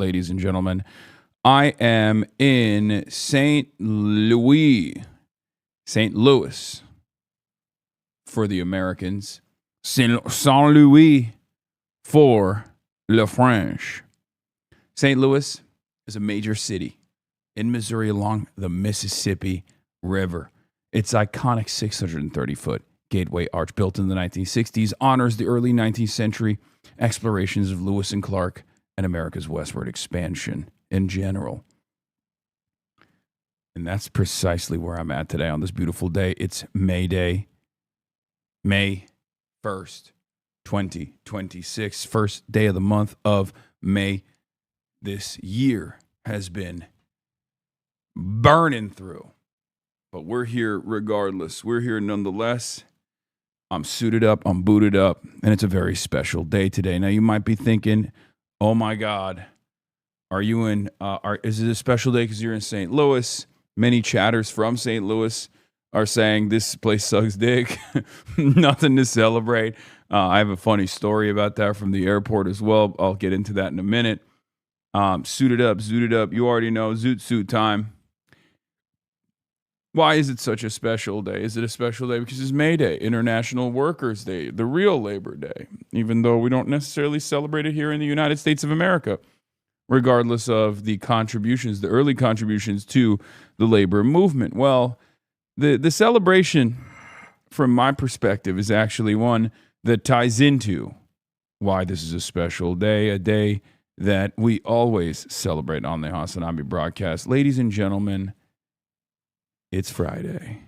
ladies and gentlemen. I am in St. Louis for the Americans, Saint Louis for Le French. St. Louis is a major city in Missouri along the Mississippi River. Its iconic 630-foot gateway arch, built in the 1960s, honors the early 19th century explorations of Lewis and Clark and America's westward expansion in general. And that's precisely where I'm at today on this beautiful day. It's May Day, May 1st, 2026, first day of the month of May. This year has been burning through, but we're here regardless. We're here nonetheless. I'm suited up, I'm booted up, and it's a very special day today. Now, you might be thinking, oh my God, are you in, is it a special day because you're in St. Louis? Many chatters from St. Louis are saying this place sucks dick, nothing to celebrate. I have a funny story about that from the airport as well. I'll get into that in a minute. Suited up, zooted up. You already know, zoot suit time. Why is it such a special day? Is it a special day because it's May Day, International Workers' Day, the real Labor Day, even though we don't necessarily celebrate it here in the United States of America, regardless of the contributions, the early contributions to the labor movement? Well, the celebration, from my perspective, is actually one that ties into why this is a special day, a day that we always celebrate on the Hasanabi broadcast. Ladies and gentlemen, it's Friday.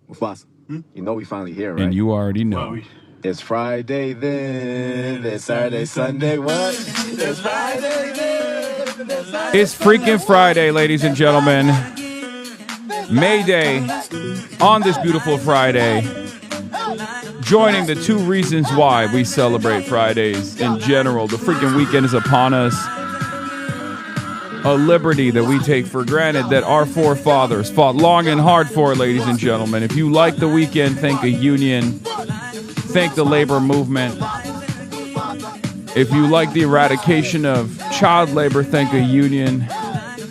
Mufasa, you know we finally here, right? And you already know. It's Friday then, it's Saturday, Sunday, what? It's Friday then, it's Saturday, It's freaking Friday, ladies and gentlemen. May Day on this beautiful Friday. Joining the two reasons why we celebrate Fridays in general. The freaking weekend is upon us. A liberty that we take for granted that our forefathers fought long and hard for, ladies and gentlemen. If you like the weekend, think a union. Think the labor movement. If you like the eradication of child labor, think a union.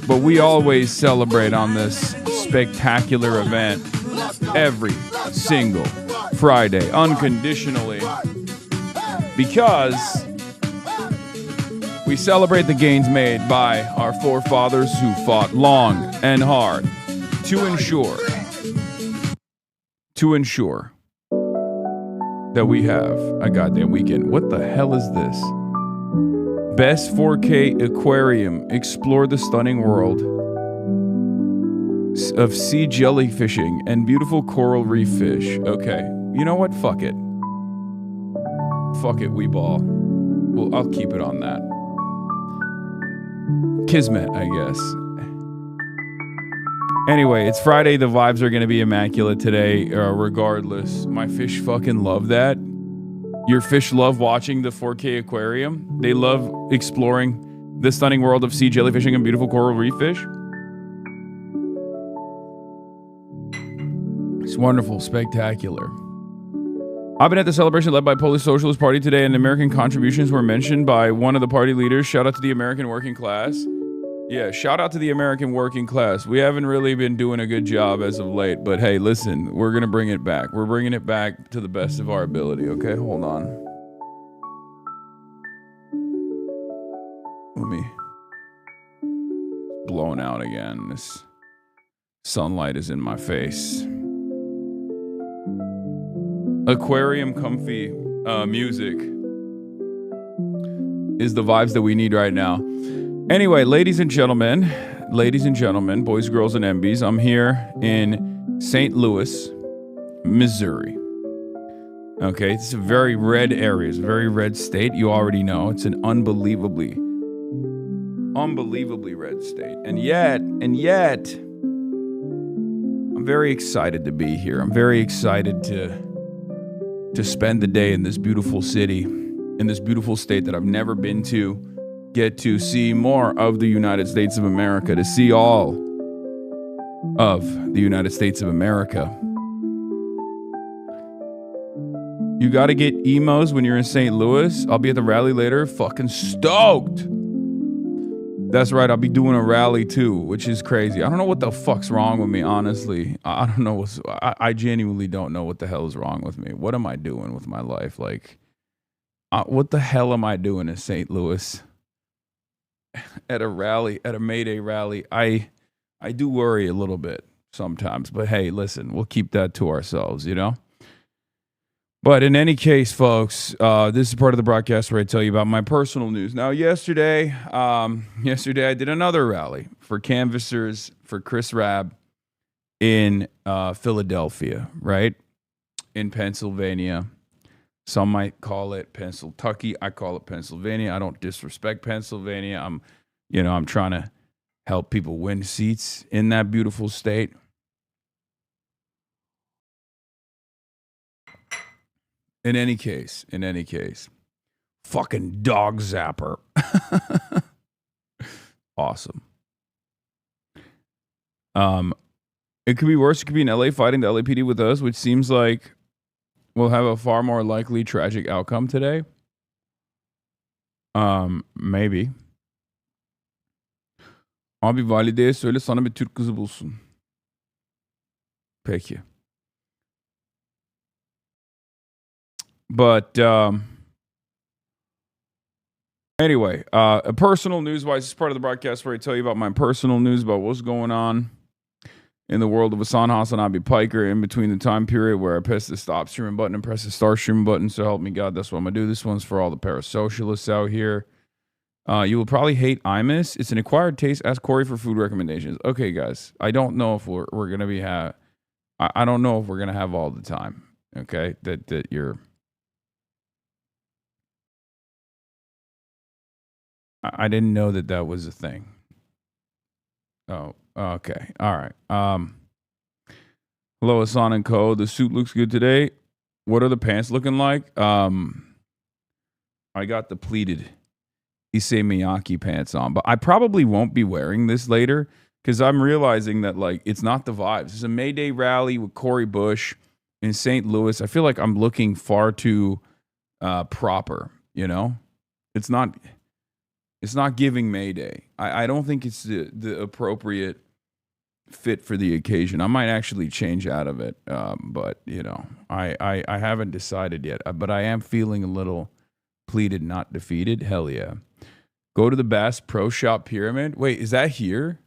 But we always celebrate on this spectacular event every single Friday, unconditionally, because we celebrate the gains made by our forefathers who fought long and hard to ensure that we have a goddamn weekend. What the hell is this? Best 4K aquarium. Explore the stunning world of sea jellyfishing and beautiful coral reef fish. Okay, you know what? Fuck it. Fuck it, we ball. Well, I'll keep it on that. Kismet, I guess. Anyway, it's Friday. The vibes are going to be immaculate today, regardless. My fish fucking love that. Your fish love watching the 4K aquarium. They love exploring the stunning world of sea jellyfishing and beautiful coral reef fish. It's wonderful, spectacular. I've been at the celebration led by Polish Socialist Party today, and American contributions were mentioned by one of the party leaders. Shout out to the American working class. Yeah, shout out to the American working class. We haven't really been doing a good job as of late, but hey, listen, we're going to bring it back. We're bringing it back to the best of our ability, okay? Hold on. Let me... Blown out again. This sunlight is in my face. Aquarium comfy music is the vibes that we need right now. Anyway, ladies and gentlemen, boys, girls, and MBs, I'm here in St. Louis, Missouri. Okay, it's a very red area. It's a very red state. You already know. It's an unbelievably red state. And yet, I'm very excited to be here. I'm very excited to spend the day in this beautiful city, in this beautiful state that I've never been to. Get to see more of the United States of America, to see all of the United States of America. You got to get emos when you're in St. Louis. I'll be at the rally later. Fucking stoked. That's right. I'll be doing a rally too, which is crazy. I don't know what the fuck's wrong with me, honestly. I don't know. I genuinely don't know what the hell is wrong with me. What am I doing with my life? Like, what the hell am I doing in St. Louis at a rally, at a May Day rally? I do worry a little bit sometimes, but hey, listen, we'll keep that to ourselves, you know? But in any case, folks, this is part of the broadcast where I tell you about my personal news. Now, yesterday I did another rally for canvassers for Chris Rabb in Philadelphia, right? In Pennsylvania. Some might call it Pennsyltucky. I call it Pennsylvania. I don't disrespect Pennsylvania. I'm trying to help people win seats in that beautiful state. In any case, fucking dog zapper. Awesome. It could be worse. It could be in LA fighting the LAPD with us, which seems like we'll have a far more likely tragic outcome today. Maybe. Abi valideye söyle sana bir Türk kızı bulsun. Peki. But anyway, personal news-wise, this is part of the broadcast where I tell you about my personal news about what's going on in the world of Hasanabi Piker in between the time period where I press the stop streaming button and press the start streaming button. So help me God, that's what I'm going to do. This one's for all the parasocialists out here. You will probably hate Imus. It's an acquired taste. Ask Corey for food recommendations. Okay, guys. I don't know if we're going to be I don't know if we're going to have all the time. Okay? That you're... I didn't know that was a thing. Oh, okay. All right. Hello, Hasan and Co. The suit looks good today. What are the pants looking like? I got the pleated Issey Miyake pants on, but I probably won't be wearing this later because I'm realizing that like it's not the vibes. It's a May Day rally with Cory Bush in St. Louis. I feel like I'm looking far too proper, you know? It's not giving May Day. I don't think it's the appropriate fit for the occasion. I might actually change out of it, but you know, I haven't decided yet. But I am feeling a little pleated, not defeated. Hell yeah! Go to the Bass Pro Shop Pyramid. Wait, is that here?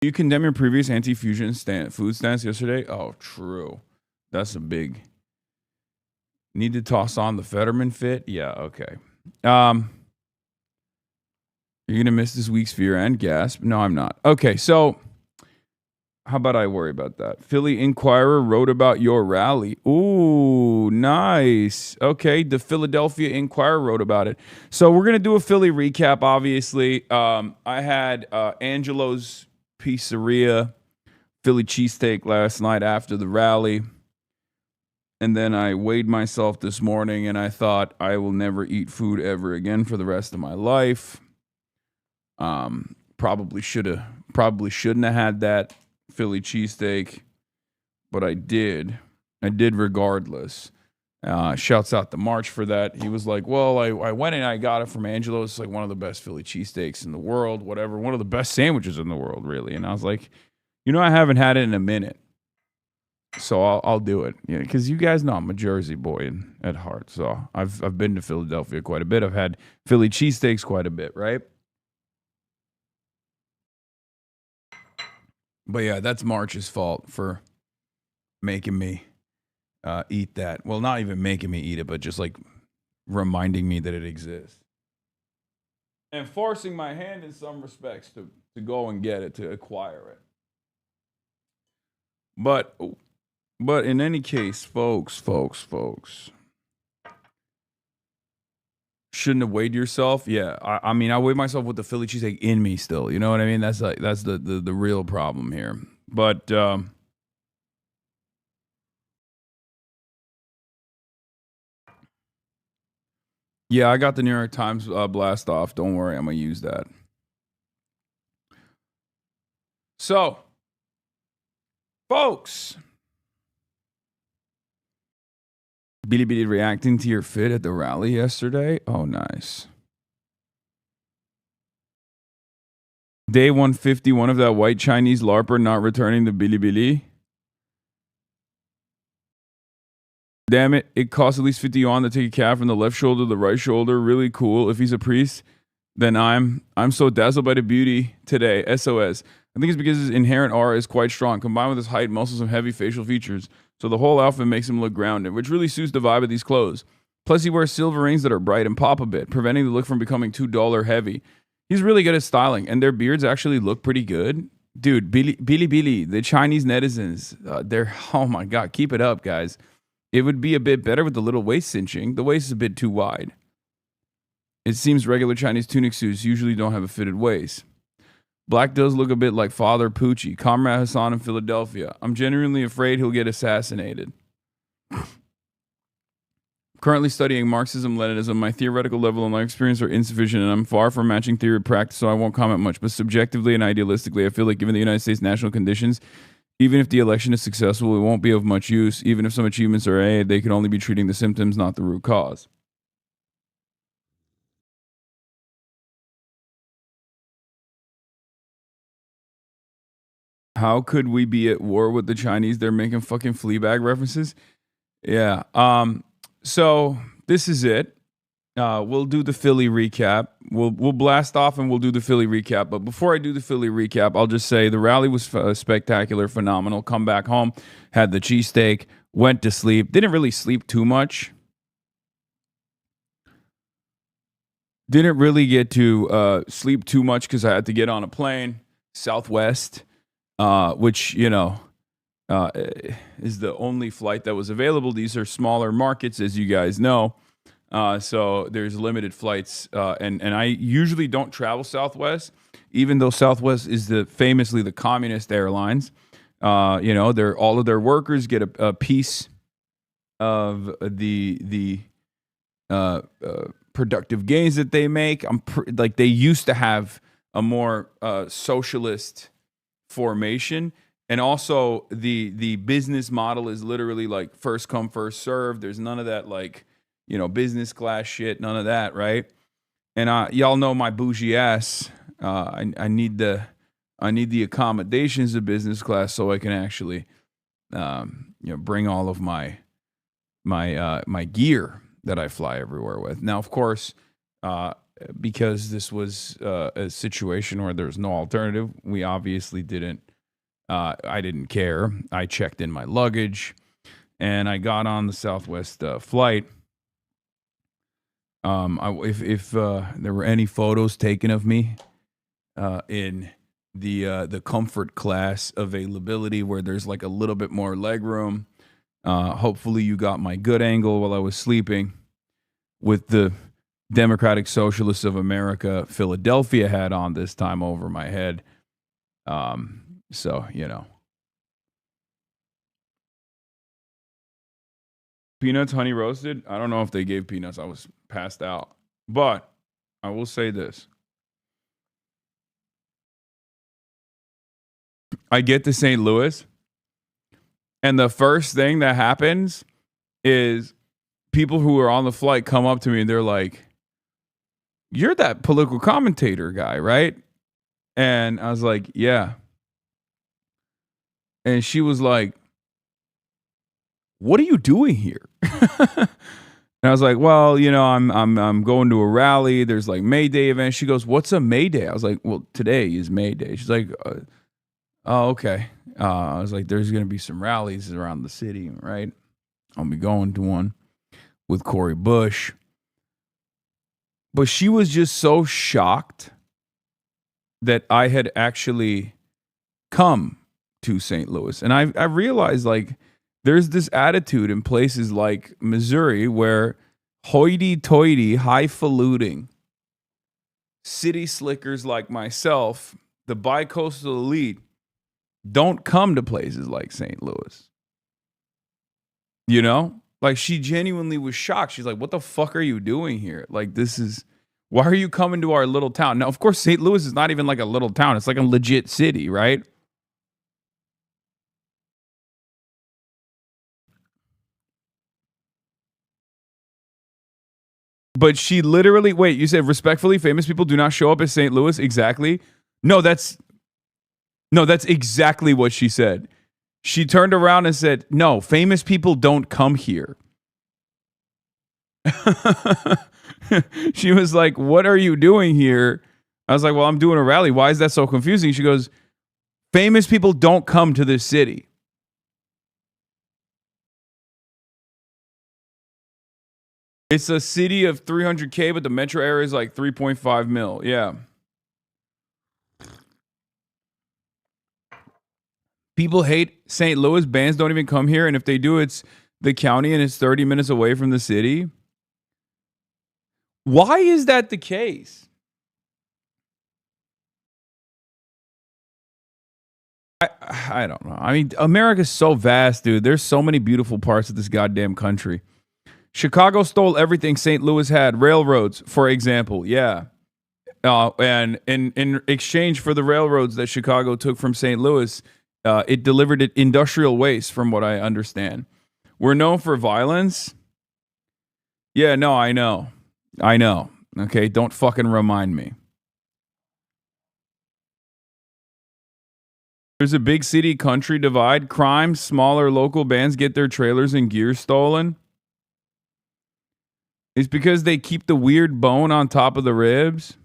You condemn your previous anti-fusion food stance yesterday? Oh, true. That's a big... Need to toss on the Fetterman fit? Yeah, okay. You're going to miss this week's Fear and Gasp? No, I'm not. Okay, so how about I worry about that? Philly Inquirer wrote about your rally. Ooh, nice. Okay, the Philadelphia Inquirer wrote about it. So we're going to do a Philly recap, obviously. I had Angelo's Pizzeria Philly cheesesteak last night after the rally. And then I weighed myself this morning and I thought I will never eat food ever again for the rest of my life. Probably shouldn't have had that Philly cheesesteak, but I did. I did regardless. Shouts out to March for that. He was like, well, I went and I got it from Angelo's. It's like one of the best Philly cheesesteaks in the world, whatever. One of the best sandwiches in the world, really. And I was like, you know, I haven't had it in a minute. So I'll do it, because you guys know I'm a Jersey boy at heart. So I've been to Philadelphia quite a bit. I've had Philly cheesesteaks quite a bit, right? But yeah, that's March's fault for making me eat that. Well, not even making me eat it, but just like reminding me that it exists. And forcing my hand in some respects to go and get it, to acquire it. But in any case, folks, shouldn't have weighed yourself. Yeah, I mean, I weighed myself with the Philly cheesesteak in me still. You know what I mean? That's the real problem here. But Yeah, I got the New York Times blast off. Don't worry, I'm going to use that. So, folks, Billy reacting to your fit at the rally yesterday. Oh, nice. Day 151 of that white Chinese LARPer not returning to Billy. Damn it, it costs at least 50 yuan to take a cab from the left shoulder to the right shoulder. Really cool. If he's a priest, then I'm so dazzled by the beauty today. SOS. I think it's because his inherent aura is quite strong, combined with his height, muscles, and heavy facial features. So the whole outfit makes him look grounded, which really suits the vibe of these clothes. Plus, he wears silver rings that are bright and pop a bit, preventing the look from becoming too dull or heavy. He's really good at styling, and their beards actually look pretty good. Dude, Billy, the Chinese netizens, they're, oh my God, keep it up, guys. It would be a bit better with the little waist cinching. The waist is a bit too wide. It seems regular Chinese tunic suits usually don't have a fitted waist. Black does look a bit like Father Poochie, Comrade Hassan in Philadelphia. I'm genuinely afraid he'll get assassinated. Currently studying Marxism-Leninism. My theoretical level and life experience are insufficient, and I'm far from matching theory of practice, so I won't comment much. But subjectively and idealistically, I feel like given the United States national conditions, even if the election is successful, it won't be of much use. Even if some achievements are aid, they can only be treating the symptoms, not the root cause. How could we be at war with the Chinese? They're making fucking Fleabag references. Yeah. So this is it. We'll do the Philly recap. We'll blast off and we'll do the Philly recap. But before I do the Philly recap, I'll just say the rally was spectacular, phenomenal. Come back home, had the cheesesteak, went to sleep. Didn't really sleep too much. Didn't really get to sleep too much because I had to get on a plane, Southwest, which, you know, is the only flight that was available. These are smaller markets, as you guys know. So there's limited flights, and I usually don't travel Southwest, even though Southwest is famously the communist airlines. You know, all of their workers get a piece of the productive gains that they make. Like they used to have a more socialist formation. And also the business model is literally like first come, first serve. There's none of that like, you know, business class shit, none of that, right? And y'all know my bougie ass. I need the accommodations of business class so I can actually, you know, bring all of my gear that I fly everywhere with. Now, of course, because this was a situation where there's no alternative, we obviously didn't. I didn't care. I checked in my luggage, and I got on the Southwest flight. If there were any photos taken of me in the comfort class availability, where there's like a little bit more leg room, hopefully you got my good angle while I was sleeping with the Democratic Socialists of America Philadelphia hat on this time over my head. So, you know. Peanuts honey roasted. I don't know if they gave peanuts. I was passed out. But I will say this. I get to St. Louis, and the first thing that happens is people who are on the flight come up to me and they're like, "You're that political commentator guy, right?" And I was like, "Yeah." And she was like, "What are you doing here?" And I was like, "Well, you know, I'm going to a rally. There's like May Day event." She goes, "What's a May Day?" I was like, "Well, today is May Day." She's like, "Oh, okay." I was like, "There's going to be some rallies around the city, right? I'll be going to one with Cori Bush." But she was just so shocked that I had actually come to St. Louis. And I realized like there's this attitude in places like Missouri where hoity-toity, highfalutin city slickers like myself, the bi-coastal elite, don't come to places like St. Louis. You know? Like, she genuinely was shocked. She's like, what the fuck are you doing here? Like, why are you coming to our little town? Now, of course, St. Louis is not even like a little town. It's like a legit city, right? But she literally, wait, you said respectfully, famous people do not show up at St. Louis? Exactly. No, that's exactly what she said. She turned around and said, no, famous people don't come here. She was like, what are you doing here? I was like, well, I'm doing a rally. Why is that so confusing? She goes, famous people don't come to this city. It's a city of 300K, but the metro area is like 3.5 mil. Yeah. People hate St. Louis. Bands don't even come here. And if they do, it's the county and it's 30 minutes away from the city. Why is that the case? I don't know. I mean, America's so vast, dude. There's so many beautiful parts of this goddamn country. Chicago stole everything St. Louis had. Railroads, for example. Yeah. And in exchange for the railroads that Chicago took from St. Louis, it delivered it industrial waste, from what I understand. We're known for violence. Yeah, no, I know. Okay, don't fucking remind me. There's a big city country divide. Crime, smaller local bands get their trailers and gear stolen. It's because they keep the weird bone on top of the ribs.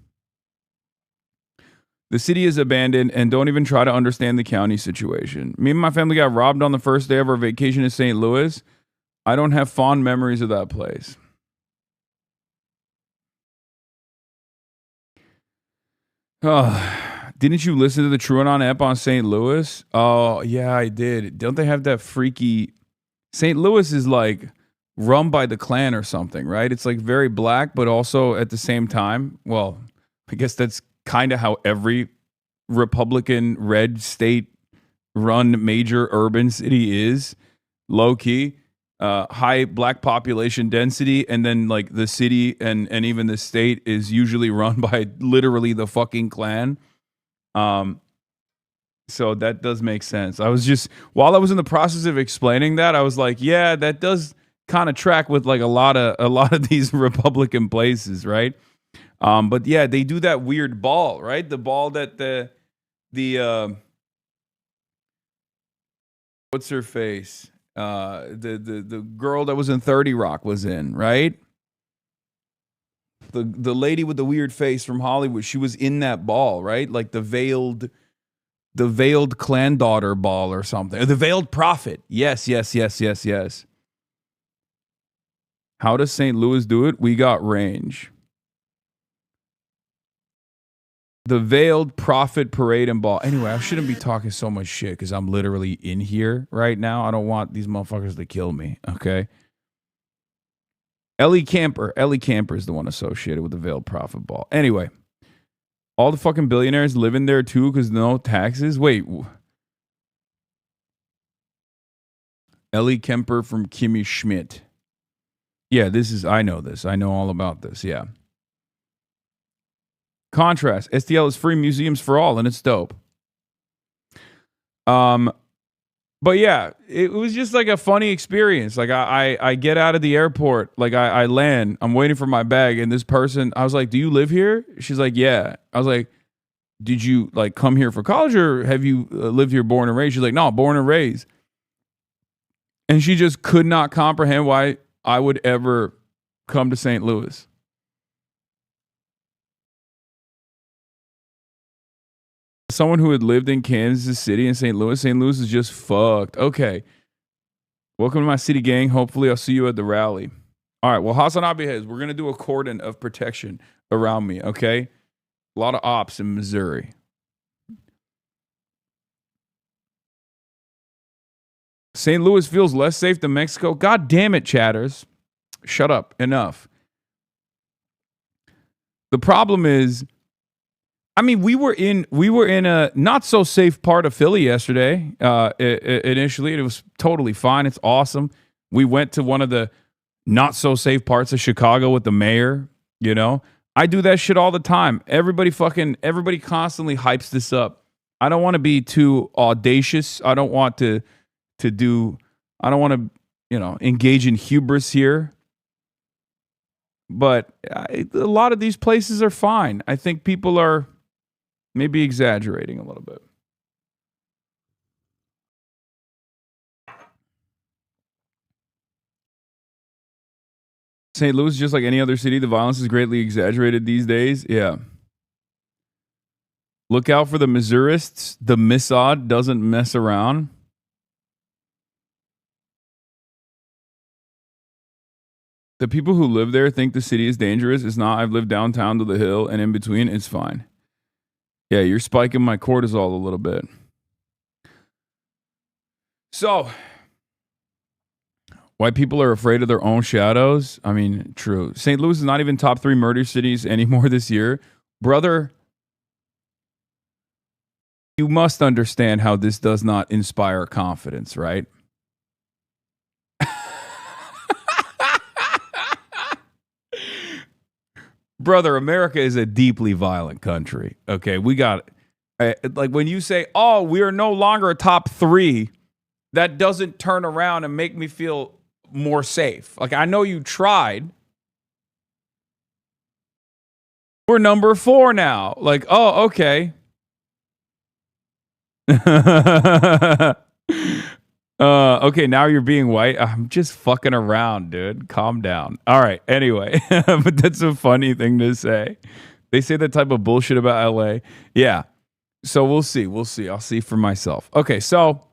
The city is abandoned and don't even try to understand the county situation. Me and my family got robbed on the first day of our vacation in St. Louis. I don't have fond memories of that place. Oh, didn't you listen to the TrueAnon app on St. Louis? Oh, yeah, I did. Don't they have that freaky... St. Louis is like run by the Klan or something, right? It's like very black, but also at the same time, well, I guess that's kind of how every Republican red state run major urban city is. Low key, high black population density, and then like the city and even the state is usually run by literally the fucking Klan. So that does make sense. I was just, while I was in the process of explaining that, I was like, yeah, that does kind of track with like a lot of these Republican places, right? But yeah, they do that weird ball, right? The ball that the what's her face? The girl that was in 30 Rock was in, right? The lady with the weird face from Hollywood, she was in that ball, right? Like the veiled clan daughter ball or something. The veiled prophet. Yes. How does St. Louis do it? We got range. The veiled prophet parade and ball. Anyway, I shouldn't be talking so much shit because I'm literally in here right now. I don't want these motherfuckers to kill me, okay? Ellie Camper is the one associated with the veiled prophet ball. Anyway, all the fucking billionaires live in there too because no taxes? Wait. Ellie Kemper from Kimmy Schmidt. Yeah, I know this. I know all about this, yeah. Contrast. STL is free, museums for all, and it's dope. But yeah, it was just like a funny experience. Like I get out of the airport, like I land, I'm waiting for my bag, and this person, I was like, do you live here? She's like, yeah. I was like, did you like come here for college or have you lived here born and raised? She's like, no, born and raised. And she just could not comprehend why I would ever come to St. Louis. Someone who had lived in Kansas City and St. Louis is just fucked. Okay. Welcome to my city, gang. Hopefully I'll see you at the rally. All right. Well, Hasanabi heads, we're going to do a cordon of protection around me, okay? A lot of ops in Missouri. St. Louis feels less safe than Mexico. God damn it, chatters. Shut up. Enough. The problem is, I mean, we were in a not so safe part of Philly yesterday. Initially, it was totally fine. It's awesome. We went to one of the not so safe parts of Chicago with the mayor, you know? I do that shit all the time. Everybody constantly hypes this up. I don't want to be too audacious. I don't want to engage in hubris here. But a lot of these places are fine. I think people are maybe exaggerating a little bit. St. Louis, just like any other city, the violence is greatly exaggerated these days. Yeah. Look out for the Missourists. The Missod doesn't mess around. The people who live there think the city is dangerous. It's not. I've lived downtown to the hill and in between. It's fine. Yeah, you're spiking my cortisol a little bit. So, white people are afraid of their own shadows. I mean, true. St. Louis is not even top 3 murder cities anymore this year. Brother, you must understand how this does not inspire confidence, right? Brother, America is a deeply violent country. Okay, we got it. Like when you say, oh, we are no longer a top 3, that doesn't turn around and make me feel more safe. Like, I know you tried. We're number 4 now. Like, oh, okay. Okay, now you're being white. I'm just fucking around, dude. Calm down. All right. Anyway, but that's a funny thing to say. They say that type of bullshit about LA. Yeah. So we'll see. I'll see for myself. Okay, so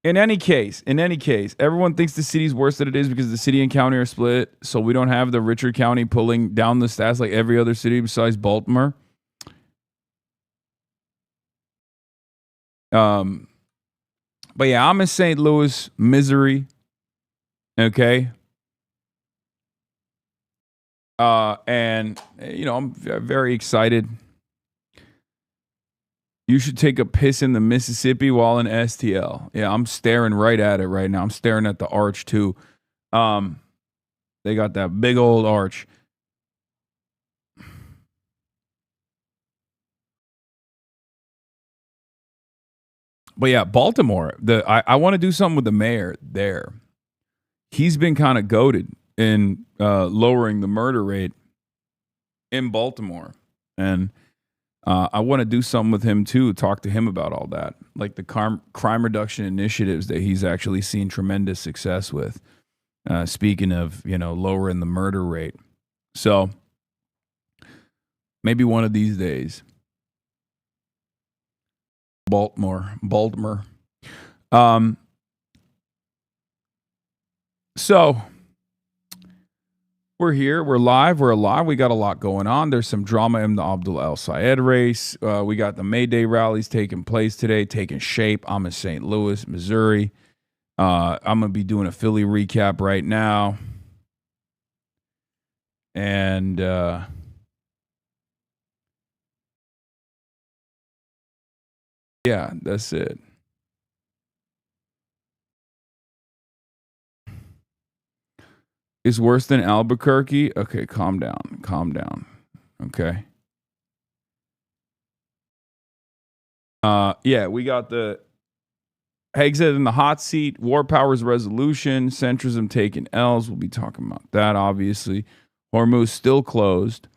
in any case, everyone thinks the city's worse than it is because the city and county are split. So we don't have the Richard County pulling down the stats like every other city besides Baltimore. But yeah, I'm in St. Louis, Missouri. Okay. And I'm very excited. You should take a piss in the Mississippi while in STL. Yeah, I'm staring right at it right now. I'm staring at the arch too. They got that big old arch. But yeah, Baltimore. I want to do something with the mayor there. He's been kind of goated in lowering the murder rate in Baltimore, and I want to do something with him too. Talk to him about all that, like the crime reduction initiatives that he's actually seen tremendous success with. Speaking of lowering the murder rate, so maybe one of these days. Baltimore. So we're here. We're live. We're alive. We got a lot going on. There's some drama in the Abdul El Sayed race. We got the May Day rallies taking place today, taking shape. I'm in St. Louis, Missouri. I'm going to be doing a Philly recap right now. And yeah, that's it. It's worse than Albuquerque. Okay, calm down. Okay. Yeah, we got the Hegseth in the hot seat, War Powers resolution, centrism taking L's. We'll be talking about that, obviously. Hormuz still closed.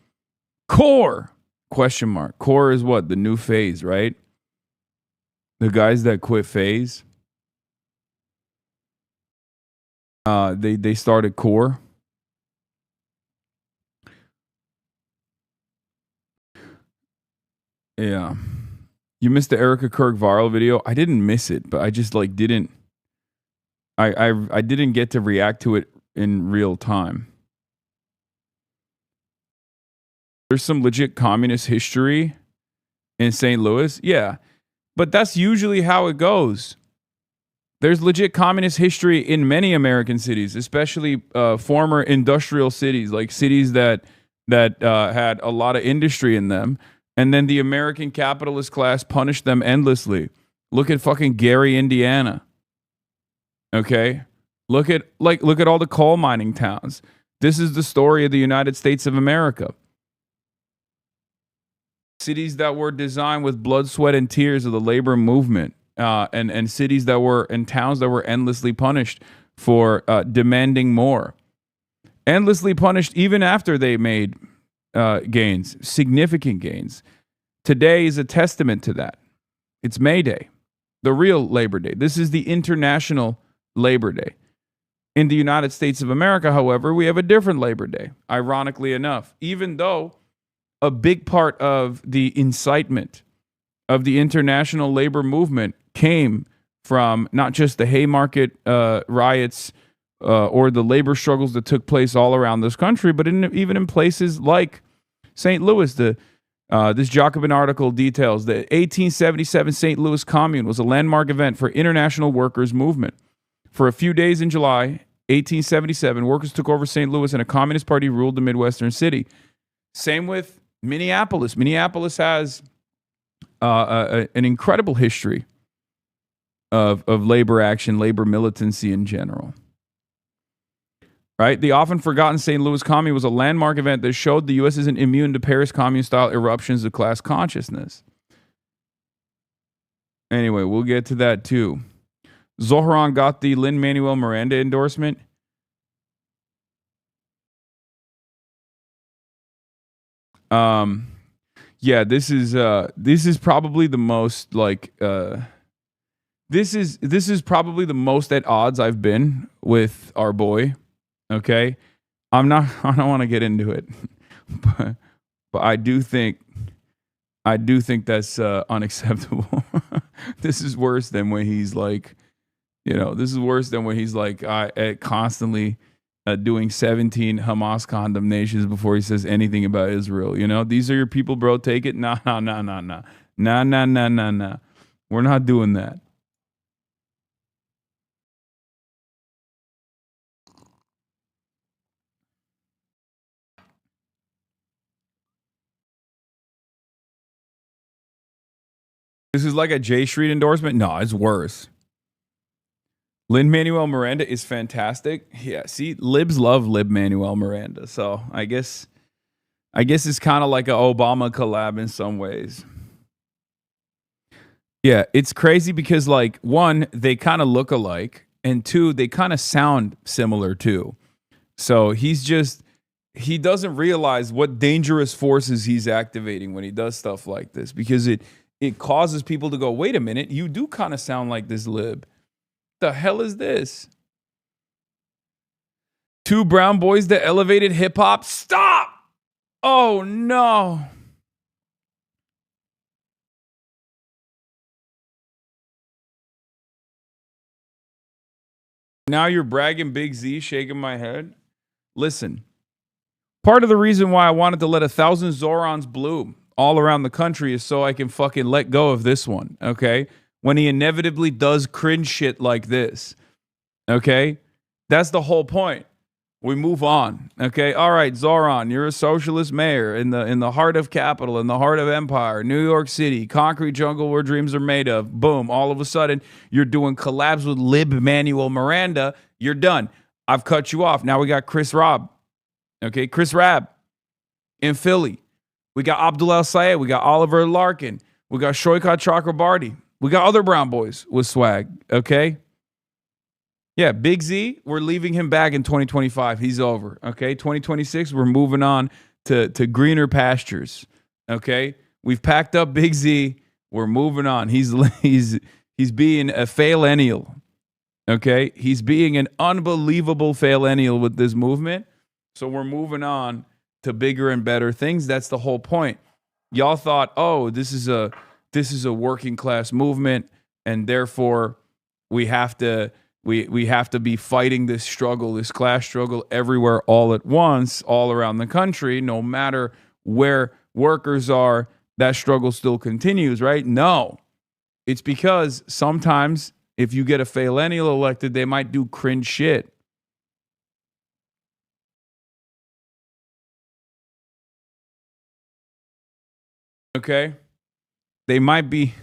Core? Question mark. Core is what? The new phase, right? The guys that quit phase. They started Core. Yeah. You missed the Erica Kirk viral video. I didn't miss it, but I just didn't. I didn't get to react to it in real time. There's some legit communist history in St. Louis. Yeah. But that's usually how it goes. There's legit communist history in many American cities, especially former industrial cities, like cities that had a lot of industry in them. And then the American capitalist class punished them endlessly. Look at fucking Gary, Indiana. Okay? Look at all the coal mining towns. This is the story of the United States of America. Cities that were designed with blood, sweat, and tears of the labor movement, and cities that were and towns that were endlessly punished for demanding more, endlessly punished even after they made gains, significant gains. Today is a testament to that. It's May Day, the real Labor Day. This is the International Labor Day. In the United States of America, however, we have a different Labor Day, ironically enough, even though a big part of the incitement of the international labor movement came from not just the Haymarket riots or the labor struggles that took place all around this country, but even in places like St. Louis. This Jacobin article details the 1877 St. Louis Commune was a landmark event for international workers' movement. For a few days in July 1877, workers took over St. Louis and a communist party ruled the Midwestern city. Same with Minneapolis. Minneapolis has an incredible history of labor action, labor militancy in general. Right? The often forgotten St. Louis Commune was a landmark event that showed the U.S. isn't immune to Paris Commune-style eruptions of class consciousness. Anyway, we'll get to that too. Zohran got the Lin-Manuel Miranda endorsement. Yeah, this is probably the most this is probably the most at odds I've been with our boy. Okay, I don't want to get into it, but I do think that's unacceptable. This is worse than when he's like, this is worse than when he's like constantly doing 17 Hamas condemnations before he says anything about Israel. These are your people, bro. Take it. Nah. We're not doing that. This is like a J Street endorsement? No, it's worse. Lin-Manuel Miranda is fantastic. Yeah, see, libs love Lin-Manuel Miranda. So I guess it's kind of like an Obama collab in some ways. Yeah, it's crazy because, like, one, they kind of look alike, and two, they kind of sound similar too. So he doesn't realize what dangerous forces he's activating when he does stuff like this, because it causes people to go, wait a minute, you do kind of sound like this lib. The hell is this? Two brown boys that elevated hip hop. Stop! Oh no. Now you're bragging Big Z, shaking my head. Listen, part of the reason why I wanted to let 1,000 Zorons bloom all around the country is so I can fucking let go of this one, okay? When he inevitably does cringe shit like this, okay? That's the whole point. We move on, okay? All right, Zoran, you're a socialist mayor in the heart of capital, in the heart of empire, New York City, concrete jungle where dreams are made of. Boom, all of a sudden, you're doing collabs with Lin-Manuel Miranda. You're done. I've cut you off. Now we got Chris Rab in Philly. We got Abdul El Sayed. We got Oliver Larkin. We got Shoykat Chakrabarti. We got other brown boys with swag, okay? Yeah, Big Z, we're leaving him back in 2025. He's over, okay? 2026, we're moving on to greener pastures, okay? We've packed up Big Z. We're moving on. He's being a fail-ennial, okay? He's being an unbelievable fail-ennial with this movement. So we're moving on to bigger and better things. That's the whole point. Y'all thought, oh, this is a working class movement, and therefore we have to be fighting this struggle, this class struggle everywhere all at once, all around the country, no matter where workers are, that struggle still continues, right? No. It's because sometimes if you get a fail-ennial elected, they might do cringe shit. Okay? They might be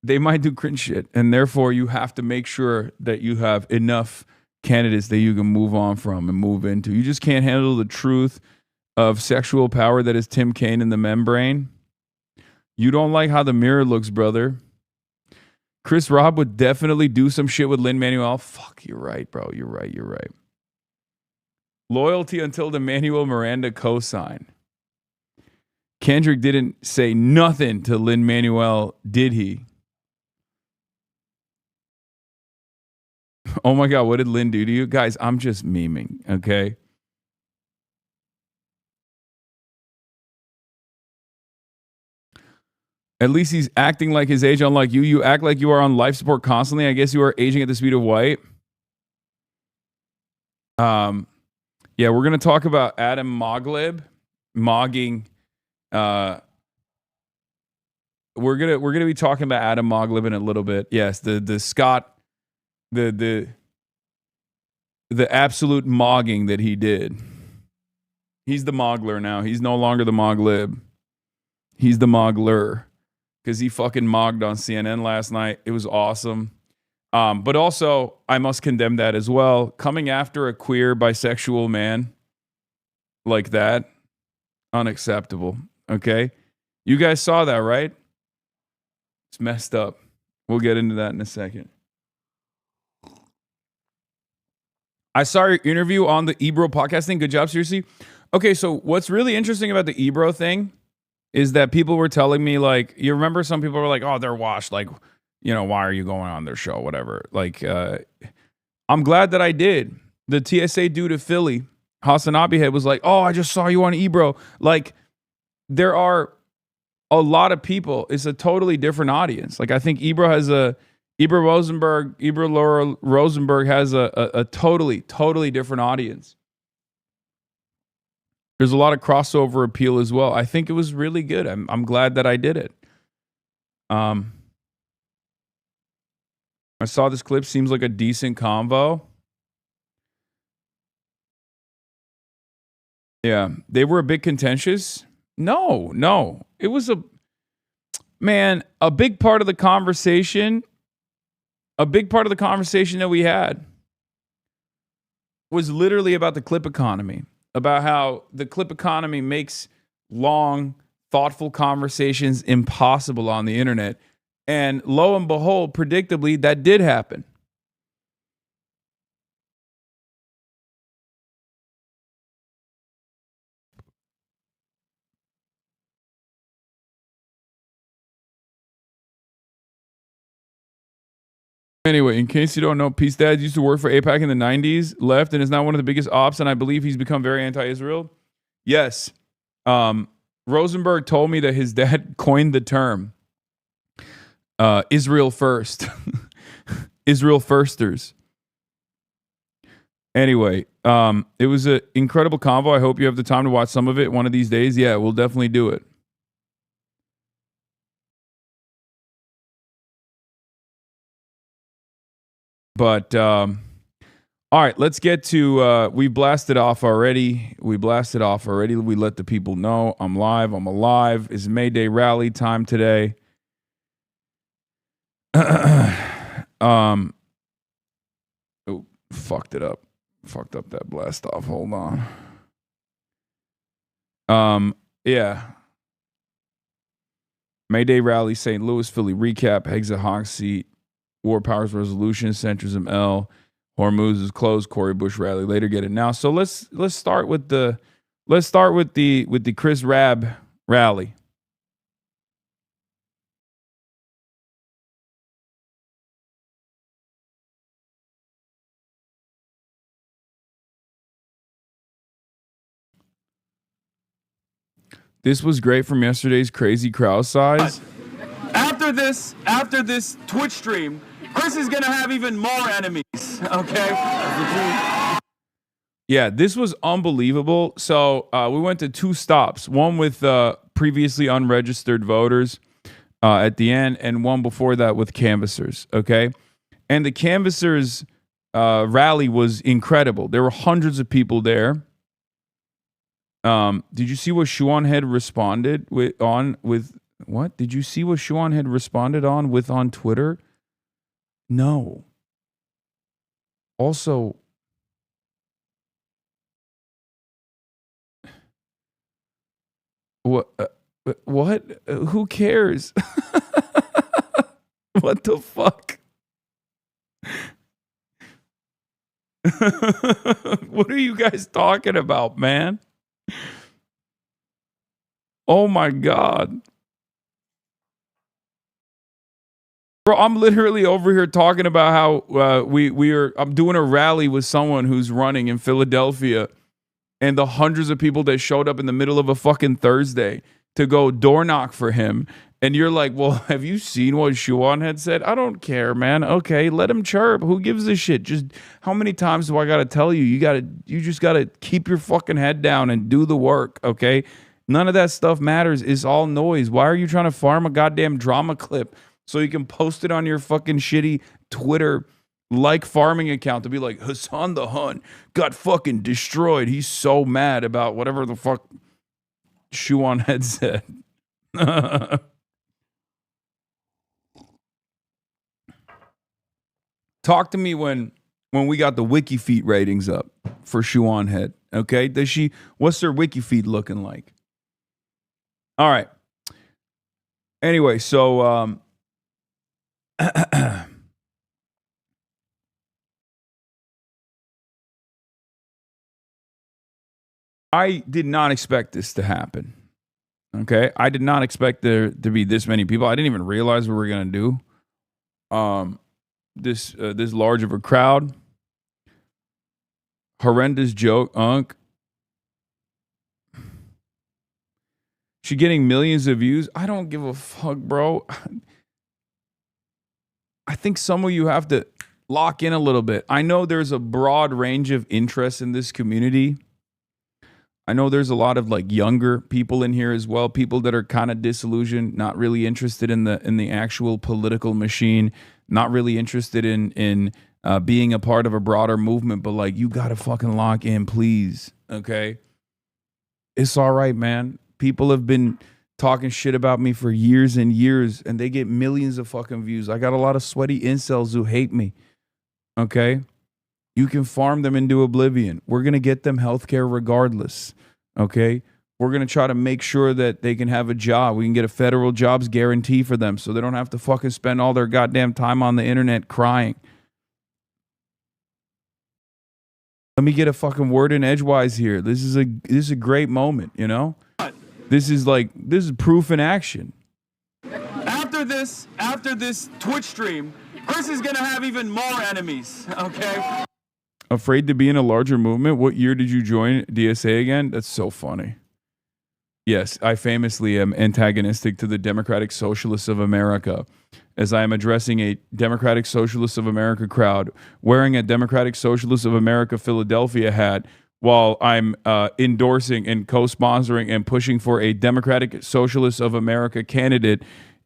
they might do cringe shit, and therefore you have to make sure that you have enough candidates that you can move on from and move into. You just can't handle the truth of sexual power that is Tim Kaine in the membrane. You don't like how the mirror looks, brother. Chris Robb would definitely do some shit with Lin-Manuel. Fuck, you're right, bro. You're right. Loyalty until the Manuel Miranda cosign. Kendrick didn't say nothing to Lin-Manuel, did he? Oh my God, what did Lin do to you? Guys, I'm just memeing, okay? At least he's acting like his age, unlike you. You act like you are on life support constantly. I guess you are aging at the speed of white. Yeah, we're gonna talk about Adam Moglib mogging. We're gonna be talking about Adam Moglib in a little bit. Yes, the Scott, the absolute mogging that he did. He's the Mogler now. He's no longer the Moglib. He's the Mogler. Because he fucking mogged on CNN last night. It was awesome. But also, I must condemn that as well. Coming after a queer bisexual man like that, unacceptable. Okay? You guys saw that, right? It's messed up. We'll get into that in a second. I saw your interview on the Ebro podcast thing. Good job, seriously. Okay, so what's really interesting about the Ebro thing is that people were telling me, like, you remember some people were like, oh, they're washed. Like, you know, why are you going on their show? Whatever. Like, I'm glad that I did. The TSA dude at Philly, Hasanabi head, was like, oh, I just saw you on Ebro. Like, there are a lot of people. It's a totally different audience. Like, I think Ebro Laura Rosenberg has a totally different audience. There's a lot of crossover appeal as well. I think it was really good. I'm glad that I did it. I saw this clip. Seems like a decent convo. Yeah, they were a bit contentious. No. It was a big part of the conversation. A big part of the conversation that we had was literally about the clip economy. About how the clip economy makes long, thoughtful conversations impossible on the internet. And lo and behold, predictably, that did happen. Anyway, in case you don't know, Peace Dad used to work for AIPAC in the 90s, left, and is now one of the biggest ops, and I believe he's become very anti-Israel. Yes. Rosenberg told me that his dad coined the term Israel first. Israel firsters. Anyway, it was an incredible convo. I hope you have the time to watch some of it one of these days. Yeah, we'll definitely do it. But, all right, let's get to, we blasted off already. We let the people know I'm live. I'm alive. It's May Day rally time today. Oh, fucked it up. Fucked up that blast off. Hold on. Yeah. May Day rally, St. Louis, Philly recap, Exit Hawk seat. War Powers resolution, centrism L, Hormuz is closed, Cori Bush rally later, get it now. So let's start with the Chris Rabb rally. This was great from yesterday's crazy crowd size. After this Twitch stream, Chris is gonna have even more enemies. Okay. Yeah, this was unbelievable. So we went to two stops. One with previously unregistered voters at the end, and one before that with canvassers. Okay, and the canvassers rally was incredible. There were hundreds of people there. Did you see what Shuan had responded with What? Did you see what Shuan had responded on Twitter? No. Also, what? What? Who cares? What the fuck? What are you guys talking about, man? Oh my God. Bro, I'm literally over here talking about how I'm doing a rally with someone who's running in Philadelphia, and the hundreds of people that showed up in the middle of a fucking Thursday to go door knock for him. And you're like, well, have you seen what Shuan had said? I don't care, man. Okay, let him chirp. Who gives a shit? Just how many times do I gotta tell you? You just gotta keep your fucking head down and do the work, okay? None of that stuff matters. It's all noise. Why are you trying to farm a goddamn drama clip so you can post it on your fucking shitty Twitter farming account to be like, Hasan the Hun got fucking destroyed. He's so mad about whatever the fuck Shuan had said. Talk to me when we got the wiki feed ratings up for Shuan Head. Okay, what's their wiki feed looking like? All right. Anyway, so I did not expect this to happen. Okay, I did not expect there to be this many people. I didn't even realize what we were gonna do. This large of a crowd. Horrendous joke, Unc. She getting millions of views. I don't give a fuck, bro. I think some of you have to lock in a little bit. I know there's a broad range of interests in this community. I know there's a lot of like younger people in here as well, people that are kind of disillusioned, not really interested in the actual political machine, not really interested in being a part of a broader movement, but like, you gotta fucking lock in, please. Okay, it's all right, man. People have been talking shit about me for years and years, and they get millions of fucking views. I got a lot of sweaty incels who hate me. Okay. You can farm them into oblivion. We're going to get them healthcare regardless, okay? We're going to try to make sure that they can have a job. We can get a federal jobs guarantee for them so they don't have to fucking spend all their goddamn time on the internet crying. Let me get a fucking word in edgewise here. This is a great moment, you know? This is proof in action. After this Twitch stream, Chris is going to have even more enemies, okay? Afraid to be in a larger movement? What year did you join DSA again? That's so funny. Yes, I famously am antagonistic to the Democratic Socialists of America, as I am addressing a Democratic Socialists of America crowd wearing a Democratic Socialists of America Philadelphia hat while I'm endorsing and co-sponsoring and pushing for a Democratic Socialists of America candidate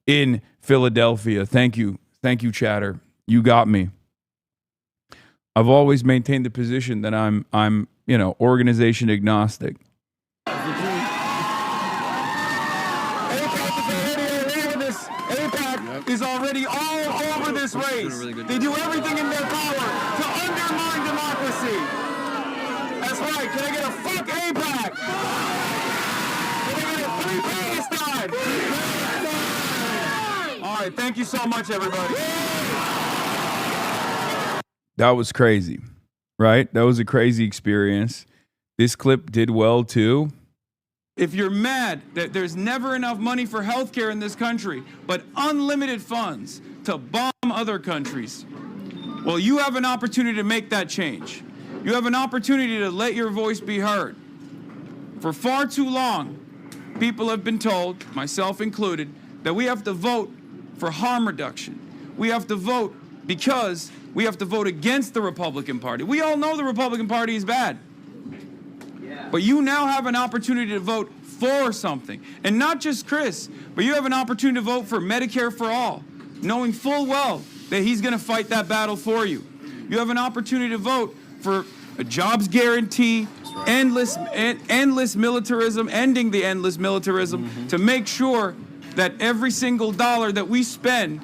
in Philadelphia. Thank you. Thank you, chatter. You got me. I've always maintained the position that I'm organization agnostic. APAC is already all over this race. They do everything in their power to undermine democracy. That's right. Can I get a fuck APAC? Can I get a free Palestine? All right. Thank you so much, everybody. That was crazy, right? That was a crazy experience. This clip did well, too. If you're mad that there's never enough money for healthcare in this country, but unlimited funds to bomb other countries, well, you have an opportunity to make that change. You have an opportunity to let your voice be heard. For far too long, people have been told, myself included, that we have to vote for harm reduction. We have to vote because we have to vote against the Republican Party. We all know the Republican Party is bad. But you now have an opportunity to vote for something. And not just Chris, but you have an opportunity to vote for Medicare for all, knowing full well that he's going to fight that battle for you. You have an opportunity to vote for a jobs guarantee, endless militarism, ending the endless militarism, to make sure that every single dollar that we spend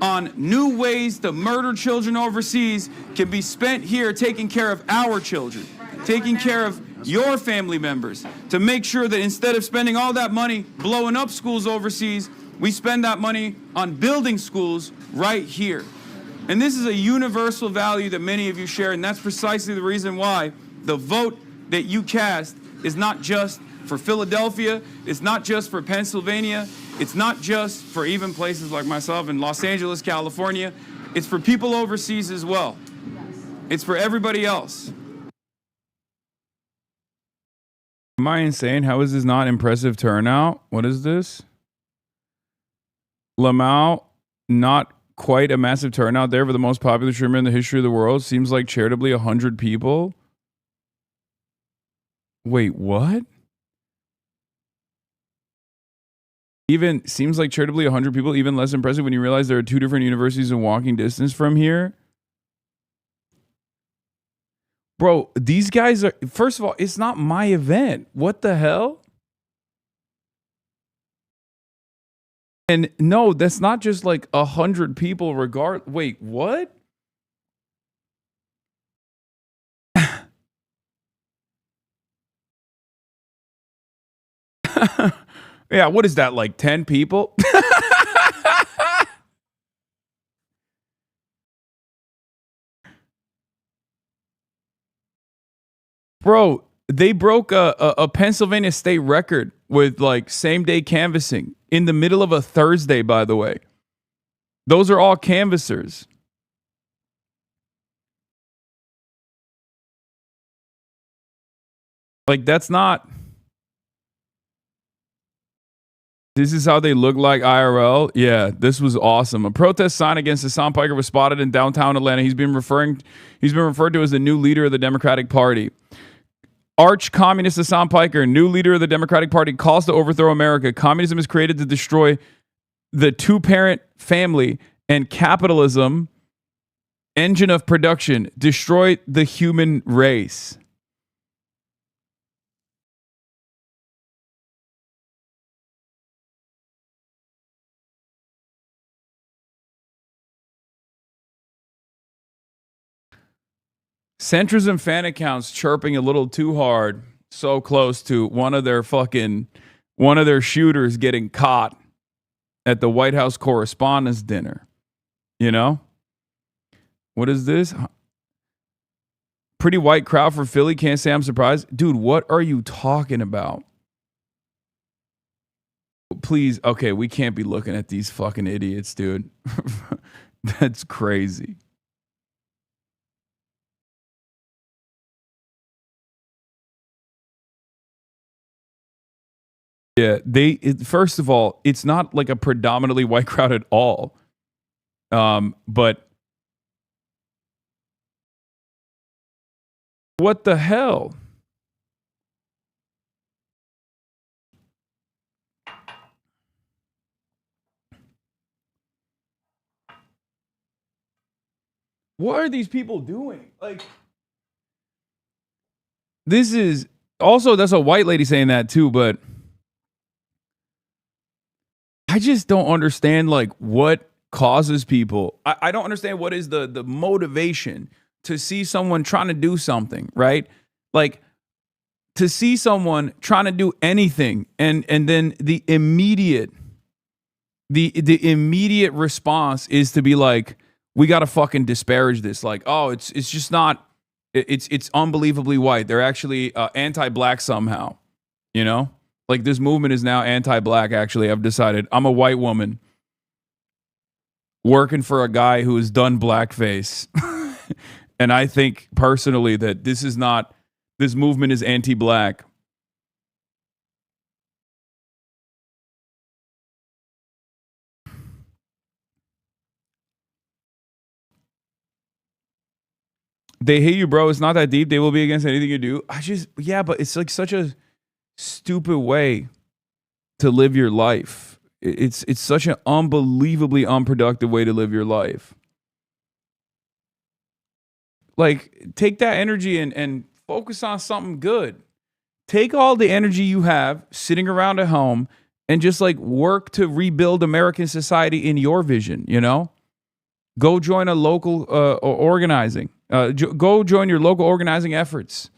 on new ways to murder children overseas can be spent here taking care of our children, taking care of your family members, to make sure that instead of spending all that money blowing up schools overseas, we spend that money on building schools right here. And this is a universal value that many of you share, and that's precisely the reason why the vote that you cast is not just for Philadelphia, it's not just for Pennsylvania, it's not just for even places like myself in Los Angeles, California, it's for people overseas as well. It's for everybody else. Am I insane? How is this not impressive turnout? What is this? Lamau, not quite a massive turnout there for the most popular streamer in the history of the world. Seems like charitably 100 people. Wait, what? Even seems like charitably 100 people, even less impressive when you realize there are 2 different universities in walking distance from here. Bro, these guys are, first of all, it's not my event. What the hell? And no, that's not just like 100 people wait, what? Yeah, what is that, like 10 people? Bro, they broke a Pennsylvania state record with like same day canvassing in the middle of a Thursday, by the way. Those are all canvassers. Like, that's not... This is how they look like IRL. Yeah, this was awesome. A protest sign against Hasan Piker was spotted in downtown Atlanta. He's been referred to as the new leader of the Democratic Party. Arch communist Hasan Piker, new leader of the Democratic Party, calls to overthrow America. Communism is created to destroy the 2-parent family, and capitalism, engine of production, destroy the human race. Centrism fan accounts chirping a little too hard, so close to one of their shooters getting caught at the White House Correspondents' Dinner. You know? What is this? Pretty white crowd for Philly. Can't say I'm surprised. Dude, what are you talking about? Please, okay, we can't be looking at these fucking idiots, dude. That's crazy. Yeah, first of all, it's not like a predominantly white crowd at all. But what the hell? What are these people doing? Like, this is also, that's a white lady saying that too, but I just don't understand, like, what causes people. I don't understand what is the motivation to see someone trying to do something, right? Like, to see someone trying to do anything, and then the immediate response is to be like, we got to fucking disparage this. Like, oh, it's just not, it's unbelievably white. They're actually anti-black somehow, you know? Like, this movement is now anti-black, actually. I've decided. I'm a white woman working for a guy who has done blackface. And I think personally that this movement is anti-black. They hate you, bro. It's not that deep. They will be against anything you do. Yeah, but it's like such a stupid way to live your life. It's such an unbelievably unproductive way to live your life. Like, take that energy and focus on something good. Take all the energy you have sitting around at home and just like work to rebuild American society in your vision, you know? Go join a local organizing. Go join your local organizing efforts.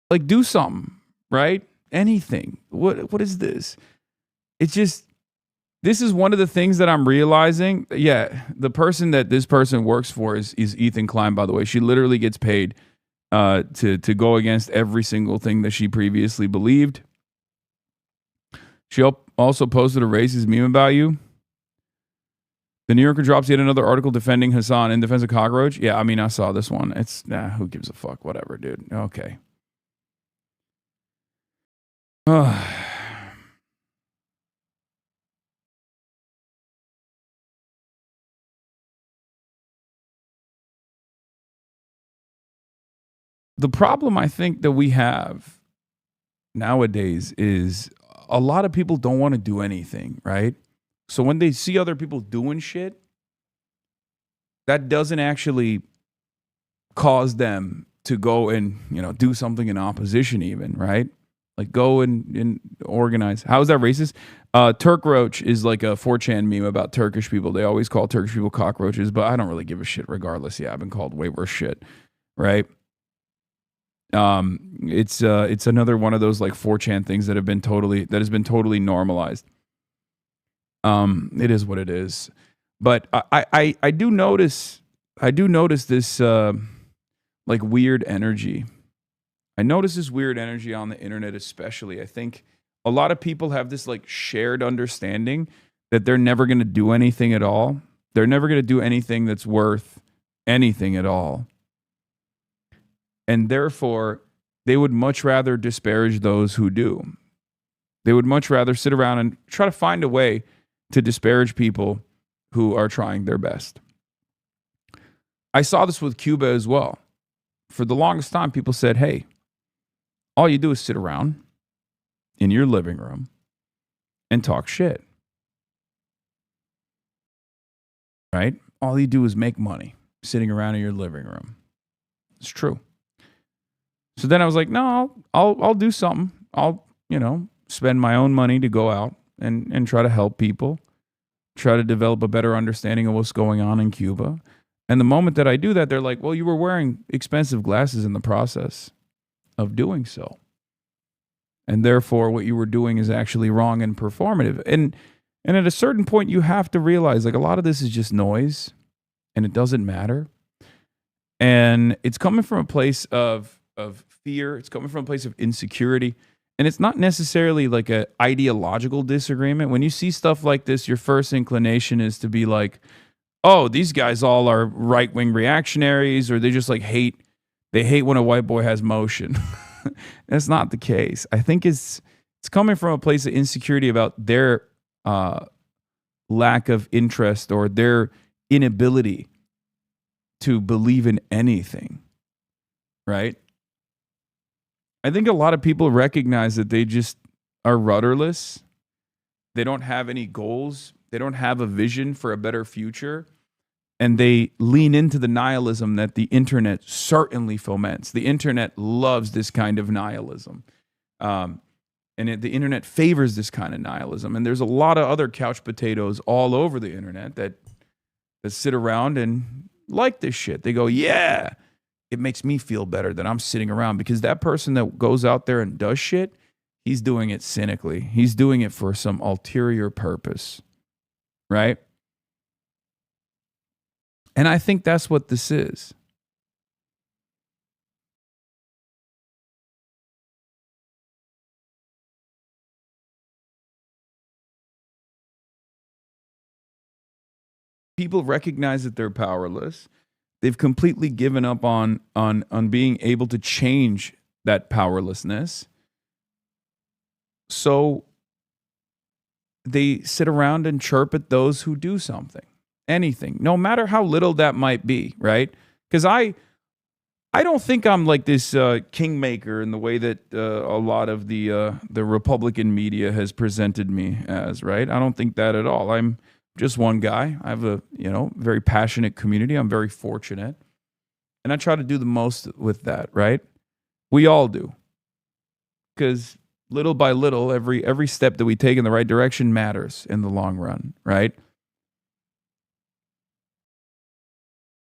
Like, do something, right? Anything. What is this? It's just, this is one of the things that I'm realizing. Yeah, the person that this person works for is Ethan Klein, by the way. She literally gets paid to go against every single thing that she previously believed. She also posted a racist meme about you. The New Yorker drops yet another article defending Hasan in defense of cockroach. Yeah, I mean, I saw this one. It's, who gives a fuck? Whatever, dude. Okay. The problem I think that we have nowadays is a lot of people don't want to do anything, right? So when they see other people doing shit, that doesn't actually cause them to go and, do something in opposition even, right? Like go and organize. How is that racist? Turk Roach is like a 4chan meme about Turkish people. They always call Turkish people cockroaches, but I don't really give a shit regardless. Yeah, I've been called way worse shit, right? It's another one of those like 4chan things that has been totally normalized. It is what it is. But I do notice this like weird energy. I notice this weird energy on the internet, especially. I think a lot of people have this like shared understanding that they're never going to do anything at all. They're never going to do anything that's worth anything at all. And therefore, they would much rather disparage those who do. They would much rather sit around and try to find a way to disparage people who are trying their best. I saw this with Cuba as well. For the longest time, people said, hey, all you do is sit around in your living room and talk shit. Right? All you do is make money sitting around in your living room. It's true. So then I was like, no, I'll do something. I'll, spend my own money to go out and try to help people, try to develop a better understanding of what's going on in Cuba. And the moment that I do that, they're like, well, you were wearing expensive glasses in the process of doing so. And therefore, what you were doing is actually wrong and performative. And at a certain point, you have to realize, like, a lot of this is just noise, and it doesn't matter. And it's coming from a place of fear. It's coming from a place of insecurity. And it's not necessarily like an ideological disagreement. When you see stuff like this, your first inclination is to be like, oh, these guys all are right-wing reactionaries, or they just like hate when a white boy has motion. That's not the case. I think it's coming from a place of insecurity about their lack of interest or their inability to believe in anything, right? I think a lot of people recognize that they just are rudderless. They don't have any goals. They don't have a vision for a better future. And they lean into the nihilism that the internet certainly foments. The internet loves this kind of nihilism. The internet favors this kind of nihilism. And there's a lot of other couch potatoes all over the internet that sit around and like this shit. They go, yeah, it makes me feel better that I'm sitting around, because that person that goes out there and does shit, he's doing it cynically. He's doing it for some ulterior purpose, right? And I think that's what this is. People recognize that they're powerless. They've completely given up on being able to change that powerlessness. So they sit around and chirp at those who do something, anything, no matter how little that might be, right? Because I don't think I'm like this kingmaker in the way that a lot of the Republican media has presented me as, right? I don't think that at all. I'm just one guy. I have a very passionate community. I'm very fortunate, and I try to do the most with that, right? We all do, because little by little, every step that we take in the right direction matters in the long run, right?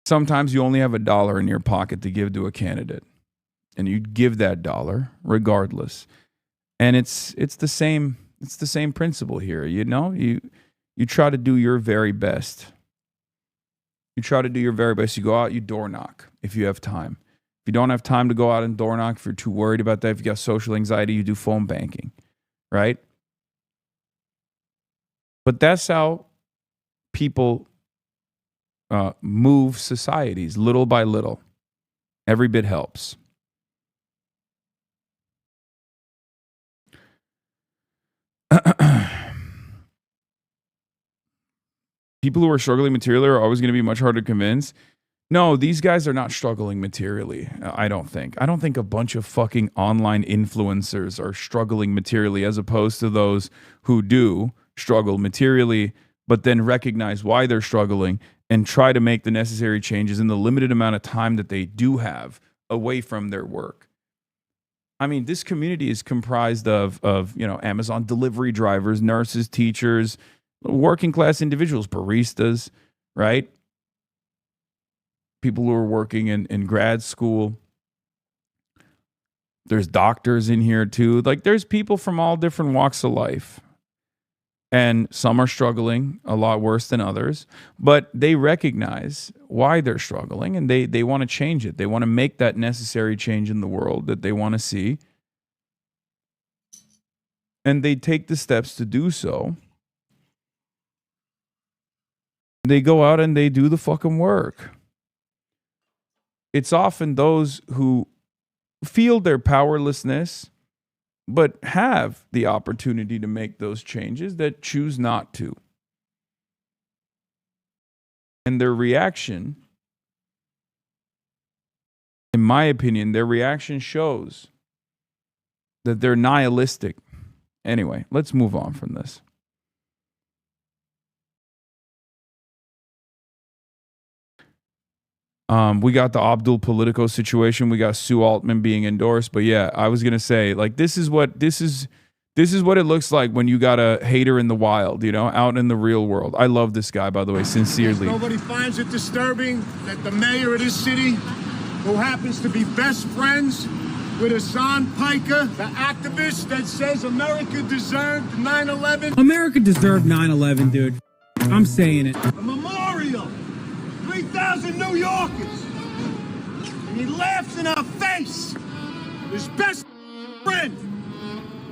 Sometimes you only have $1 in your pocket to give to a candidate, and you give that dollar regardless. And it's the same principle here. You know, you try to do your very best. You try to do your very best. You go out, you door knock if you have time. If you don't have time to go out and door knock, if you're too worried about that, if you got social anxiety, you do phone banking, right? But that's how people move societies little by little. Every bit helps. People who are struggling materially are always going to be much harder to convince. No, these guys are not struggling materially, I don't think. I don't think a bunch of fucking online influencers are struggling materially as opposed to those who do struggle materially, but then recognize why they're struggling and try to make the necessary changes in the limited amount of time that they do have away from their work. I mean, this community is comprised of Amazon delivery drivers, nurses, teachers, working class individuals, baristas, right? People who are working in grad school. There's doctors in here too. Like, there's people from all different walks of life. And some are struggling a lot worse than others, but they recognize why they're struggling and they want to change it. They want to make that necessary change in the world that they want to see. And they take the steps to do so. They go out and they do the fucking work. It's often those who feel their powerlessness but have the opportunity to make those changes that choose not to. And their reaction, in my opinion, their reaction shows that they're nihilistic. Anyway, let's move on from this. We got the Abdul Politico situation. We got Sue Altman being endorsed. But yeah, I was gonna say, like, this is what it looks like when you got a hater in the wild, you know, out in the real world. I love this guy, by the way, sincerely. Nobody finds it disturbing that the mayor of this city, who happens to be best friends with Hasan Piker, the activist that says America deserved 9/11. America deserved 9/11, dude. I'm saying it. A memorial. 3,000 New Yorkers. And he laughs in our face. His best friend.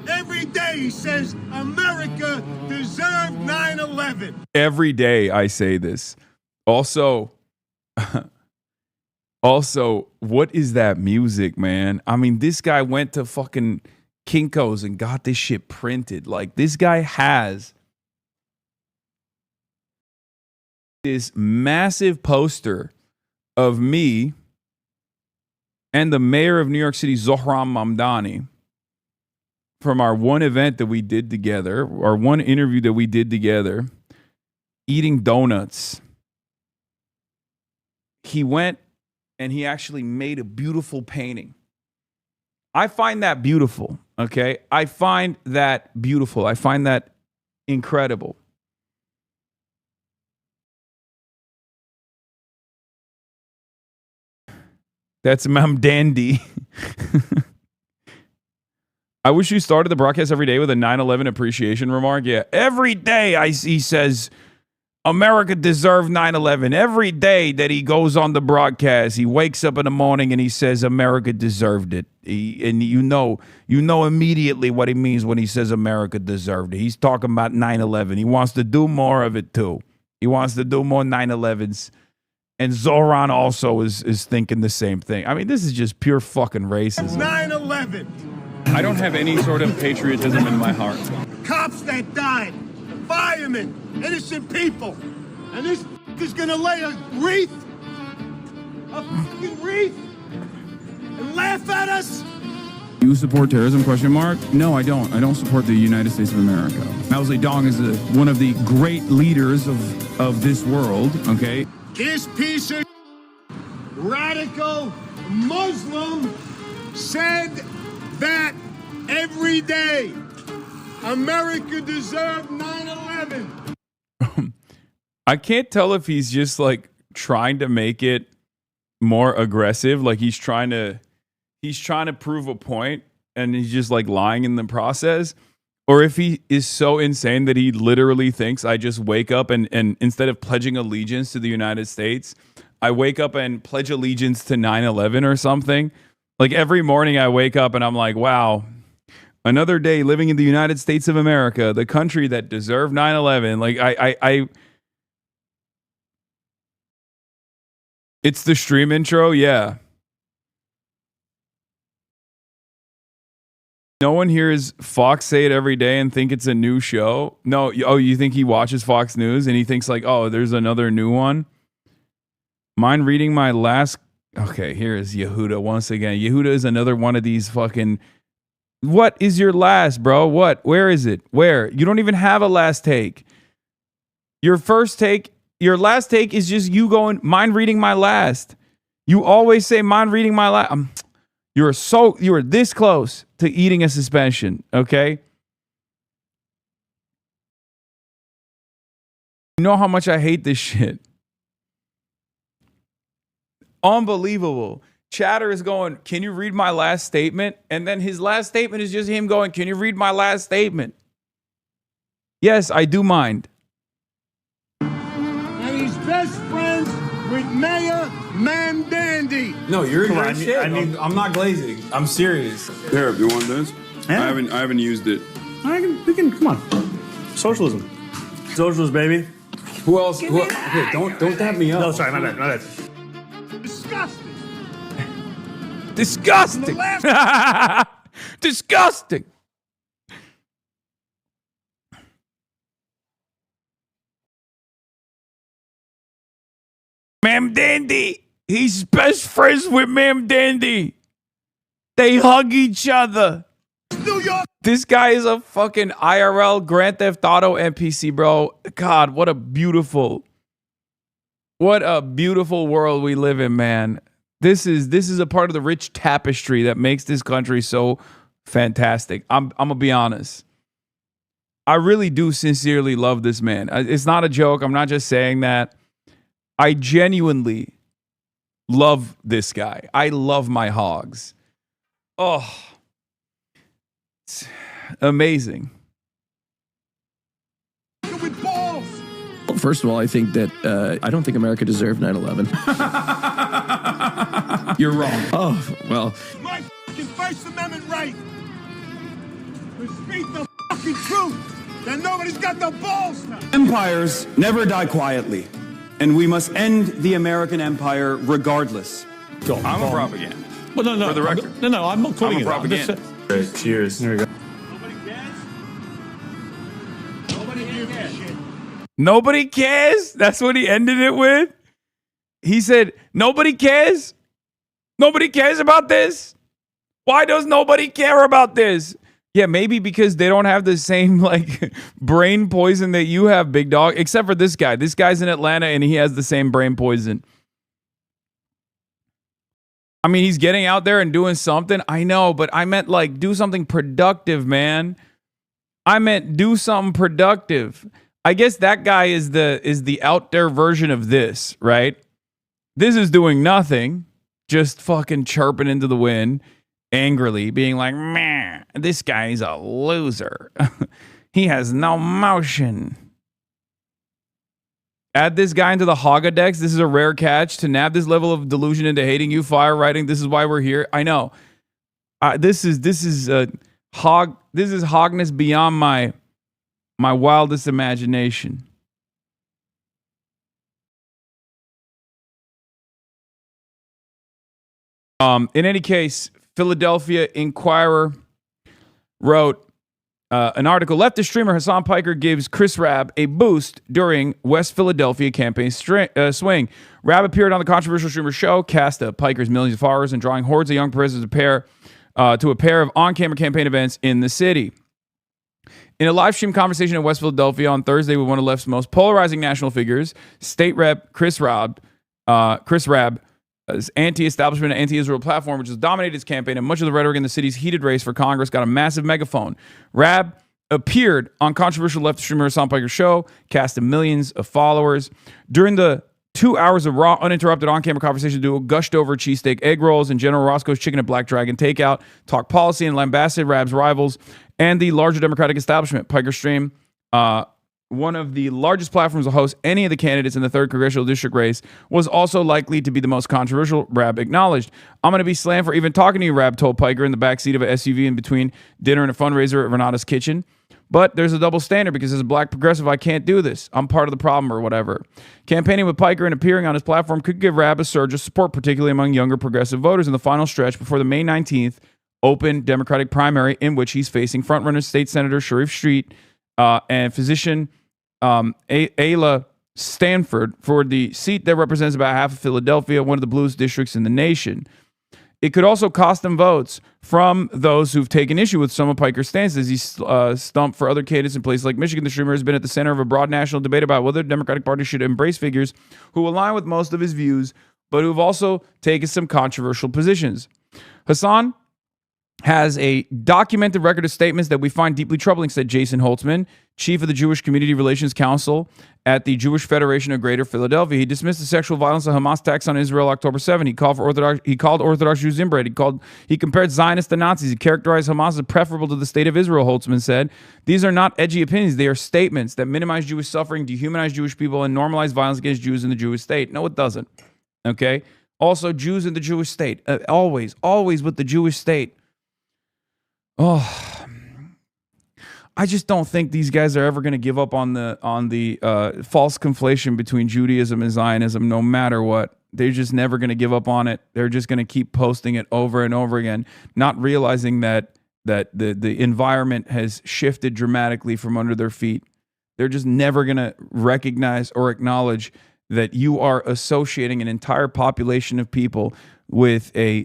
Every day he says America deserved 9/11. Every day I say this. Also, what is that music, man? I mean, this guy went to fucking Kinko's and got this shit printed. Like, this guy has this massive poster of me and the mayor of New York City, Zohran Mamdani, from our one event that we did together, our one interview that we did together, eating donuts. He went and he actually made a beautiful painting. I find that beautiful, okay? I find that beautiful. I find that incredible. That's Mam Dandy. I wish you started the broadcast every day with a 9/11 appreciation remark. Yeah, every day he says America deserved 9/11. Every day that he goes on the broadcast, he wakes up in the morning and he says America deserved it. And you know immediately what he means when he says America deserved it. He's talking about 9/11. He wants to do more of it too. He wants to do more 9/11s. And Zoran also is thinking the same thing. I mean, this is just pure fucking racism. 9/11. I don't have any sort of patriotism in my heart. Cops that died, firemen, innocent people. And this is gonna lay a fucking wreath, and laugh at us? You support terrorism, question mark? No, I don't. I don't support the United States of America. Mao Zedong is one of the great leaders of this world, okay? This piece of radical Muslim said that every day. America deserved 9/11. I can't tell if he's just like trying to make it more aggressive, like he's trying to prove a point and he's just like lying in the process, or if he is so insane that he literally thinks I just wake up and instead of pledging allegiance to the United States, I wake up and pledge allegiance to 9/11 or something. Like every morning I wake up and I'm like, wow, another day living in the United States of America, the country that deserved 9/11. Like I it's the stream intro, yeah. No one hears Fox say it every day and think it's a new show. No, oh, you think he watches Fox News and he thinks like, oh, there's another new one? Mind reading my last... Okay, here is Yehuda once again. Yehuda is another one of these fucking... What is your last, bro? What? Where is it? Where? You don't even have a last take. Your first take, your last take is just you going, mind reading my last. You always say, mind reading my last. You are this close to eating a suspension, okay? You know how much I hate this shit. Unbelievable. Chatter is going, can you read my last statement? And then his last statement is just him going, can you read my last statement? Yes, I do mind. And he's best friends with Mayor Mam Dandy. No, you're in Come great on, shape. I need- I'm not glazing. I'm serious. Here, you want this? Yeah. I haven't used it. We can, come on. Socialism. Socialism, baby. Who else? Okay, don't dap me up. No, sorry, my bad. Disgusting. Disgusting. Disgusting. Ma'am Dandy. He's best friends with Ma'am Dandy. They hug each other. New York. This guy is a fucking IRL Grand Theft Auto NPC, bro. God, what a beautiful world we live in, man. This is a part of the rich tapestry that makes this country so fantastic. I'm gonna be honest. I really do sincerely love this man. It's not a joke. I'm not just saying that. I genuinely love this guy. I love my hogs. Oh, it's amazing. With balls. Well, first of all, I think that I don't think America deserved 9/11. You're wrong. Oh, well. My fucking First Amendment right to speak the fucking truth. And nobody's got the balls to. Empires never die quietly, and we must end the American empire regardless. Go. I'm a propaganda. Well, no. For the record. No, I'm not calling I'm a it that. I'm just propaganda. saying- Cheers. There we go. Nobody cares? Nobody gives a shit. Nobody cares? That's what he ended it with? He said, nobody cares? Nobody cares about this? Why does nobody care about this? Yeah, maybe because they don't have the same like brain poison that you have, big dog, except for this guy. This guy's in Atlanta and he has the same brain poison. I mean, he's getting out there and doing something. I know, but I meant like do something productive, man. I meant do something productive. I guess that guy is the out there version of this, right? This is doing nothing, just fucking chirping into the wind angrily, being like, man, this guy's a loser. He has no motion. Add this guy into the Hoggadex. This is a rare catch to nab this level of delusion into hating you, fire writing. This is why we're here. I know. This is hogness beyond my wildest imagination. In any case, Philadelphia Inquirer wrote an article. Leftist streamer Hasan Piker gives Chris Rabb a boost during West Philadelphia campaign swing. Rabb appeared on the controversial streamer show, cast of Piker's millions of followers, and drawing hordes of young progressives to a pair of on-camera campaign events in the city. In a live stream conversation in West Philadelphia on Thursday with one of the left's most polarizing national figures, State Rep Chris Rabb anti-establishment and anti-Israel platform, which has dominated his campaign, and much of the rhetoric in the city's heated race for Congress, got a massive megaphone. Rab appeared on controversial left streamer Hasan Piker's show, casted millions of followers. During the 2 hours of raw, uninterrupted on-camera conversation, duo gushed over cheesesteak egg rolls and General Roscoe's chicken and Black Dragon takeout, talked policy and lambasted Rab's rivals and the larger Democratic establishment. Piker's stream, one of the largest platforms to host any of the candidates in the 3rd Congressional District race, was also likely to be the most controversial, Rab acknowledged. I'm going to be slammed for even talking to you, Rab told Piker in the backseat of an SUV in between dinner and a fundraiser at Renata's kitchen. But there's a double standard because as a black progressive, I can't do this. I'm part of the problem or whatever. Campaigning with Piker and appearing on his platform could give Rab a surge of support, particularly among younger progressive voters in the final stretch before the May 19th open Democratic primary in which he's facing frontrunner State Senator Sharif Street and physician Ayla Stanford for the seat that represents about half of Philadelphia, one of the bluest districts in the nation. It could also cost him votes from those who've taken issue with some of Piker's stances. He's stumped for other candidates in places like Michigan. The streamer has been at the center of a broad national debate about whether the Democratic Party should embrace figures who align with most of his views, but who've also taken some controversial positions. Hasan has a documented record of statements that we find deeply troubling, said Jason Holtzman, chief of the Jewish Community Relations Council at the Jewish Federation of Greater Philadelphia. He dismissed the sexual violence of Hamas attacks on Israel October 7. He called Orthodox Jews inbred. He compared Zionists to Nazis. He characterized Hamas as preferable to the state of Israel, Holtzman said. These are not edgy opinions. They are statements that minimize Jewish suffering, dehumanize Jewish people, and normalize violence against Jews in the Jewish state. No, it doesn't. Okay? Also, Jews in the Jewish state. Always with the Jewish state. Oh, I just don't think these guys are ever going to give up on the false conflation between Judaism and Zionism, no matter what. They're just never going to give up on it. They're just going to keep posting it over and over again, not realizing that the environment has shifted dramatically from under their feet. They're just never going to recognize or acknowledge that you are associating an entire population of people with a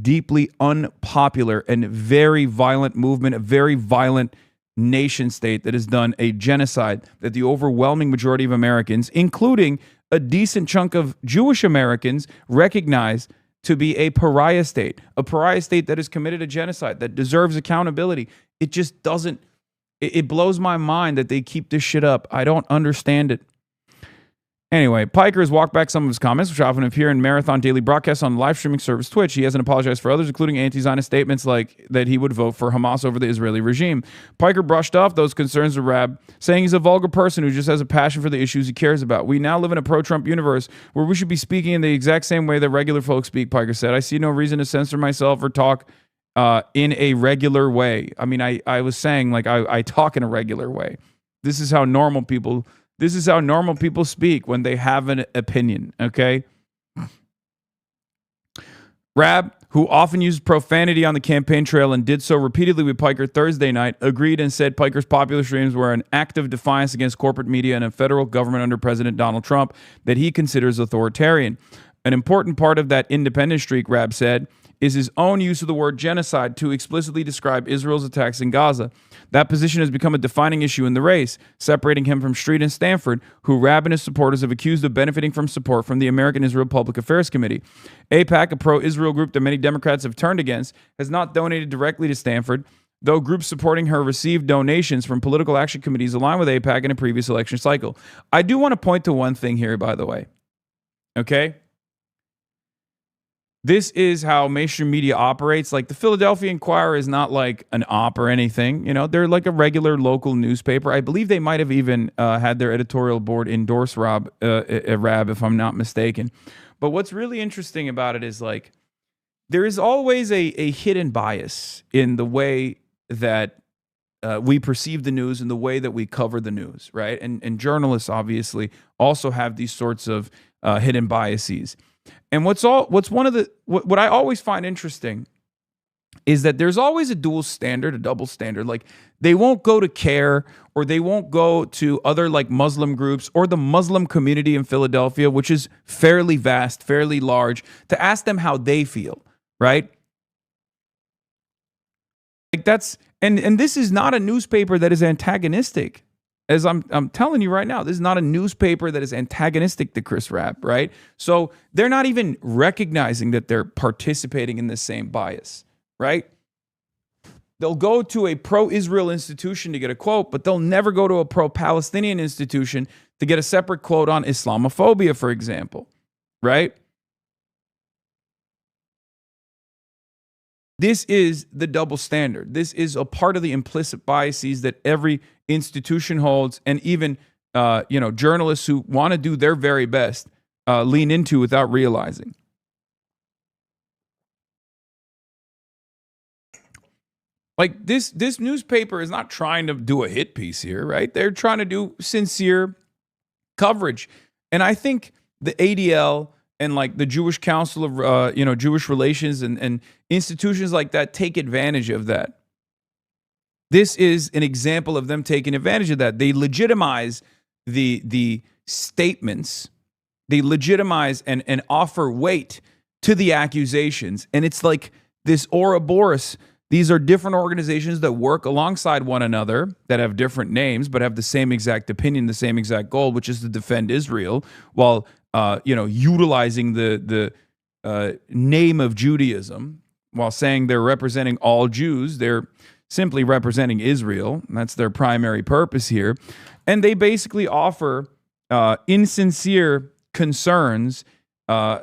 deeply unpopular and very violent movement, a very violent nation state that has done a genocide that the overwhelming majority of Americans, including a decent chunk of Jewish Americans, recognize to be a pariah state that has committed a genocide, that deserves accountability. It just doesn't, it blows my mind that they keep this shit up. I don't understand it. Anyway, Piker has walked back some of his comments, which often appear in marathon daily broadcasts on the live streaming service Twitch. He hasn't apologized for others, including anti-Zionist statements like that he would vote for Hamas over the Israeli regime. Piker brushed off those concerns with Rab, saying he's a vulgar person who just has a passion for the issues he cares about. We now live in a pro-Trump universe where we should be speaking in the exact same way that regular folks speak, Piker said. I see no reason to censor myself or talk in a regular way. I mean, I was saying, like, I talk in a regular way. This is how normal people speak when they have an opinion, okay? Rab, who often used profanity on the campaign trail and did so repeatedly with Piker Thursday night, agreed and said Piker's popular streams were an act of defiance against corporate media and a federal government under President Donald Trump that he considers authoritarian. An important part of that independent streak, Rab said, is his own use of the word genocide to explicitly describe Israel's attacks in Gaza. That position has become a defining issue in the race, separating him from Street and Stanford, who Rab and his supporters have accused of benefiting from support from the American Israel Public Affairs Committee. AIPAC, a pro-Israel group that many Democrats have turned against, has not donated directly to Stanford, though groups supporting her received donations from political action committees aligned with AIPAC in a previous election cycle. I do want to point to one thing here, by the way. Okay? This is how mainstream media operates. Like, the Philadelphia Inquirer is not like an op or anything. You know, they're like a regular local newspaper. I believe they might have even had their editorial board endorse Rab, if I'm not mistaken. But what's really interesting about it is, like, there is always a hidden bias in the way that we perceive the news and the way that we cover the news, right? And journalists obviously also have these sorts of hidden biases. And what I always find interesting is that there's always a double standard. Like, they won't go to CARE, or they won't go to other like Muslim groups or the Muslim community in Philadelphia, which is fairly vast, fairly large, to ask them how they feel, right? Like, that's, and this is not a newspaper that is antagonistic. as I'm telling you right now, this is not a newspaper that is antagonistic to Chris Rapp, right? So they're not even recognizing that they're participating in the same bias, right? They'll go to a pro-Israel institution to get a quote, but they'll never go to a pro-Palestinian institution to get a separate quote on Islamophobia, for example, right? This is the double standard. This is a part of the implicit biases that every institution holds, and even journalists who want to do their very best lean into without realizing. Like this newspaper is not trying to do a hit piece here, right? They're trying to do sincere coverage, and I think the ADL and like the Jewish Council of Jewish Relations and institutions like that take advantage of that. This is an example of them taking advantage of that. They legitimize the statements. They legitimize and offer weight to the accusations, and it's like this Ouroboros. These are different organizations that work alongside one another, that have different names, but have the same exact opinion, the same exact goal, which is to defend Israel, while utilizing the name of Judaism, while saying they're representing all Jews. They're simply representing Israel. That's their primary purpose here. And they basically offer insincere concerns,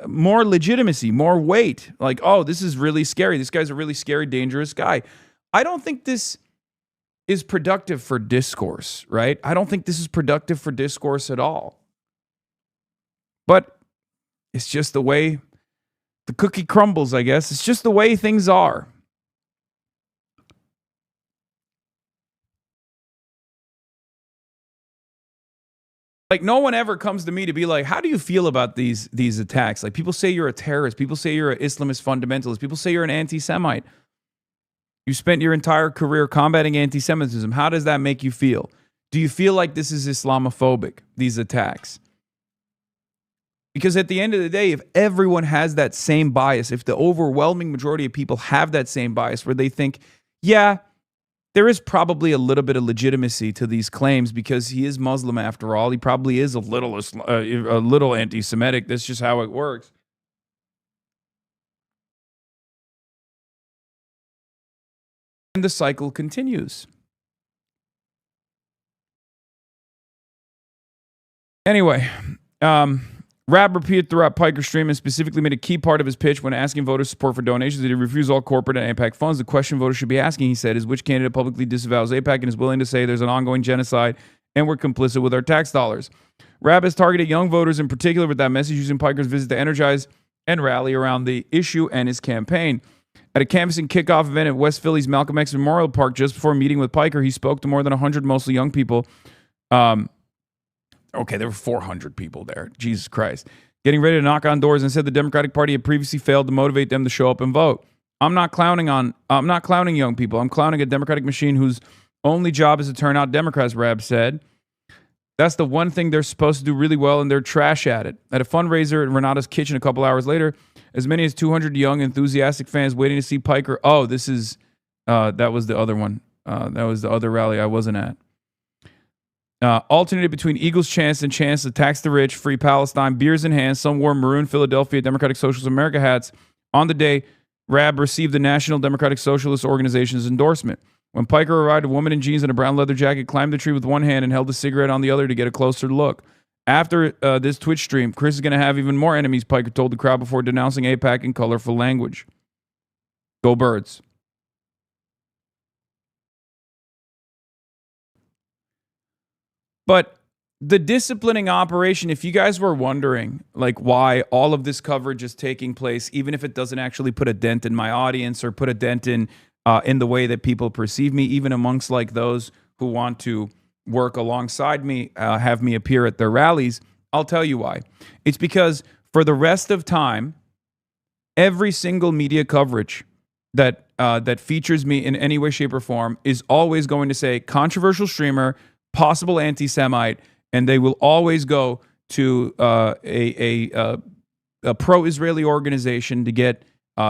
more legitimacy, more weight. Like, oh, this is really scary. This guy's a really scary, dangerous guy. I don't think this is productive for discourse, right? I don't think this is productive for discourse at all. But it's just the way the cookie crumbles, I guess. It's just the way things are. Like, no one ever comes to me to be like, how do you feel about these attacks? Like, people say you're a terrorist. People say you're an Islamist fundamentalist. People say you're an anti-Semite. You spent your entire career combating anti-Semitism. How does that make you feel? Do you feel like this is Islamophobic, these attacks? Because at the end of the day, if everyone has that same bias, if the overwhelming majority of people have that same bias where they think, yeah, there is probably a little bit of legitimacy to these claims because he is Muslim after all. He probably is a little anti-Semitic. That's just how it works. And the cycle continues. Anyway, Rabb repeated throughout Piker's stream and specifically made a key part of his pitch when asking voters support for donations that he refused all corporate and AIPAC funds. The question voters should be asking, he said, is which candidate publicly disavows AIPAC and is willing to say there's an ongoing genocide and we're complicit with our tax dollars. Rabb has targeted young voters in particular with that message, using Piker's visit to energize and rally around the issue and his campaign. At a canvassing kickoff event at West Philly's Malcolm X Memorial Park just before meeting with Piker, he spoke to more than 100 mostly young people. Okay, there were 400 people there. Jesus Christ. Getting ready to knock on doors, and said the Democratic Party had previously failed to motivate them to show up and vote. I'm not clowning young people. I'm clowning a Democratic machine whose only job is to turn out Democrats, Rabb said. That's the one thing they're supposed to do really well, and they're trash at it. At a fundraiser at Renata's Kitchen a couple hours later, as many as 200 young, enthusiastic fans waiting to see Piker. Oh, this is, that was the other one. That was the other rally I wasn't at. Alternated between Eagles' chance and chance to tax the rich, free Palestine, beers in hand. Some wore maroon Philadelphia Democratic Socialist America hats. On the day, Rabb received the National Democratic Socialist Organization's endorsement. When Piker arrived, a woman in jeans and a brown leather jacket climbed the tree with one hand and held a cigarette on the other to get a closer look. After this Twitch stream, Chris is going to have even more enemies, Piker told the crowd before denouncing AIPAC in colorful language. Go Birds. But the disciplining operation, if you guys were wondering like why all of this coverage is taking place, even if it doesn't actually put a dent in my audience or put a dent in the way that people perceive me, even amongst like those who want to work alongside me, have me appear at their rallies, I'll tell you why. It's because for the rest of time, every single media coverage that features me in any way, shape, or form is always going to say controversial streamer, possible anti-Semite, and they will always go to a pro-Israeli organization to get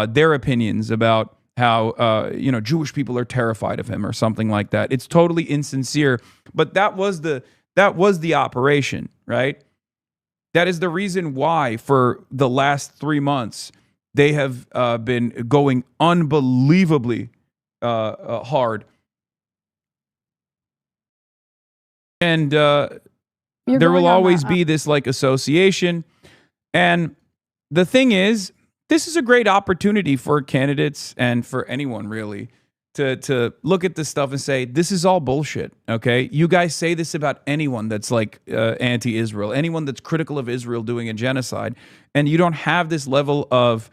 their opinions about how Jewish people are terrified of him or something like that. It's totally insincere, but that was the That was the operation, right? That is the reason why for the last 3 months they have been going unbelievably hard. And there will always be this like association. And the thing is, this is a great opportunity for candidates and for anyone really to look at this stuff and say, this is all bullshit, okay? You guys say this about anyone that's like anti-Israel, anyone that's critical of Israel doing a genocide, and you don't have this level of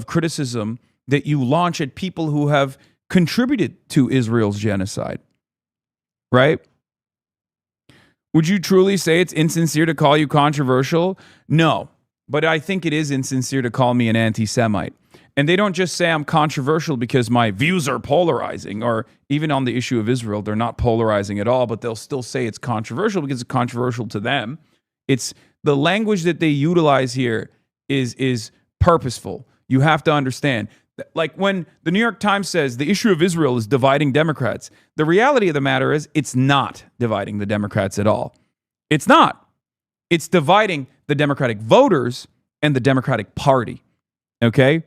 criticism that you launch at people who have contributed to Israel's genocide, right? Would you truly say it's insincere to call you controversial? No, but I think it is insincere to call me an anti-Semite. And they don't just say I'm controversial because my views are polarizing, or even on the issue of Israel, they're not polarizing at all, but they'll still say it's controversial because it's controversial to them. It's the language that they utilize here is purposeful. You have to understand. Like when the New York Times says the issue of Israel is dividing Democrats, the reality of the matter is it's not dividing the Democrats at all. It's not. It's dividing the Democratic voters and the Democratic Party. Okay?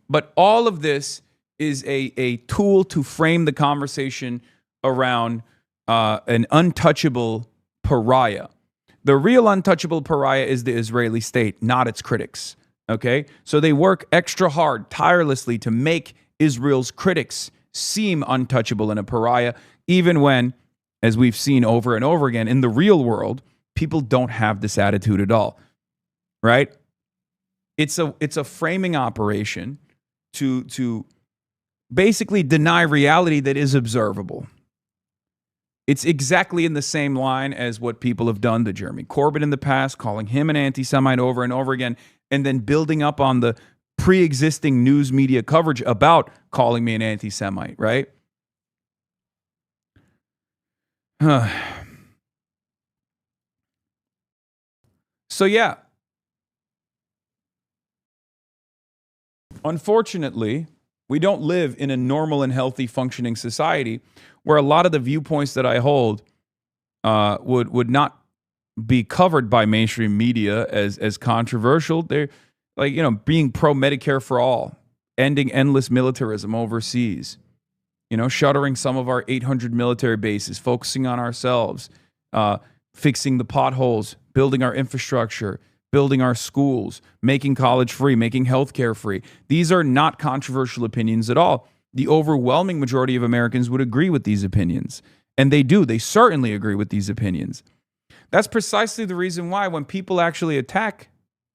But all of this is a tool to frame the conversation around an untouchable pariah. The real untouchable pariah is the Israeli state, not its critics. Okay? So they work extra hard, tirelessly to make Israel's critics seem untouchable and a pariah, even when, as we've seen over and over again, in the real world, people don't have this attitude at all. Right? It's a framing operation to basically deny reality that is observable. It's exactly in the same line as what people have done to Jeremy Corbyn in the past, calling him an anti-Semite over and over again, and then building up on the pre-existing news media coverage about calling me an anti-Semite, right? So yeah. Unfortunately, we don't live in a normal and healthy functioning society where a lot of the viewpoints that I hold would not be covered by mainstream media as controversial. They're like, you know, being pro Medicare for all, ending endless militarism overseas, you know, shuttering some of our 800 military bases, focusing on ourselves, fixing the potholes, building our infrastructure, building our schools, making college free, making healthcare free. These are not controversial opinions at all. The overwhelming majority of Americans would agree with these opinions. And they do. They certainly agree with these opinions. That's precisely the reason why when people actually attack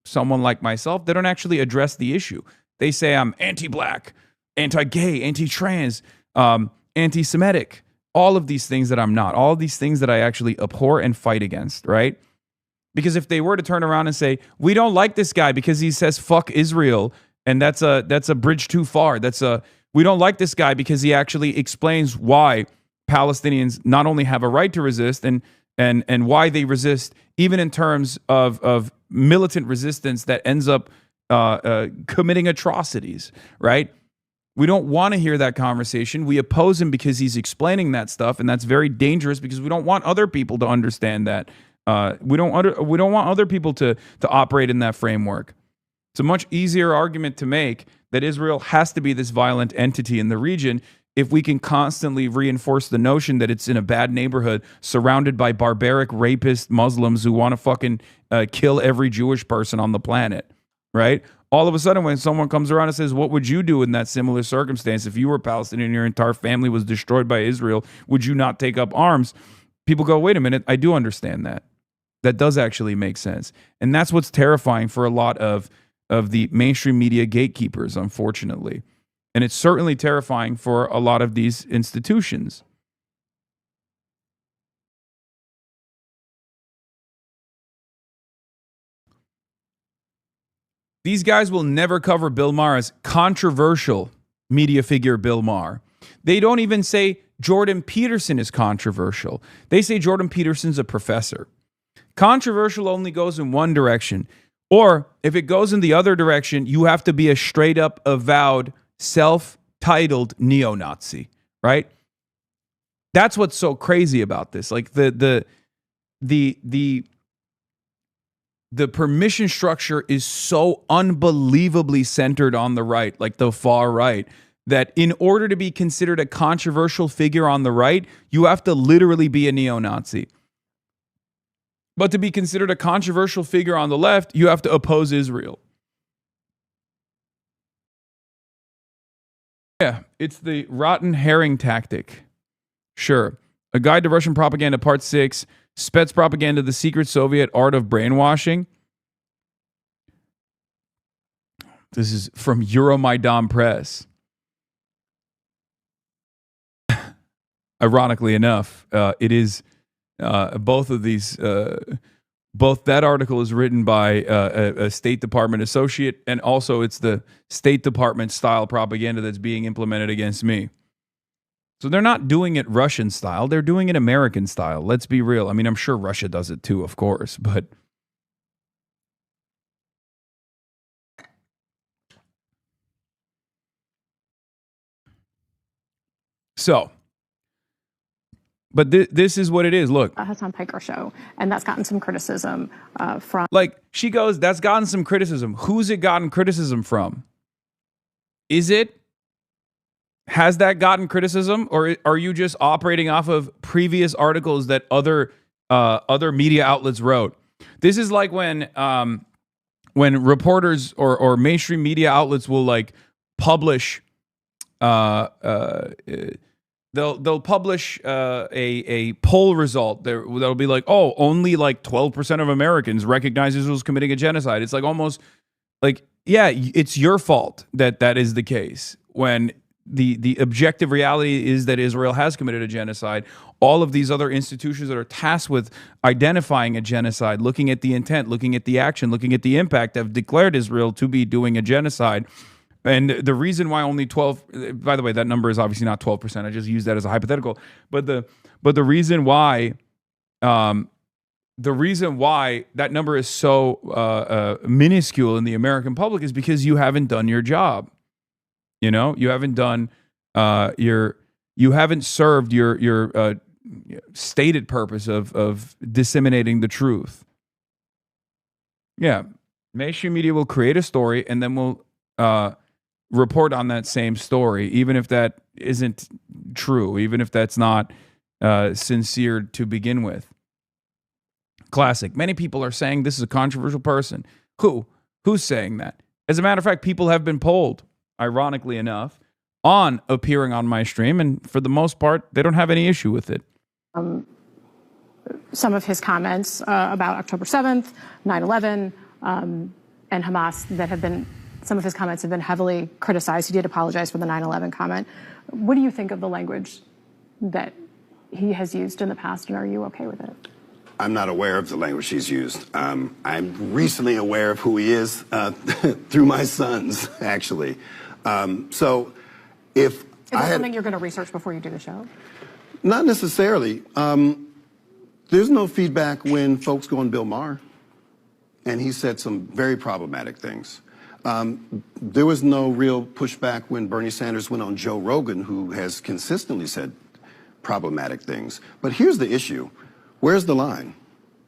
someone like myself, they don't actually address the issue. They say I'm anti-black, anti-gay, anti-trans, anti-Semitic, all of these things that I'm not, all of these things that I actually abhor and fight against, right? Because if they were to turn around and say, we don't like this guy because he says fuck Israel, and that's a bridge too far. We don't like this guy because he actually explains why Palestinians not only have a right to resist and why they resist, even in terms of militant resistance that ends up committing atrocities, right? We don't want to hear that conversation. We oppose him because he's explaining that stuff, and that's very dangerous because we don't want other people to understand that. We don't want other people to operate in that framework. It's a much easier argument to make that Israel has to be this violent entity in the region if we can constantly reinforce the notion that it's in a bad neighborhood surrounded by barbaric rapist Muslims who want to fucking kill every Jewish person on the planet, right? All of a sudden, when someone comes around and says, what would you do in that similar circumstance if you were Palestinian and your entire family was destroyed by Israel? Would you not take up arms? People go, wait a minute, I do understand that. That does actually make sense. And that's what's terrifying for a lot of the mainstream media gatekeepers, unfortunately. And it's certainly terrifying for a lot of these institutions. These guys will never cover Bill Maher as controversial media figure Bill Maher. They don't even say Jordan Peterson is controversial. They say Jordan Peterson's a professor. Controversial only goes in one direction. Or if it goes in the other direction, you have to be a straight up avowed self-titled neo-Nazi, right? That's what's so crazy about this. Like the permission structure is so unbelievably centered on the right, like the far right, that in order to be considered a controversial figure on the right, you have to literally be a neo-Nazi. But to be considered a controversial figure on the left, you have to oppose Israel. Yeah, it's the rotten herring tactic. Sure. A Guide to Russian Propaganda, Part 6, Spets Propaganda, the Secret Soviet Art of Brainwashing. This is from Euromaidan Press. Ironically enough, it is both of these, both that article is written by a State Department associate, and also it's the State Department style propaganda that's being implemented against me. So they're not doing it Russian style, they're doing it American style. Let's be real. I mean, I'm sure Russia does it too, of course, but so, but this is what it is. Look, a Hasan Piker show, and that's gotten some criticism from. Like, she goes, that's gotten some criticism. Who's it gotten criticism from? Has that gotten criticism, or are you just operating off of previous articles that other media outlets wrote? This is like when reporters or mainstream media outlets will like publish. They'll publish a poll result that'll be like, oh, only like 12% of Americans recognize Israel's committing a genocide. It's like almost like, yeah, it's your fault that is the case, when the objective reality is that Israel has committed a genocide. All of these other institutions that are tasked with identifying a genocide, looking at the intent, looking at the action, looking at the impact, have declared Israel to be doing a genocide. And the reason why only 12, by the way, that number is obviously not 12%. I just use that as a hypothetical. But the reason why that number is so minuscule in the American public is because you haven't done your job. You know, you haven't done you haven't served your stated purpose of disseminating the truth. Yeah, mainstream media will create a story and then will report on that same story, even if that isn't true, even if that's not sincere to begin with. Classic. Many people are saying this is a controversial person. Who's saying that? As a matter of fact, people have been polled, ironically enough, on appearing on my stream, and for the most part, they don't have any issue with it. Some of his comments about October 7th, 9/11, and Hamas that have been, some of his comments have been heavily criticized. He did apologize for the 9/11 comment. What do you think of the language that he has used in the past, and are you okay with it? I'm not aware of the language he's used. I'm recently aware of who he is through my sons, actually. So if Is that something you're going to research before you do the show? Not necessarily. There's no feedback when folks go on Bill Maher, and he said some very problematic things. There was no real pushback when Bernie Sanders went on Joe Rogan, who has consistently said problematic things. But here's the issue. Where's the line?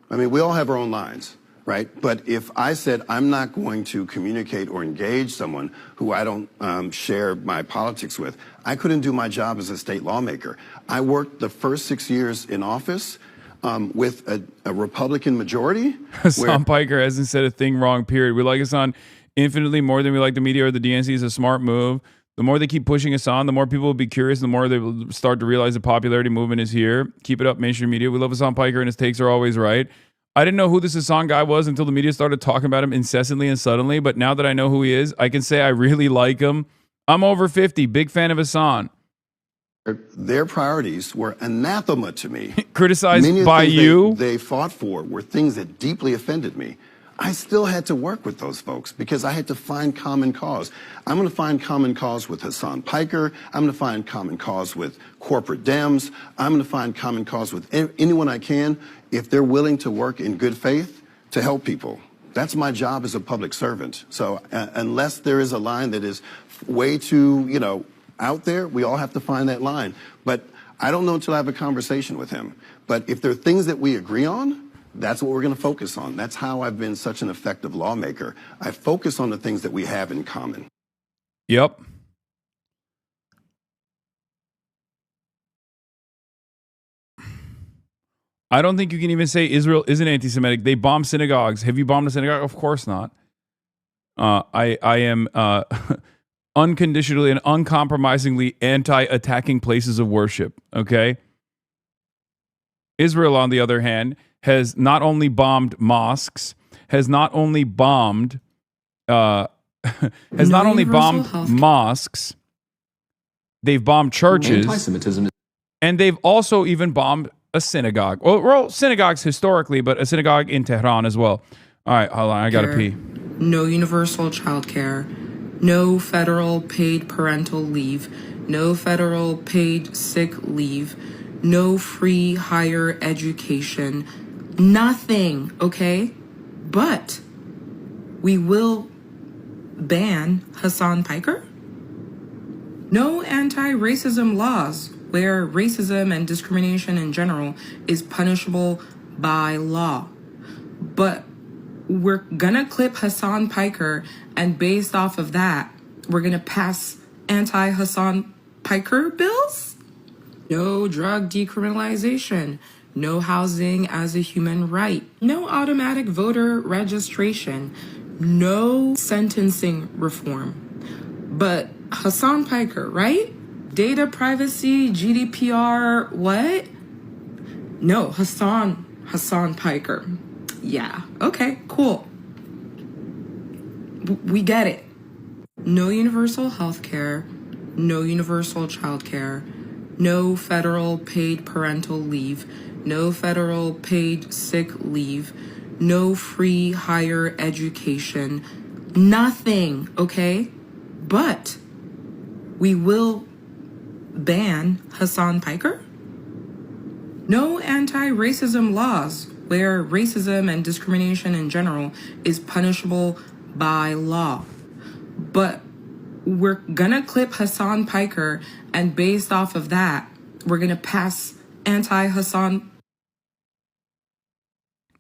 I mean, we all have our own lines, right? But if I said I'm not going to communicate or engage someone who I don't share my politics with, I couldn't do my job as a state lawmaker. I worked the first 6 years in office with a Republican majority. Hasan Piker hasn't said a thing wrong, period. We like Hasan infinitely more than we like the media or the DNC. Is a smart move. The more they keep pushing us on, the more people will be curious, the more they will start to realize the popularity movement is here. Keep it up, mainstream media. We love Hasan Piker, and his takes are always right. I didn't know who this Hasan guy was until the media started talking about him incessantly and suddenly, but now that I know who he is, I can say I really like him. I'm over 50, big fan of Hasan. Their priorities were anathema to me. Criticized Many of the by things you? They fought for were things that deeply offended me. I still had to work with those folks because I had to find common cause. I'm going to find common cause with Hasan Piker. I'm going to find common cause with corporate Dems. I'm going to find common cause with anyone I can if they're willing to work in good faith to help people. That's my job as a public servant. So unless there is a line that is way too, out there, we all have to find that line. But I don't know until I have a conversation with him. But if there are things that we agree on, that's what we're going to focus on. That's how I've been such an effective lawmaker. I focus on the things that we have in common. Yep. I don't think you can even say Israel isn't anti-Semitic. They bomb synagogues. Have you bombed a synagogue? Of course not. I am unconditionally and uncompromisingly anti-attacking places of worship. Okay. Israel, on the other hand, has not only bombed mosques, has not only bombed mosques, they've bombed churches, Anti-Semitism and they've also even bombed a synagogue. Well, synagogues historically, but a synagogue in Tehran as well. All right, hold on, I gotta pee. No universal child care, no federal paid parental leave, no federal paid sick leave, no free higher education, nothing, okay? But we will ban Hasan Piker? No anti-racism laws where racism and discrimination in general is punishable by law. But we're gonna clip Hasan Piker, and based off of that, we're gonna pass anti-Hasan Piker bills? No drug decriminalization, no housing as a human right, no automatic voter registration, no sentencing reform. But Hasan Piker, right? Data privacy, GDPR, what? No, Hasan Piker. Yeah, okay, cool. We get it. No universal health care, no universal child care, no federal paid parental leave, no federal paid sick leave, no free higher education, nothing, okay? But we will ban Hasan Piker? No anti-racism laws where racism and discrimination in general is punishable by law. But we're gonna clip Hasan Piker, and based off of that, we're gonna pass anti-Hasan.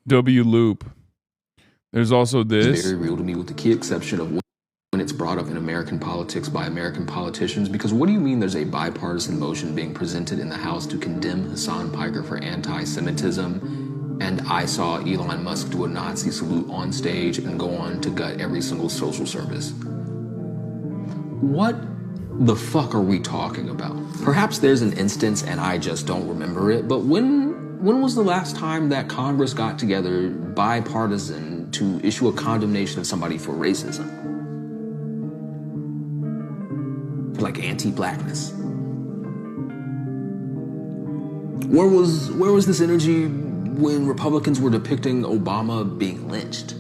W loop. There's also this. It's very real to me, with the key exception of when it's brought up in American politics by American politicians. Because what do you mean there's a bipartisan motion being presented in the House to condemn Hasan Piker for anti-Semitism, and I saw Elon Musk do a Nazi salute on stage and go on to gut every single social service? What the fuck are we talking about? Perhaps there's an instance and I just don't remember it, but when was the last time that Congress got together bipartisan to issue a condemnation of somebody for racism? Like anti-blackness. Where was this energy when Republicans were depicting Obama being lynched?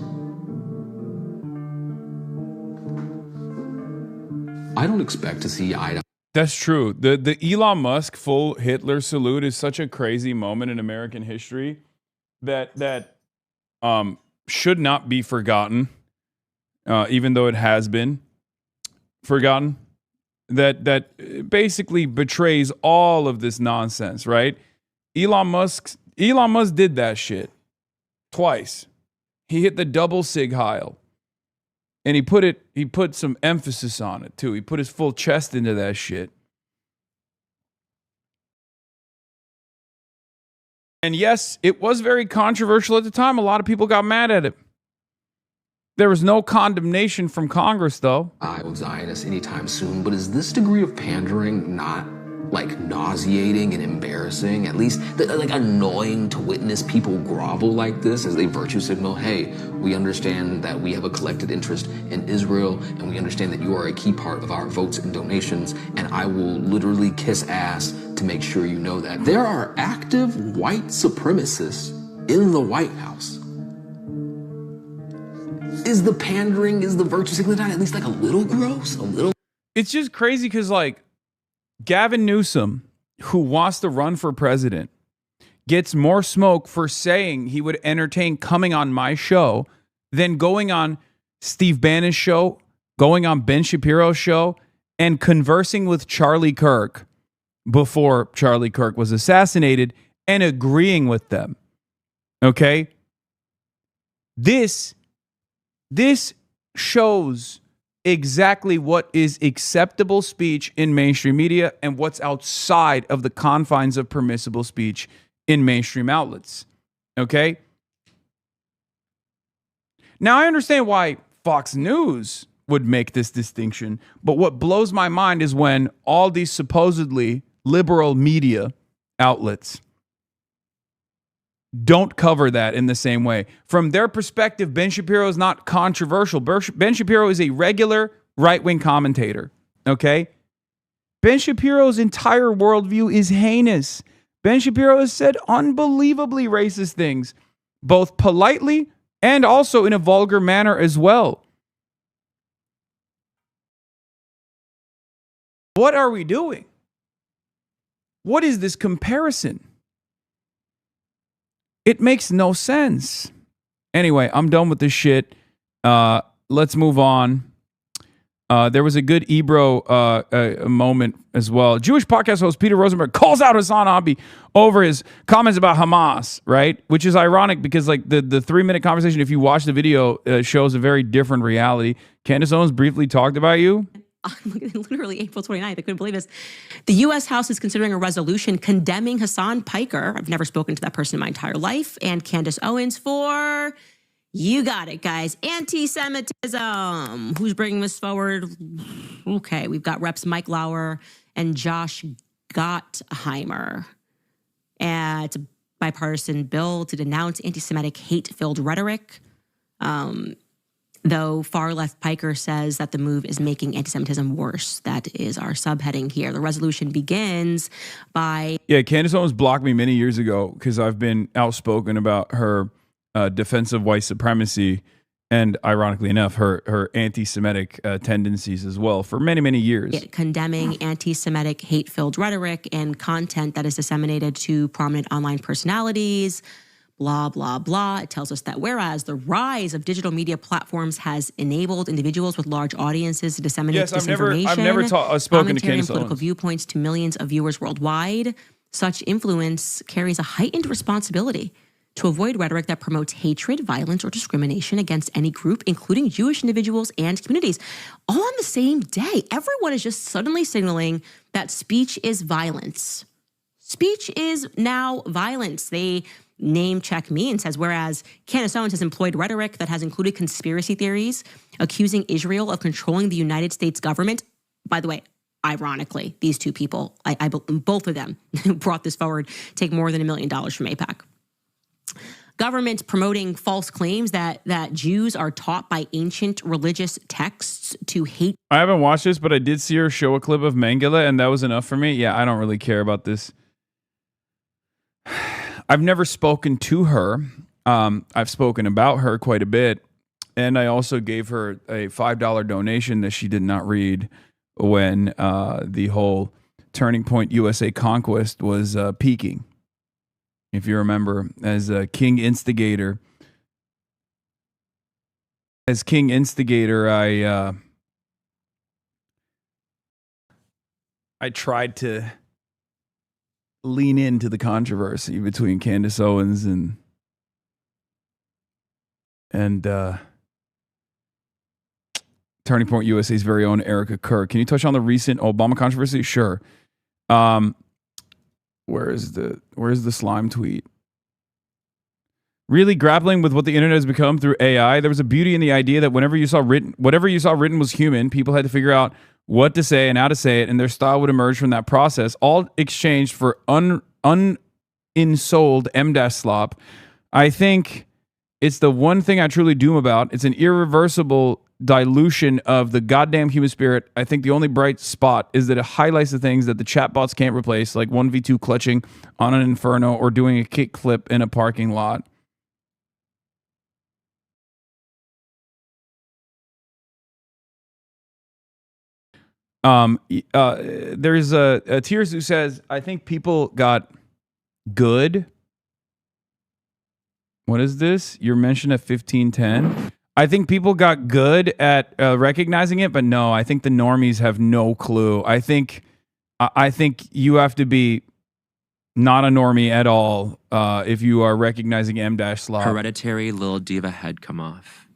I don't expect to see eye to. That's true. The Elon Musk full Hitler salute is such a crazy moment in American history that should not be forgotten, even though it has been forgotten. That basically betrays all of this nonsense, right? Elon Musk did that shit twice. He hit the double Sig Heil. And he put some emphasis on it too. He put his full chest into that shit. And yes, it was very controversial at the time. A lot of people got mad at it. There was no condemnation from Congress, though. I will Zionists anytime soon, but is this degree of pandering not like nauseating and embarrassing? At least like annoying to witness people grovel like this as they virtue signal, hey, we understand that we have a collected interest in Israel, and we understand that you are a key part of our votes and donations, and I will literally kiss ass to make sure you know that. There are active white supremacists in the White House. Is the pandering, is the virtue signaling not at least like a little gross? A little? It's just crazy because like Gavin Newsom, who wants to run for president, gets more smoke for saying he would entertain coming on my show than going on Steve Bannon's show, going on Ben Shapiro's show, and conversing with Charlie Kirk before Charlie Kirk was assassinated and agreeing with them. Okay? This shows exactly what is acceptable speech in mainstream media and what's outside of the confines of permissible speech in mainstream outlets. Okay? Now, I understand why Fox News would make this distinction, but what blows my mind is when all these supposedly liberal media outlets don't cover that in the same way. From their perspective, Ben Shapiro is not controversial. Ben Shapiro is a regular right-wing commentator, okay? Ben Shapiro's entire worldview is heinous. Ben Shapiro has said unbelievably racist things, both politely and also in a vulgar manner as well. What are we doing? What is this comparison? It makes no sense. Anyway, I'm done with this shit. Let's move on. There was a good Ebro moment as well. Jewish podcast host Peter Rosenberg calls out Hasanabi over his comments about Hamas, right? Which is ironic because like the 3-minute conversation, if you watch the video, shows a very different reality. Candace Owens briefly talked about you. Literally April 29th. I couldn't believe this. The U.S. House is considering a resolution condemning Hasan Piker. I've never spoken to that person in my entire life. And Candace Owens for, you got it, guys, anti-Semitism. Who's bringing this forward? Okay, we've got Reps Mike Lauer and Josh Gottheimer. And it's a bipartisan bill to denounce anti-Semitic hate-filled rhetoric. Though far-left Piker says that the move is making anti-Semitism worse. That is our subheading here. The resolution begins by... Yeah, Candace Owens blocked me many years ago because I've been outspoken about her defense of white supremacy and, ironically enough, her anti-Semitic tendencies as well for many, many years. Condemning anti-Semitic hate-filled rhetoric and content that is disseminated to prominent online personalities, blah, blah, blah. It tells us that whereas the rise of digital media platforms has enabled individuals with large audiences to disseminate disinformation, I've never spoken to commentary, and Candace political Owens. Viewpoints to millions of viewers worldwide, such influence carries a heightened responsibility to avoid rhetoric that promotes hatred, violence, or discrimination against any group, including Jewish individuals and communities. All on the same day, everyone is just suddenly signaling that speech is violence. Speech is now violence. They name check me and says, whereas Candace Owens has employed rhetoric that has included conspiracy theories, accusing Israel of controlling the United States government. By the way, ironically, these two people, both of them brought this forward, take more than $1 million from AIPAC. Government promoting false claims that Jews are taught by ancient religious texts to hate. I haven't watched this, but I did see her show a clip of Mengele, and that was enough for me. Yeah, I don't really care about this. I've never spoken to her. I've spoken about her quite a bit. And I also gave her a $5 donation that she did not read when the whole Turning Point USA conquest was peaking. If you remember, as a King Instigator. As King Instigator, I tried to lean into the controversy between Candace Owens and Turning Point USA's very own Erica Kerr. Can you touch on the recent Obama controversy? Sure. Where's the slime tweet? Really grappling with what the internet has become through AI. There was a beauty in the idea that whatever you saw written was human. People had to figure out what to say and how to say it, and their style would emerge from that process, all exchanged for unensouled M- slop. I think it's the one thing I truly doom about. It's an irreversible dilution of the goddamn human spirit. I think the only bright spot is that it highlights the things that the chatbots can't replace, like 1v2 clutching on an inferno or doing a kickflip in a parking lot. There's a Tears who says, I think people got good. What is this? You're mentioned at 1510. I think people got good at recognizing it, but no, I think the normies have no clue. I think I think you have to be not a normie at all if you are recognizing M-Slav. Hereditary Lil Diva Head Come Off.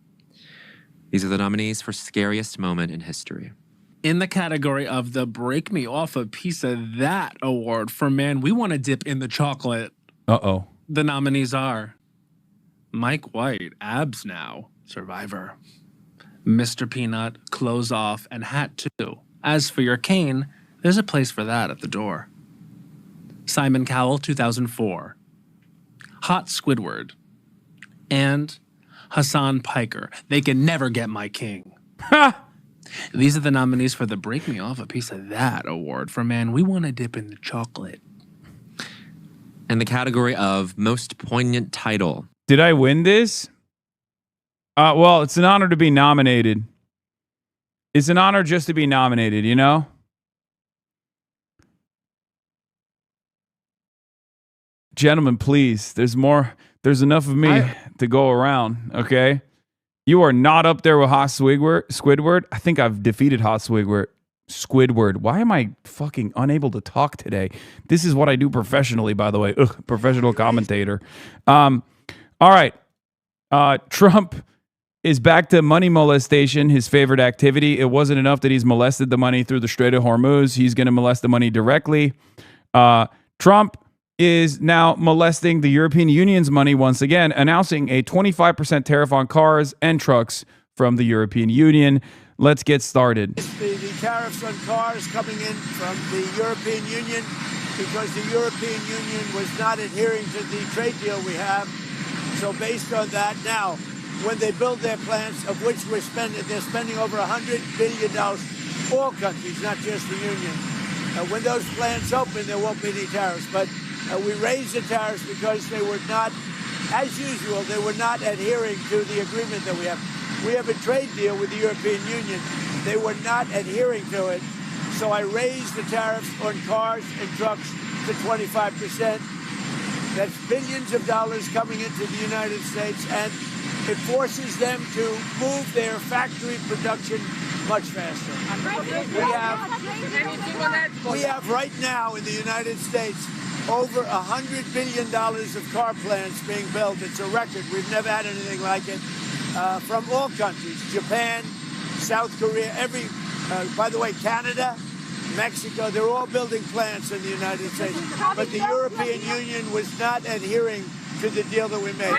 These are the nominees for Scariest Moment in History. In the category of the Break Me Off a Piece of That award for Man We Want to Dip in the Chocolate, Uh-oh. the nominees are Mike White, Abs Now, Survivor, Mr. Peanut, Clothes Off, and Hat 2. As for your cane, there's a place for that at the door. Simon Cowell, 2004, Hot Squidward, and Hasan Piker, They Can Never Get My King. These are the nominees for the Break Me Off a Piece of That award for Man We Want to Dip in the Chocolate. In the category of Most Poignant Title. Did I win this? Well, it's an honor to be nominated. It's an honor just to be nominated, you know? Gentlemen, please. There's more. There's enough of me to go around, okay? You are not up there with Hot Squidward. I think I've defeated Hot Squidward. Why am I fucking unable to talk today? This is what I do professionally, by the way. Professional commentator. All right. Trump is back to money molestation, his favorite activity. It wasn't enough that he's molested the money through the Strait of Hormuz. He's going to molest the money directly. Trump is now molesting the European Union's money once again, announcing a 25% tariff on cars and trucks from the European Union. Let's get started. The tariffs on cars coming in from the European Union because the European Union was not adhering to the trade deal we have. So based on that, now, when they build their plants, of which they're spending over $100 billion, all countries, not just the Union. When those plants open, there won't be any tariffs. But we raised the tariffs because they were not, as usual, they were not adhering to the agreement that we have. We have a trade deal with the European Union. They were not adhering to it. So I raised the tariffs on cars and trucks to 25%. That's billions of dollars coming into the United States, and it forces them to move their factory production much faster. We have right now in the United States over $100 billion of car plants being built. It's a record. We've never had anything like it from all countries, Japan, South Korea, by the way, Canada, Mexico, they're all building plants in the United States. But the European Union was not adhering to the deal that we made.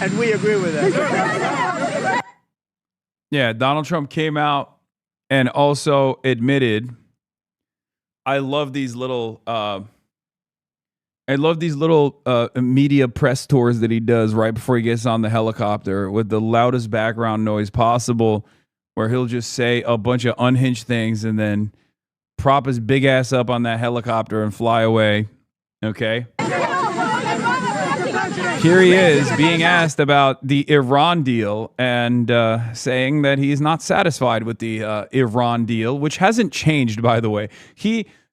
And we agree with that. Yeah, Donald Trump came out and also admitted, I love these little media press tours that he does right before he gets on the helicopter with the loudest background noise possible, where he'll just say a bunch of unhinged things and then prop his big ass up on that helicopter and fly away. Okay? Here he is being asked about the Iran deal and saying that he's not satisfied with the Iran deal, which hasn't changed, by the way.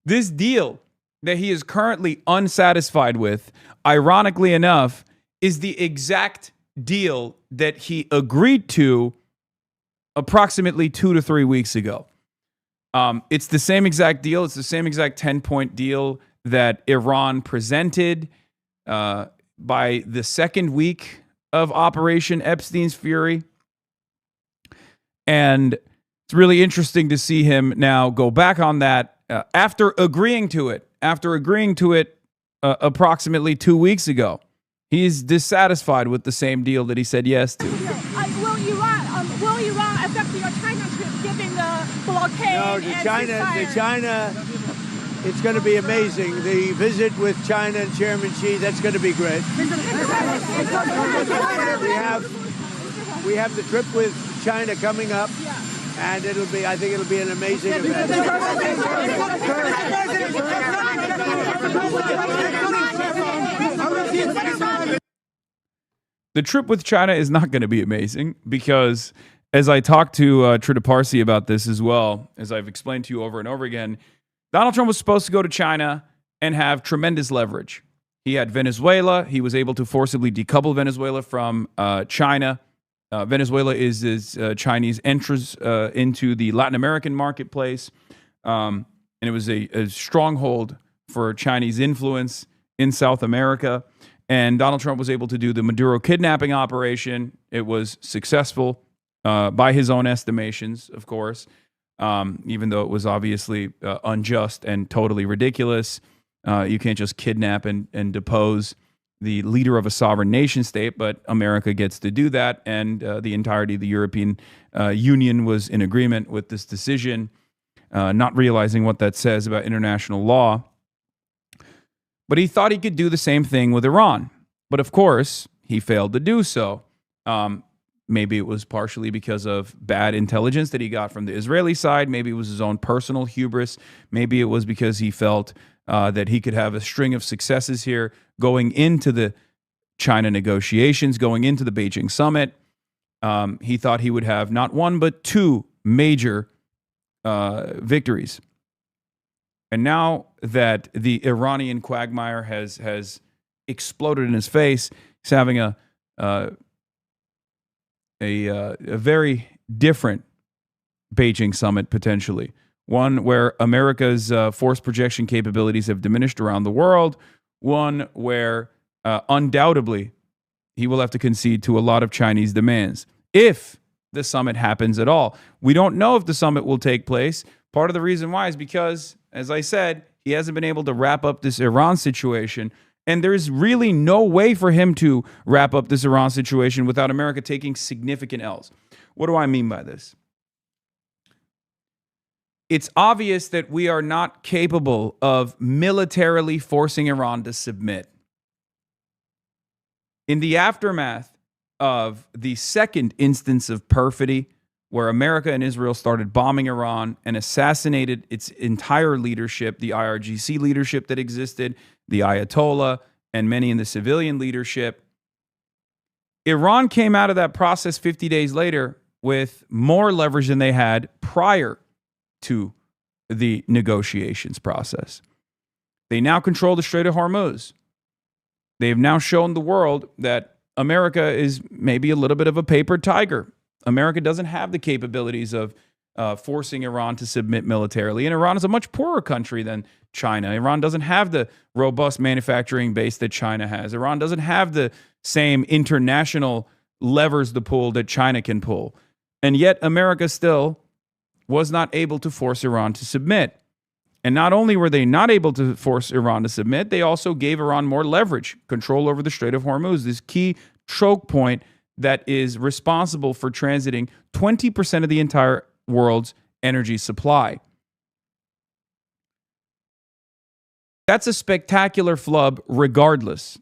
This deal that he is currently unsatisfied with, ironically enough, is the exact deal that he agreed to approximately 2 to 3 weeks ago. It's the same exact deal. It's the same exact 10-point deal that Iran presented by the second week of Operation Epstein's Fury. And it's really interesting to see him now go back on that after agreeing to it approximately 2 weeks ago. He's dissatisfied with the same deal that he said yes to. Will Iran affect your China trip given the blockade? No, the China, it's going to be amazing. The visit with China and Chairman Xi, that's going to be great. We have the trip with China coming up, and I think it'll be an amazing event. The trip with China is not going to be amazing because, as I talked to Trita Parsi about this as well, as I've explained to you over and over again, Donald Trump was supposed to go to China and have tremendous leverage. He had Venezuela. He was able to forcibly decouple Venezuela from China. Venezuela is Chinese entrance into the Latin American marketplace. and it was a stronghold for Chinese influence in South America. And Donald Trump was able to do the Maduro kidnapping operation. It was successful by his own estimations, of course, even though it was obviously unjust and totally ridiculous. You can't just kidnap and depose the leader of a sovereign nation state, but America gets to do that. And the entirety of the European Union was in agreement with this decision, not realizing what that says about international law. But he thought he could do the same thing with Iran. But of course, he failed to do so. Maybe it was partially because of bad intelligence that he got from the Israeli side. Maybe it was his own personal hubris. Maybe it was because he felt that he could have a string of successes here going into the China negotiations, going into the Beijing summit. He thought he would have not one, but two major victories. And now that the Iranian quagmire has exploded in his face, he's having a very different Beijing summit, potentially. One where America's force projection capabilities have diminished around the world. One where undoubtedly he will have to concede to a lot of Chinese demands if the summit happens at all. We don't know if the summit will take place. Part of the reason why is because, as I said, he hasn't been able to wrap up this Iran situation. And there's really no way for him to wrap up this Iran situation without America taking significant L's. What do I mean by this? It's obvious that we are not capable of militarily forcing Iran to submit. In the aftermath of the second instance of perfidy, where America and Israel started bombing Iran and assassinated its entire leadership, the IRGC leadership that existed, the Ayatollah, and many in the civilian leadership, Iran came out of that process 50 days later with more leverage than they had prior to the negotiations process. They now control the Strait of Hormuz. They have now shown the world that America is maybe a little bit of a paper tiger. America doesn't have the capabilities of forcing Iran to submit militarily. And Iran is a much poorer country than China. Iran doesn't have the robust manufacturing base that China has. Iran doesn't have the same international levers to pull that China can pull. And yet America still was not able to force Iran to submit. And not only were they not able to force Iran to submit, they also gave Iran more leverage, control over the Strait of Hormuz, this key choke point that is responsible for transiting 20% of the entire world's energy supply. That's a spectacular flub regardless.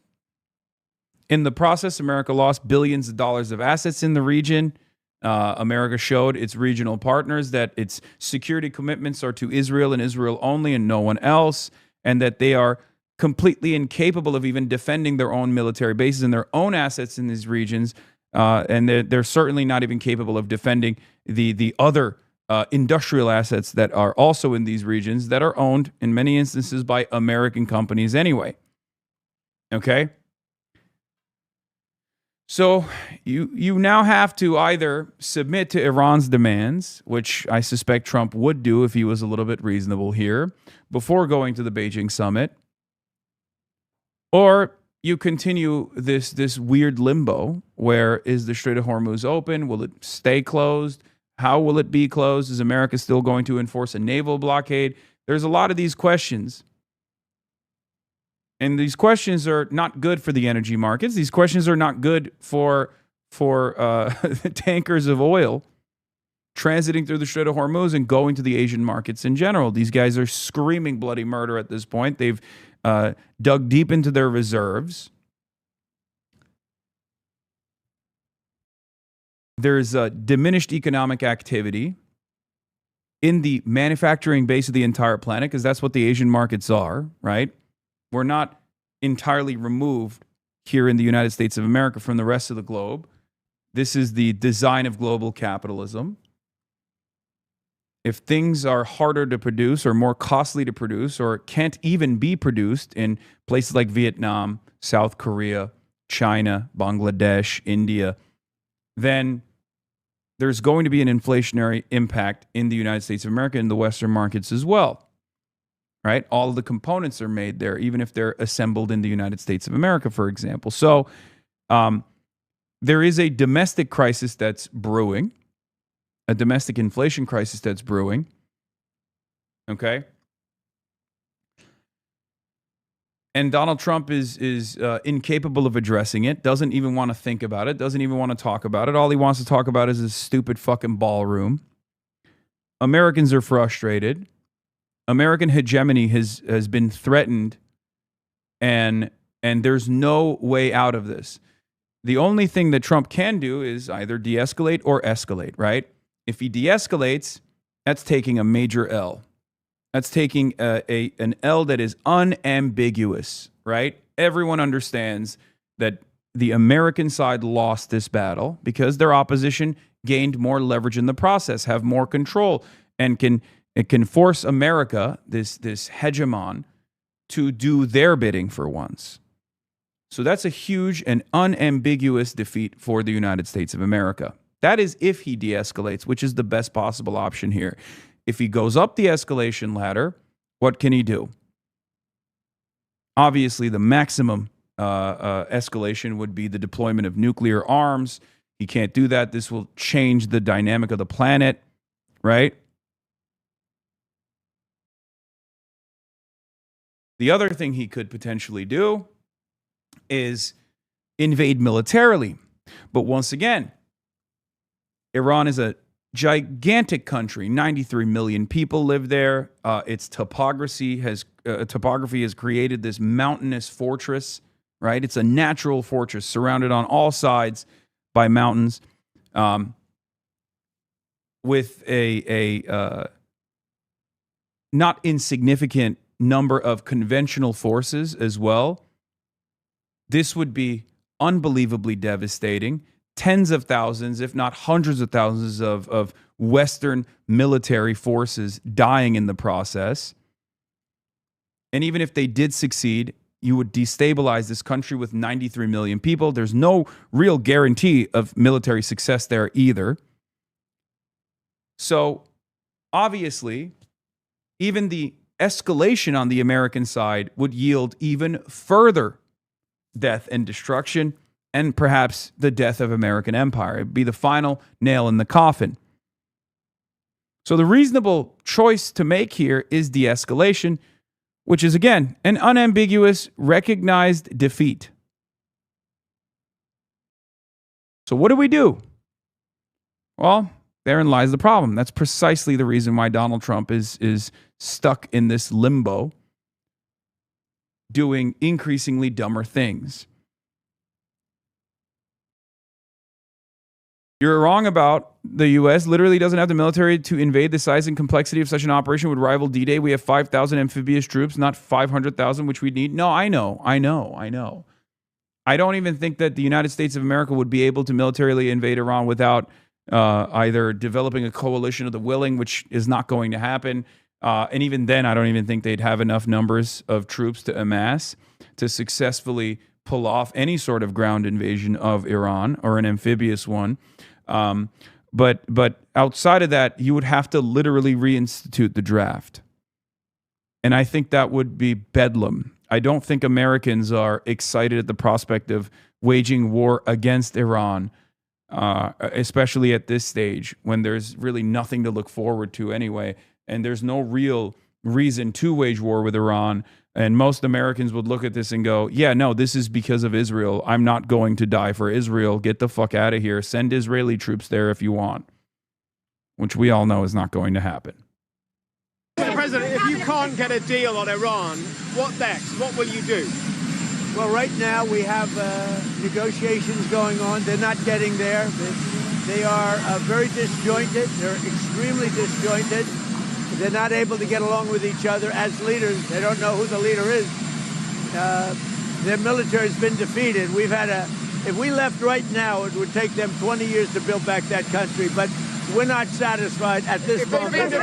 In the process, America lost billions of dollars of assets in the region. America showed its regional partners that its security commitments are to Israel and Israel only and no one else, and that they are completely incapable of even defending their own military bases and their own assets in these regions. And they're certainly not even capable of defending the other industrial assets that are also in these regions that are owned in many instances by American companies anyway. Okay? So you now have to either submit to Iran's demands, which I suspect Trump would do if he was a little bit reasonable here, before going to the Beijing summit, or you continue this weird limbo where is the Strait of Hormuz open? Will it stay closed? How will it be closed? Is America still going to enforce a naval blockade? There's a lot of these questions. And these questions are not good for the energy markets. These questions are not good for tankers of oil transiting through the Strait of Hormuz and going to the Asian markets in general. These guys are screaming bloody murder at this point. They've dug deep into their reserves. There's a diminished economic activity in the manufacturing base of the entire planet, because that's what the Asian markets are, right? We're not entirely removed here in the United States of America from the rest of the globe. This is the design of global capitalism. If things are harder to produce or more costly to produce or can't even be produced in places like Vietnam, South Korea, China, Bangladesh, India, then there's going to be an inflationary impact in the United States of America and the Western markets as well. right? All of the components are made there, even if they're assembled in the United States of America, for example. So there is a domestic crisis that's brewing, a domestic inflation crisis that's brewing, okay? And Donald Trump is incapable of addressing it, doesn't even want to think about it, doesn't even want to talk about it. All he wants to talk about is his stupid fucking ballroom. Americans are frustrated. American hegemony has been threatened, and there's no way out of this. The only thing that Trump can do is either de-escalate or escalate, right? If he de-escalates, that's taking a major L. That's taking an L that is unambiguous, right? Everyone understands that the American side lost this battle because their opposition gained more leverage in the process, have more control, and can force America, this hegemon, to do their bidding for once. So that's a huge and unambiguous defeat for the United States of America. That is if he de-escalates, which is the best possible option here. If he goes up the escalation ladder, what can he do? Obviously, the maximum escalation would be the deployment of nuclear arms. He can't do that. This will change the dynamic of the planet, right? The other thing he could potentially do is invade militarily. But once again, Iran is a gigantic country. 93 million people live there. Its topography has created this mountainous fortress, right? It's a natural fortress surrounded on all sides by mountains, with a not insignificant number of conventional forces as well. This would be unbelievably devastating. Tens of thousands, if not hundreds of thousands of Western military forces dying in the process. And even if they did succeed, you would destabilize this country with 93 million people. There's no real guarantee of military success there either. So obviously, even the escalation on the American side would yield even further death and destruction, and perhaps the death of American empire. It'd be the final nail in the coffin. So the reasonable choice to make here is de-escalation, which is, again, an unambiguous, recognized defeat. So what do we do? Well, therein lies the problem. That's precisely the reason why Donald Trump is stuck in this limbo, doing increasingly dumber things. You're wrong about the U.S. literally doesn't have the military to invade. The size and complexity of such an operation would rival D-Day. We have 5,000 amphibious troops, not 500,000, which we need. No, I know. I don't even think that the United States of America would be able to militarily invade Iran without either developing a coalition of the willing, which is not going to happen. And even then, I don't even think they'd have enough numbers of troops to amass to successfully pull off any sort of ground invasion of Iran, or an amphibious one. But outside of that, you would have to literally reinstitute the draft. And I think that would be bedlam. I don't think Americans are excited at the prospect of waging war against Iran, especially at this stage when there's really nothing to look forward to anyway. And there's no real reason to wage war with Iran. And most Americans would look at this and go, yeah, no, this is because of Israel. I'm not going to die for Israel. Get the fuck out of here. Send Israeli troops there if you want, which we all know is not going to happen. Mr. President, if you can't get a deal on Iran, what next? What will you do? Well, right now we have negotiations going on. They're not getting there. They are very disjointed. They're extremely disjointed. They're not able to get along with each other as leaders. They don't know who the leader is. Their military has been defeated. If we left right now, it would take them 20 years to build back that country. But we're not satisfied at this moment.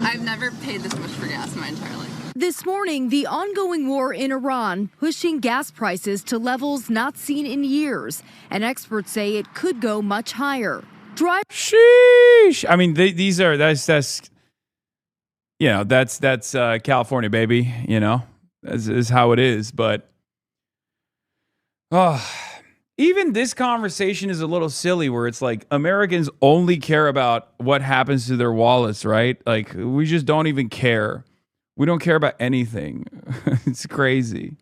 I've never paid this much for gas in my entire life. This morning, the ongoing war in Iran pushing gas prices to levels not seen in years, and experts say it could go much higher. Sheesh. I mean, that's California, baby. You know, is how it is. But even this conversation is a little silly, where it's like Americans only care about what happens to their wallets, right? Like, we just don't even care. We don't care about anything. It's crazy.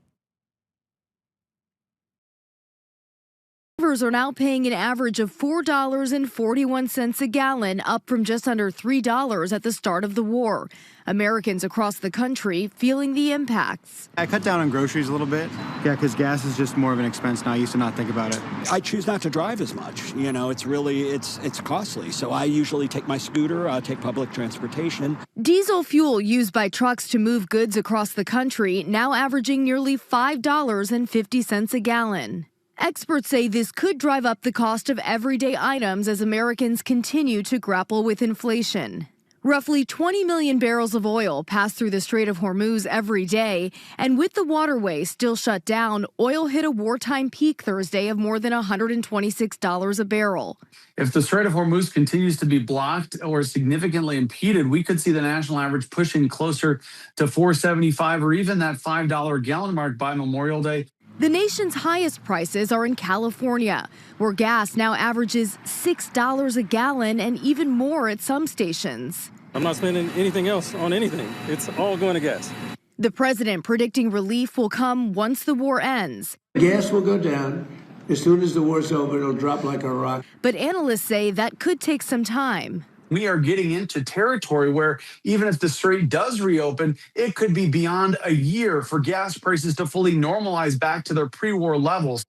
Drivers are now paying an average of $4.41 a gallon, up from just under $3 at the start of the war. Americans across the country feeling the impacts. I cut down on groceries a little bit. Yeah, because gas is just more of an expense now. I used to not think about it. I choose not to drive as much. You know, it's costly. So I usually take my scooter, take public transportation. Diesel fuel used by trucks to move goods across the country now averaging nearly $5.50 a gallon. Experts say this could drive up the cost of everyday items as Americans continue to grapple with inflation. Roughly 20 million barrels of oil pass through the Strait of Hormuz every day, and with the waterway still shut down, oil hit a wartime peak Thursday of more than $126 a barrel. If the Strait of Hormuz continues to be blocked or significantly impeded, we could see the national average pushing closer to $4.75 or even that $5 a gallon mark by Memorial Day. The nation's highest prices are in California, where gas now averages $6 a gallon and even more at some stations. I'm not spending anything else on anything. It's all going to gas. The president predicting relief will come once the war ends. Gas will go down. As soon as the war's over, it'll drop like a rock. But analysts say that could take some time. We are getting into territory where even if the strait does reopen, it could be beyond a year for gas prices to fully normalize back to their pre-war levels.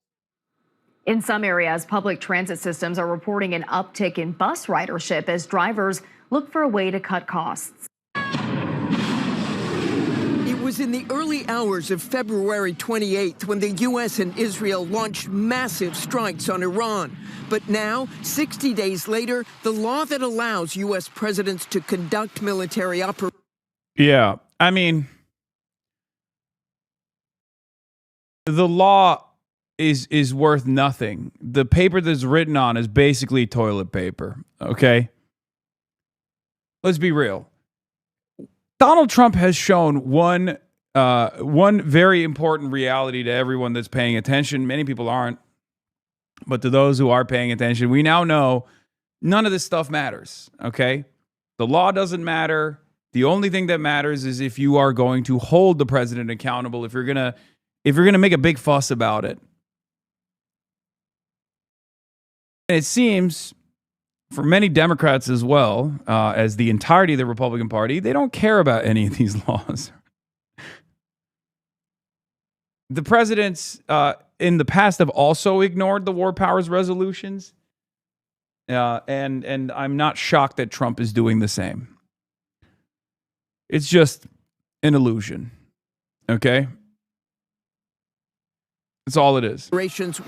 In some areas, public transit systems are reporting an uptick in bus ridership as drivers look for a way to cut costs. It was in the early hours of February 28th when the U.S. and Israel launched massive strikes on Iran. But now, 60 days later, the law that allows U.S. presidents to conduct military operations. Yeah, I mean, the law is worth nothing. The paper that's written on is basically toilet paper, okay? Let's be real. Donald Trump has shown one very important reality to everyone that's paying attention. Many people aren't. But to those who are paying attention, we now know none of this stuff matters, okay? The law doesn't matter. The only thing that matters is if you are going to hold the president accountable, if you're gonna make a big fuss about it. And it seems for many Democrats as well, as the entirety of the Republican Party, they don't care about any of these laws. The presidents in the past have also ignored the war powers resolutions. And I'm not shocked that Trump is doing the same. It's just an illusion. Okay? That's all it is.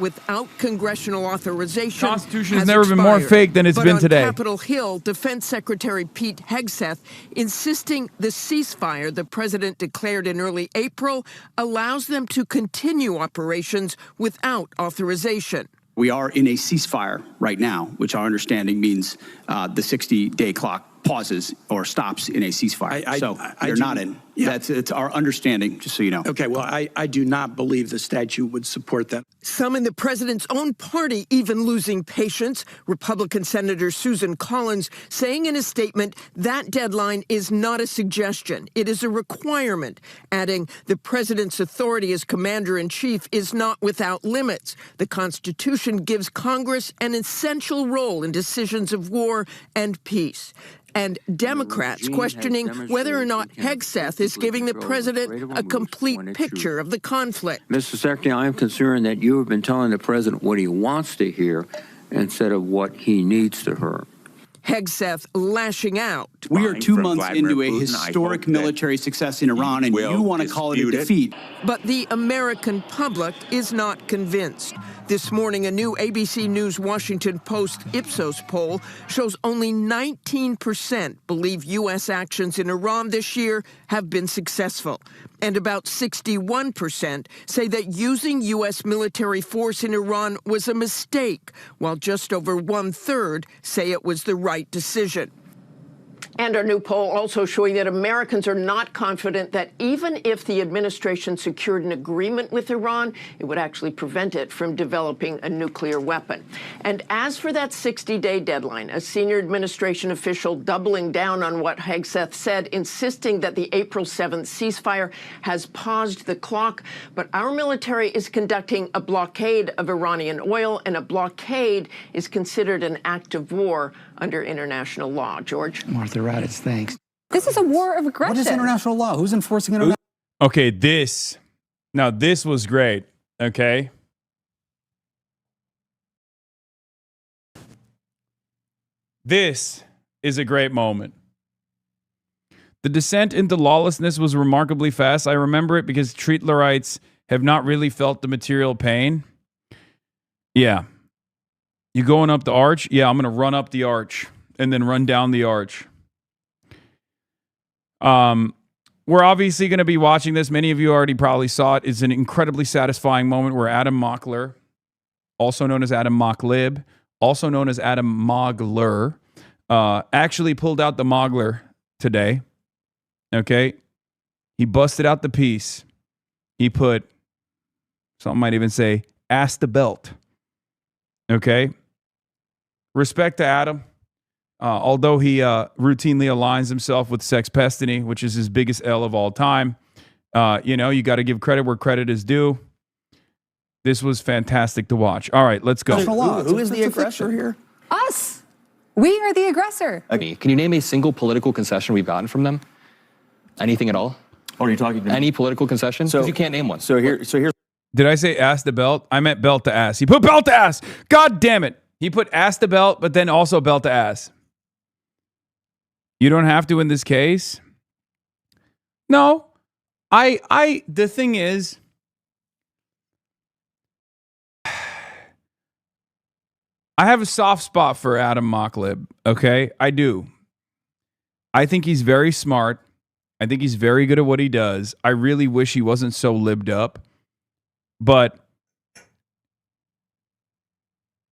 Without congressional authorization. The Constitution has never been more fake than it's been today. On Capitol Hill, Defense Secretary Pete Hegseth insisting the ceasefire the president declared in early April allows them to continue operations without authorization. We are in a ceasefire right now, which our understanding means the 60-day clock pauses or stops in a ceasefire. You're not in. Yeah. It's our understanding, just so you know. Okay, well, I do not believe the statute would support that. Some in the president's own party even losing patience. Republican Senator Susan Collins saying in a statement that deadline is not a suggestion. It is a requirement, adding the president's authority as commander-in-chief is not without limits. The Constitution gives Congress an essential role in decisions of war and peace. And Democrats questioning whether or not Hegseth is giving the president a complete picture of the conflict. Mr. Secretary, I am concerned that you have been telling the president what he wants to hear instead of what he needs to hear. Hegseth lashing out. We are 2 months into a historic military success in Iran, and you want to call it a defeat. But the American public is not convinced. This morning, a new ABC News Washington Post Ipsos poll shows only 19% believe U.S. actions in Iran this year have been successful. And about 61% say that using U.S. military force in Iran was a mistake, while just over 1/3 say it was the right decision. And our new poll also showing that Americans are not confident that even if the administration secured an agreement with Iran, it would actually prevent it from developing a nuclear weapon. And as for that 60-day deadline, a senior administration official doubling down on what Hegseth said, insisting that the April 7th ceasefire has paused the clock. But our military is conducting a blockade of Iranian oil, and a blockade is considered an act of war under international law. George? Martha Raddatz, thanks. This is a war of aggression. What is international law? Who's enforcing international? Okay, this was great. Okay. This is a great moment. The descent into lawlessness was remarkably fast. I remember it because Treatlerites have not really felt the material pain. Yeah. You going up the arch? Yeah, I'm going to run up the arch and then run down the arch. We're obviously going to be watching this. Many of you already probably saw it. It's an incredibly satisfying moment where Adam Mockler, also known as Adam Mocklib, also known as Adam Mogler, actually pulled out the Mogler today. Okay? He busted out the piece. He put, some might even say, ass the belt. Okay? Respect to Adam. Although he routinely aligns himself with Sexpestany, which is his biggest L of all time, you got to give credit where credit is due. This was fantastic to watch. All right, let's go. Who is the aggressor here? Us. We are the aggressor. Okay. Can you name a single political concession we've gotten from them? Anything at all? What are you talking about? Any political concession? Because you can't name one. So here's. Did I say ass the belt? I meant belt to ass. He put belt to ass. God damn it. He put ass to belt, but then also belt to ass. You don't have to in this case. No. The thing is, I have a soft spot for Adam Mocklib, okay? I do. I think he's very smart. I think he's very good at what he does. I really wish he wasn't so libbed up. But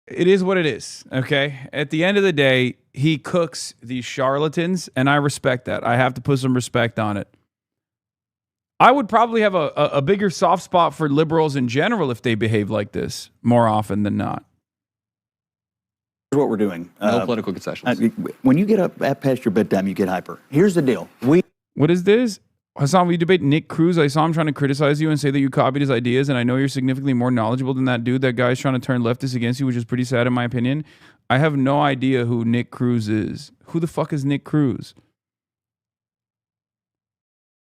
it is what it is, okay? At the end of the day, he cooks these charlatans, and I respect that. I have to put some respect on it. I would probably have a bigger soft spot for liberals in general if they behave like this more often than not. Here's what we're doing. No political concessions. When you get up past your bedtime, you get hyper. Here's the deal. What is this? Hasan, we debate Nick Cruz. I saw him trying to criticize you and say that you copied his ideas, and I know you're significantly more knowledgeable than that dude. That guy's trying to turn leftists against you, which is pretty sad in my opinion. I have no idea who Nick Cruz is. Who the fuck is Nick Cruz?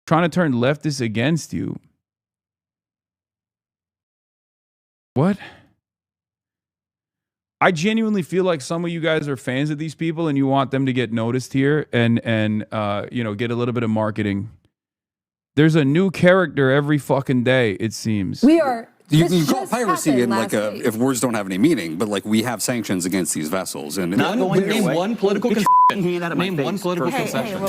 Trying to turn leftists against you. What? I genuinely feel like some of you guys are fans of these people and you want them to get noticed here and get a little bit of marketing. There's a new character every fucking day, it seems. We are. You call piracy and if words don't have any meaning, but like we have sanctions against these vessels and name one political concession. Name one political concession.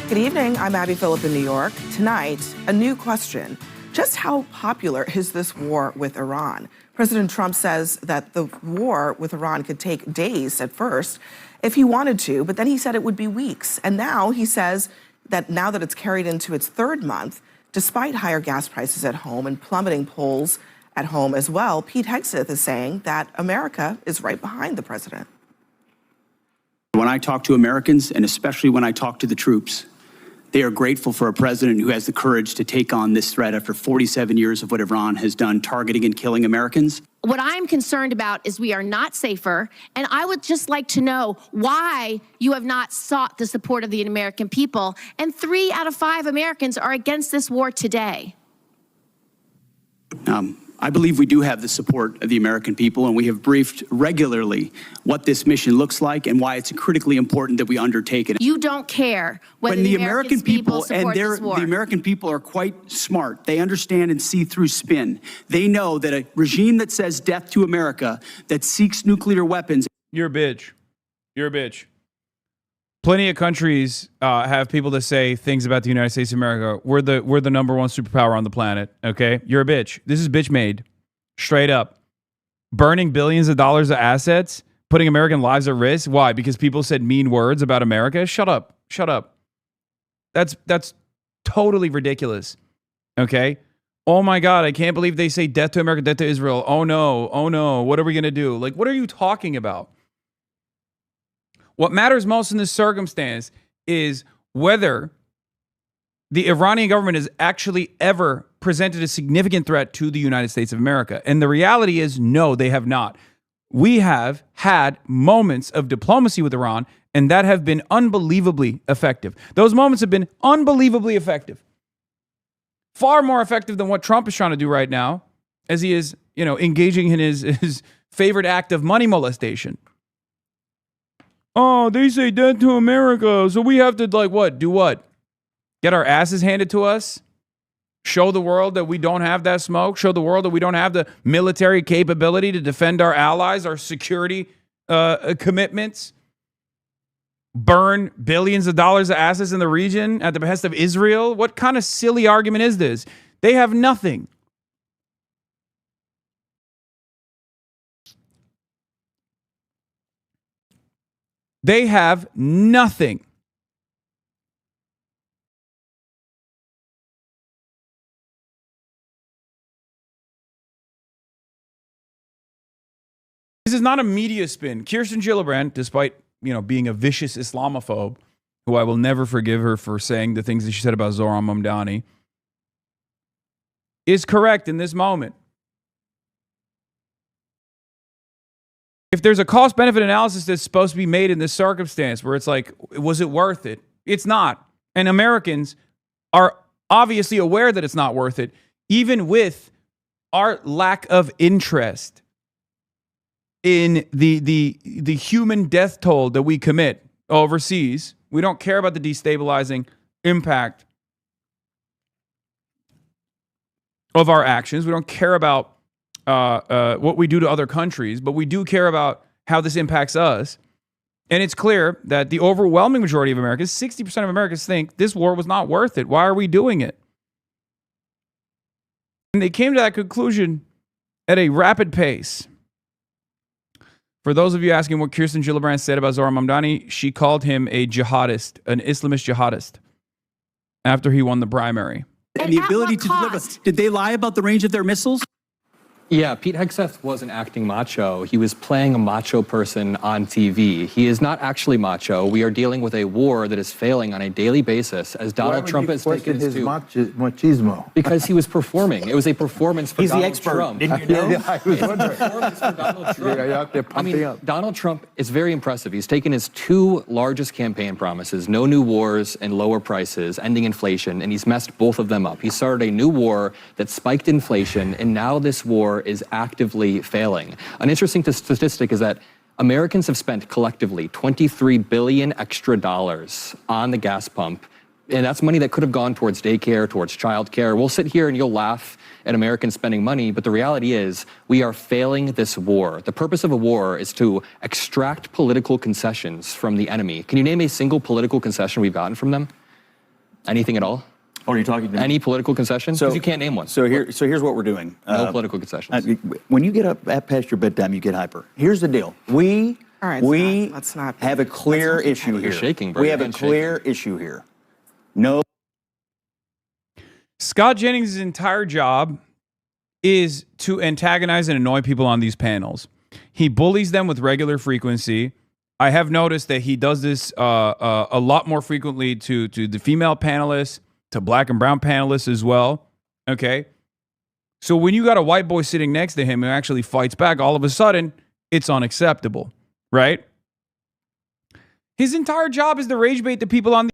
Good evening. I'm Abby Phillip in New York. Tonight, a new question. Just how popular is this war with Iran? President Trump says that the war with Iran could take days at first if he wanted to, but then he said it would be weeks. And now he says that now that it's carried into its third month, despite higher gas prices at home and plummeting polls at home as well, Pete Hegseth is saying that America is right behind the president. When I talk to Americans, and especially when I talk to the troops, they are grateful for a president who has the courage to take on this threat after 47 years of what Iran has done, targeting and killing Americans. What I'm concerned about is we are not safer, and I would just like to know why you have not sought the support of the American people, and 3 out of 5 Americans are against this war today. I believe we do have the support of the American people, and we have briefed regularly what this mission looks like and why it's critically important that we undertake it. You don't care whether When the American American people support this war. the American people are quite smart. They understand and see through spin. They know that a regime that says death to America, that seeks nuclear weapons. You're a bitch. You're a bitch. Plenty of countries have people that say things about the United States of America. We're the number one superpower on the planet. Okay, you're a bitch. This is bitch made, straight up. Burning billions of dollars of assets, putting American lives at risk. Why? Because people said mean words about America. Shut up. Shut up. That's totally ridiculous. Okay. Oh my God, I can't believe they say death to America, death to Israel. Oh no. Oh no. What are we gonna do? Like, what are you talking about? What matters most in this circumstance is whether the Iranian government has actually ever presented a significant threat to the United States of America. And the reality is, no, they have not. We have had moments of diplomacy with Iran, and that have been unbelievably effective. Those moments have been unbelievably effective. Far more effective than what Trump is trying to do right now, as he is, engaging in his favorite act of money molestation. Oh, they say death to America, so we have to, do what? Get our asses handed to us? Show the world that we don't have that smoke? Show the world that we don't have the military capability to defend our allies, our security commitments? Burn billions of dollars of assets in the region at the behest of Israel? What kind of silly argument is this? They have nothing. They have nothing. This is not a media spin. Kirsten Gillibrand, despite being a vicious Islamophobe, who I will never forgive her for saying the things that she said about Zohran Mamdani, is correct in this moment. If there's a cost-benefit analysis that's supposed to be made in this circumstance where it's like, was it worth it? It's not. And Americans are obviously aware that it's not worth it, even with our lack of interest in the human death toll that we commit overseas. We don't care about the destabilizing impact of our actions. We don't care about what we do to other countries, but we do care about how this impacts us. And it's clear that the overwhelming majority of Americans, 60% of Americans, think this war was not worth it. Why are we doing it? And they came to that conclusion at a rapid pace. For those of you asking what Kirsten Gillibrand said about Zohran Mamdani, she called him a jihadist, an Islamist jihadist, after he won the primary. And the ability to deliver. Did they lie about the range of their missiles? Yeah, Pete Hegseth wasn't acting macho. He was playing a macho person on TV. He is not actually macho. We are dealing with a war that is failing on a daily basis as Donald Trump has taken his machismo? Because he was performing. It was a performance for Donald Trump. Didn't you know? Yeah, I was wondering. Performance for Donald Trump. You're out there pumping up. Donald Trump is very impressive. He's taken his two largest campaign promises, no new wars and lower prices, ending inflation, and he's messed both of them up. He started a new war that spiked inflation, and now this war is actively failing. An interesting statistic is that Americans have spent collectively $23 billion extra dollars on the gas pump. And that's money that could have gone towards daycare, towards childcare. We'll sit here and you'll laugh at Americans spending money, but the reality is we are failing this war. The purpose of a war is to extract political concessions from the enemy. Can you name a single political concession we've gotten from them? Anything at all? Oh, are you talking to any political concession? Because you can't name one. So here's what we're doing. No political concessions. When you get up past your bedtime, you get hyper. Here's the deal. We have a clear issue here. You're shaking, bro. We have a clear issue here. No. Scott Jennings' entire job is to antagonize and annoy people on these panels. He bullies them with regular frequency. I have noticed that he does this a lot more frequently to the female panelists, to black and brown panelists as well. Okay. So when you got a white boy sitting next to him who actually fights back, all of a sudden it's unacceptable, right? His entire job is to rage bait the people on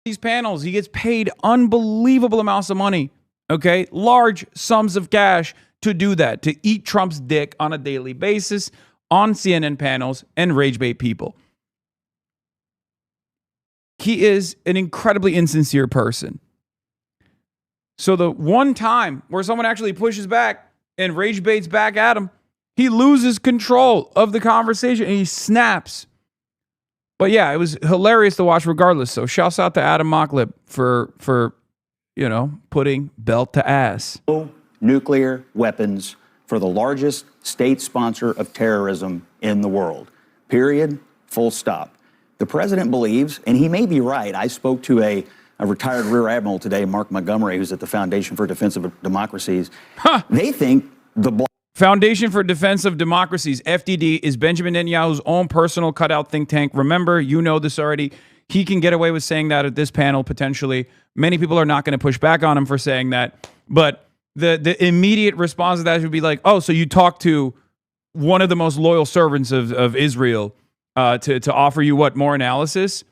these panels. He gets paid unbelievable amounts of money. Okay. Large sums of cash to do that, to eat Trump's dick on a daily basis on CNN panels and rage bait people. He is an incredibly insincere person. So the one time where someone actually pushes back and rage baits back at him, he loses control of the conversation and he snaps. But yeah, it was hilarious to watch regardless. So shouts out to Adam Mocklip for putting belt to ass. Nuclear weapons for the largest state sponsor of terrorism in the world. Period. Full stop. The president believes, and he may be right. I spoke to a retired Rear Admiral today, Mark Montgomery, who's at the Foundation for Defense of Democracies. They think the Foundation for Defense of Democracies, FDD, is Benjamin Netanyahu's own personal cutout think tank. Remember, you know this already. He can get away with saying that at this panel, potentially. Many people are not going to push back on him for saying that. But the immediate response to that would be like, oh, so you talked to one of the most loyal servants of Israel to offer you what, more analysis?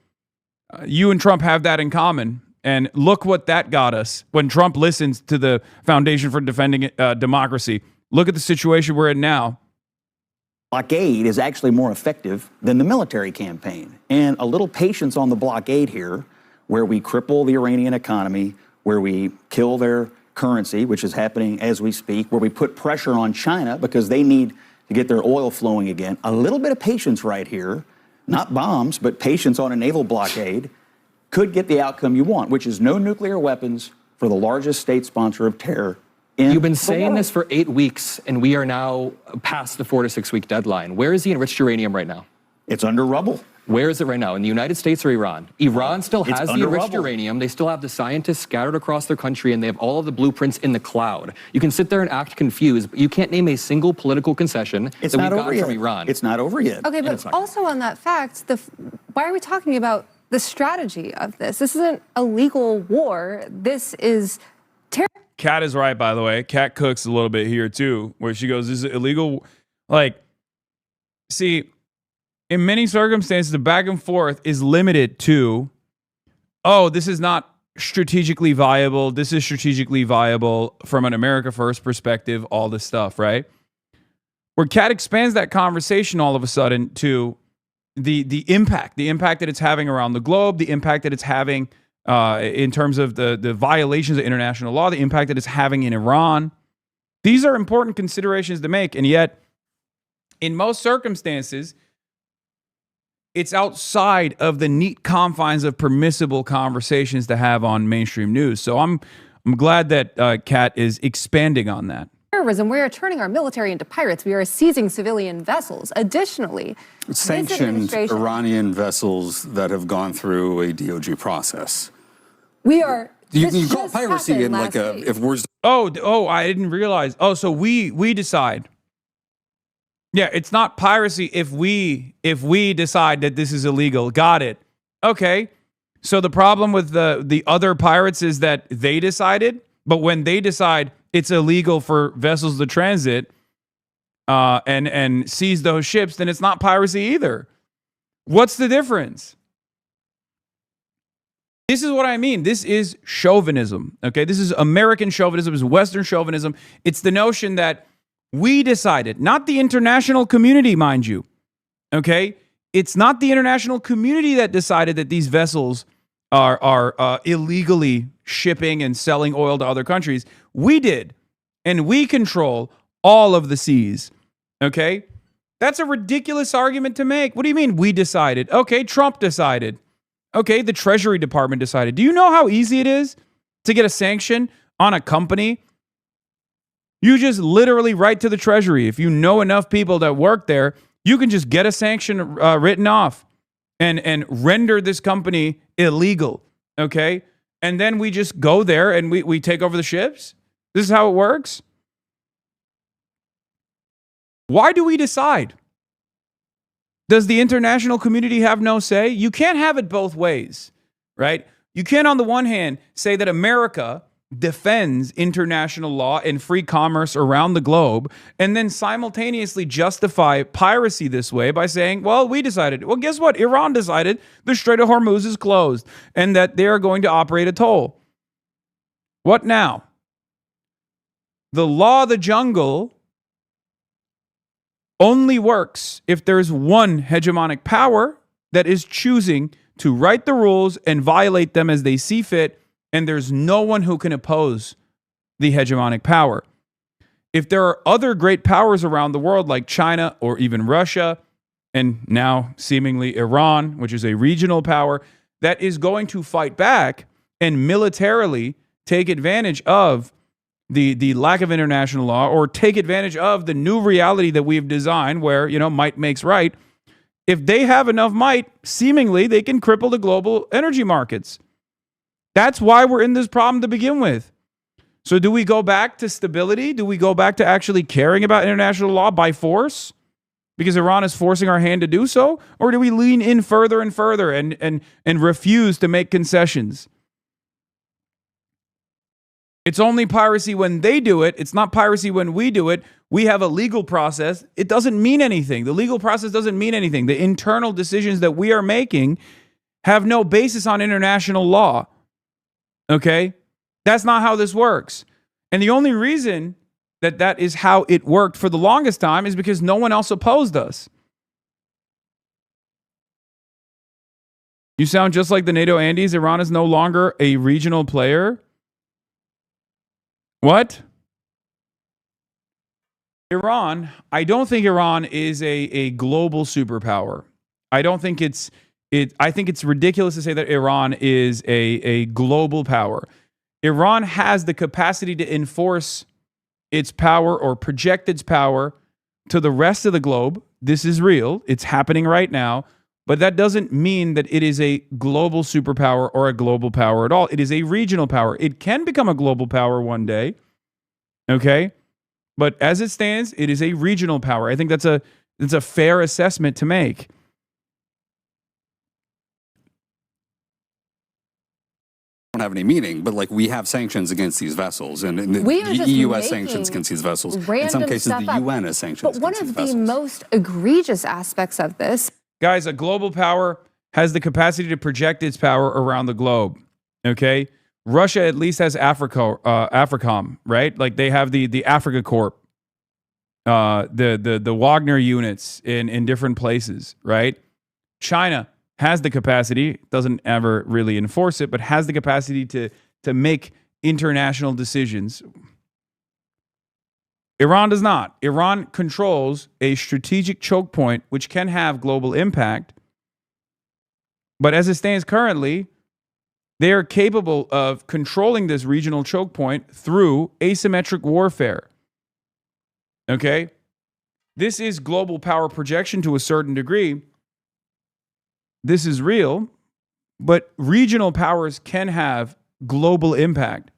You and Trump have that in common. And look what that got us when Trump listens to the Foundation for Defending Democracy. Look at the situation we're in now. Blockade is actually more effective than the military campaign. And a little patience on the blockade here, where we cripple the Iranian economy, where we kill their currency, which is happening as we speak, where we put pressure on China because they need to get their oil flowing again. A little bit of patience right here, not bombs, but patience on a naval blockade could get the outcome you want, which is no nuclear weapons for the largest state sponsor of terror. You've been saying this for 8 weeks, and we are now past the 4 to 6 week deadline. Where is the enriched uranium right now? It's under rubble. Where is it right now? In the United States or Iran? Iran still has the enriched rubble. uranium. They still have the scientists scattered across their country, and they have all of the blueprints in the cloud. You can sit there and act confused, but you can't name a single political concession It's that not we've over gotten yet. from Iran. It's not over yet. Okay, but also on that fact, why are we talking about the strategy of this? This isn't a legal war. This is terror. Kat is right, by the way. Kat cooks a little bit here, too, where she goes, this is illegal. Like, see, in many circumstances, the back and forth is limited to, oh, this is not strategically viable. This is strategically viable from an America First perspective, all this stuff, right? Where Kat expands that conversation all of a sudden to the impact that it's having around the globe, the impact that it's having in terms of the violations of international law, the impact that it's having in Iran. These are important considerations to make. And yet, in most circumstances, it's outside of the neat confines of permissible conversations to have on mainstream news. So I'm glad that Kat is expanding on that. Terrorism, we are turning our military into pirates. We are seizing civilian vessels. Additionally, sanctioned Iranian vessels that have gone through a DOJ process. We are. You can call piracy in like if we're. Oh, I didn't realize. Oh, so we decide. Yeah, it's not piracy if we decide that this is illegal. Got it. Okay. So the problem with the other pirates is that they decided, but when they decide it's illegal for vessels to transit and seize those ships, then it's not piracy either. What's the difference? This is what I mean. This is chauvinism. Okay, this is American chauvinism. This is Western chauvinism. It's the notion that we decided, not the international community, mind you. Okay, it's not the international community that decided that these vessels are illegally shipping and selling oil to other countries. We did, and we control all of the seas. Okay, that's a ridiculous argument to make. What do you mean we decided? Okay, Trump decided. Okay, the Treasury Department decided. Do you know how easy it is to get a sanction on a company? You just literally write to the Treasury. If you know enough people that work there, you can just get a sanction written off and render this company illegal, okay? And then we just go there and we take over the ships? This is how it works? Why do we decide? Does the international community have no say? You can't have it both ways, right? You can't, on the one hand, say that America defends international law and free commerce around the globe, and then simultaneously justify piracy this way by saying, well, we decided. Well, guess what? Iran decided the Strait of Hormuz is closed and that they are going to operate a toll. What now? the law of the jungle only works if there's one hegemonic power that is choosing to write the rules and violate them as they see fit, and there's no one who can oppose the hegemonic power. If there are other great powers around the world like China or even Russia, and now seemingly Iran, which is a regional power, that is going to fight back and militarily take advantage of the lack of international law, or take advantage of the new reality that we've designed where, might makes right. If they have enough might, seemingly they can cripple the global energy markets. That's why we're in this problem to begin with. So do we go back to stability? Do we go back to actually caring about international law by force? Because Iran is forcing our hand to do so? Or do we lean in further and further and refuse to make concessions? It's only piracy when they do it. It's not piracy when we do it. We have a legal process. It doesn't mean anything. The legal process doesn't mean anything. The internal decisions that we are making have no basis on international law. Okay? That's not how this works. And the only reason that is how it worked for the longest time is because no one else opposed us. You sound just like the NATO Andes. Iran is no longer a regional player. What? Iran, I don't think Iran is a global superpower. I think it's ridiculous to say that Iran is a global power. Iran has the capacity to enforce its power or project its power to the rest of the globe. This is real. It's happening right now. But that doesn't mean that it is a global superpower or a global power at all. It is a regional power. It can become a global power one day. Okay? But as it stands, it is a regional power. I think that's a fair assessment to make. Don't have any meaning, but like we have sanctions against these vessels, and the EU has sanctions against these vessels. In some cases, the UN has sanctions. But one of the most egregious aspects of this, guys, a global power has the capacity to project its power around the globe. Okay, Russia at least has AFRICOM, right? Like they have the Africa Corp, the Wagner units in different places, right? China has the capacity, doesn't ever really enforce it, but has the capacity to make international decisions. Iran does not. Iran controls a strategic choke point which can have global impact. But as it stands currently, they are capable of controlling this regional choke point through asymmetric warfare. Okay? This is global power projection to a certain degree. This is real, but regional powers can have global impact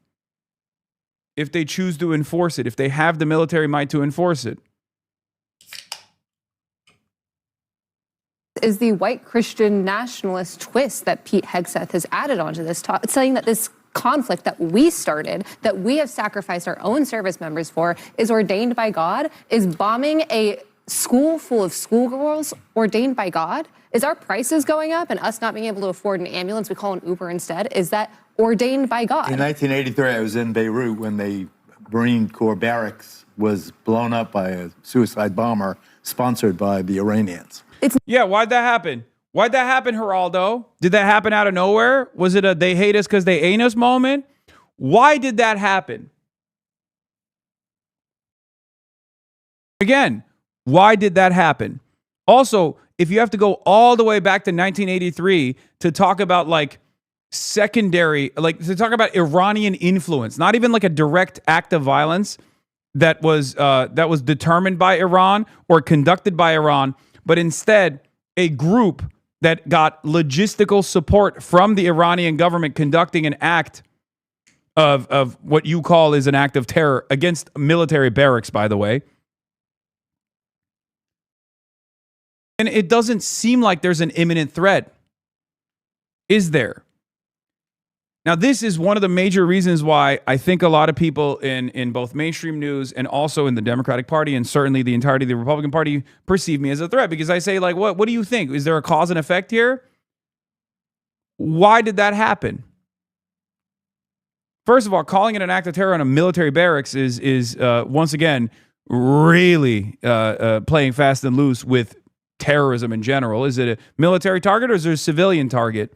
if they choose to enforce it, if they have the military might to enforce it. is the white Christian nationalist twist that Pete Hegseth has added onto this talk. It's saying that this conflict that we started, that we have sacrificed our own service members for, is ordained by God. Is bombing a school full of schoolgirls ordained by God? Is our prices going up and us not being able to afford an ambulance, we call an Uber instead? Is that ordained by God? In 1983, I was in Beirut when the Marine Corps barracks was blown up by a suicide bomber sponsored by the Iranians. Yeah, why'd that happen? Why'd that happen, Geraldo? Did that happen out of nowhere? Was it a they hate us because they ain't us moment? Why did that happen? Again, why did that happen? Also, if you have to go all the way back to 1983 to talk about like secondary, like to talk about Iranian influence, not even like a direct act of violence that was determined by Iran or conducted by Iran, but instead a group that got logistical support from the Iranian government conducting an act of what you call is an act of terror against military barracks, by the way. And it doesn't seem like there's an imminent threat, is there? Now, this is one of the major reasons why I think a lot of people in both mainstream news and also in the Democratic Party and certainly the entirety of the Republican Party perceive me as a threat, because I say, like, what do you think? Is there a cause and effect here? Why did that happen? First of all, calling it an act of terror on a military barracks is once again really playing fast and loose with terrorism in general. Is it a military target or is it a civilian target?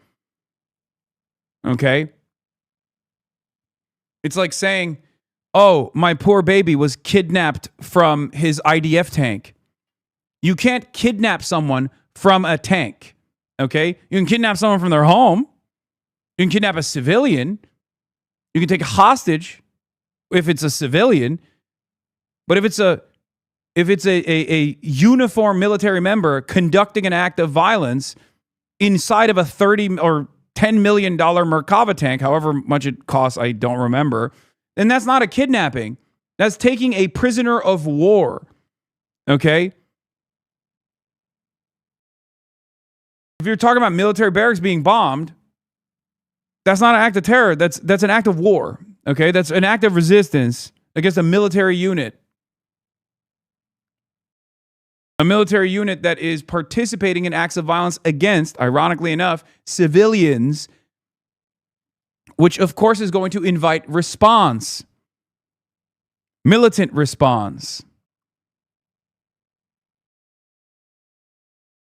Okay. It's like saying, oh, my poor baby was kidnapped from his IDF tank. You can't kidnap someone from a tank. Okay. You can kidnap someone from their home. You can kidnap a civilian. You can take a hostage if it's a civilian. But if it's a uniformed military member conducting an act of violence inside of a $30 or $10 million Merkava tank, however much it costs, I don't remember, then that's not a kidnapping. That's taking a prisoner of war. Okay? If you're talking about military barracks being bombed, that's not an act of terror. That's an act of war. Okay? That's an act of resistance against a military unit. A military unit that is participating in acts of violence against, ironically enough, civilians, which of course is going to invite response, militant response.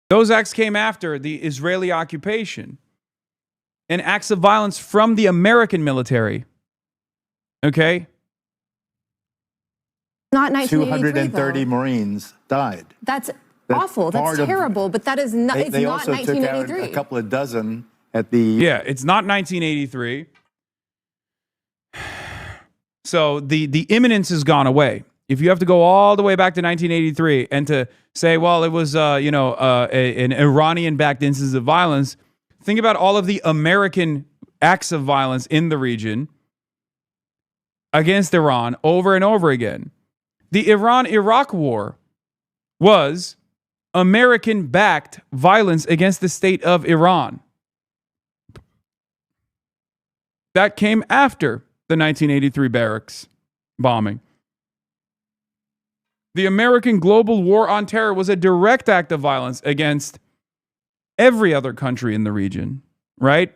Those acts came after the Israeli occupation and acts of violence from the American military. Okay? Not 1983, 230 though. Marines died. That's awful. That's terrible. But that is not. It's They not also took out 1983. a couple of dozen at the. Yeah, it's not 1983. So the imminence has gone away. If you have to go all the way back to 1983 and to say, well, it was an Iranian-backed instance of violence, think about all of the American acts of violence in the region against Iran over and over again. The Iran-Iraq war was American-backed violence against the state of Iran. That came after the 1983 barracks bombing. The American global war on terror was a direct act of violence against every other country in the region, right?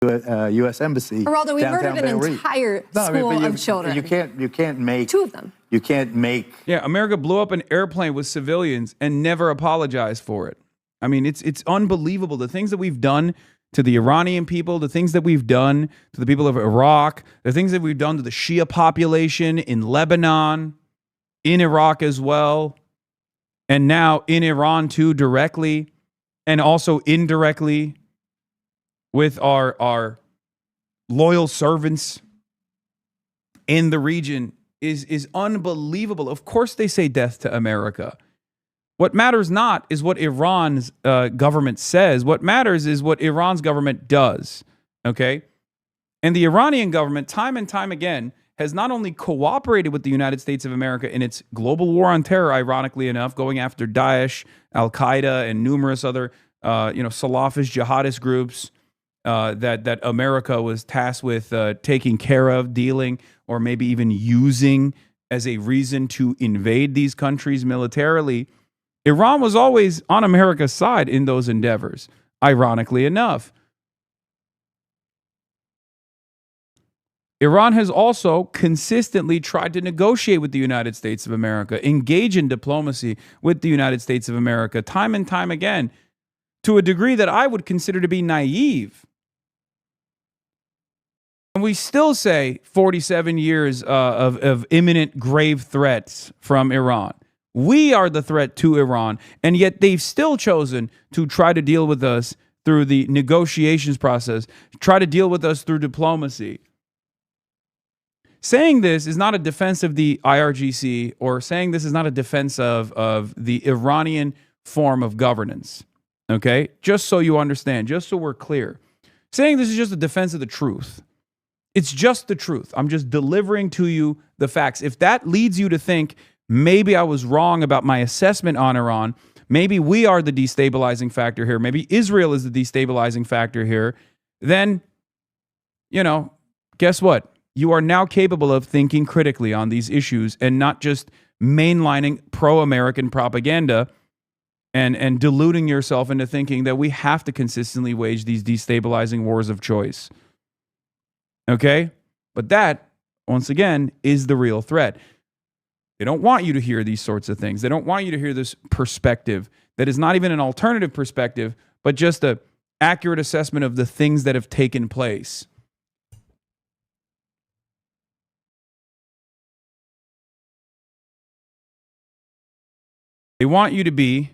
U.S. Embassy. Geraldo, we downtown murdered an Beirut. entire No, I mean, school but of children. You can't make two of them. You can't make. Yeah, America blew up an airplane with civilians and never apologized for it. I mean, it's unbelievable. The things that we've done to the Iranian people, the things that we've done to the people of Iraq, the things that we've done to the Shia population in Lebanon, in Iraq as well, and now in Iran too, directly and also indirectly with our loyal servants in the region is unbelievable. Of course they say death to America. What matters not is what Iran's government says. What matters is what Iran's government does, okay? And the Iranian government, time and time again, has not only cooperated with the United States of America in its global war on terror, ironically enough, going after Daesh, Al-Qaeda, and numerous other Salafist jihadist groups that America was tasked with taking care of, dealing, or maybe even using as a reason to invade these countries militarily. Iran was always on America's side in those endeavors, ironically enough. Iran has also consistently tried to negotiate with the United States of America, engage in diplomacy with the United States of America, time and time again, to a degree that I would consider to be naive. And we still say 47 years of imminent grave threats from Iran. We are the threat to Iran, and yet they've still chosen to try to deal with us through the negotiations process, try to deal with us through diplomacy. Saying this is not a defense of the IRGC, or saying this is not a defense of the Iranian form of governance, okay? Just so you understand, just so we're clear. Saying this is just a defense of the truth. It's just the truth. I'm just delivering to you the facts. If that leads you to think, maybe I was wrong about my assessment on Iran, maybe we are the destabilizing factor here, maybe Israel is the destabilizing factor here, then, guess what? You are now capable of thinking critically on these issues and not just mainlining pro-American propaganda and deluding yourself into thinking that we have to consistently wage these destabilizing wars of choice. Okay? But that, once again, is the real threat. They don't want you to hear these sorts of things. They don't want you to hear this perspective that is not even an alternative perspective, but just an accurate assessment of the things that have taken place. They want you to be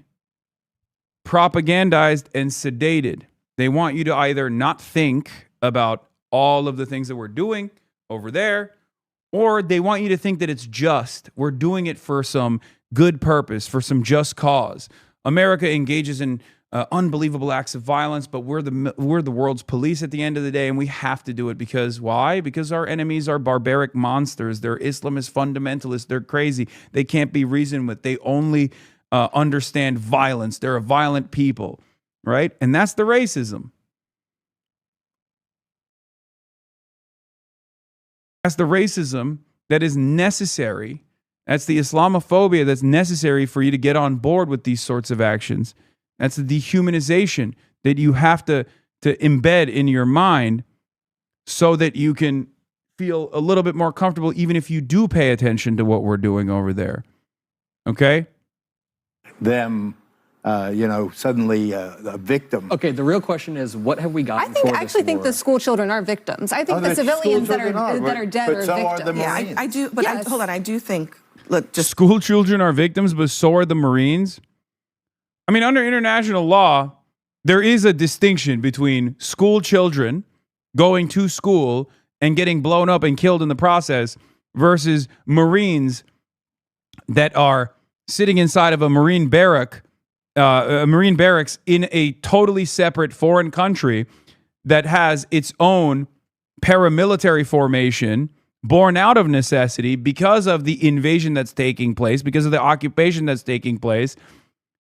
propagandized and sedated. They want you to either not think about all of the things that we're doing over there, or they want you to think that it's just. We're doing it for some good purpose, for some just cause. America engages in unbelievable acts of violence, but we're the world's police at the end of the day, and we have to do it because why? Because our enemies are barbaric monsters. They're Islamist fundamentalists. They're crazy. They can't be reasoned with. They only understand violence. They're a violent people, right? And that's the racism. That's the racism that is necessary. That's the Islamophobia that's necessary for you to get on board with these sorts of actions. That's the dehumanization that you have to embed in your mind so that you can feel a little bit more comfortable even if you do pay attention to what we're doing over there. Okay? Them, suddenly a victim. Okay, the real question is, what have we gotten for this I actually think war? the school children are victims. I think the civilians that are dead are victims. Yeah, I do. But Yes. hold on. I do think. Look, just School children are victims, but so are the Marines. I mean, under international law, there is a distinction between school children going to school and getting blown up and killed in the process versus Marines that are sitting inside of a Marine barracks in a totally separate foreign country that has its own paramilitary formation born out of necessity because of the invasion that's taking place, because of the occupation that's taking place,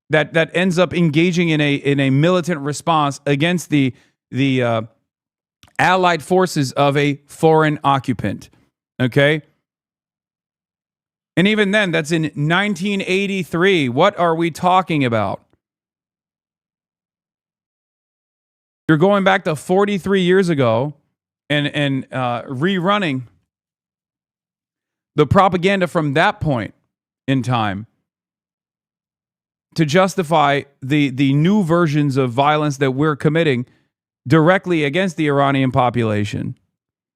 that ends up engaging in a militant response against the allied forces of a foreign occupant. Okay? And even then, that's in 1983. What are we talking about? You're going back to 43 years ago and rerunning the propaganda from that point in time to justify the new versions of violence that we're committing directly against the Iranian population.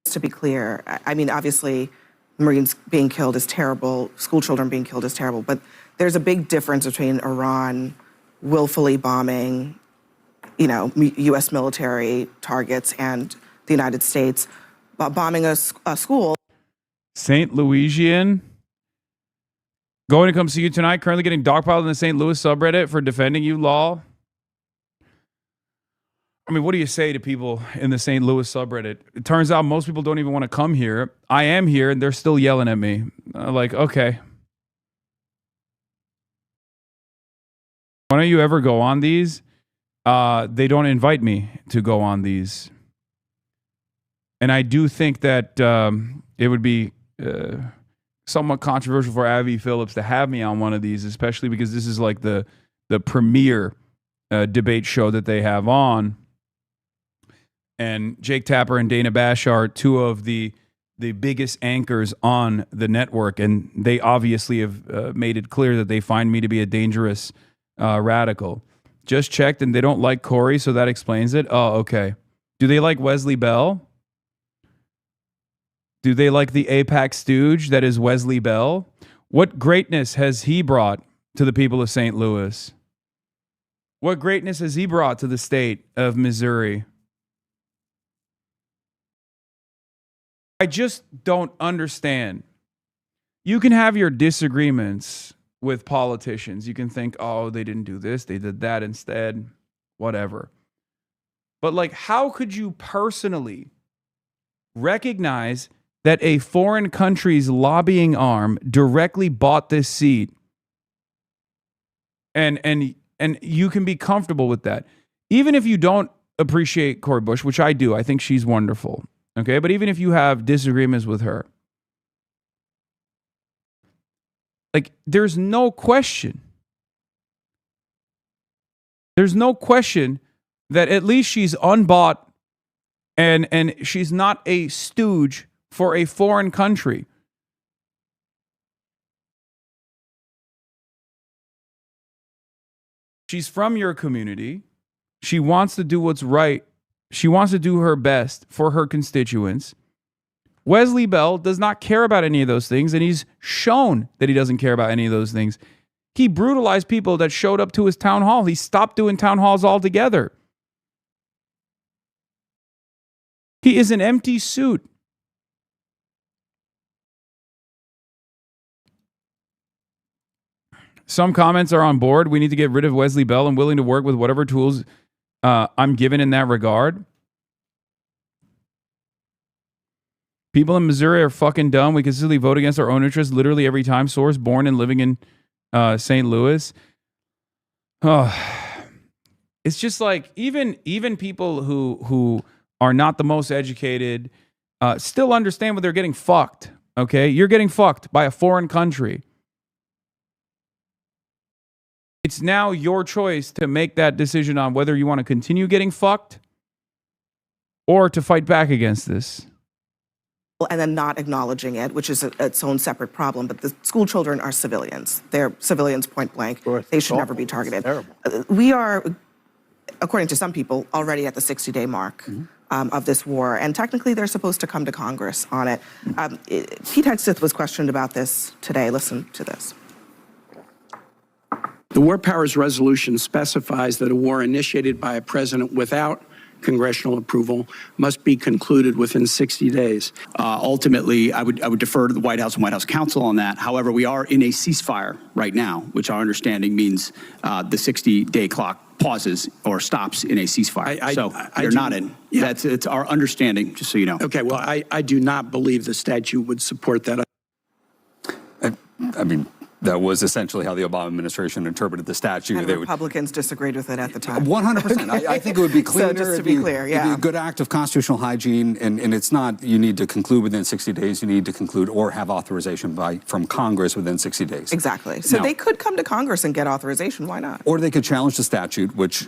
to be clear, I mean, obviously, Marines being killed is terrible. School children being killed is terrible. But there's a big difference between Iran willfully bombing, U.S. military targets and the United States bombing a school. St. Louisian, going to come see you tonight. Currently getting dogpiled in the St. Louis subreddit for defending you, law. I mean, what do you say to people in the St. Louis subreddit? It turns out most people don't even want to come here. I am here, and they're still yelling at me. Like, okay. Why don't you ever go on these? They don't invite me to go on these. And I do think that it would be somewhat controversial for Abby Phillips to have me on one of these, especially because this is like the premier debate show that they have on. And Jake Tapper and Dana Bash are two of the biggest anchors on the network, and they obviously have made it clear that they find me to be a dangerous radical. Just checked, and they don't like Corey, so that explains it. Oh, okay. Do they like Wesley Bell? Do they like the AIPAC stooge that is Wesley Bell? What greatness has he brought to the people of St. Louis? What greatness has he brought to the state of Missouri? I just don't understand. You can have your disagreements with politicians. You can think, oh, they didn't do this, they did that instead, whatever. But like, how could you personally recognize that a foreign country's lobbying arm directly bought this seat? And you can be comfortable with that. Even if you don't appreciate Cori Bush, which I do, I think she's wonderful. Okay, but even if you have disagreements with her, like, there's no question There's no question that at least she's unbought and she's not a stooge for a foreign country. She's from your community. She wants to do what's right. She wants to do her best for her constituents. Wesley Bell does not care about any of those things, and he's shown that he doesn't care about any of those things. He brutalized people that showed up to his town hall. He stopped doing town halls altogether. He is an empty suit. Some comments are on board. We need to get rid of Wesley Bell and willing to work with whatever tools I'm given in that regard. People in Missouri are fucking dumb. We consistently vote against our own interests literally every time. Source, born and living in St. Louis. It's just like even people who are not the most educated still understand what they're getting fucked. Okay? You're getting fucked by a foreign country. It's now your choice to make that decision on whether you want to continue getting fucked or to fight back against this. And then not acknowledging it, which is its own separate problem. But the school children are civilians. They're civilians point blank. They should never be targeted. We are, according to some people, already at the 60-day mark of this war. And technically, they're supposed to come to Congress on it. Pete Hegseth was questioned about this today. Listen to this. The War Powers Resolution specifies that a war initiated by a president without congressional approval must be concluded within 60 days. Ultimately, I would defer to the White House and White House counsel on that. However, we are in a ceasefire right now, which our understanding means the 60-day clock pauses or stops in a ceasefire. You're not in. Yeah. It's our understanding, just so you know. Okay, well, I do not believe the statute would support that. I mean, that was essentially how the Obama administration interpreted the statute. And Republicans disagreed with it at the time. 100%. I think it would be cleaner. So just to be clear, yeah. It'd be a good act of constitutional hygiene, and it's not you need to conclude within 60 days. You need to conclude or have authorization from Congress within 60 days. Exactly. So they could come to Congress and get authorization. Why not? Or they could challenge the statute, which,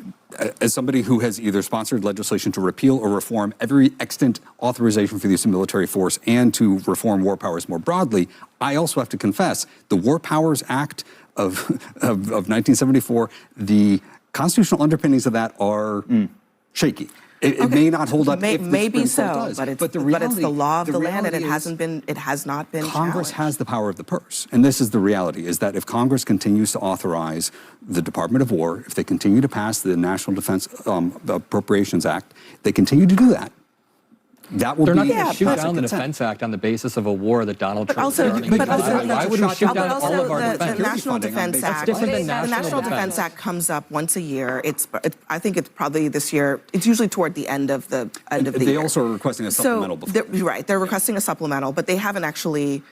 as somebody who has either sponsored legislation to repeal or reform every extant authorization for the use of military force and to reform war powers more broadly, I also have to confess the War Powers Act of 1974, the constitutional underpinnings of that are shaky. It may not hold up. Maybe so, but it's the law of the land, and it has not been. Congress has the power of the purse, and this is the reality: is that if Congress continues to authorize the Department of War, if they continue to pass the National Defense Appropriations Act, they continue to do that. That will They're not be going to shoot down the Defense Act on the basis of a war that Donald Trump is starting. Why would we shoot down all of our defense? The National Defense Act. The National Defense Act comes up once a year. I think it's probably this year. It's usually toward the end of the year. They also are requesting a supplemental. Right, they're requesting a supplemental, but they haven't actually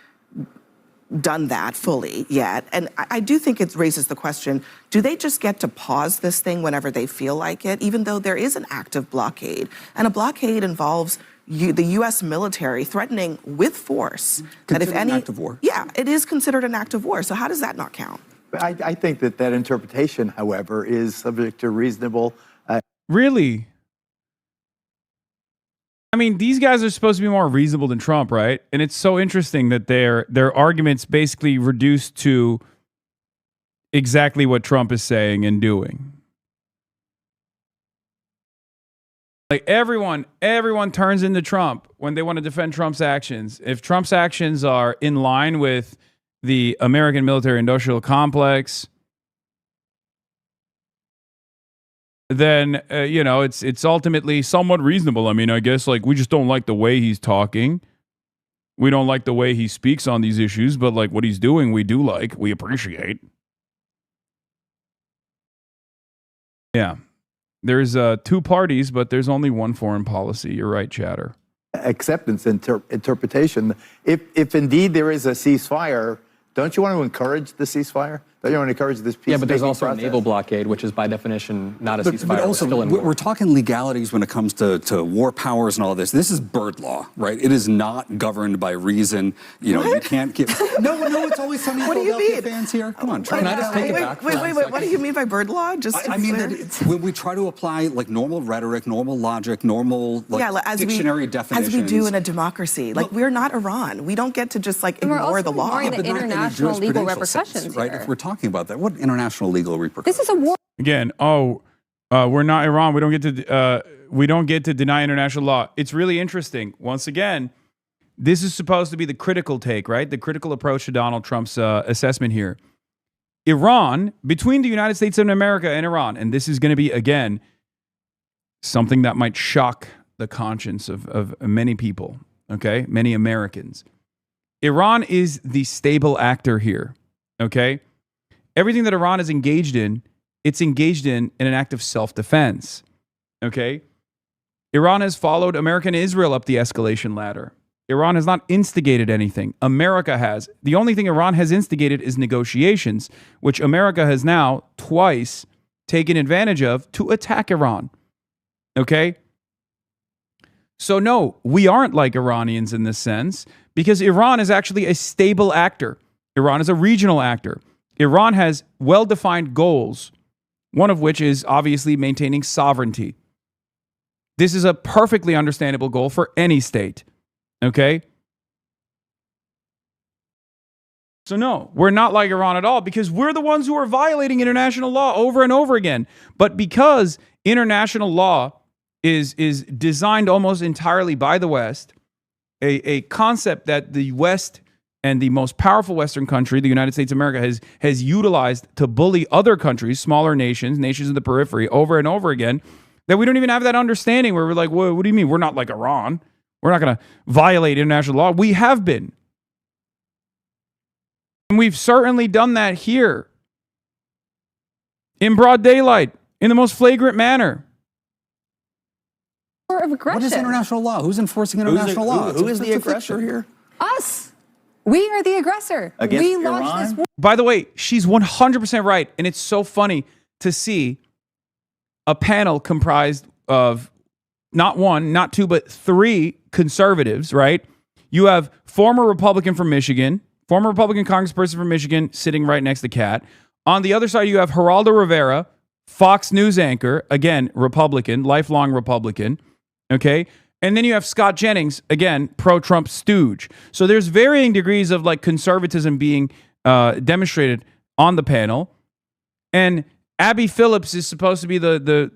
done that fully yet. And I do think it raises the question, do they just get to pause this thing whenever they feel like it, even though there is an active blockade? And a blockade involves the U.S. military threatening with force that if any act of war. Yeah, it is considered an act of war. So how does that not count? I think that interpretation, however, is subject to reasonable. Really? I mean, these guys are supposed to be more reasonable than Trump, right? And it's so interesting that their arguments basically reduced to exactly what Trump is saying and doing. Like everyone turns into Trump when they want to defend Trump's actions. If Trump's actions are in line with the American military-industrial complex, then it's ultimately somewhat reasonable. I mean, I guess like we just don't like the way he's talking. We don't like the way he speaks on these issues, but like what he's doing, we do like, we appreciate. Yeah. There's two parties, but there's only one foreign policy. You're right, Chatter. Acceptance, interpretation. If indeed there is a ceasefire, don't you want to encourage the ceasefire? Don't you want to encourage this peace? Yeah, but there's also a naval blockade, which is by definition not a ceasefire. But also, still in war. we're talking legalities when it comes to war powers and all this. This is bird law, right? It is not governed by reason. You know, you can't give. No, it's always sunny What do you Philadelphia mean? fans here. Come on, try Can I just take it back for Wait. a What do you mean by bird law? Just I mean that when we try to apply like normal rhetoric, normal logic, normal dictionary definitions, as we do in a democracy. Like we're not Iran. We don't get to just like ignore the law. Ignoring the international legal repercussions right? here. If we're talking about that, what international legal repercussions? This is a war. Again, we're not Iran. We don't get to deny international law. It's really interesting. Once again, this is supposed to be the critical take, right? The critical approach to Donald Trump's assessment here. Iran, between the United States of America and Iran, and this is going to be, again, something that might shock the conscience of many people, okay? Many Americans. Iran is the stable actor here, okay? Everything that Iran is engaged in, it's engaged in an act of self-defense, okay? Iran has followed America and Israel up the escalation ladder. Iran has not instigated anything. America has. The only thing Iran has instigated is negotiations, which America has now twice taken advantage of to attack Iran, okay? So no, we aren't like Iranians in this sense because Iran is actually a stable actor. Iran is a regional actor. Iran has well-defined goals, one of which is obviously maintaining sovereignty. This is a perfectly understandable goal for any state, okay? So no, we're not like Iran at all because we're the ones who are violating international law over and over again. But because international law is designed almost entirely by the West, a concept that the West and the most powerful Western country, the United States of America, has utilized to bully other countries, smaller nations in the periphery, over and over again, that we don't even have that understanding where we're like, what do you mean? We're not like Iran. We're not going to violate international law. We have been. And we've certainly done that here. In broad daylight, in the most flagrant manner. Of aggression. What is international law? Who's enforcing international law? Who is the It's a aggressor here? Us. We are the aggressor. Against we launched Iran? this war. By the way, she's 100% right. And it's so funny to see a panel comprised of not one, not two, but three conservatives, right? You have former Republican from Michigan, former Republican congressperson from Michigan sitting right next to Kat. On the other side, you have Geraldo Rivera, Fox News anchor, again, Republican, lifelong Republican, okay? And then you have Scott Jennings, again, pro-Trump stooge. So there's varying degrees of like conservatism being demonstrated on the panel. And Abby Phillips is supposed to be the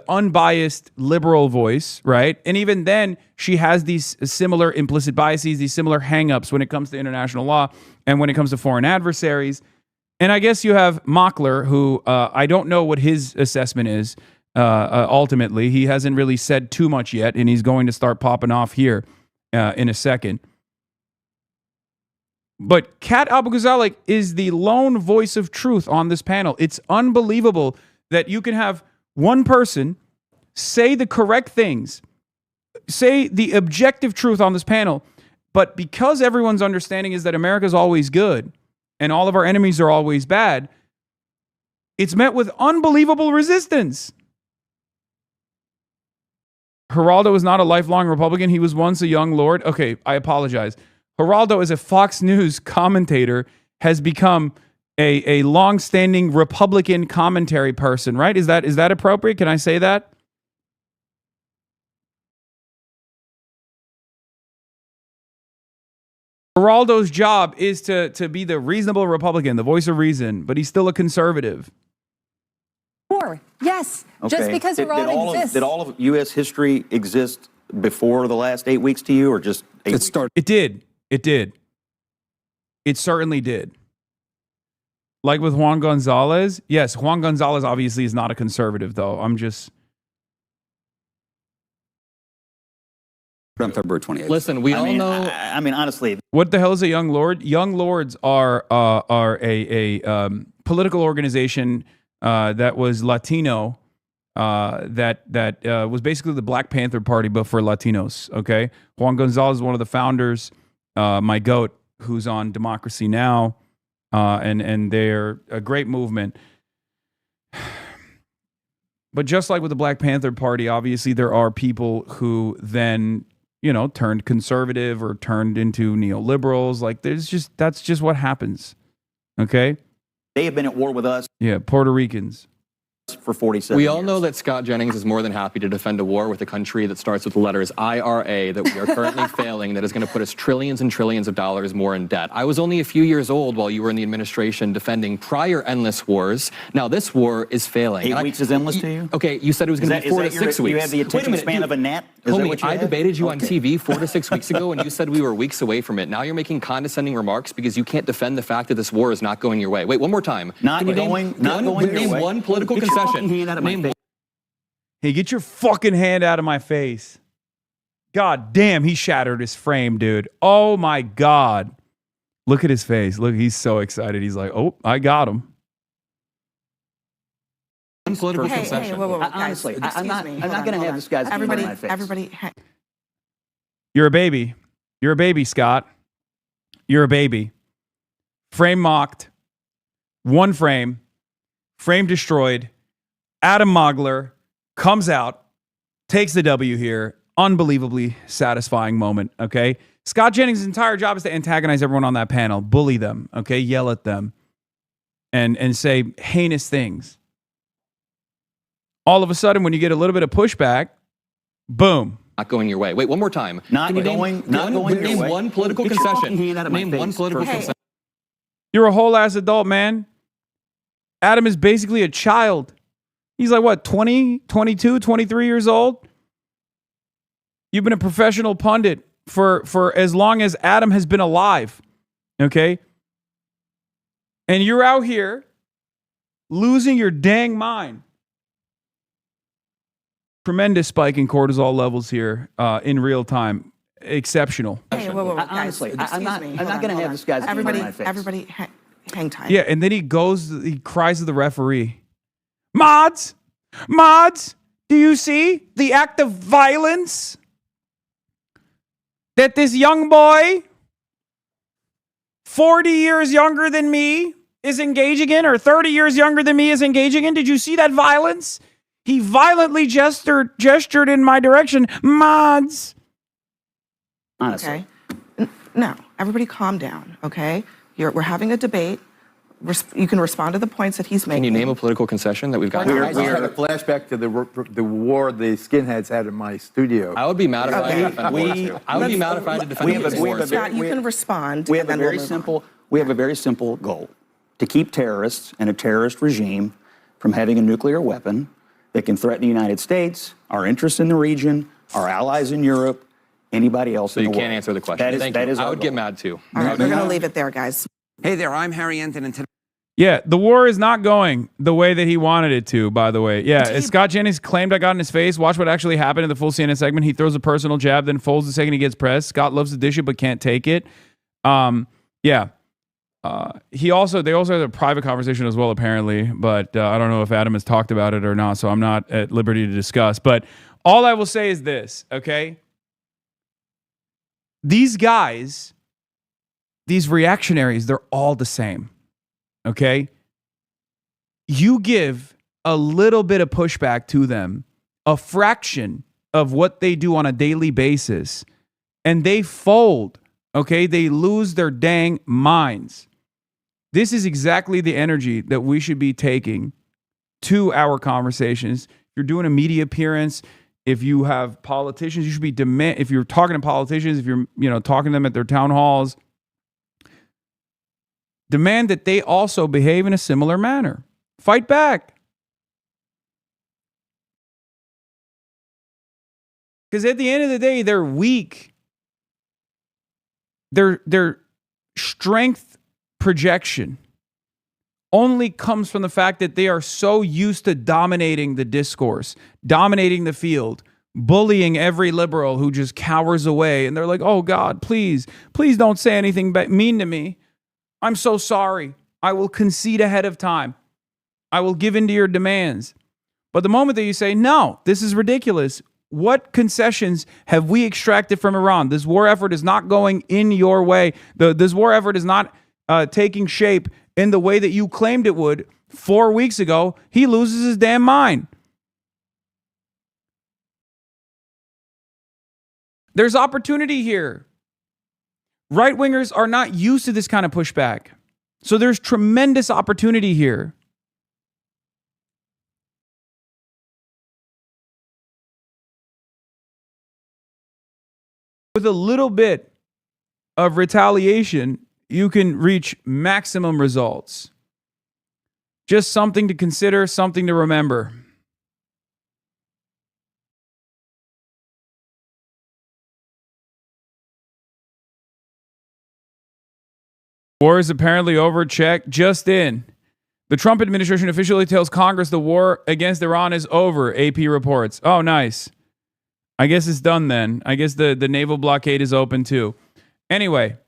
unbiased liberal voice, right? And even then, she has these similar implicit biases, these similar hangups when it comes to international law and when it comes to foreign adversaries. And I guess you have Mockler, who I don't know what his assessment is ultimately. He hasn't really said too much yet, and he's going to start popping off here in a second. But Kat Abu-Ghazaleh is the lone voice of truth on this panel. It's unbelievable that you can have one person say the correct things, say the objective truth on this panel, but because everyone's understanding is that America's always good and all of our enemies are always bad, it's met with unbelievable resistance. Geraldo is not a lifelong Republican. He was once a young lord. Okay, I apologize. Geraldo, as a Fox News commentator, has become a long-standing Republican commentary person, right? Is that appropriate? Can I say that? Geraldo's job is to be the reasonable Republican, the voice of reason, but he's still a conservative. War. Yes. Okay. Just because Iran exists. Did all of U.S. history exist before the last 8 weeks to you, or just 8 weeks? It did. It did. It certainly did. Like with Juan Gonzalez. Yes, Juan Gonzalez obviously is not a conservative, though. I'm just... On February 28th. Listen, we all know... I mean, honestly... What the hell is a young lord? Young lords are a political organization that was Latino, that was basically the Black Panther Party, but for Latinos, okay? Juan Gonzalez is one of the founders. My goat, who's on Democracy Now!, and they're a great movement. But just like with the Black Panther Party, obviously there are people who then, turned conservative or turned into neoliberals. Like that's just what happens. Okay? They have been at war with us. Yeah, Puerto Ricans. For 47 We all years. know that Scott Jennings is more than happy to defend a war with a country that starts with the letters IRA that we are currently failing, that is going to put us trillions and trillions of dollars more in debt. I was only a few years old while you were in the administration defending prior endless wars. Now this war is failing. 8 weeks is endless to you? Okay, you said it was going to be 4 to 6 weeks. You have the attention span of a gnat? Is that Homie, what you I have? debated you on TV 4 to 6 weeks ago, and you said we were weeks away from it. Now you're making condescending remarks because you can't defend the fact that this war is not going your way. Wait, one more time. Not Can you going your name way. one political Get your concession. fucking hand out of my face. Hey, get your fucking hand out of my face. God damn, he shattered his frame, dude. Oh my God. Look at his face. Look, he's so excited. He's like, oh, I got him. One political concession. Hey, whoa, guys, Honestly, I'm excuse not me. going Hold to on, have hold this guy's hand Everybody, on my face. everybody, You're a baby. You're a baby, Scott. You're a baby. Frame mocked. One frame. Frame destroyed. Adam Mogler comes out, takes the W here. Unbelievably satisfying moment, okay? Scott Jennings' entire job is to antagonize everyone on that panel, bully them, okay? Yell at them, and say heinous things. All of a sudden, when you get a little bit of pushback, boom. Not going your way. Wait, one more time. Not going your way. One political Get your concession. fucking hand out of my Name face one political first. concession. You're a whole ass adult, man. Adam is basically a child. He's like, what, 20, 22, 23 years old? You've been a professional pundit for as long as Adam has been alive, okay? And you're out here losing your dang mind. Tremendous spike in cortisol levels here in real time. Exceptional. Hey, whoa, guys, Honestly, I'm not excuse me. going Hold to on. have this guy's hand on my face. Everybody, hang tight. Yeah, and then he cries to the referee, Mods, do you see the act of violence that this young boy, 40 years younger than me, is engaging in, or 30 years younger than me is engaging in? Did you see that violence? He violently gestured in my direction. Mods. Honestly. Okay. No, everybody calm down, okay? We're having a debate. You can respond to the points that he's making. Can you name a political concession that we've got? We had a flashback to the war the skinheads had in my studio. I would be mad if I had to defend war too. I would be mad if I had to defend war. Scott, you can respond. We have and a then very we'll move simple. We have a very simple goal: to keep terrorists and a terrorist regime from having a nuclear weapon that can threaten the United States, our interests in the region, our allies in Europe, anybody else in the world. So you can't answer the question. That is I our would goal. get mad too. All right, we're going to leave it there, guys. Hey there, I'm Harry Enton, and today. Yeah, the war is not going the way that he wanted it to, by the way. Yeah, as Scott Jennings claimed I got in his face. Watch what actually happened in the full CNN segment. He throws a personal jab, then folds the second he gets pressed. Scott loves to dish it but can't take it. Yeah. They also had a private conversation as well, apparently, but I don't know if Adam has talked about it or not, so I'm not at liberty to discuss. But all I will say is this, okay? These guys, these reactionaries, they're all the same, okay? You give a little bit of pushback to them, a fraction of what they do on a daily basis, and they fold, okay? They lose their dang minds. This is exactly the energy that we should be taking to our conversations. If you're doing a media appearance, if you have politicians, you should be if you're talking to politicians, if you're talking to them at their town halls, demand that they also behave in a similar manner. Fight back. Because at the end of the day, they're weak. Their strength projection only comes from the fact that they are so used to dominating the discourse, dominating the field, bullying every liberal who just cowers away. And they're like, oh God, please don't say anything mean to me. I'm so sorry. I will concede ahead of time. I will give in to your demands. But the moment that you say, no, this is ridiculous, what concessions have we extracted from Iran? This war effort is not going in your way. This war effort is not taking shape in the way that you claimed it would 4 weeks ago, he loses his damn mind. There's opportunity here. Right-wingers are not used to this kind of pushback. So there's tremendous opportunity here. With a little bit of retaliation, you can reach maximum results. Just something to consider, something to remember. War is apparently over. Check. Just in. The Trump administration officially tells Congress the war against Iran is over, AP reports. Oh, nice. I guess it's done then. I guess the naval blockade is open too. Anyway,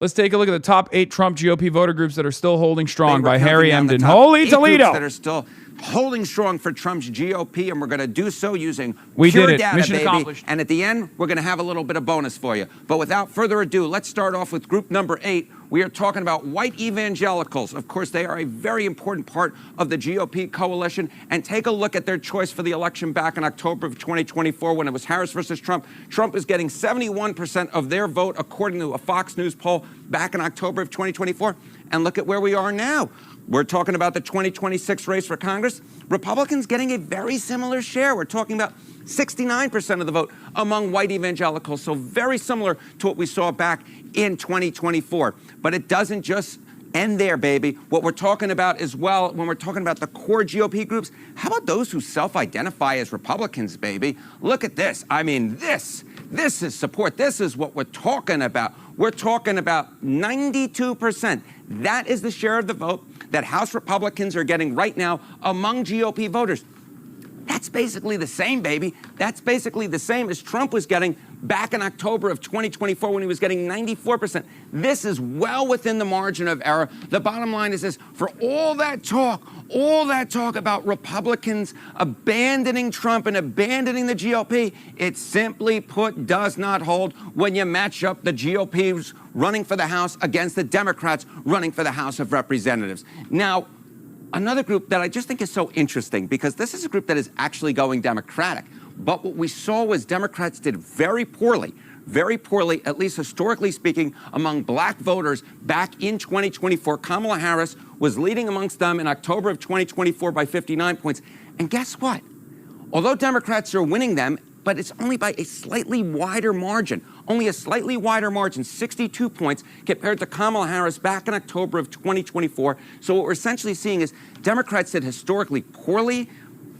let's take a look at the top 8 Trump GOP voter groups that are still holding strong by Harry Emden. Holy Toledo! That are still holding strong for Trump's GOP, and we're going to do so using pure data, Mission baby. accomplished. And at the end, we're going to have a little bit of bonus for you. But without further ado, let's start off with group number 8. We are talking about white evangelicals. Of course, they are a very important part of the GOP coalition. And take a look at their choice for the election back in October of 2024 when it was Harris versus Trump. Trump is getting 71% of their vote, according to a Fox News poll back in October of 2024. And look at where we are now. We're talking about the 2026 race for Congress. Republicans getting a very similar share. We're talking about 69% of the vote among white evangelicals. So very similar to what we saw back in 2024. But it doesn't just end there, baby. What we're talking about as well, when we're talking about the core GOP groups, how about those who self-identify as Republicans, baby? Look at this. I mean, this is support. This is what we're talking about. We're talking about 92%. That is the share of the vote that House Republicans are getting right now among GOP voters. That's basically the same, baby. That's basically the same as Trump was getting back in October of 2024 when he was getting 94%. This is well within the margin of error. The bottom line is this: for all that talk about Republicans abandoning Trump and abandoning the GOP, it simply put does not hold when you match up the GOP's running for the House against the Democrats running for the House of Representatives. Now, another group that I just think is so interesting, because this is a group that is actually going Democratic. But what we saw was Democrats did very poorly, at least historically speaking, among black voters back in 2024. Kamala Harris was leading amongst them in October of 2024 by 59 points. And guess what? Although Democrats are winning them, but it's only by a slightly wider margin, 62 points compared to Kamala Harris back in October of 2024. So what we're essentially seeing is Democrats did historically poorly,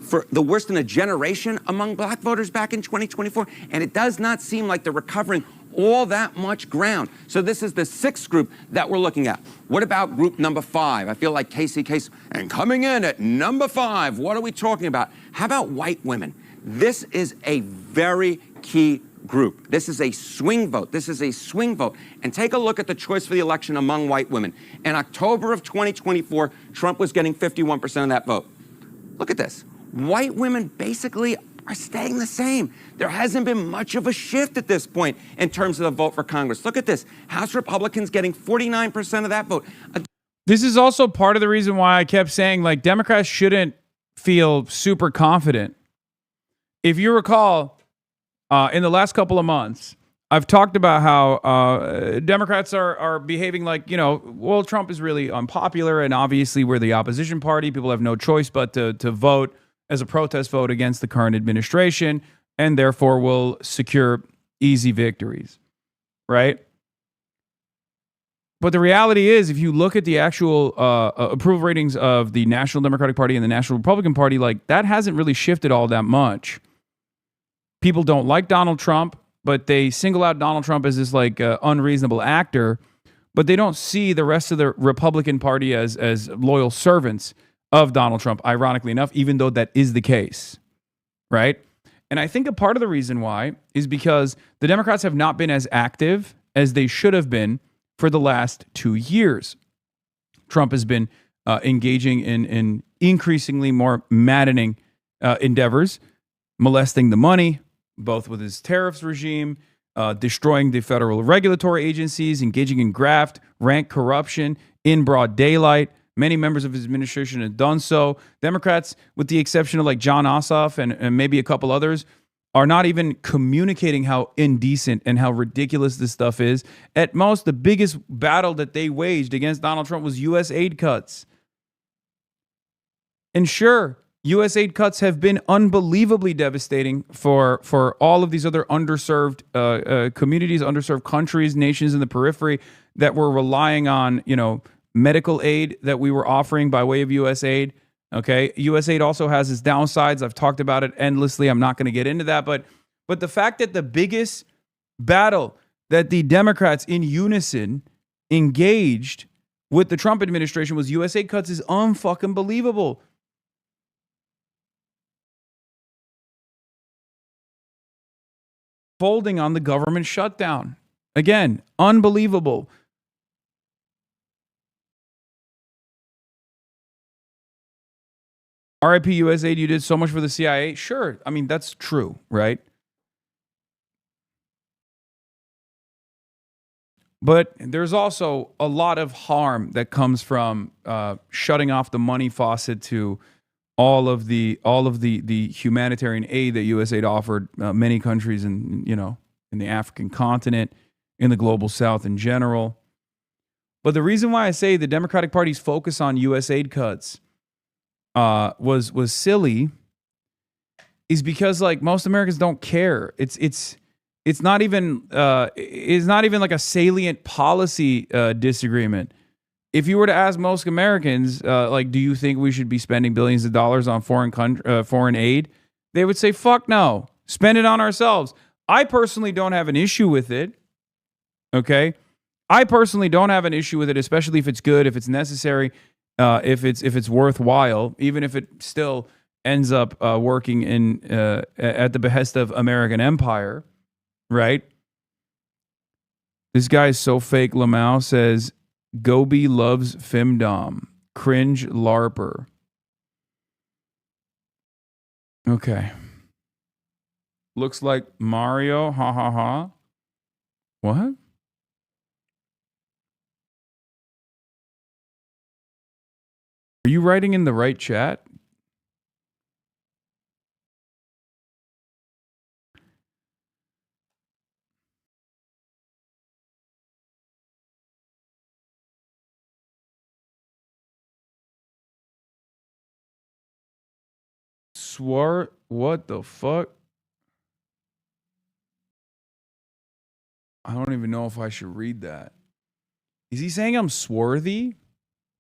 for the worst in a generation among black voters back in 2024, and it does not seem like they're recovering all that much ground. So this is the 6th group that we're looking at. What about group number 5? I feel like Casey. And coming in at number 5, what are we talking about? How about white women? This is a very key group. This is a swing vote. And take a look at the choice for the election among white women. In October of 2024, Trump was getting 51% of that vote. Look at this. White women basically are staying the same. There hasn't been much of a shift at this point in terms of the vote for Congress. Look at this. House Republicans getting 49% of that vote. This is also part of the reason why I kept saying, like, Democrats shouldn't feel super confident. If you recall, in the last couple of months, I've talked about how Democrats are behaving like, well, Trump is really unpopular, and obviously we're the opposition party. People have no choice but to vote as a protest vote against the current administration, and therefore will secure easy victories, right? But the reality is, if you look at the actual approval ratings of the National Democratic Party and the National Republican Party, like, that hasn't really shifted all that much. People don't like Donald Trump, but they single out Donald Trump as this unreasonable actor, but they don't see the rest of the Republican Party as loyal servants of Donald Trump, ironically enough, even though that is the case, right? And I think a part of the reason why is because the Democrats have not been as active as they should have been for the last 2 years. Trump has been engaging in increasingly more maddening endeavors, molesting the money, both with his tariffs regime, destroying the federal regulatory agencies, engaging in graft, rank corruption, in broad daylight. Many members of his administration have done so. Democrats, with the exception of like John Ossoff and maybe a couple others, are not even communicating how indecent and how ridiculous this stuff is. At most, the biggest battle that they waged against Donald Trump was U.S. aid cuts. And sure, U.S. aid cuts have been unbelievably devastating for all of these other underserved communities, underserved countries, nations in the periphery that were relying on, medical aid that we were offering by way of U.S. aid. Okay, U.S. aid also has its downsides. I've talked about it endlessly. I'm not going to get into that, but the fact that the biggest battle that the Democrats in unison engaged with the Trump administration was U.S. aid cuts is unfucking believable. Folding on the government shutdown. Again, unbelievable. RIP USAID, you did so much for the CIA. Sure. I mean, that's true, right? But there's also a lot of harm that comes from shutting off the money faucet to all of the humanitarian aid that USAID offered many countries in the African continent, in the global South in general. But the reason why I say the Democratic Party's focus on USAID cuts was silly is because like most Americans don't care. It's not even like a salient policy disagreement. If you were to ask most Americans, like, do you think we should be spending billions of dollars on foreign aid? They would say, fuck no, spend it on ourselves. I personally don't have an issue with it. Okay, I personally don't have an issue with it, especially if it's good, if it's necessary. If it's worthwhile, even if it still ends up working at the behest of American empire, right? This guy is so fake. Lamau says, Gobi loves femdom. Cringe LARPer. Okay. Looks like Mario. Ha ha ha. What? Are you writing in the right chat? Swore? What the fuck? I don't even know if I should read that. Is he saying I'm swarthy?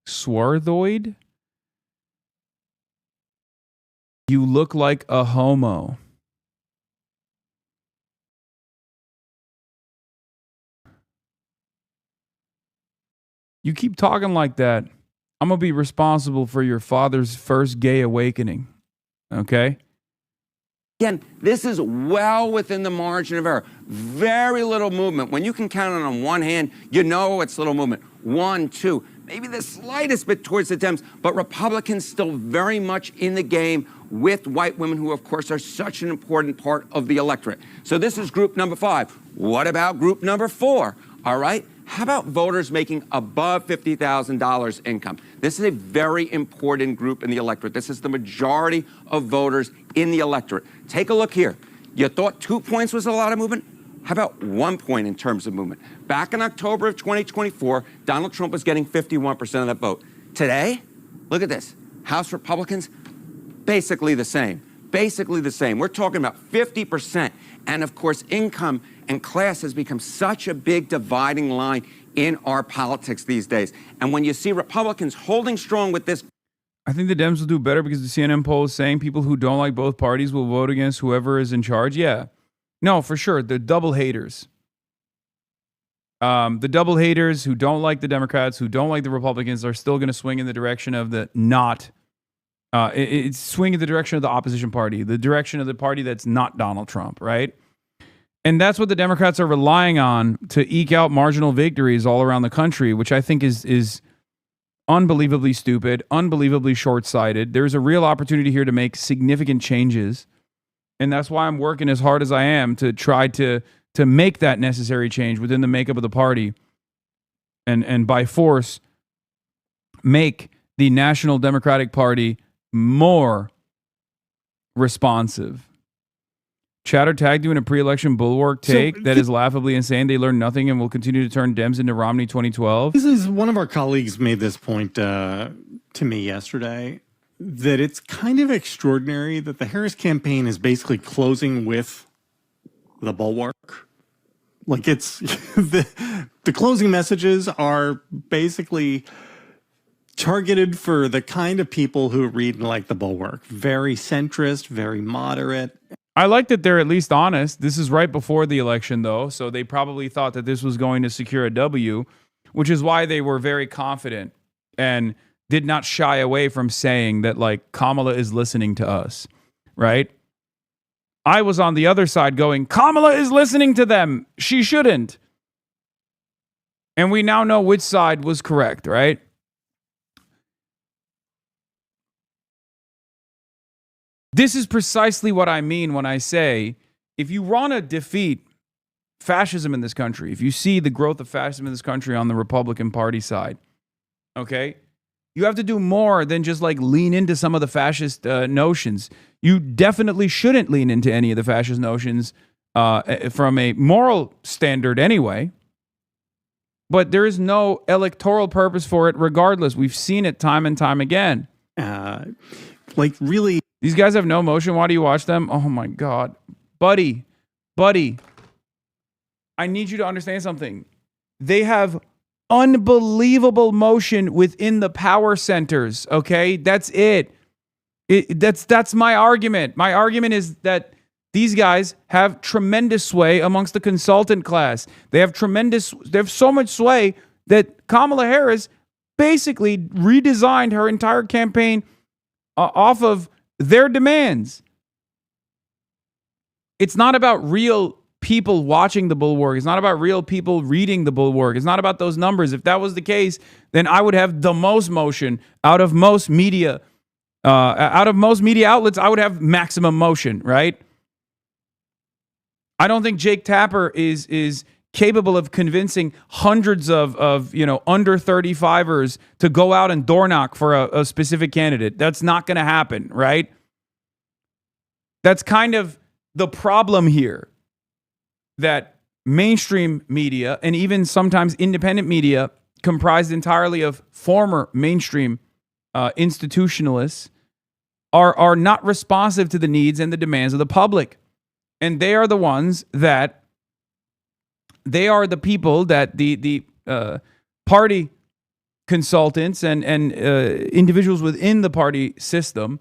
Swarthoid? You look like a homo. You keep talking like that, I'm going to be responsible for your father's first gay awakening. Okay? Again, this is well within the margin of error. Very little movement. When you can count on one hand, you know it's little movement. 1, 2, maybe the slightest bit towards the Dems, but Republicans still very much in the game with white women who, of course, are such an important part of the electorate. So this is group number 5. What about group number 4? All right? How about voters making above $50,000 income? This is a very important group in the electorate. This is the majority of voters in the electorate. Take a look here. You thought 2 points was a lot of movement? How about 1 point in terms of movement? Back in October of 2024, Donald Trump was getting 51% of that vote. Today, look at this. House Republicans, basically the same. Basically the same. We're talking about 50%. And of course, income and class has become such a big dividing line in our politics these days. And when you see Republicans holding strong with this, I think the Dems will do better because the CNN poll is saying people who don't like both parties will vote against whoever is in charge. Yeah. No, for sure. The double haters. The double haters who don't like the Democrats, who don't like the Republicans, are still going to swing in the direction of the not. It's swing in the direction of the opposition party, the direction of the party that's not Donald Trump, right? And that's what the Democrats are relying on to eke out marginal victories all around the country, which I think is unbelievably stupid, unbelievably short-sighted. There's a real opportunity here to make significant changes. And that's why I'm working as hard as I am to try to make that necessary change within the makeup of the party and by force make the National Democratic Party more responsive. Chatter tagged you in a pre-election bulwark take that is laughably insane. They learned nothing and will continue to turn Dems into Romney 2012. This is one of our colleagues made this point to me yesterday, that it's kind of extraordinary that the Harris campaign is basically closing with the bulwark. Like it's the closing messages are basically targeted for the kind of people who read like the bulwark. Very centrist, very moderate. I like that they're at least honest. This is right before the election, though, so they probably thought that this was going to secure a W, which is why they were very confident and did not shy away from saying that, like, Kamala is listening to us, right? I was on the other side going, Kamala is listening to them. She shouldn't. And we now know which side was correct, right? This is precisely what I mean when I say, if you want to defeat fascism in this country, if you see the growth of fascism in this country on the Republican Party side, okay, you have to do more than just like lean into some of the fascist notions. You definitely shouldn't lean into any of the fascist notions from a moral standard anyway. But there is no electoral purpose for it regardless. We've seen it time and time again. Like really... These guys have no emotion. Why do you watch them? Oh my God. Buddy, I need you to understand something. They have unbelievable motion within the power centers, okay? That's it. That's my argument. My argument is that these guys have tremendous sway amongst the consultant class. They have so much sway that Kamala Harris basically redesigned her entire campaign off of their demands. It's not about real people watching the bulwark. It's not about real people reading the bulwark. It's not about those numbers. If that was the case, then I would have the most motion out of most media. Out of most media outlets, I would have maximum motion, right? I don't think Jake Tapper is capable of convincing hundreds of under 35ers to go out and door knock for a specific candidate. That's not going to happen, right? That's kind of the problem here, that mainstream media and even sometimes independent media comprised entirely of former mainstream institutionalists are not responsive to the needs and the demands of the public. And they are the ones that they are the people that the party consultants and individuals within the party system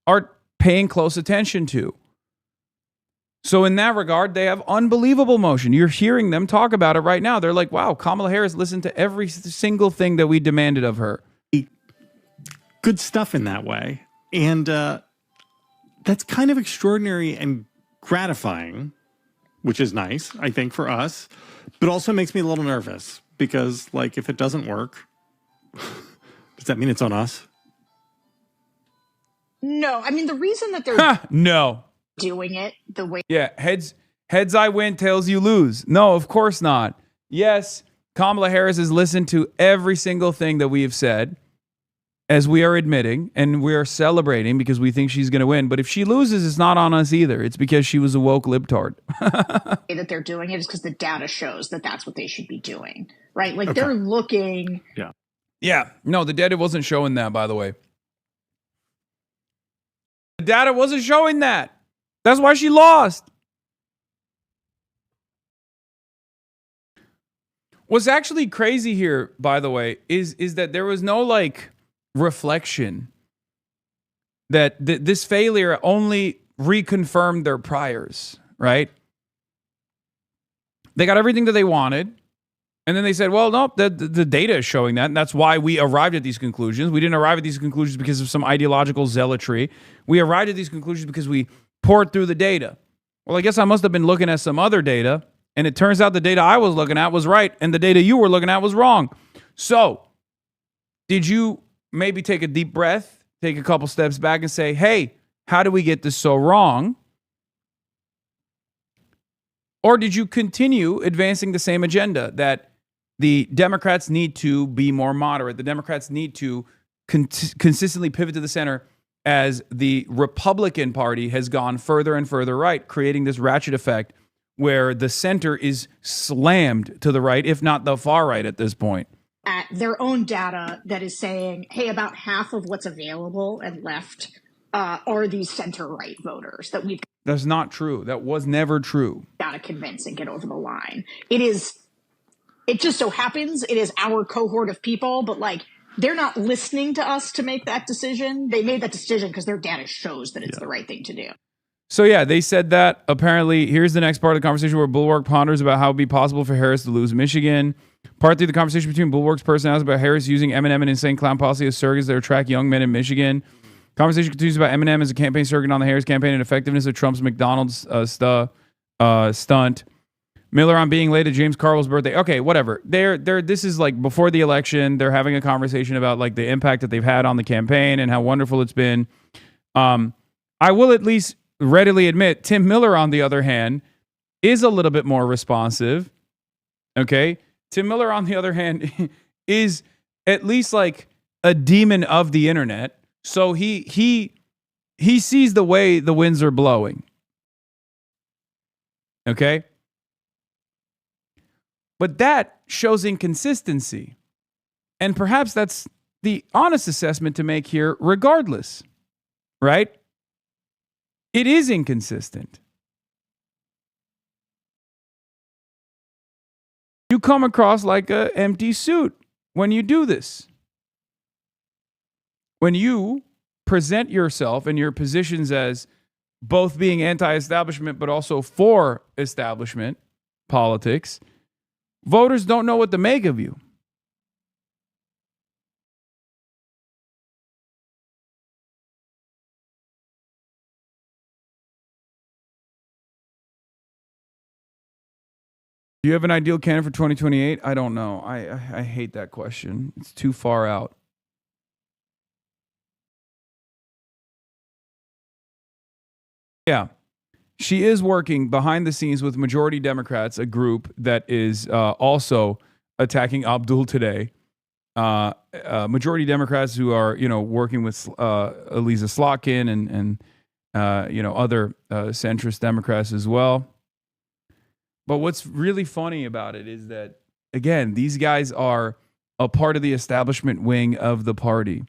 are paying close attention to. So in that regard, they have unbelievable motion. You're hearing them talk about it right now. They're like, wow, Kamala Harris listened to every single thing that we demanded of her. Good stuff in that way. And that's kind of extraordinary and gratifying, which is nice, I think, for us, but also makes me a little nervous because, like, if it doesn't work, does that mean it's on us? No, I mean, the reason that they're no doing it the way... Yeah, heads I win, tails you lose. No, of course not. Yes, Kamala Harris has listened to every single thing that we have said, as we are admitting, and we are celebrating because we think she's going to win. But if she loses, it's not on us either. It's because she was a woke libtard. that they're doing it is because the data shows that that's what they should be doing, right? Like, they're looking... Yeah. No, the data wasn't showing that, by the way. The data wasn't showing that. That's why she lost. What's actually crazy here, by the way, is that there was no, like, reflection that this failure only reconfirmed their priors, right? They got everything that they wanted, and then they said, well, no, the data is showing that, and that's why we arrived at these conclusions. We didn't arrive at these conclusions because of some ideological zealotry. We arrived at these conclusions because we poured through the data. Well, I guess I must have been looking at some other data, and it turns out the data I was looking at was right, and the data you were looking at was wrong. So, did you maybe take a deep breath, take a couple steps back and say, hey, how do we get this so wrong? Or did you continue advancing the same agenda that the Democrats need to be more moderate. The Democrats need to consistently pivot to the center as the Republican Party has gone further and further right, creating this ratchet effect where the center is slammed to the right, if not the far right at this point. At their own data that is saying, hey, about half of what's available and left are these center-right voters that we've That's not true. That was never true. got to convince and get over the line. It just so happens it is our cohort of people, but like they're not listening to us to make that decision. They made that decision because their data shows that it's the right thing to do. So yeah, they said that. Apparently, here's the next part of the conversation where Bulwark ponders about how it would be possible for Harris to lose Michigan. Part 3 of the conversation between Bulwark's personalities about Harris using Eminem and insane clown policy as surrogates that attract young men in Michigan. Conversation continues about Eminem as a campaign surrogate on the Harris campaign and effectiveness of Trump's McDonald's stunt. Miller on being late at James Carville's birthday. Okay, whatever. This is like before the election. They're having a conversation about like the impact that they've had on the campaign and how wonderful it's been. I will at least readily admit Tim Miller, on the other hand, is a little bit more responsive. Okay? Tim Miller, on the other hand, is at least like a demon of the internet. So he sees the way the winds are blowing. Okay? But that shows inconsistency. And perhaps that's the honest assessment to make here regardless. Right? It is inconsistent. You come across like an empty suit when you do this. When you present yourself and your positions as both being anti-establishment but also for establishment politics, voters don't know what to make of you. Do you have an ideal candidate for 2028? I don't know. I hate that question. It's too far out. Yeah. She is working behind the scenes with Majority Democrats, a group that is also attacking Abdul today. Majority Democrats who are, working with Elisa Slotkin and other centrist Democrats as well. But what's really funny about it is that, again, these guys are a part of the establishment wing of the party.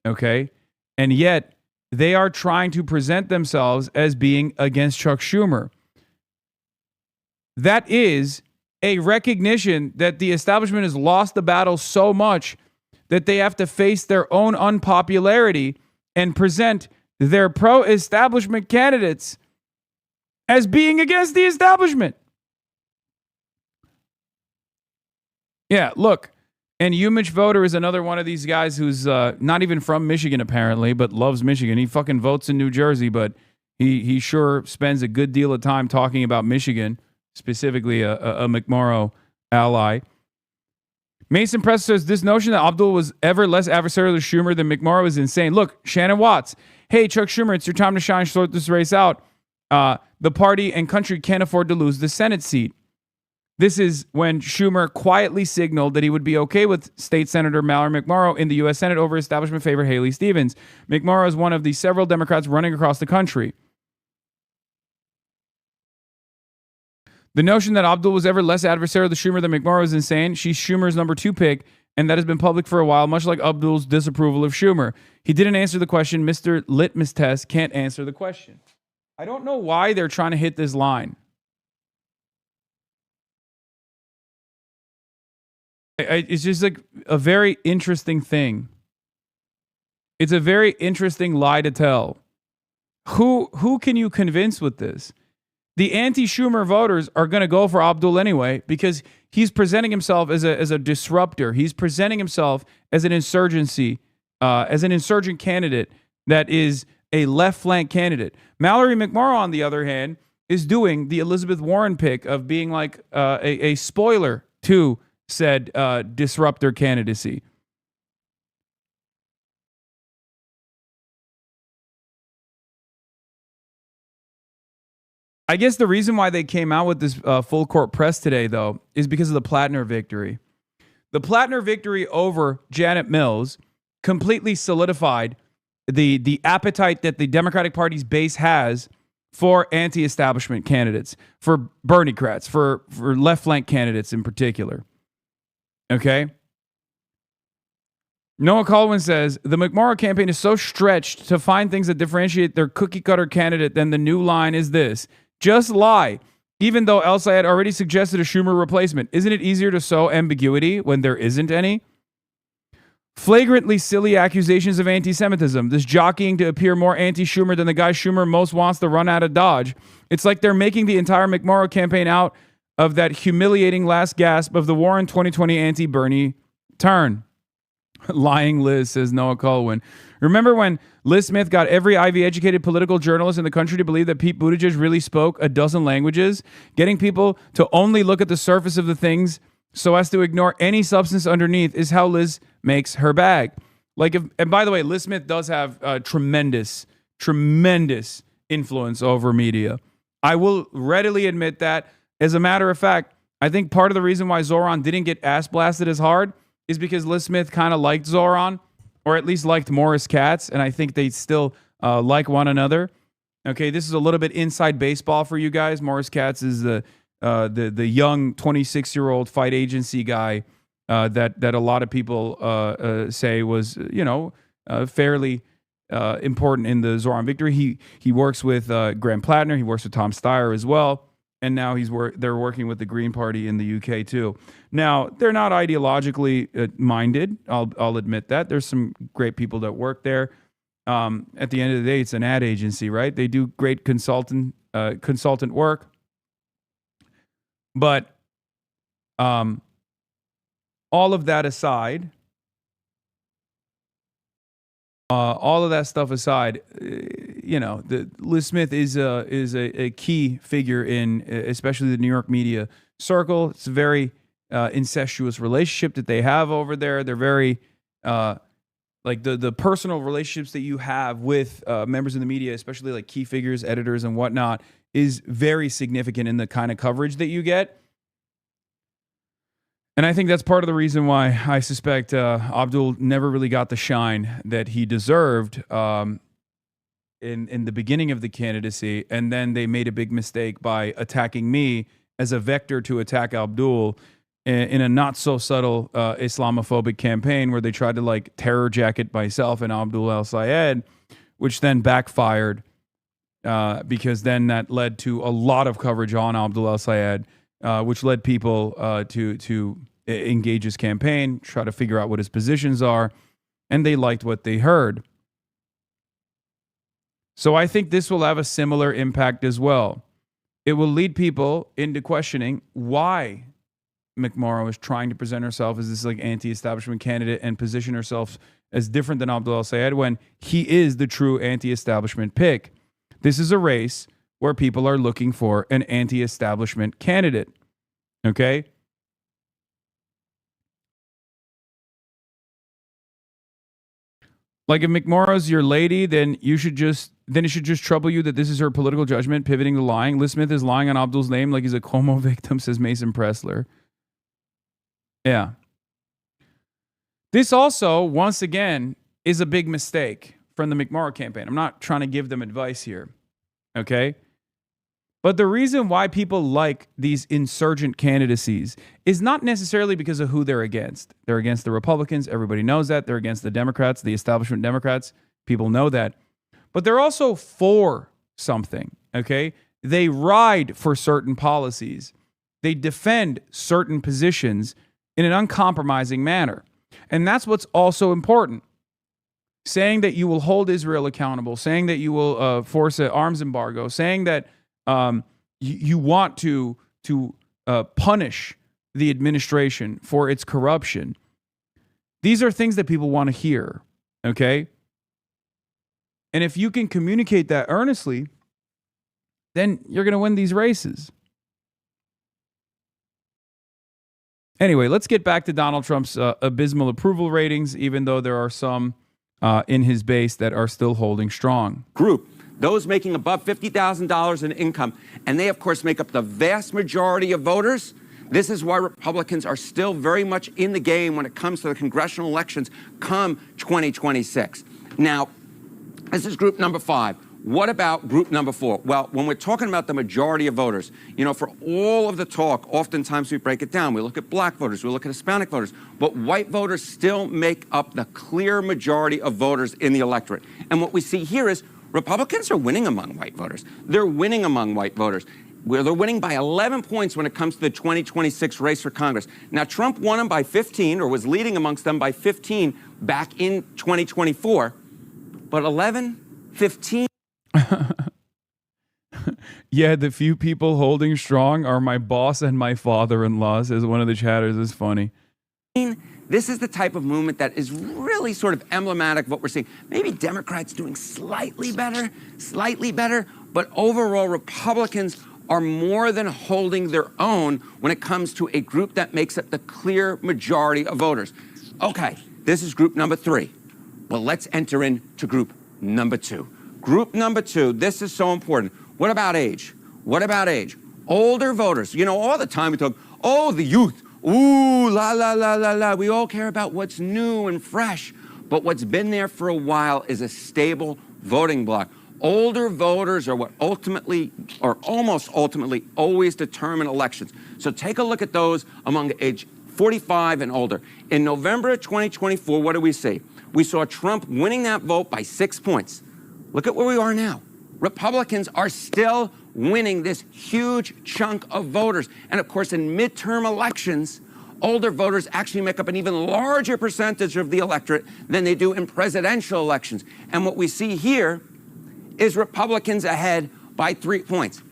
Okay? And yet, they are trying to present themselves as being against Chuck Schumer. That is a recognition that the establishment has lost the battle so much that they have to face their own unpopularity and present their pro-establishment candidates as being against the establishment. Yeah, look. And Umich Voter is another one of these guys who's not even from Michigan, apparently, but loves Michigan. He fucking votes in New Jersey, but he sure spends a good deal of time talking about Michigan, specifically a McMorrow ally. Mason Press says this notion that Abdul was ever less adversarial to Schumer than McMorrow is insane. Look, Shannon Watts. Hey, Chuck Schumer, it's your time to shine. Sort this race out. The party and country can't afford to lose the Senate seat. This is when Schumer quietly signaled that he would be okay with State Senator Mallory McMorrow in the U.S. Senate over establishment favorite Haley Stevens. McMorrow is one of the several Democrats running across the country. The notion that Abdul was ever less adversarial to Schumer than McMorrow is insane. She's Schumer's number 2 pick, and that has been public for a while, much like Abdul's disapproval of Schumer. He didn't answer the question. Mr. Litmus Test can't answer the question. I don't know why they're trying to hit this line. It's just like a very interesting thing. It's a very interesting lie to tell. Who can you convince with this? The anti-Schumer voters are going to go for Abdul anyway because he's presenting himself as a disruptor. He's presenting himself as an insurgent candidate that is a left flank candidate. Mallory McMorrow, on the other hand, is doing the Elizabeth Warren pick of being like a spoiler to said disruptor candidacy. I guess the reason why they came out with this full court press today, though, is because of the Plattner victory. The Plattner victory over Janet Mills completely solidified the appetite that the Democratic Party's base has for anti-establishment candidates, for Bernie-crats, for left-flank candidates in particular. Okay? Noah Colwyn says, the McMorrow campaign is so stretched to find things that differentiate their cookie-cutter candidate, then the new line is this: just lie, even though El Sayed already suggested a Schumer replacement. Isn't it easier to sow ambiguity when there isn't any? Flagrantly silly accusations of anti-Semitism. This jockeying to appear more anti-Schumer than the guy Schumer most wants to run out of Dodge. It's like they're making the entire McMorrow campaign out of that humiliating last gasp of the Warren 2020 anti-Bernie turn. Lying Liz, says Noah Colwyn. Remember when Liz Smith got every Ivy-educated political journalist in the country to believe that Pete Buttigieg really spoke a dozen languages, getting people to only look at the surface of the things so as to ignore any substance underneath is how Liz makes her bag. And by the way, Liz Smith does have tremendous influence over media. I will readily admit that. As a matter of fact, I think part of the reason why Zoran didn't get ass blasted as hard is because Liz Smith kind of liked Zoran, or at least liked Morris Katz, and I think they still like one another. Okay, this is a little bit inside baseball for you guys. Morris Katz is the young 26-year-old fight agency guy that a lot of people say was fairly important in the Zoran victory. He works with Graham Plattner. He works with Tom Steyer as well. And now they're working with the Green Party in the UK too. Now, they're not ideologically minded. I'll admit that. There's some great people that work there. At the end of the day, it's an ad agency, right? They do great consultant work. But all of that aside, all of that stuff aside, Liz Smith is a key figure in especially the New York media circle. It's a very incestuous relationship that they have over there. They're very like the personal relationships that you have with members of the media, especially like key figures, editors, and whatnot, is very significant in the kind of coverage that you get. And I think that's part of the reason why I suspect Abdul never really got the shine that he deserved in the beginning of the candidacy. And then they made a big mistake by attacking me as a vector to attack Abdul in a not so subtle Islamophobic campaign where they tried to terror jacket myself and Abdul El Sayed, which then backfired because then that led to a lot of coverage on Abdul El Sayed, which led people to engage his campaign, try to figure out what his positions are, and they liked what they heard. So I think this will have a similar impact as well. It will lead people into questioning why McMorrow is trying to present herself as this anti-establishment candidate and position herself as different than Abdul El Sayed when he is the true anti-establishment pick. This is a race where people are looking for an anti-establishment candidate. Okay? If McMorrow's your lady, then it should just trouble you that this is her political judgment pivoting to lying. Liz Smith is lying on Abdul's name like he's a Como victim, says Mason Pressler. Yeah. This also, once again, is a big mistake from the McMorrow campaign. I'm not trying to give them advice here. Okay? But the reason why people like these insurgent candidacies is not necessarily because of who they're against. They're against the Republicans. Everybody knows that. They're against the Democrats, the establishment Democrats. People know that. But they're also for something, okay? They ride for certain policies. They defend certain positions in an uncompromising manner. And that's what's also important. Saying that you will hold Israel accountable, saying that you will force an arms embargo, saying that you want to punish the administration for its corruption. These are things that people want to hear, okay? And if you can communicate that earnestly, then you're going to win these races. Anyway, let's get back to Donald Trump's abysmal approval ratings, even though there are some in his base that are still holding strong. Group those making above $50,000 in income, and they, of course, make up the vast majority of voters. This is why Republicans are still very much in the game when it comes to the congressional elections come 2026. Now, this is group number 5. What about group number 4? Well, when we're talking about the majority of voters, you know, for all of the talk, oftentimes we break it down. We look at black voters, we look at Hispanic voters, but white voters still make up the clear majority of voters in the electorate. And what we see here is Republicans are winning among white voters. They're winning among white voters. They're winning by 11 points when it comes to the 2026 race for Congress. Now, Trump won them by 15, or was leading amongst them by 15 back in 2024, but 11, 15. Yeah, the few people holding strong are my boss and my father-in-law, says one of the chatters. Is funny. This is the type of movement that is really sort of emblematic of what we're seeing. Maybe Democrats doing slightly better, but overall Republicans are more than holding their own when it comes to a group that makes up the clear majority of voters. Okay, this is group number 3. Well, let's enter into group number 2. Group number 2, this is so important. What about age? What about age? Older voters. You know, all the time we talk, oh, the youth. Ooh, la, la, la, la, la. We all care about what's new and fresh. But what's been there for a while is a stable voting bloc. Older voters are what ultimately, or almost ultimately, always determine elections. So take a look at those among age 45 and older. In November of 2024, what do we see? We saw Trump winning that vote by 6 points. Look at where we are now. Republicans are still winning this huge chunk of voters. And of course, in midterm elections, older voters actually make up an even larger percentage of the electorate than they do in presidential elections. And what we see here is Republicans ahead by 3 points.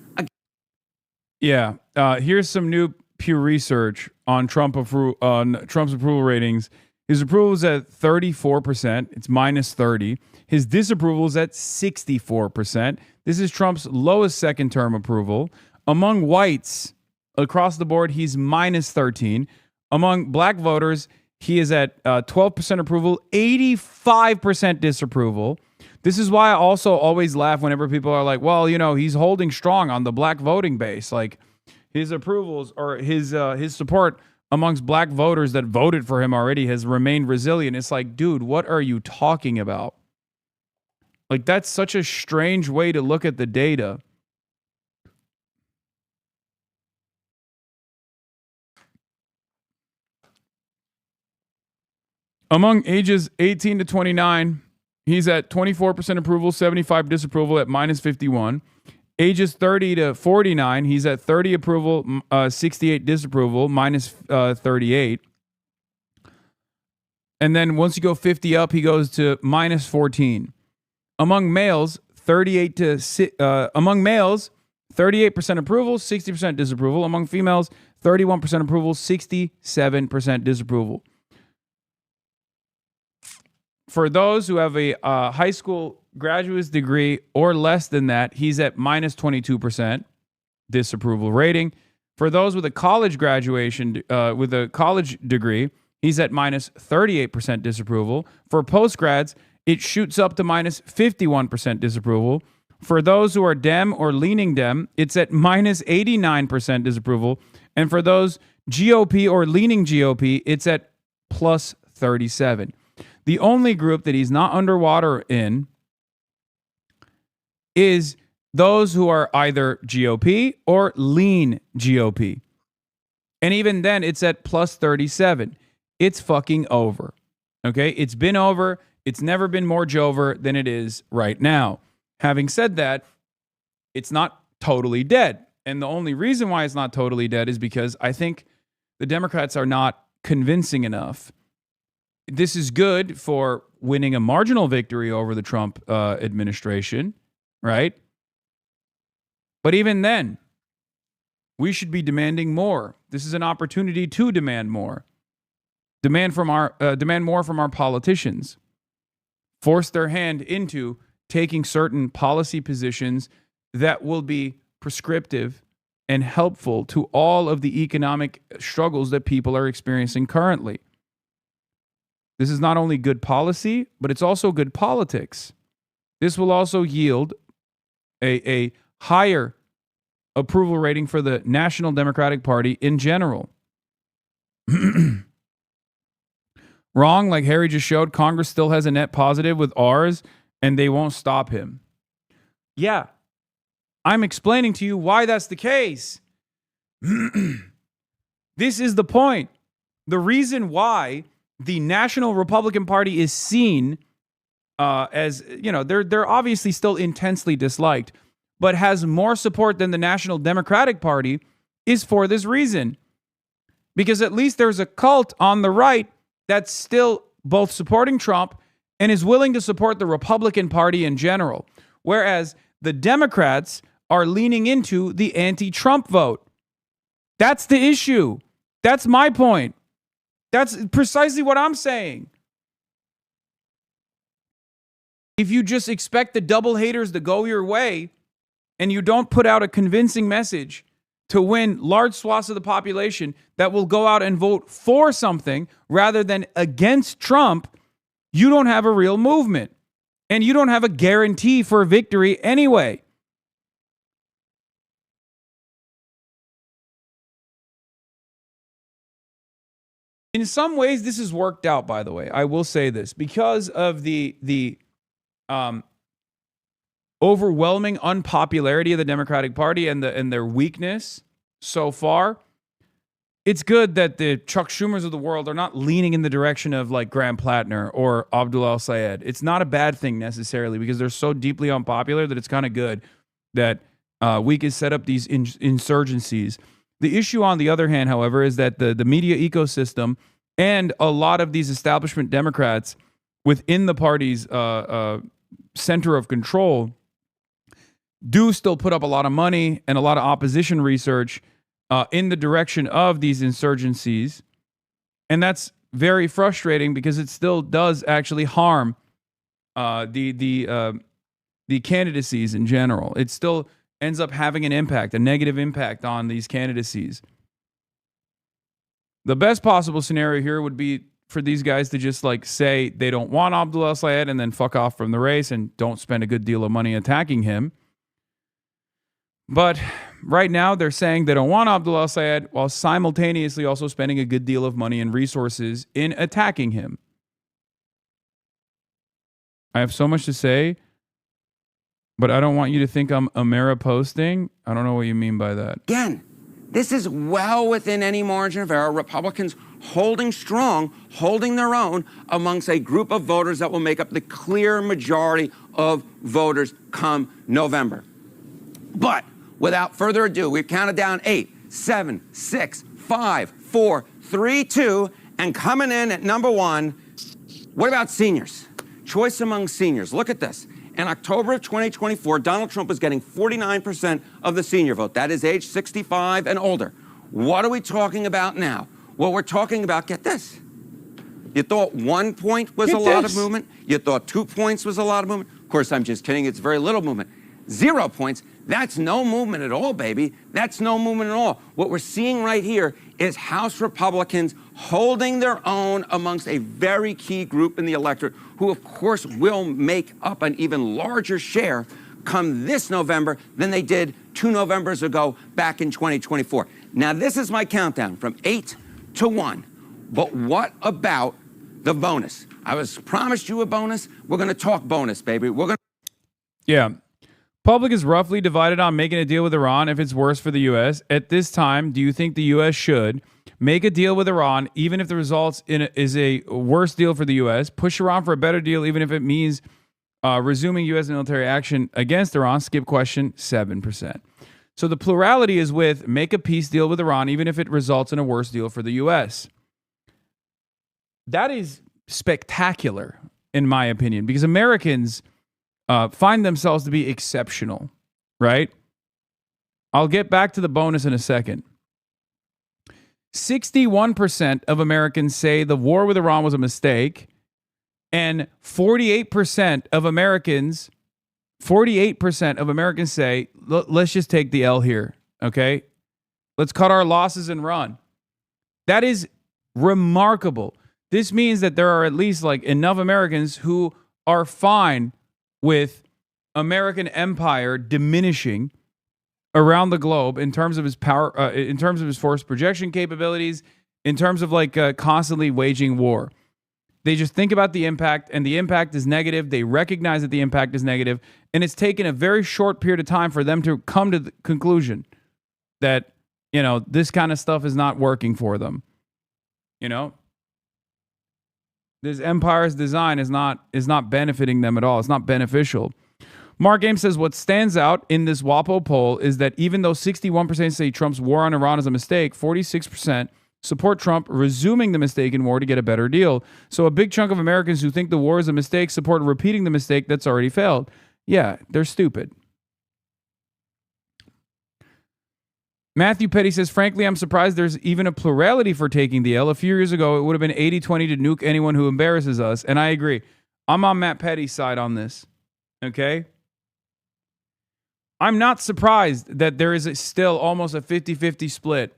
Yeah, here's some new Pew Research on Trump's approval ratings. His approval is at 34%. It's minus 30. His disapproval is at 64%. This is Trump's lowest second-term approval. Among whites, across the board, he's minus 13. Among black voters, he is at 12% approval, 85% disapproval. This is why I also always laugh whenever people are like, well, you know, he's holding strong on the black voting base. Like, his approvals or his support amongst black voters that voted for him already has remained resilient. It's like, dude, what are you talking about? Like, that's such a strange way to look at the data. Among ages 18 to 29, he's at 24% approval, 75 disapproval at minus 51. Ages 30 to 49, he's at 30 approval, 68 disapproval, minus 38. And then once you go 50 up, he goes to minus 14. Among males, 38% approval, 60% disapproval. Among females, 31% approval, 67% disapproval. For those who have a high school graduate's degree or less than that, he's at minus 22% disapproval rating. For those with a college graduation, with a college degree, he's at minus 38% disapproval. For postgrads, it shoots up to minus 51% disapproval. For those who are Dem or leaning Dem, it's at minus 89% disapproval. And for those GOP or leaning GOP, it's at plus 37. The only group that he's not underwater in is those who are either GOP or lean GOP. And even then, it's at plus 37. It's fucking over. Okay? It's been over. It's never been more Jover than it is right now. Having said that, it's not totally dead. And the only reason why it's not totally dead is because I think the Democrats are not convincing enough. This is good for winning a marginal victory over the Trump administration, right? But even then, we should be demanding more. This is an opportunity to demand more. Demand more from our politicians. Force their hand into taking certain policy positions that will be prescriptive and helpful to all of the economic struggles that people are experiencing currently. This is not only good policy, but it's also good politics. This will also yield a higher approval rating for the National Democratic Party in general. Wrong, like Harry just showed, Congress still has a net positive with ours, and they won't stop him. Yeah, I'm explaining to you why that's the case. This is the point. The reason why the National Republican Party is seen as, they're obviously still intensely disliked, but has more support than the National Democratic Party is for this reason. Because at least there's a cult on the right that's still both supporting Trump and is willing to support the Republican Party in general. Whereas the Democrats are leaning into the anti-Trump vote. That's the issue. That's my point. That's precisely what I'm saying. If you just expect the double haters to go your way and you don't put out a convincing message to win large swaths of the population that will go out and vote for something rather than against Trump, you don't have a real movement. And you don't have a guarantee for victory anyway. In some ways, this has worked out, by the way. I will say this. Because of the overwhelming unpopularity of the Democratic Party and their weakness so far, it's good that the Chuck Schumers of the world are not leaning in the direction of like Graham Plattner or Abdul El-Sayed. It's not a bad thing necessarily because they're so deeply unpopular that it's kind of good that we can set up these insurgencies. The issue, on the other hand, however, is that the media ecosystem and a lot of these establishment Democrats within the party's center of control do still put up a lot of money and a lot of opposition research in the direction of these insurgencies. And that's very frustrating because it still does actually harm the candidacies in general. It still ends up having an impact, a negative impact on these candidacies. The best possible scenario here would be for these guys to just like say they don't want Abdul El-Sayed and then fuck off from the race and don't spend a good deal of money attacking him. But right now they're saying they don't want Abdul El-Sayed while simultaneously also spending a good deal of money and resources in attacking him. I have so much to say, but I don't want you to think I'm Amera posting. I don't know what you mean by that. Again, this is well within any margin of error. Republicans holding strong, holding their own amongst a group of voters that will make up the clear majority of voters come November. But without further ado, we've counted down 8, 7, 6, 5, 4, 3, 2, and coming in at number 1, what about seniors? Choice among seniors. Look at this. In October of 2024, Donald Trump was getting 49% of the senior vote. That is age 65 and older. What are we talking about now? Well, we're talking about, get this. You thought 1 point was a lot of movement? You thought 2 points was a lot of movement? Of course, I'm just kidding. It's very little movement. 0 points. That's no movement at all, baby. That's no movement at all. What we're seeing right here is House Republicans holding their own amongst a very key group in the electorate who, of course, will make up an even larger share come this November than they did 2 Novembers ago back in 2024. Now, this is my countdown from 8 to 1. But what about the bonus? I was promised you a bonus. We're going to talk bonus, baby. Yeah. Public is roughly divided on making a deal with Iran if it's worse for the U.S. At this time, do you think the U.S. should make a deal with Iran even if the results is a worse deal for the U.S., push Iran for a better deal even if it means resuming U.S. military action against Iran? Skip question, 7%. So the plurality is with make a peace deal with Iran even if it results in a worse deal for the U.S. That is spectacular, in my opinion, because Americans find themselves to be exceptional, right? I'll get back to the bonus in a second. 61% of Americans say the war with Iran was a mistake, and 48% of Americans say, let's just take the L here, okay? Let's cut our losses and run. That is remarkable. This means that there are at least like enough Americans who are fine with American empire diminishing around the globe in terms of his power, in terms of his force projection capabilities, in terms of like constantly waging war. They just think about the impact, and the impact is negative. They recognize that the impact is negative, and it's taken a very short period of time for them to come to the conclusion that, you know, this kind of stuff is not working for them. You know, this empire's design is not benefiting them at all. It's not beneficial. Mark Ames says what stands out in this WAPO poll is that even though 61% say Trump's war on Iran is a mistake, 46% support Trump resuming the mistaken war to get a better deal. So a big chunk of Americans who think the war is a mistake support repeating the mistake that's already failed. Yeah, they're stupid. Matthew Petty says, frankly, I'm surprised there's even a plurality for taking the L. A few years ago, it would have been 80-20 to nuke anyone who embarrasses us. And I agree. I'm on Matt Petty's side on this. Okay? I'm not surprised that there is still almost a 50-50 split.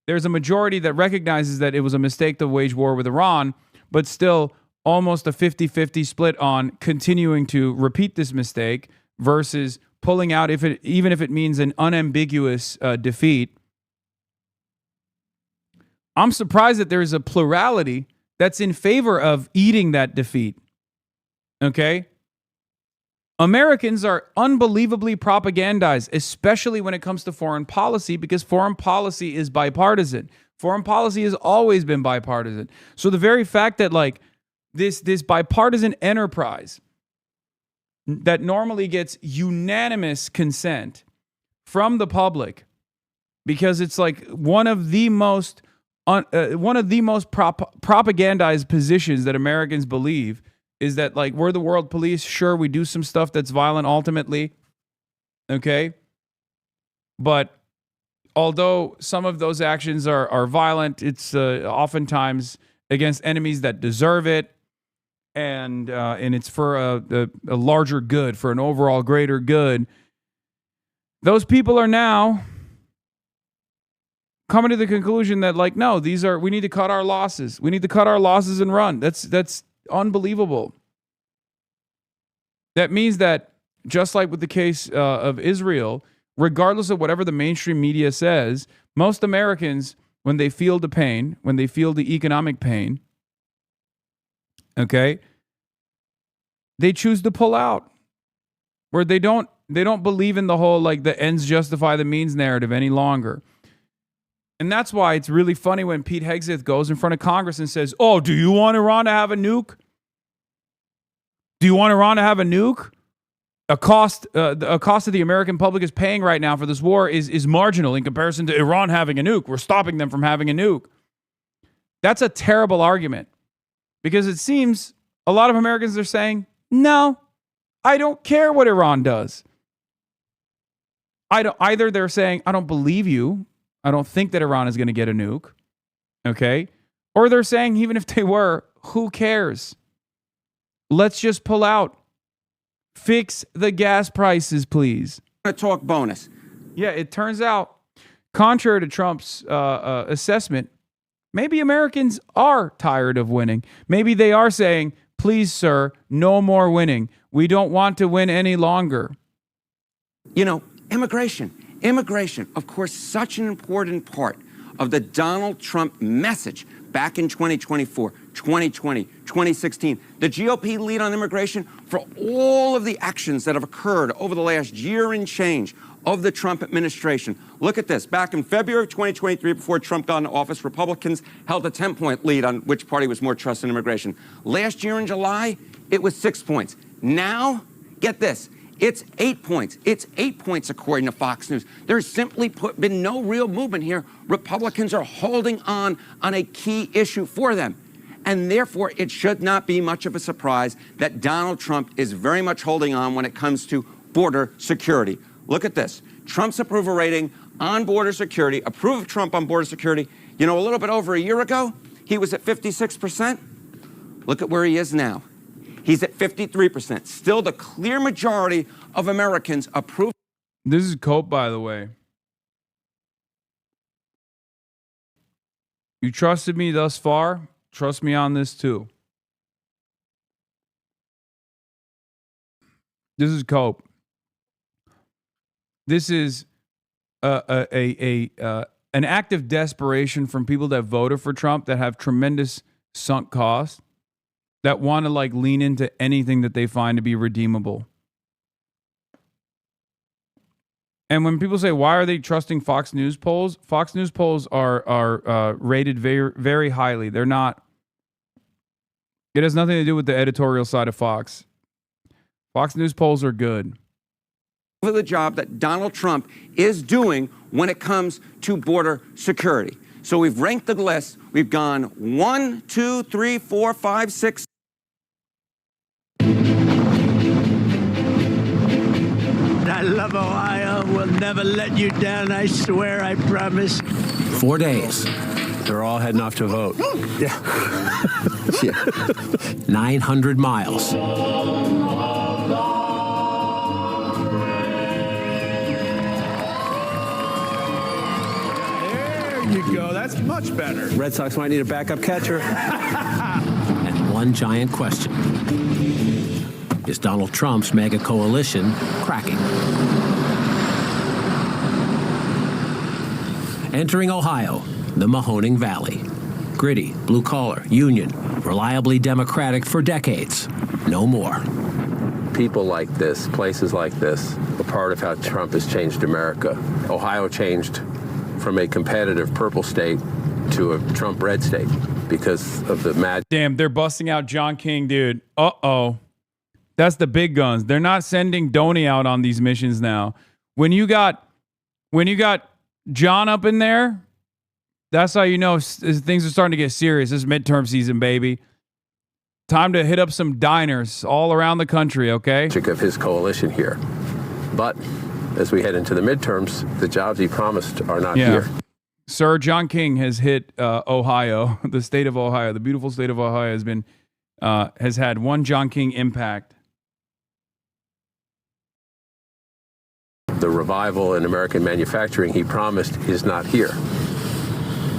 There's a majority that recognizes that it was a mistake to wage war with Iran, but still almost a 50-50 split on continuing to repeat this mistake versus pulling out, even if it means an unambiguous defeat. I'm surprised that there is a plurality that's in favor of eating that defeat. Okay? Americans are unbelievably propagandized, especially when it comes to foreign policy, because foreign policy is bipartisan. Foreign policy has always been bipartisan. So the very fact that like this bipartisan enterprise that normally gets unanimous consent from the public, because it's like one of the most propagandized positions that Americans believe is that like we're the world police. Sure, we do some stuff that's violent ultimately, okay? But although some of those actions are violent, it's oftentimes against enemies that deserve it, and it's for a larger good, for an overall greater good. Those people are now coming to the conclusion that like, no, we need to cut our losses. We need to cut our losses and run. That's unbelievable. That means that just like with the case of Israel, regardless of whatever the mainstream media says, most Americans, when they feel the pain, when they feel the economic pain, okay, they choose to pull out, where they don't believe in the whole like the ends justify the means narrative any longer. And that's why it's really funny when Pete Hegseth goes in front of Congress and says, oh, do you want Iran to have a nuke? Do you want Iran to have a nuke? A cost that the American public is paying right now for this war is marginal in comparison to Iran having a nuke. We're stopping them from having a nuke. That's a terrible argument, because it seems a lot of Americans are saying, no, I don't care what Iran does. Either they're saying, I don't believe you. I don't think that Iran is going to get a nuke, okay? Or they're saying, even if they were, who cares? Let's just pull out. Fix the gas prices, please. A talk bonus. Yeah, it turns out, contrary to Trump's assessment, maybe Americans are tired of winning. Maybe they are saying, please, sir, no more winning. We don't want to win any longer. You know, Immigration, of course, such an important part of the Donald Trump message back in 2024, 2020, 2016. The GOP lead on immigration for all of the actions that have occurred over the last year and change of the Trump administration. Look at this. Back in February of 2023, before Trump got into office, Republicans held a 10-point lead on which party was more trusted in immigration. Last year in July, it was 6 points. Now, get this. It's 8 points. It's 8 points, according to Fox News. There's simply been no real movement here. Republicans are holding on a key issue for them. And therefore, it should not be much of a surprise that Donald Trump is very much holding on when it comes to border security. Look at this. Trump's approval rating on border security, approve of Trump on border security. You know, a little bit over a year ago, he was at 56%. Look at where he is now. He's at 53%. Still the clear majority of Americans approve. This is Cope, by the way. You trusted me thus far. Trust me on this too. This is cope. This is an act of desperation from people that voted for Trump that have tremendous sunk costs that want to like lean into anything that they find to be redeemable. And when people say, why are they trusting Fox News polls? Fox News polls are rated very, very highly. They're not. It has nothing to do with the editorial side of Fox. Fox News polls are good. For the job that Donald Trump is doing when it comes to border security. So we've ranked the list. We've gone 1, 2, 3, 4, 5, 6. I love Ohio. We'll never let you down. I swear, I promise. 4 days. They're all heading off to vote. Yeah. 900 miles. There you go. That's much better. Red Sox might need a backup catcher. And one giant question. Is Donald Trump's mega coalition cracking? Entering Ohio, the Mahoning Valley. Gritty, blue-collar, union, reliably Democratic for decades. No more. People like this, places like this, are part of how Trump has changed America. Ohio changed from a competitive purple state to a Trump red state because of the mad. Damn, they're busting out John King, dude. Uh-oh. That's the big guns. They're not sending Donnie out on these missions now. When you got John up in there, that's how you know things are starting to get serious. This is midterm season, baby. Time to hit up some diners all around the country, okay? Of his coalition here. But as we head into the midterms, the jobs he promised are not here. Sir John King has hit Ohio, the state of Ohio. The beautiful state of Ohio has had one John King impact. The revival in American manufacturing he promised is not here.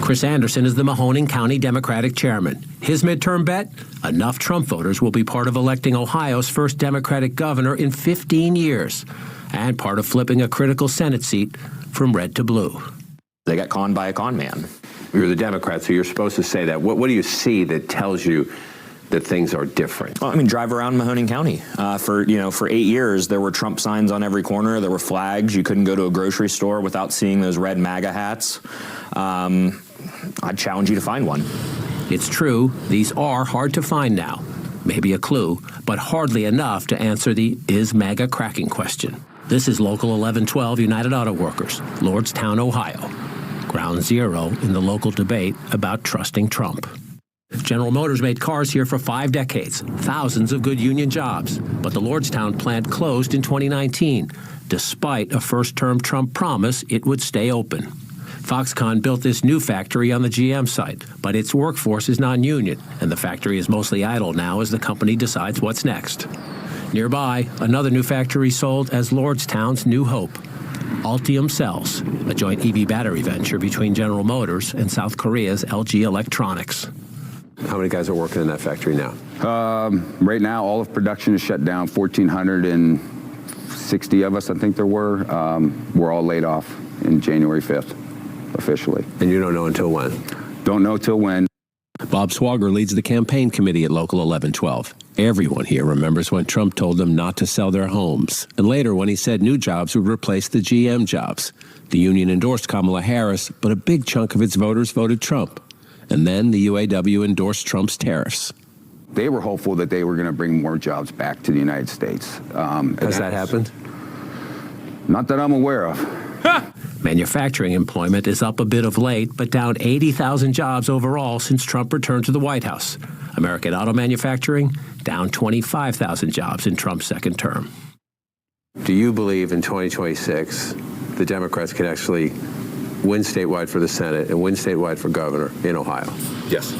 Chris Anderson is the Mahoning County Democratic chairman. His midterm bet? Enough Trump voters will be part of electing Ohio's first Democratic governor in 15 years, and part of flipping a critical Senate seat from red to blue. They got conned by a con man. You're the Democrat, so you're supposed to say that. What do you see that tells you that things are different? Well, I mean, drive around Mahoning County. For 8 years, there were Trump signs on every corner. There were flags. You couldn't go to a grocery store without seeing those red MAGA hats. I'd challenge you to find one. It's true, these are hard to find now. Maybe a clue, but hardly enough to answer the is MAGA cracking question. This is Local 1112 United Auto Workers, Lordstown, Ohio. Ground zero in the local debate about trusting Trump. General Motors made cars here for 5 decades, thousands of good union jobs. But the Lordstown plant closed in 2019, despite a first-term Trump promise it would stay open. Foxconn built this new factory on the GM site, but its workforce is non-union, and the factory is mostly idle now as the company decides what's next. Nearby, another new factory sold as Lordstown's new hope. Altium Cells, a joint EV battery venture between General Motors and South Korea's LG Electronics. How many guys are working in that factory now? Right now, all of production is shut down. 1,460 of us, I think there were. We're all laid off in January 5th, officially. And you don't know until when? Don't know till when. Bob Swager leads the campaign committee at Local 1112. Everyone here remembers when Trump told them not to sell their homes, and later when he said new jobs would replace the GM jobs. The union endorsed Kamala Harris, but a big chunk of its voters voted Trump. And then the UAW endorsed Trump's tariffs. They were hopeful that they were going to bring more jobs back to the United States. Has that happened? Not that I'm aware of. Manufacturing employment is up a bit of late, but down 80,000 jobs overall since Trump returned to the White House. American auto manufacturing down 25,000 jobs in Trump's second term. Do you believe in 2026 the Democrats can actually win statewide for the Senate and win statewide for governor in Ohio? Yes.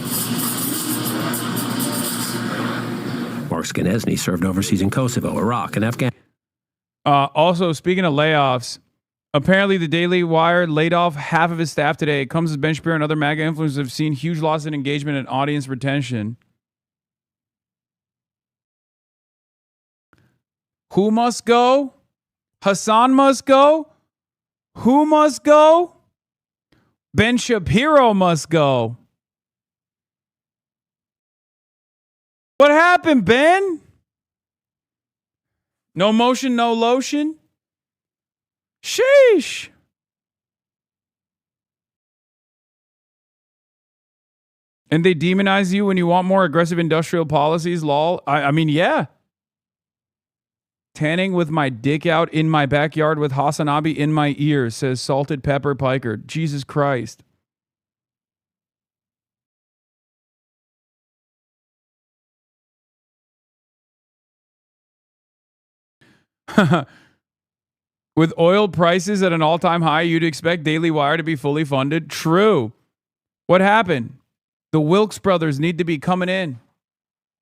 Mark Skenesny served overseas in Kosovo, Iraq, and Afghanistan. Also, speaking of layoffs, apparently the Daily Wire laid off half of its staff today. It comes as Ben Shapiro and other MAGA influencers have seen huge loss in engagement and audience retention. Who must go? Hasan must go? Who must go? Ben Shapiro must go. What happened, Ben? No motion, no lotion? Sheesh. And they demonize you when you want more aggressive industrial policies, lol. I mean, yeah. Tanning with my dick out in my backyard with Hasanabi in my ears, says Salted Pepper Piker. Jesus Christ. With oil prices at an all-time high, you'd expect Daily Wire to be fully funded. True. What happened? The Wilkes brothers need to be coming in.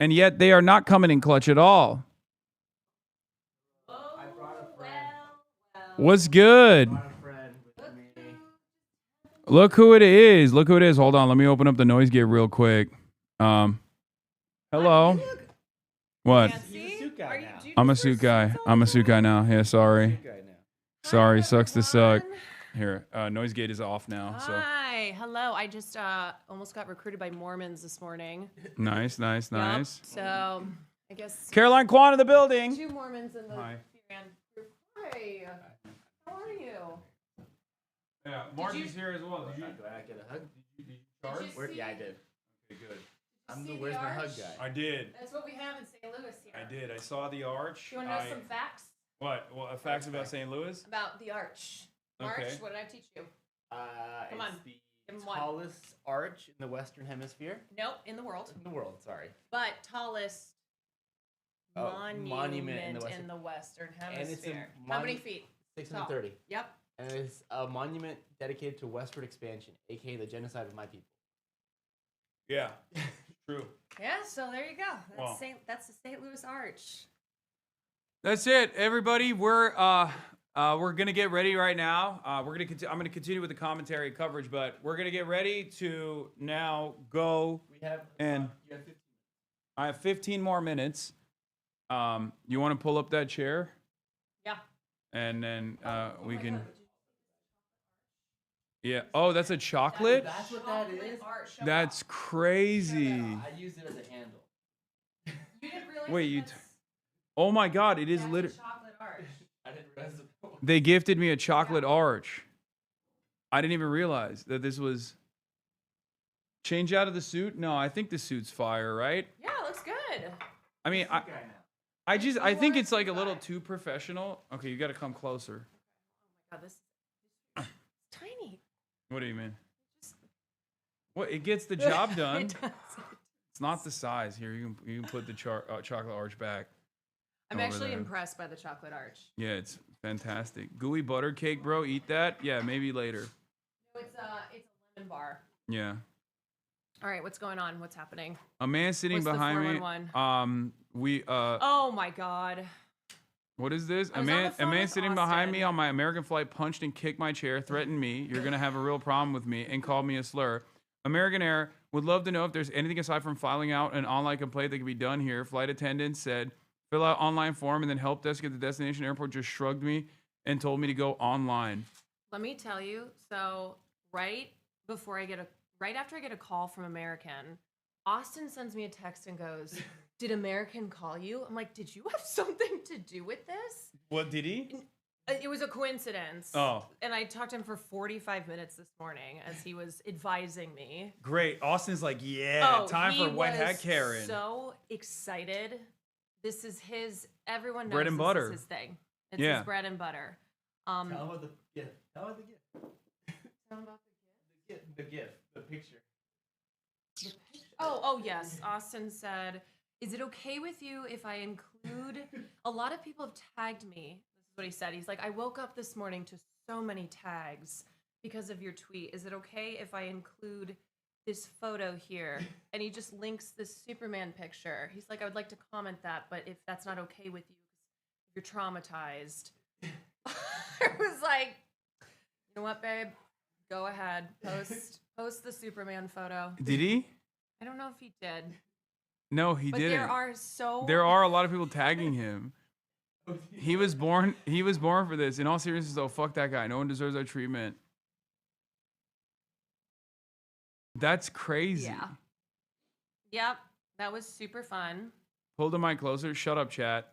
And yet they are not coming in clutch at all. What's good? Look who it is. Look who it is. Hold on. Let me open up the noise gate real quick. Hello. What? I'm a suit guy. I'm a suit guy now. Yeah, sorry. Sorry, sucks to suck. Here, noise gate is off now. So Hi, hello. I just almost got recruited by Mormons this morning. nice. Yep. So I guess Caroline Kwan in the building. 2 Mormons in the Hi. group. Hi. How are you? Yeah, Marty's here as well. Did you Do I get a hug? Did you charge? Yeah, I did. Okay, good. I'm the where's my hug guy. I did. That's what we have in St. Louis here. I did. I saw the arch. You want to know some facts What? Well, facts about St. Louis? about the arch? March, Okay. what did I teach you? Come It's on. the Give 'em one. tallest arch in the Western Hemisphere. Nope, in the world. In the world, sorry. But tallest Oh, monument Western- in the Western And it's a Hemisphere. How many monu- feet? 630. Tall? Yep. And it's a monument dedicated to westward expansion, aka the genocide of my people. Yeah. True. Yeah, so there you go. That's, Well. that's the St. Louis Arch. That's it, everybody. We're gonna get ready right now. I'm gonna continue with the commentary coverage, but we're gonna get ready to now go. We have and you have 15. I have 15 more minutes. You want to pull up that chair? Yeah. And then we can. Yeah. Oh, that's a chocolate. That's what that is. That's crazy. I used it as a handle. You didn't realize Wait, you. Oh my God! It is literally. chocolate arch. I didn't realize it. They gifted me a chocolate arch. I didn't even realize that this was. Change out of the suit? No, I think the suit's fire, right? Yeah, it looks good. I mean, I think it's like a little too professional. Okay, you got to come closer. Oh, this is tiny. What do you mean? What? It gets the job done. It does. It's not the size. Here, you can put the chocolate arch back. I'm over actually there. impressed by the chocolate arch. Yeah, it's fantastic. Gooey butter cake, bro. Eat that. Yeah, maybe later. No, it's a lemon bar. Yeah. All right, what's going on? What's happening? A man sitting What's the behind me. 411? Oh my God. What is this? I A was on the man phone with sitting behind me Austin. on my American flight punched and kicked my chair, threatened me, you're going to have a real problem with me, and called me a slur. American Air would love to know if there's anything aside from filing out an online complaint that can be done here. Flight attendant said, fill out online form, and then help desk at the destination airport just shrugged me and told me to go online. Let me tell you. So right after I get a call from American, Austin sends me a text and goes, "Did American call you?" I'm like, "Did you have something to do with this?" What did he? It was a coincidence. Oh. And I talked to him for 45 minutes this morning as he was advising me. Great. Austin's like, yeah, time he for White was Hat Karen. So excited. This is his. Everyone knows Bread and this butter. is his thing. It's Yeah. his bread and butter. Tell him about the gift. Tell him about the gift. Tell him about The gift. The picture. Oh, yes. Austin said, "Is it okay with you if I include?" A lot of people have tagged me. This is what he said. He's like, "I woke up this morning to so many tags because of your tweet. Is it okay if I include this photo here?" And he just links this Superman picture. He's like, "I would like to comment that, but if that's not okay with you, if you're traumatized." I was like, "You know what, babe? Go ahead. Post the Superman photo." Did he? I don't know if he did. No, he But didn't. there are There are a lot of people tagging him. He was born for this. In all seriousness, though, fuck that guy. No one deserves that treatment. That's crazy. Yeah. Yep. That was super fun. Hold the mic closer. Shut up, chat.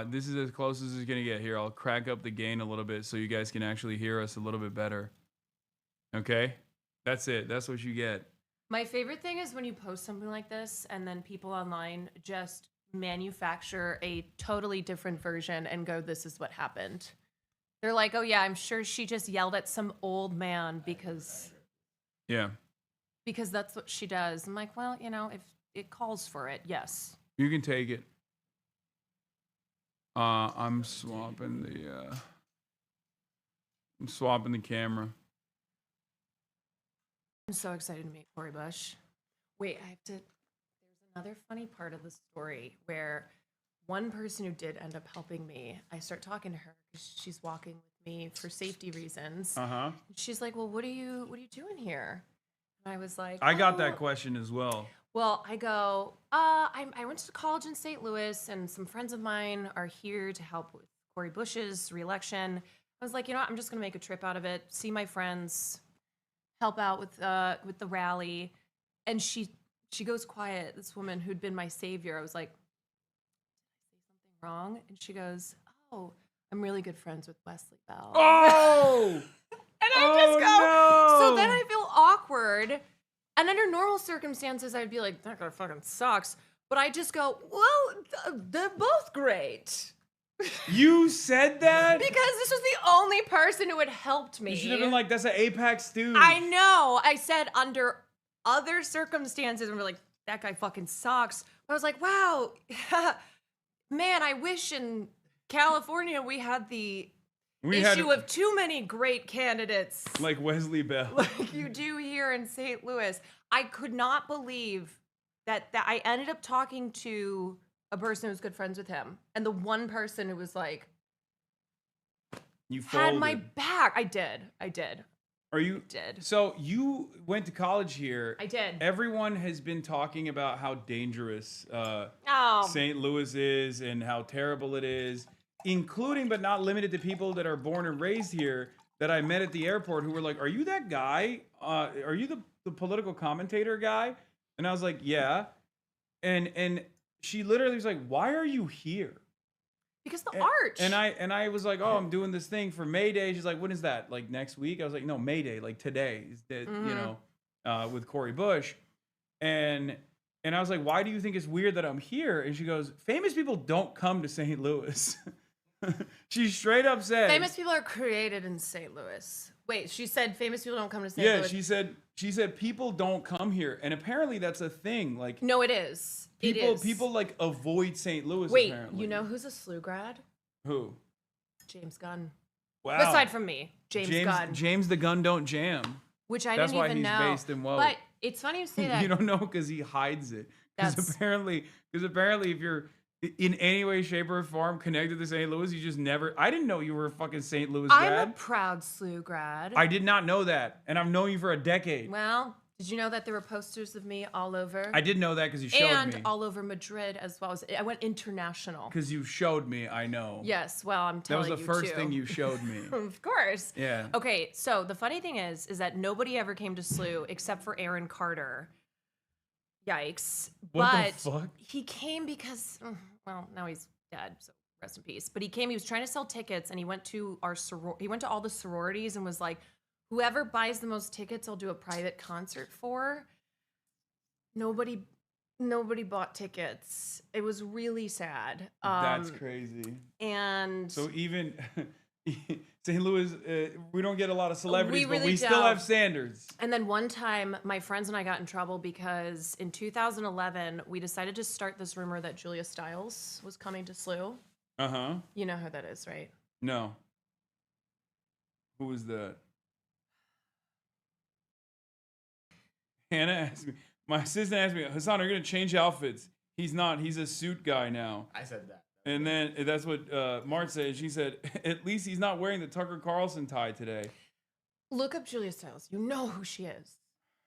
This is as close as it's gonna get here. I'll crack up the gain a little bit so you guys can actually hear us a little bit better. Okay? That's it. That's what you get. My favorite thing is when you post something like this and then people online just manufacture a totally different version and go, this is what happened. They're like, oh yeah, I'm sure she just yelled at some old man because that's what she does. I'm like, well, if it calls for it, yes. You can take it. I'm swapping the camera. I'm so excited to meet Cori Bush. Wait, there's another funny part of the story where one person who did end up helping me, I start talking to her because she's walking with me for safety reasons. She's like, well, what are you doing here? And I was like, I got that question as well. Well, I go, I went to college in St. Louis, and some friends of mine are here to help with Cori Bush's re-election. I was like, you know what, I'm just going to make a trip out of it, see my friends, help out with the rally. And she goes quiet, this woman who'd been my savior. I was like, did I say something wrong? And she goes, oh, I'm really good friends with Wesley Bell. Oh! And I just go, so then I feel awkward. And under normal circumstances, I'd be like, that guy fucking sucks. But I just go, well, they're both great. You said that? Because this was the only person who had helped me. You should have been like, that's an Apex dude. I know. I said under other circumstances, and we're like, that guy fucking sucks. But I was like, wow, man, I wish in California we had the issue of too many great candidates. Like Wesley Bell. Like you do here in St. Louis. I could not believe that I ended up talking to a person who was good friends with him. And the one person who was like, you folded. had my back. I did. Are you? Did. So you went to college here. I did. Everyone has been talking about how dangerous St. Louis is and how terrible it is, including but not limited to people that are born and raised here that I met at the airport who were like, are you that guy? Are you the political commentator guy? And I was like, yeah. And she literally was like, why are you here? Because the arch. And I was like, oh, I'm doing this thing for May Day. She's like, when is that? Like next week? I was like, no, May Day, like today, with Cori Bush. And I was like, why do you think it's weird that I'm here? And she goes, famous people don't come to St. Louis. She straight up said, famous people are created in St. Louis. Wait, she said famous people don't come to St. Louis. Yeah, she said people don't come here, and apparently that's a thing. Like, no, it is. People like avoid St.Louis. Wait, apparently. You know who's a SLU grad? Who? James Gunn. Wow. Aside from me, James Gunn. James the Gun don't jam. Which I That's didn't even know. That's why he's based in woke. But it's funny you say that. You don't know because he hides it. Because apparently if you're in any way, shape, or form connected to St. Louis, you just never. I didn't know you were a fucking St. Louis grad. I'm a proud SLU grad. I did not know that, and I've known you for a decade. Well, did you know that there were posters of me all over? I did know that because you showed me. And all over Madrid as well. I went international. Because you showed me, I know. Yes, well, I'm telling you That was the first thing you showed me. Of course. Yeah. Okay, so the funny thing is that nobody ever came to SLU except for Aaron Carter. Yikes. What the fuck? He came because, well, now he's dead, so rest in peace. But he was trying to sell tickets, and he went to all the sororities and was like, whoever buys the most tickets, I'll do a private concert for. Nobody bought tickets. It was really sad. That's crazy. And so even St. Louis, we don't get a lot of celebrities, but we still don't. have standards. And then one time, my friends and I got in trouble because in 2011, we decided to start this rumor that Julia Stiles was coming to SLU. Uh-huh. You know who that is, right? No. Who was that? Hannah asked me, my assistant asked me, Hasan, are you going to change outfits? He's not. He's a suit guy now. I said that. And then that's what Mart said. She said, at least he's not wearing the Tucker Carlson tie today. Look up Julia Stiles. You know who she is.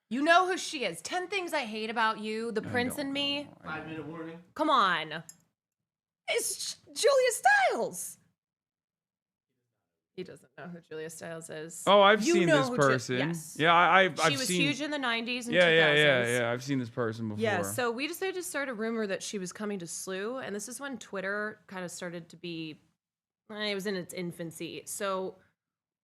You know who she is. 10 things I hate about you, the prince and me. 5-minute warning. Come on. It's Julia Stiles. He doesn't know who Julia Stiles is. Oh, I've You seen know this who person. yes. Yeah, I've She was seen. huge in the 90s and Yeah, 2000s. yeah. I've seen this person before. Yeah, so we decided to start a rumor that she was coming to SLU, and this is when Twitter kind of started to be, it was in its infancy. So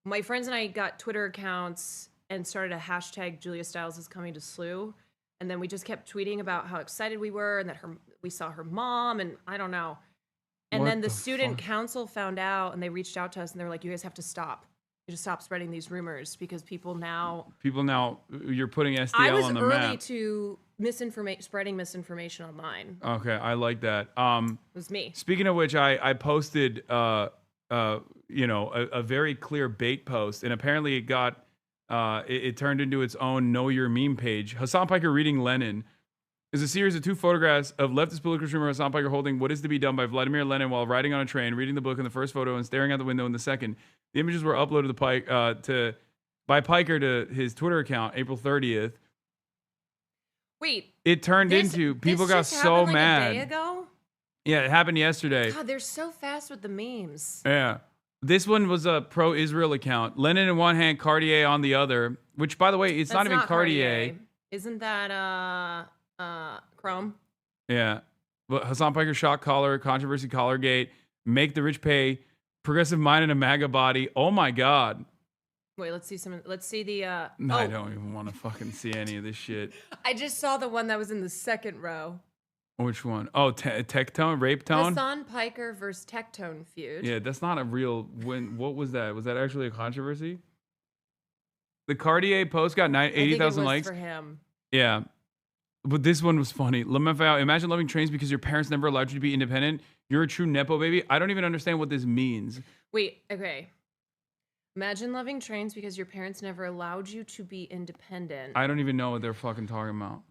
my friends and I got Twitter accounts and started a hashtag Julia Stiles is coming to SLU, and then we just kept tweeting about how excited we were and that we saw her mom, and I don't know. And What then the the student fuck? council found out, and they reached out to us, and they were like, you guys have to stop. You just stop spreading these rumors because people now... You're putting STL I was on the early map. to spreading misinformation online. Okay, I like that. It was me. Speaking of which, I posted, a very clear bait post, and apparently it got, it turned into its own Know Your Meme page. Hasan Piker reading Lenin is a series of 2 photographs of leftist political streamer Hasan Piker holding What Is to Be Done by Vladimir Lenin while riding on a train, reading the book in the first photo and staring out the window in the second. The images were uploaded by Piker to his Twitter account April 30th. Wait. It turned into people got so mad. A day ago? Yeah, it happened yesterday. God, they're so fast with the memes. Yeah. This one was a pro-Israel account. Lenin in one hand, Cartier on the other. Which, by the way, it's not even Cartier. Isn't that Chrome? Yeah. But Hasan Piker shock collar, controversy collargate, make the rich pay, progressive mind in a MAGA body. Oh my God. Wait, let's see the. I don't even want to fucking see any of this shit. I just saw the one that was in the second row. Which one? Oh, tech tone, rape tone. Hasan Piker versus Tectone feud. Yeah, that's not a real win. What was that? Was that actually a controversy? The Cartier post got 80,000 likes. For him. Yeah. But this one was funny. Imagine loving trains because your parents never allowed you to be independent. You're a true Nepo baby. I don't even understand what this means. Wait, okay. Imagine loving trains because your parents never allowed you to be independent. I don't even know what they're fucking talking about.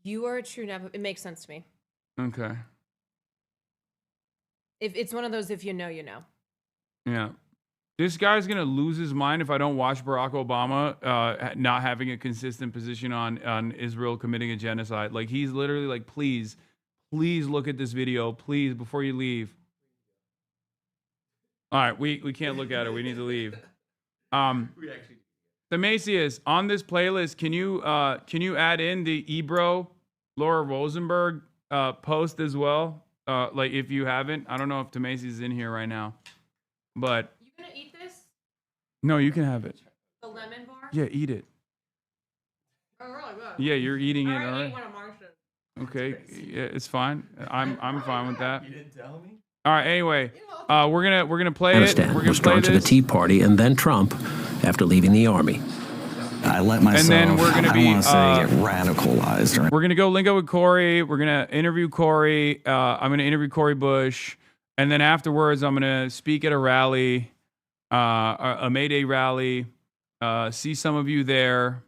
You are a true Nepo. It makes sense to me. Okay. If it's one of those, if you know, you know. Yeah. This guy's going to lose his mind if I don't watch Barack Obama not having a consistent position on Israel committing a genocide. Like, he's literally like, please look at this video, please, before you leave. All right, we can't look at it. We need to leave. Themasius, on this playlist, can you add in the Ebro Laura Rosenberg post as well? Like, if you haven't, I don't know if Themasius is in here right now, but You gonna eat this? no, you can have it. The lemon bar? Yeah, eat it. Oh, really good. Yeah, you're eating it, all I right? ate one of Marcia's. Okay, yeah, it's fine. I'm fine with that. You didn't tell me? All right. Anyway, we're gonna play it. Afghanistan We're was gonna play drawn to the this. Tea Party and then Trump after leaving the army. I let myself, then we're gonna I be, don't want to say get radicalized. We're gonna go lingo with Corey. We're gonna interview Corey. I'm gonna interview Corey Bush, and then afterwards, I'm gonna speak at a rally, a May Day rally. See some of you there.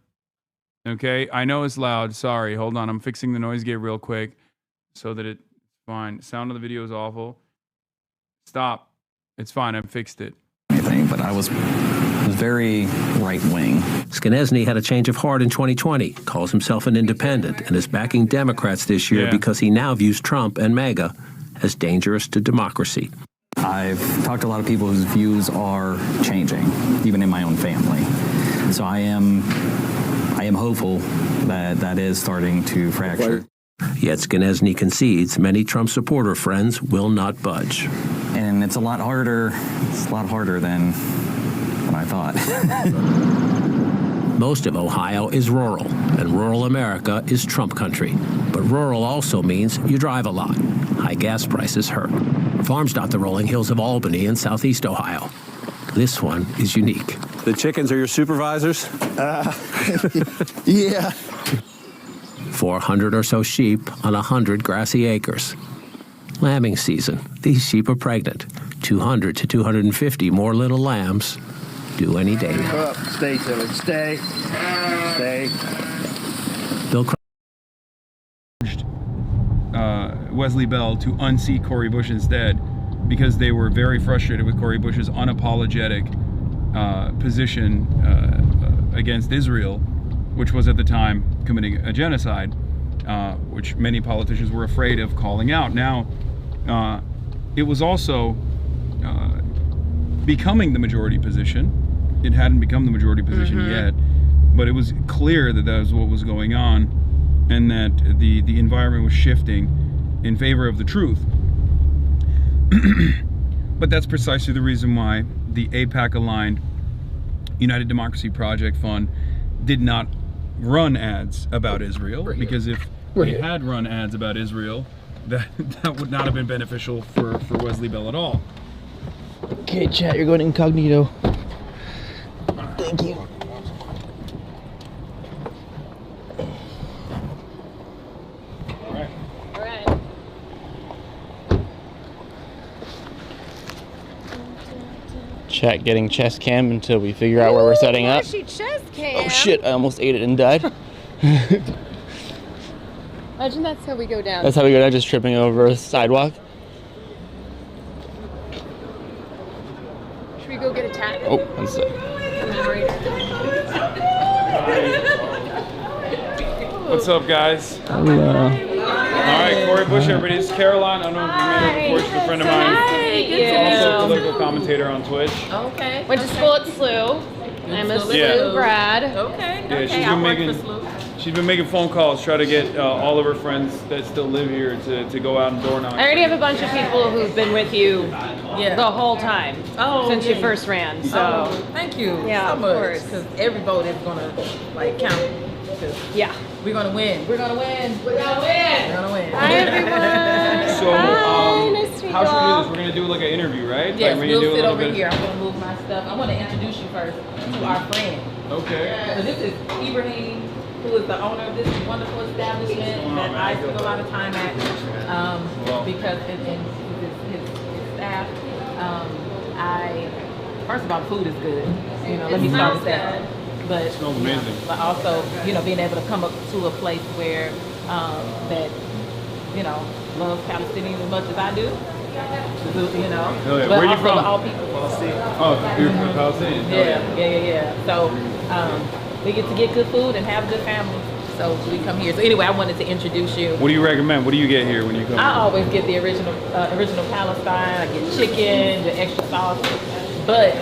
Okay, I know it's loud. Sorry, hold on. I'm fixing the noise gate real quick so that it's fine. Sound of the video is awful. Stop. It's fine. I fixed it. Anything, but I was very right wing. Skenesny had a change of heart in 2020, calls himself an independent, and is backing Democrats this year because he now views Trump and MAGA as dangerous to democracy. I've talked to a lot of people whose views are changing, even in my own family. So I am hopeful that that is starting to fracture. Yet Skenesny concedes many Trump supporter friends will not budge. And it's a lot harder than I thought. Most of Ohio is rural, and rural America is Trump country. But rural also means you drive a lot. High gas prices hurt. Farms dot the rolling hills of Albany in southeast Ohio. This one is unique. The chickens are your supervisors? Yeah. 400 or so sheep on 100 grassy acres. Lambing season. These sheep are pregnant. 200 to 250 more little lambs due any day now. Up. Stay, Tilly. Stay. Stay. Bill Wesley Bell to unseat Cori Bush instead because they were very frustrated with Cori Bush's unapologetic position against Israel, which was at the time committing a genocide. which many politicians were afraid of calling out. Now, it was also becoming the majority position. It hadn't become the majority position yet, but it was clear that that was what was going on, and that the environment was shifting in favor of the truth. But that's precisely the reason why the AIPAC-aligned United Democracy Project Fund did not run ads about Israel, because if they had run ads about Israel, that would not have been beneficial for Wesley Bell at all. Okay, chat, you're going incognito. Thank you. Chat getting chest cam until we figure out where we're setting up. Chest cam. Oh shit, I almost ate it and died. Imagine that's how we go down. That's how we go down, just tripping over a sidewalk. Should we go get a tat? Oh, one sec. What's up, guys? Hello. All right, Corey Bush, everybody. This is Caroline. I don't know if you met her before. She's a friend of mine. She's also a political commentator on Twitch. Okay. Went to school at SLU. I'm a SLU grad. Okay. Yeah, she's been making phone calls, trying to get all of her friends that still live here to go out and door knock. I already have a bunch of people who've been with you the whole time since you first ran. So thank you Yeah, so of much, course. because every vote is gonna count. Yeah, we're gonna win. We're gonna win. We're gonna win. We're gonna win. Hi everyone. So, nice to meet how you should we do all. this? We're gonna do like an interview, right? Yes, like, we'll do a sit little over bit- here. I'm gonna move my stuff. I want to introduce you first to our friend. Okay. So this is Ibrahim, who is the owner of this wonderful establishment that I spend a lot of time at, because in his staff. First of all, the food is good. Let me start with that. But It smells amazing. But also, being able to come up to a place where that loves Palestinians as much as I do. Hell yeah. But Where are you also from? all people. Oh, you're from Palestinian. Hell Yeah. So we get to get good food and have good families. So we come here. So anyway, I wanted to introduce you. What do you recommend? What do you get here when you come? I always get the original Palestine. I get chicken, the extra sauce. But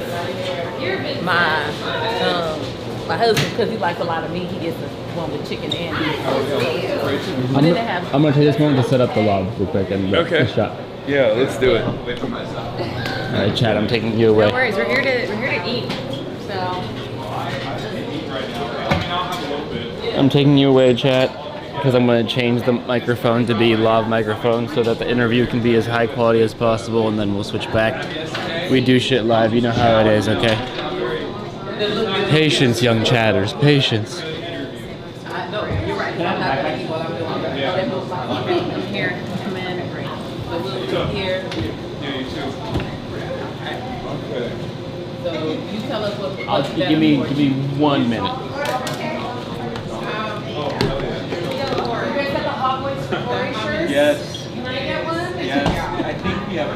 my husband, because he likes a lot of meat, he gets the one with chicken and beef. But then they have. I'm gonna take this moment to set up the log real quick and Okay. shot. Yeah, let's do it. All right, Chad, I'm taking you away. No worries. We're here to eat. So. I'm taking you away, chat, because I'm going to change the microphone to be lav microphone so that the interview can be as high quality as possible, and then we'll switch back. We do shit live, you know how it is, okay? Patience, young chatters, patience. No, you're right. I'm not going to eat while I'm doing that. I'm here. Come in. So we'll be here. Yeah, you too. Okay. So you tell us what. Give me 1 minute. Yes. Can I get one? Yes. I think we have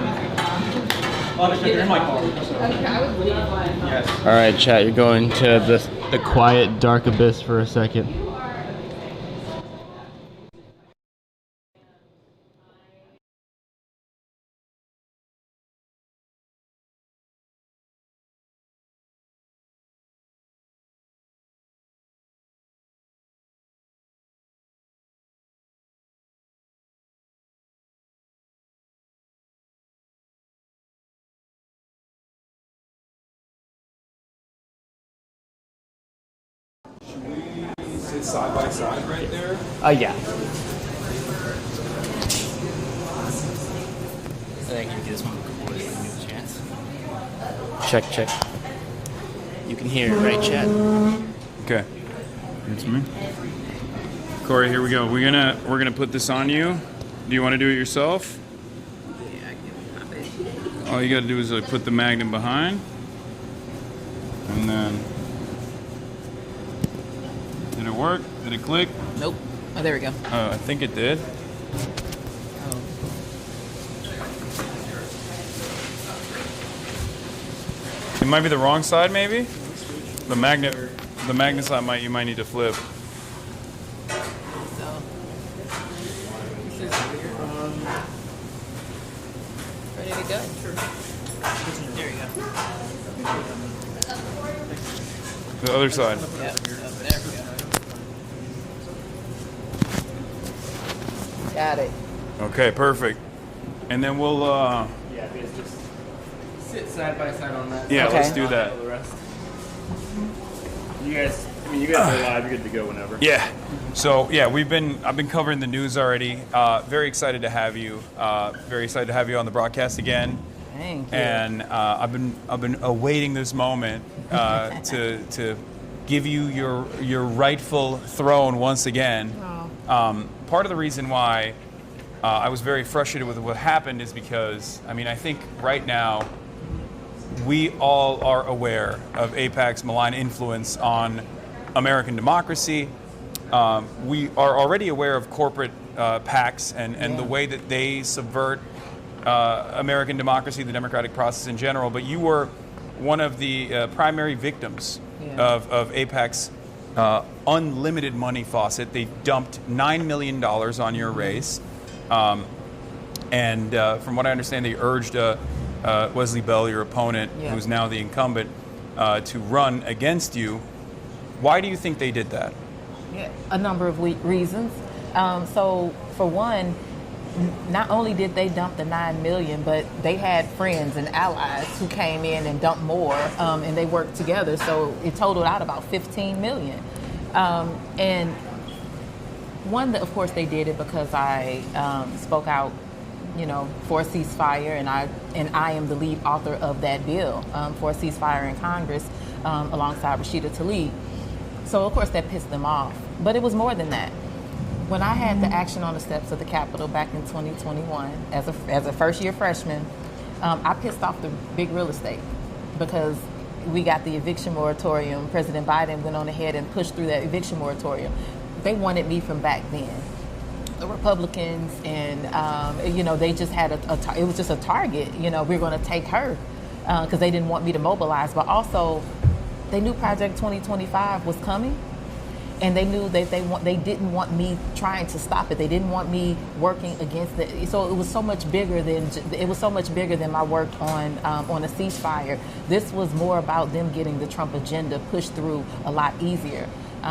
a lot of sugar in my car. Yes. All right, chat, you're going to the quiet, dark abyss for a second. Sit side by side right there. Yeah. I think you this one recorded when you get a chance. Check. You can hear it, right, Chad? Okay. It's me. Corey, here we go. We're gonna put this on you. Do you want to do it yourself? Yeah, I can pop it. All you gotta do is put the magnet behind, and then. Did it work? Did it click? Nope. Oh, there we go. I think it did. It might be the wrong side, maybe. The magnet side you might need to flip. Ready to go? Sure. There you go. The other side. Yeah, there we go. Got it. Okay, perfect. And then we'll. Yeah, just sit side by side on that. Yeah, side. let's do that. The rest. You guys, you guys are live. You're good to go whenever. Yeah. So yeah, I've been covering the news already. Very excited to have you. Very excited to have you on the broadcast again. Thank you. And I've been awaiting this moment to give you your rightful throne once again. Part of the reason why I was very frustrated with what happened is because I think right now we all are aware of AIPAC's malign influence on American democracy. We are already aware of corporate PACs and the way that they subvert American democracy, the democratic process in general. But you were one of the primary victims of AIPAC's unlimited money faucet. They dumped $9 million on your race. And from what I understand, they urged Wesley Bell, your opponent, who's now the incumbent, to run against you. Why do you think they did that? Yeah, a number of reasons. So, for one, not only did they dump the $9 million, but they had friends and allies who came in and dumped more, and they worked together. So it totaled out about $15 million. And one, of course, they did it because I spoke out, for a ceasefire, and I am the lead author of that bill for a ceasefire in Congress alongside Rashida Tlaib. So of course that pissed them off. But it was more than that. When I had the action on the steps of the Capitol back in 2021, as a first-year freshman, I pissed off the big real estate because we got the eviction moratorium. President Biden went on ahead and pushed through that eviction moratorium. They wanted me from back then. The Republicans and, they just had it was just a target. We're going to take her because they didn't want me to mobilize. But also, they knew Project 2025 was coming. And they knew that they didn't want me trying to stop it. They didn't want me working against it. So it was so much bigger than my work on a ceasefire. This was more about them getting the Trump agenda pushed through a lot easier.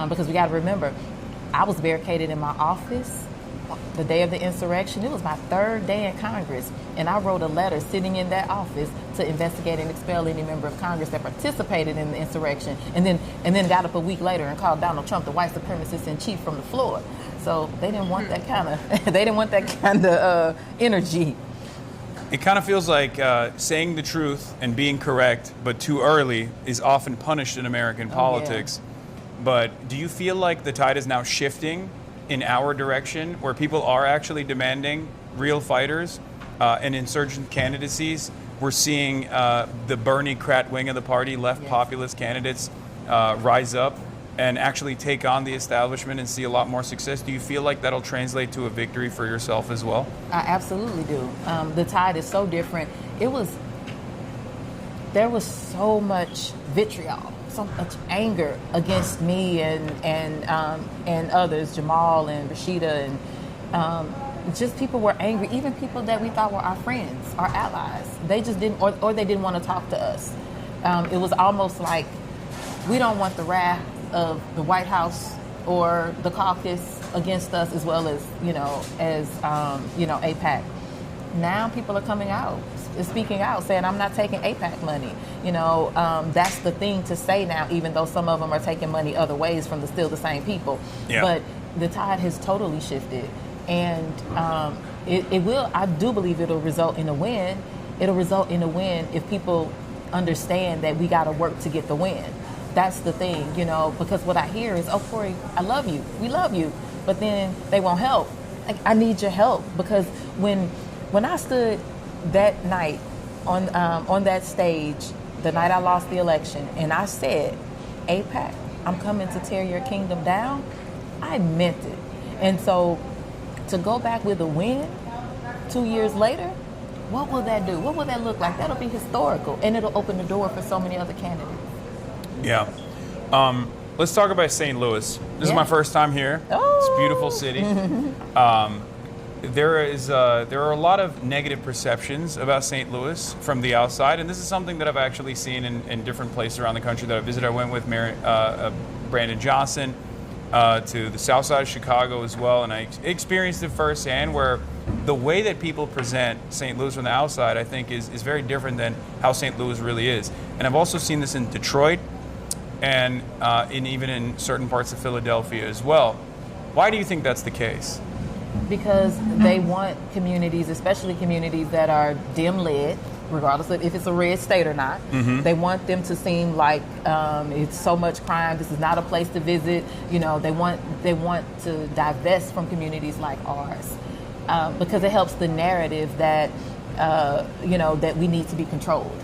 Because we got to remember, I was barricaded in my office the day of the insurrection. It was my third day in Congress, and I wrote a letter sitting in that office to investigate and expel any member of Congress that participated in the insurrection, and then got up a week later and called Donald Trump the white supremacist in chief from the floor. So they didn't want that kind of energy. It kind of feels like saying the truth and being correct, but too early, is often punished in American politics. Yeah. But do you feel like the tide is now shifting in our direction, where people are actually demanding real fighters and insurgent candidacies? We're seeing the Bernie Krat wing of the party, left populist candidates rise up and actually take on the establishment and see a lot more success. Do you feel like that'll translate to a victory for yourself as well? I absolutely do. The tide is so different. There was so much vitriol, so much anger against me and others, Jamal and Rashida, and just people were angry. Even people that we thought were our friends, our allies, they just didn't, or they didn't want to talk to us. It was almost like we don't want the wrath of the White House or the caucus against us, as well as AIPAC. Now people are coming out, speaking out, saying, I'm not taking AIPAC money. That's the thing to say now, even though some of them are taking money other ways from still the same people. Yeah. But the tide has totally shifted. And I do believe it'll result in a win. It'll result in a win if people understand that we got to work to get the win. That's the thing, because what I hear is, oh, Corey, I love you. We love you. But then they won't help. Like, I need your help, because when I stood that night on that stage, the night I lost the election, and I said, AIPAC, I'm coming to tear your kingdom down, I meant it. And so to go back with a win 2 years later, what will that do? What will that look like? That'll be historical, and it'll open the door for so many other candidates. Yeah. Let's talk about St. Louis. This is my first time here. Oh. It's a beautiful city. there are a lot of negative perceptions about St. Louis from the outside, and this is something that I've actually seen in different places around the country that I visited. I went with Brandon Johnson to the south side of Chicago as well, and I experienced it firsthand where the way that people present St. Louis from the outside, I think, is very different than how St. Louis really is. And I've also seen this in Detroit and even in certain parts of Philadelphia as well. Why do you think that's the case? Because they want communities, especially communities that are dim lit, regardless of if it's a red state or not. Mm-hmm. They want them to seem like it's so much crime. This is not a place to visit. You know, they want to divest from communities like ours because it helps the narrative that that we need to be controlled.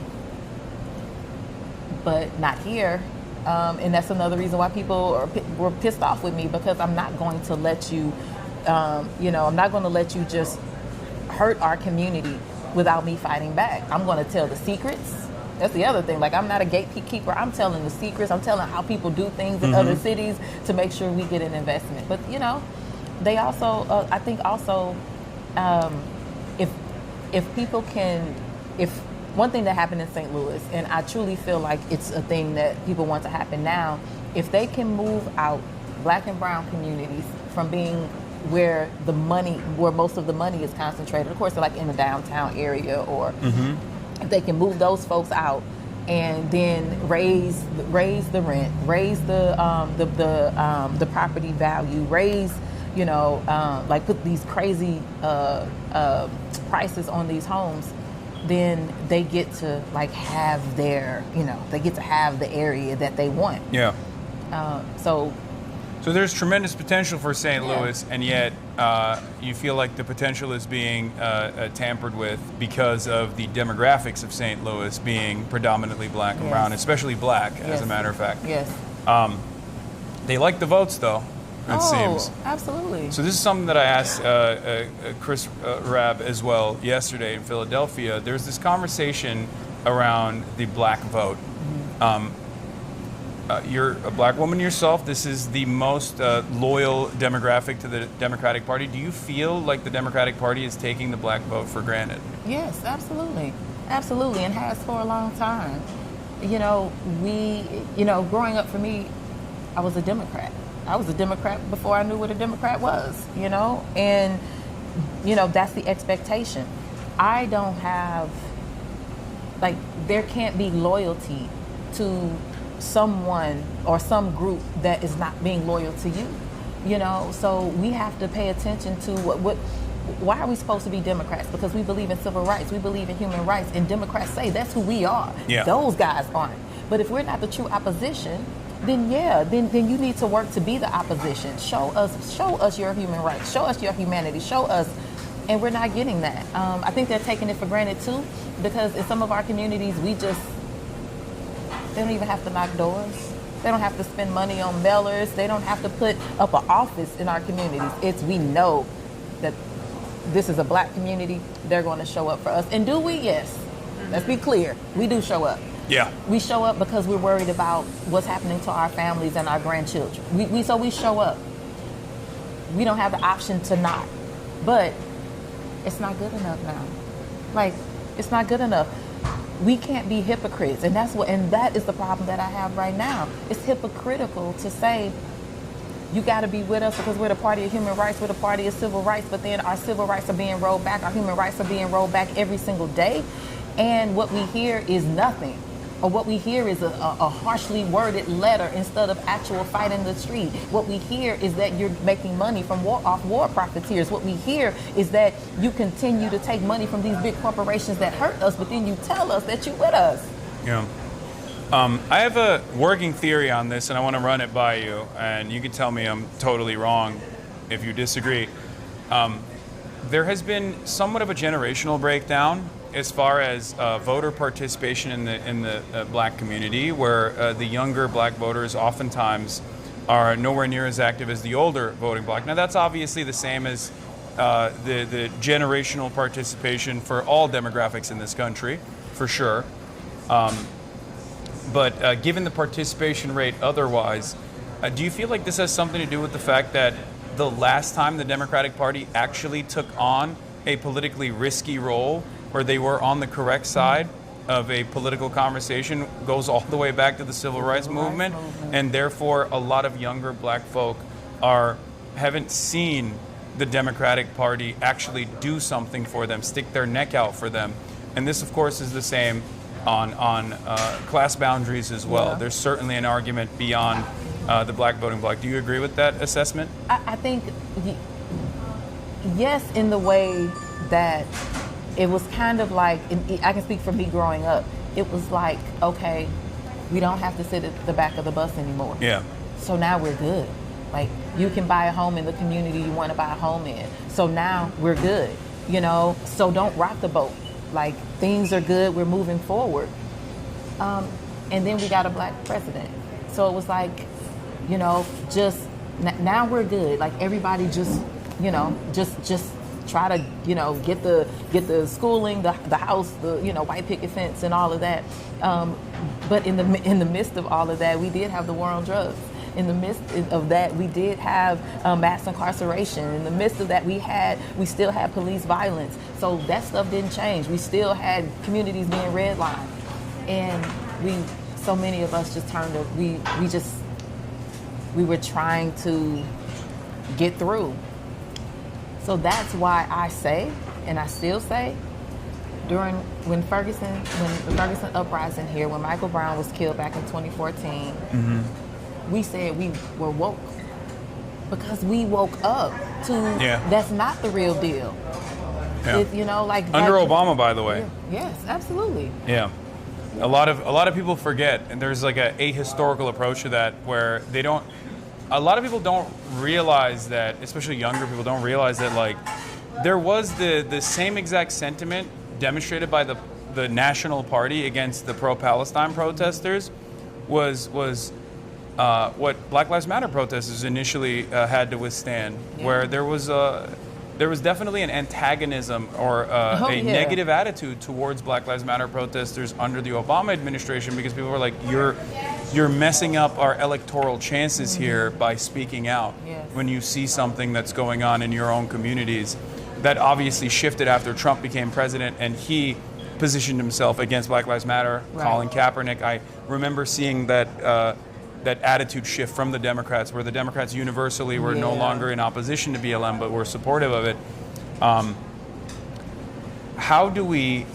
But not here, and that's another reason why people were pissed off with me, because I'm not going to let you. I'm not going to let you just hurt our community without me fighting back. I'm going to tell the secrets. That's the other thing. Like, I'm not a gatekeeper. I'm telling the secrets. I'm telling how people do things in other cities to make sure we get an investment. But, they also, I think also, if people can, if one thing that happened in St. Louis, and I truly feel like it's a thing that people want to happen now, if they can move out Black and brown communities from being where most of the money is concentrated. Of course, like in the downtown area, or if they can move those folks out and then raise the rent, raise the property value, raise like put these crazy prices on these homes, then they get to like have their they get to have the area that they want. Yeah. So there's tremendous potential for St. Louis, and yet you feel like the potential is being tampered with because of the demographics of St. Louis being predominantly Black and brown, especially Black, as a matter of fact. Yes. They like the votes, though, it seems. Absolutely. So this is something that I asked Chris Rabb as well yesterday in Philadelphia. There's this conversation around the Black vote. You're a Black woman yourself. This is the most loyal demographic to the Democratic Party. Do you feel like the Democratic Party is taking the Black vote for granted? Yes, absolutely. Absolutely, and has for a long time. Growing up for me, I was a Democrat. I was a Democrat before I knew what a Democrat was, and, that's the expectation. I don't have, there can't be loyalty to someone or some group that is not being loyal to you, so we have to pay attention to why are we supposed to be Democrats? Because we believe in civil rights, we believe in human rights, and Democrats say that's who we are. Yeah. Those guys aren't. But if we're not the true opposition, then you need to work to be the opposition. Show us your human rights, show us your humanity, show us. And we're not getting that. I think they're taking it for granted too, because in some of our communities they don't even have to knock doors. They don't have to spend money on mailers. They don't have to put up an office in our communities. We know that this is a Black community. They're going to show up for us. And do we? Yes. Let's be clear. We do show up. Yeah. We show up because we're worried about what's happening to our families and our grandchildren. We show up. We don't have the option to not. But it's not good enough now. It's not good enough. We can't be hypocrites, and that is the problem that I have right now. It's hypocritical to say you got to be with us because we're the party of human rights, we're the party of civil rights, but then our civil rights are being rolled back, our human rights are being rolled back every single day, and what we hear is nothing. Or what we hear is a harshly worded letter instead of actual fight in the street. What we hear is that you're making money from off war profiteers. What we hear is that you continue to take money from these big corporations that hurt us, but then you tell us that you're with us. Yeah. I have a working theory on this, and I want to run it by you, and you can tell me I'm totally wrong if you disagree. There has been somewhat of a generational breakdown as far as voter participation in the Black community, where the younger Black voters oftentimes are nowhere near as active as the older voting Black. Now, that's obviously the same as the generational participation for all demographics in this country, for sure. But given the participation rate otherwise, do you feel like this has something to do with the fact that the last time the Democratic Party actually took on a politically risky role where they were on the correct side of a political conversation goes all the way back to the Civil Rights Movement, and therefore a lot of younger black folk haven't seen the Democratic Party actually do something for them, stick their neck out for them. And this, of course, is the same on class boundaries as well. Yeah. There's certainly an argument beyond the black voting bloc. Do you agree with that assessment? I think, yes, in the way that it was kind of like, I can speak for me growing up, it was like, okay, we don't have to sit at the back of the bus anymore. Yeah. So now we're good. Like, you can buy a home in the community you want to buy a home in. So now we're good, you know? So don't rock the boat. Like, things are good, we're moving forward. And then we got a black president. So it was like, you know, just, now we're good. Like, everybody just, you know, just try to, you know, get the schooling, the house, the, you know, white picket fence and all of that. But in the midst of all of that, we did have the war on drugs. In the midst of that, we did have mass incarceration. In the midst of that, we still had police violence. So that stuff didn't change. We still had communities being redlined. And so many of us just turned to, we were trying to get through. So that's why I say, and I still say, when the Ferguson uprising here, when Michael Brown was killed back in 2014, we said we were woke because we woke up to that's not the real deal. Yeah. You know, like under Obama, by the way. Yes, absolutely. Yeah. A lot of people forget, and there's like a ahistorical approach to that where a lot of people don't realize that, especially younger people don't realize that, like, there was the same exact sentiment demonstrated by the National Party against the pro-Palestine protesters was what Black Lives Matter protesters initially had to withstand, where there was definitely an antagonism or a negative attitude towards Black Lives Matter protesters under the Obama administration, because people were like, you're messing up our electoral chances here by speaking out when you see something that's going on in your own communities. That obviously shifted after Trump became president and he positioned himself against Black Lives Matter, Colin Kaepernick. I remember seeing that attitude shift from the Democrats, where the Democrats universally were no longer in opposition to BLM, but were supportive of it. How do we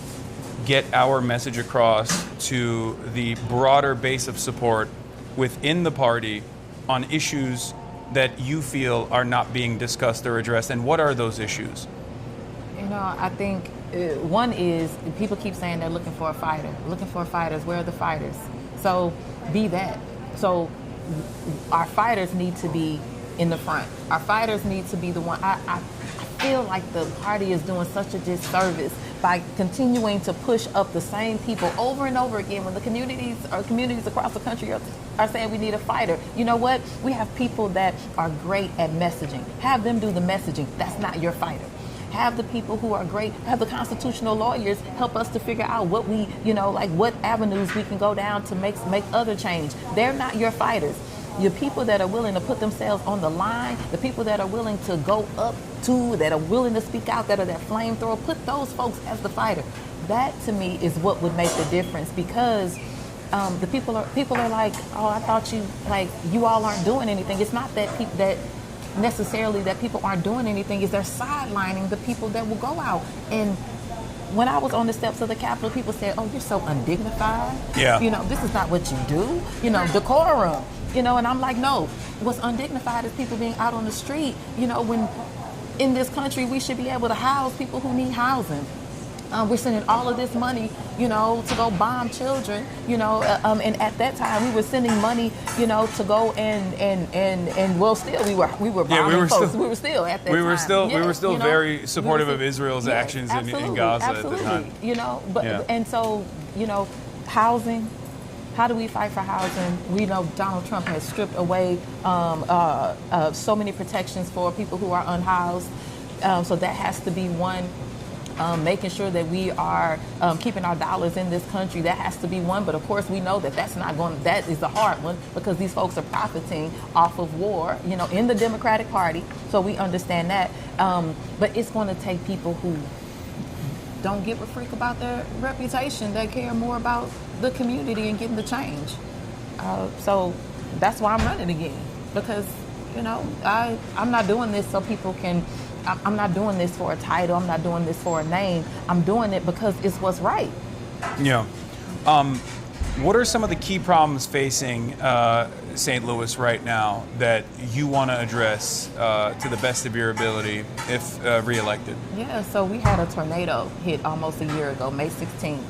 get our message across to the broader base of support within the party on issues that you feel are not being discussed or addressed, and what are those issues? You know, I think one is, people keep saying they're looking for a fighter. Looking for fighters. Where are the fighters? So be that. So our fighters need to be in the front. Our fighters need to be the one. I feel like the party is doing such a disservice by continuing to push up the same people over and over again when the communities across the country are saying we need a fighter. You know what? We have people that are great at messaging. Have them do the messaging. That's not your fighter. Have the people who are great, have the constitutional lawyers help us to figure out what we, you know, like what avenues we can go down to make other change. They're not your fighters. Your people that are willing to put themselves on the line, the people that are willing to go up to, that are willing to speak out, that are that flamethrower, put those folks as the fighter. That to me is what would make the difference, because the people are like, oh, I thought you all aren't doing anything. It's not that necessarily that people aren't doing anything, is they're sidelining the people that will go out. And when I was on the steps of the Capitol, people said, oh, you're so undignified. Yeah. You know, this is not what you do. You know, decorum. You know, and I'm like, no, what's undignified is people being out on the street. You know, when in this country, we should be able to house people who need housing. We're sending all of this money, you know, to go bomb children, you know, and at that time we were sending money, you know, to go and well, still we were bombing folks. We were still at that time. We were still very supportive of Israel's actions in Gaza at the time. You know, but and so, you know, housing. How do we fight for housing? We know Donald Trump has stripped away so many protections for people who are unhoused. So that has to be one. making sure that we are keeping our dollars in this country. That has to be one. But of course, we know that that is the hard one, because these folks are profiting off of war, in the Democratic Party. So we understand that. But it's going to take people who don't give a freak about their reputation, that care more about the community and getting the change. So that's why I'm running again, because, I'm not doing this so people can, I'm not doing this for a title, I'm not doing this for a name, I'm doing it because it's what's right. Yeah. What are some of the key problems facing St. Louis right now that you want to address to the best of your ability if reelected? Yeah, so we had a tornado hit almost a year ago, May 16th.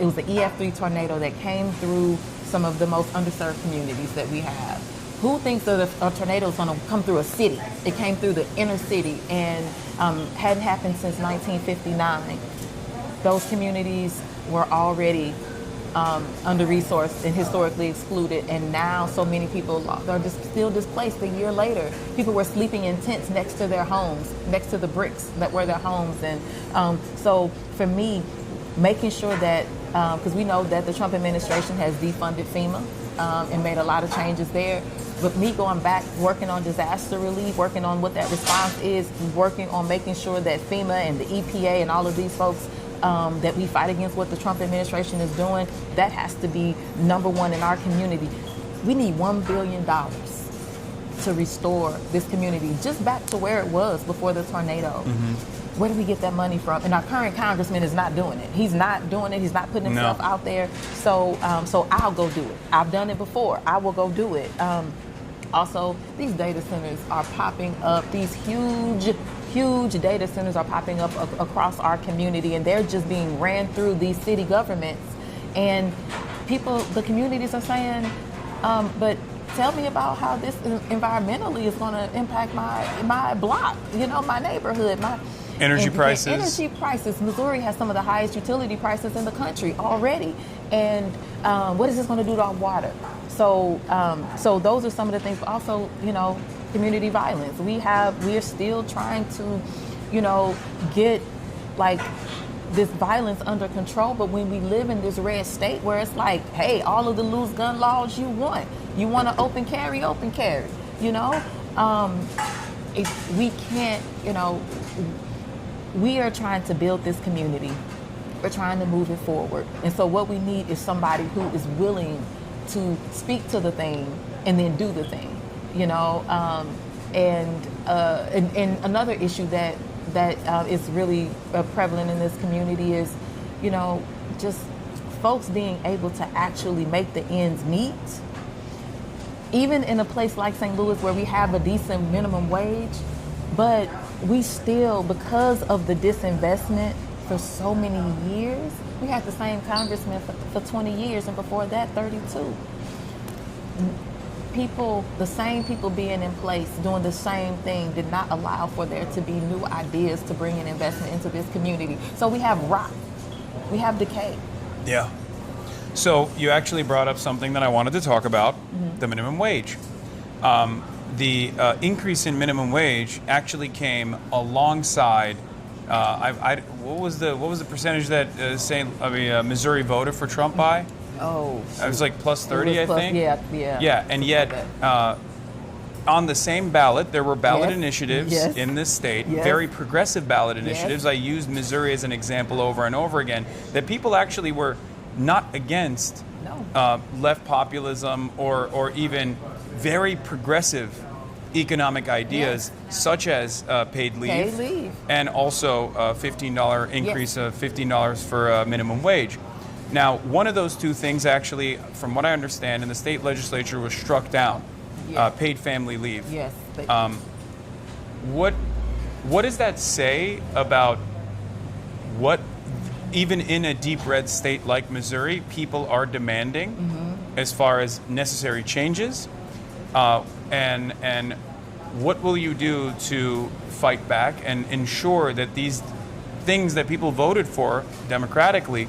It was an EF3 tornado that came through some of the most underserved communities that we have. Who thinks that a tornado is going to come through a city? It came through the inner city and hadn't happened since 1959. Those communities were already under-resourced and historically excluded, and now so many people are still displaced a year later. People were sleeping in tents next to their homes, next to the bricks that were their homes. And so for me, making sure that, because we know that the Trump administration has defunded FEMA and made a lot of changes there, but me going back, working on disaster relief, working on what that response is, working on making sure that FEMA and the EPA and all of these folks, that we fight against what the Trump administration is doing, that has to be number one in our community. We need $1 billion to restore this community just back to where it was before the tornado. Mm-hmm. Where do we get that money from? And our current congressman is not doing it. He's not doing it. He's not putting himself out there. So I'll go do it. I've done it before. I will go do it. Also, these data centers are popping up. These huge data centers are popping up across our community, and they're just being ran through these city governments. And the communities are saying, but tell me about how this environmentally is going to impact my block, my neighborhood, my energy prices. Energy prices. Missouri has some of the highest utility prices in the country already. And what is this going to do to our water? So those are some of the things. But also, community violence. We are still trying to, get this violence under control. But when we live in this red state where it's like, hey, all of the loose gun laws you want to open carry. We can't, we are trying to build this community. We're trying to move it forward. And so what we need is somebody who is willing to speak to the thing and then do the thing. And another issue that is really prevalent in this community is, just folks being able to actually make the ends meet. Even in a place like St. Louis where we have a decent minimum wage, but we still, because of the disinvestment for so many years, we had the same congressman for 20 years, and before that, 32. The same people being in place, doing the same thing, did not allow for there to be new ideas to bring in investment into this community. So we have rot. We have decay. Yeah. So you actually brought up something that I wanted to talk about, the minimum wage. The increase in minimum wage actually came alongside, what was the percentage that Missouri voted for Trump by? Oh, it was like plus 30, I think. Yeah. Yeah, and yet on the same ballot, there were ballot initiatives in this state, very progressive ballot initiatives. I used Missouri as an example over and over again, that people actually were not against left populism or even very progressive economic ideas, such as paid leave, and also a $15 increase of $15 for minimum wage. Now, one of those two things actually, from what I understand, in the state legislature was struck down, paid family leave. Yes. What does that say about what, even in a deep red state like Missouri, people are demanding as far as necessary changes? And what will you do to fight back and ensure that these things that people voted for democratically,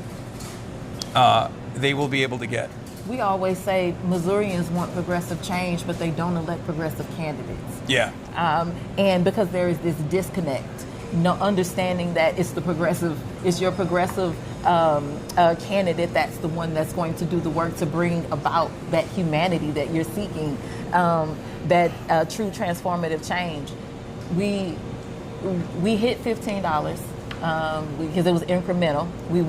they will be able to get? We always say Missourians want progressive change, but they don't elect progressive candidates. Yeah. And because there is this disconnect. understanding that it's your progressive candidate that's the one that's going to do the work to bring about that humanity that you're seeking, that true transformative change. We hit $15 because it was incremental. We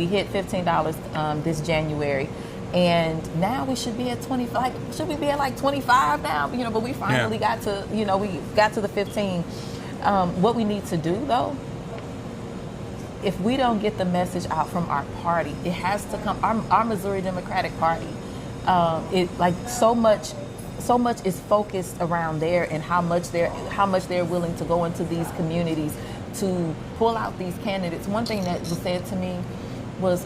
hit $15 this January. And now we should be at 25. Should we be at like 25 now? But we finally got to, we got to the 15. What we need to do though, if we don't get the message out from our party, it has to come. Our Missouri Democratic Party, so much is focused around there and how much they're willing to go into these communities to pull out these candidates. One thing that was said to me was,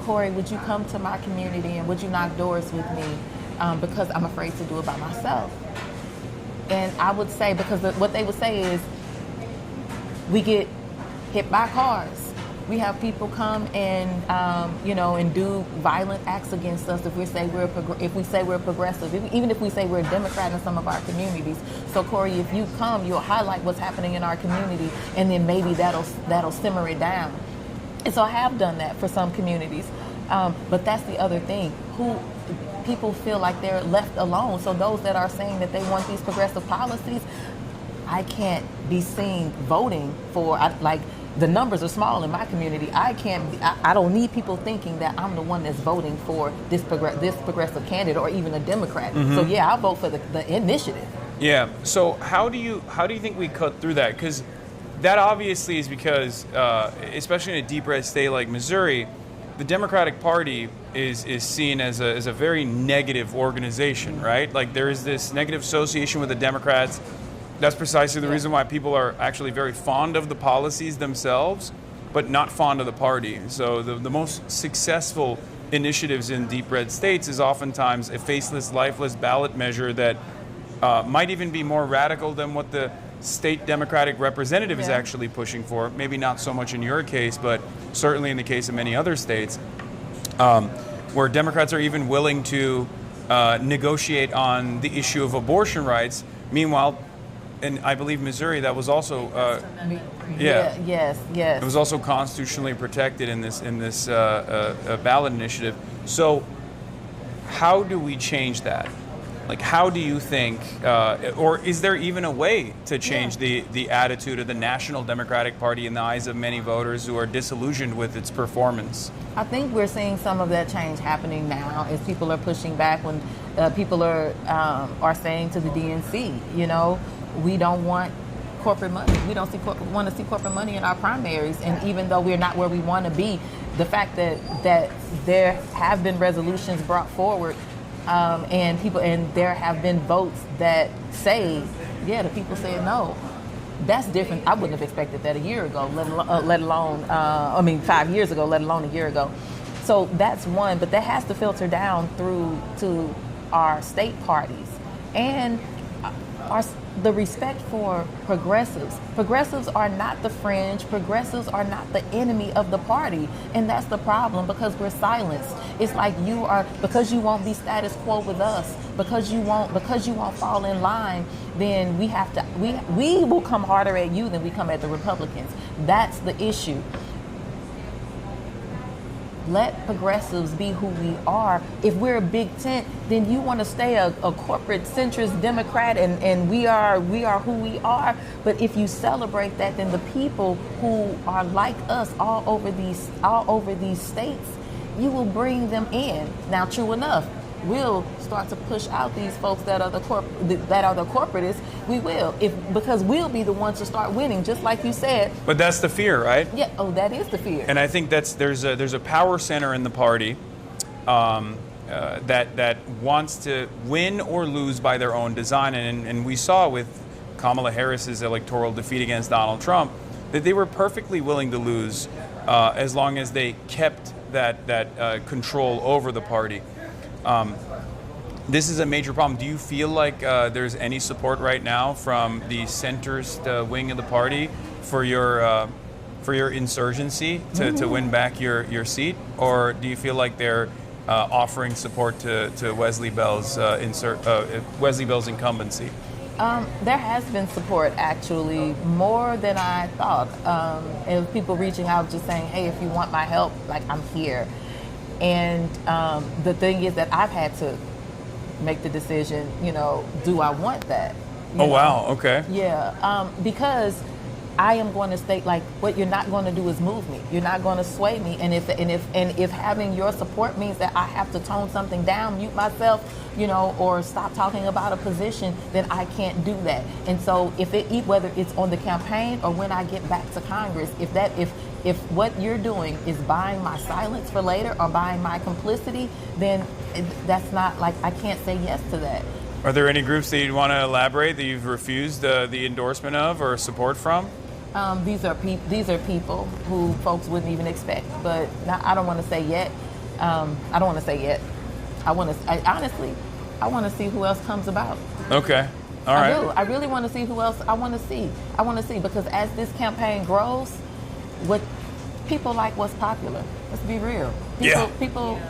Corey, would you come to my community and would you knock doors with me because I'm afraid to do it by myself? And I would say, because what they would say is, we get hit by cars. We have people come and and do violent acts against us if we say we're progressive, even if we say we're a Democrat in some of our communities. So Corey, if you come, you'll highlight what's happening in our community, and then maybe that'll simmer it down. And so I have done that for some communities, but that's the other thing. People feel like they're left alone. So those that are saying that they want these progressive policies, I can't be seen voting for. The numbers are small in my community. I don't need people thinking that I'm the one that's voting for this progressive candidate or even a Democrat. Mm-hmm. So yeah, I'll vote for the initiative. Yeah. So how do you think we cut through that? Because that obviously is because, especially in a deep red state like Missouri, the Democratic Party is seen as a very negative organization, right? Like there is this negative association with the Democrats. That's precisely the reason why people are actually very fond of the policies themselves, but not fond of the party. So the most successful initiatives in deep red states is oftentimes a faceless, lifeless ballot measure that might even be more radical than what the state Democratic representative is actually pushing for. Maybe not so much in your case, but certainly in the case of many other states, where Democrats are even willing to negotiate on the issue of abortion rights. Meanwhile, and I believe Missouri, that was also yes. It was also constitutionally protected in this ballot initiative. So, how do we change that? Like, how do you think, or is there even a way to change the attitude of the National Democratic Party in the eyes of many voters who are disillusioned with its performance? I think we're seeing some of that change happening now as people are pushing back when people are saying to the DNC, we don't want corporate money. We don't want to see corporate money in our primaries. And even though we're not where we want to be, the fact that there have been resolutions brought forward and there have been votes that say, the people said no. That's different. I wouldn't have expected that a year ago, let alone 5 years ago, let alone a year ago. So that's one, but that has to filter down through to our state parties and the respect for progressives. Progressives are not the fringe. Progressives are not the enemy of the party. And that's the problem, because we're silenced. It's like because you won't be status quo with us, because you won't fall in line, then we will come harder at you than we come at the Republicans. That's the issue. Let progressives be who we are. If we're a big tent, then you want to stay a corporate centrist Democrat, and we are who we are. But if you celebrate that, then the people who are like us all over these states, you will bring them in. Now, true enough, we'll start to push out these folks that are the corporatists. We will, because we'll be the ones to start winning, just like you said. But that's the fear, right? Yeah. Oh, that is the fear. And I think there's a power center in the party that wants to win or lose by their own design. And we saw with Kamala Harris's electoral defeat against Donald Trump that they were perfectly willing to lose as long as they kept that control over the party. This is a major problem. Do you feel like there's any support right now from the centrist wing of the party for your insurgency to win back your seat, or do you feel like they're offering support to Wesley Bell's incumbency? There has been support, actually, more than I thought. And people reaching out just saying, hey, if you want my help, like, I'm here. And the thing is that I've had to make the decision, do I want that? Wow, okay. Yeah, because I am going to state, like, what you're not going to do is move me. You're not going to sway me. And if having your support means that I have to tone something down, mute myself, or stop talking about a position, then I can't do that. And so whether it's on the campaign or when I get back to Congress, if what you're doing is buying my silence for later or buying my complicity, then that's not, like, I can't say yes to that. Are there any groups that you'd want to elaborate that you've refused the endorsement of or support from? These are people who folks wouldn't even expect, but I don't want to say yet. I don't want to say yet. Honestly, I want to see who else comes about. Okay. All right. I really want to see who else I want to see. I want to see, because as this campaign grows, what people like what's popular. Let's be real. People,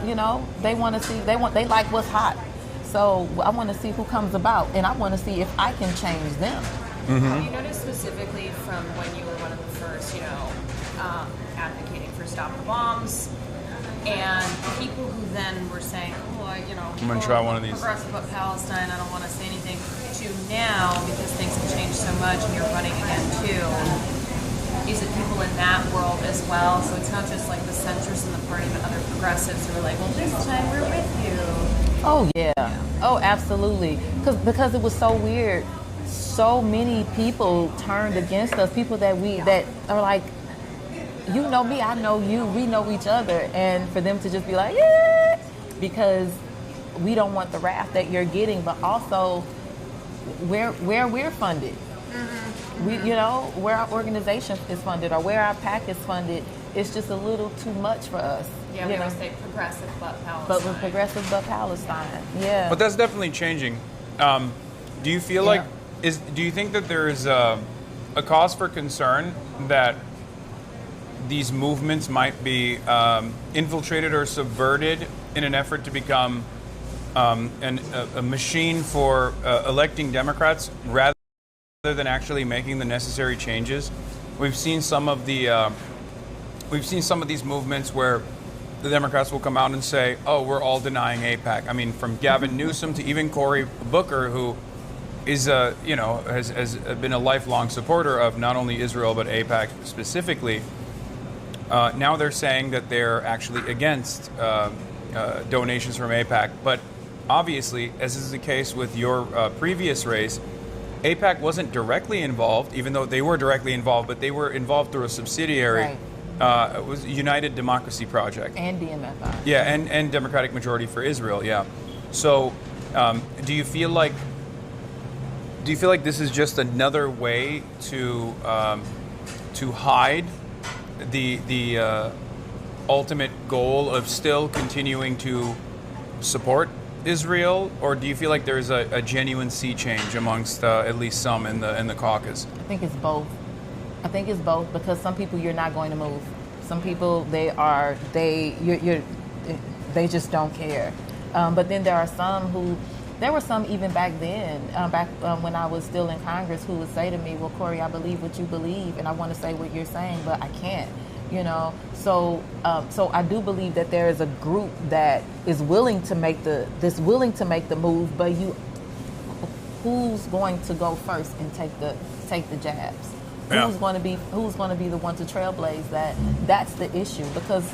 they want to see. They like what's hot. So I want to see who comes about, and I want to see if I can change them. Have you noticed specifically from when you were one of the first, advocating for Stop the Bombs, and people who then were saying, I'm going to try one of these. Progressive about Palestine, I don't want to say anything, to now, because things have changed so much and you're running again too, is it people in that world as well? So it's not just like the centrists in the party, but other progressives who are like, well, this time we're with you. Oh, yeah. Oh, absolutely. Because it was so weird. So many people turned against us, people that are like, you know me, I know you, we know each other. And for them to just be like, yeah, because we don't want the wrath that you're getting, but also where we're funded. Where our organization is funded or where our PAC is funded, it's just a little too much for us. Yeah, we always say progressive but Palestine. But with progressive but Palestine, yeah. But that's definitely changing. Do you feel like, do you think that there's a cause for concern that these movements might be infiltrated or subverted in an effort to become a machine for electing Democrats rather than actually making the necessary changes? We've seen some of these movements where the Democrats will come out and say, "Oh, we're all denying AIPAC." I mean, from Gavin Newsom to even Cory Booker, who is has been a lifelong supporter of not only Israel but AIPAC specifically. Now they're saying that they're actually against donations from AIPAC. But obviously, as is the case with your previous race, AIPAC wasn't directly involved, even though they were directly involved, but they were involved through a subsidiary. Right. It was United Democracy Project. And DMFI. Yeah, and Democratic Majority for Israel, yeah. So do you feel like this is just another way to hide the ultimate goal of still continuing to support Israel, or do you feel like there's a genuine sea change amongst at least some in the caucus? I think it's both. Because some people you're not going to move. Some people they just don't care. But then there are some who. There were some even back then, when I was still in Congress, who would say to me, "Well, Corey, I believe what you believe, and I want to say what you're saying, but I can't." So I do believe that there is a group that is willing to make the move, but who's going to go first and take the jabs? Yeah. Who's going to be the one to trailblaze that? That's the issue, because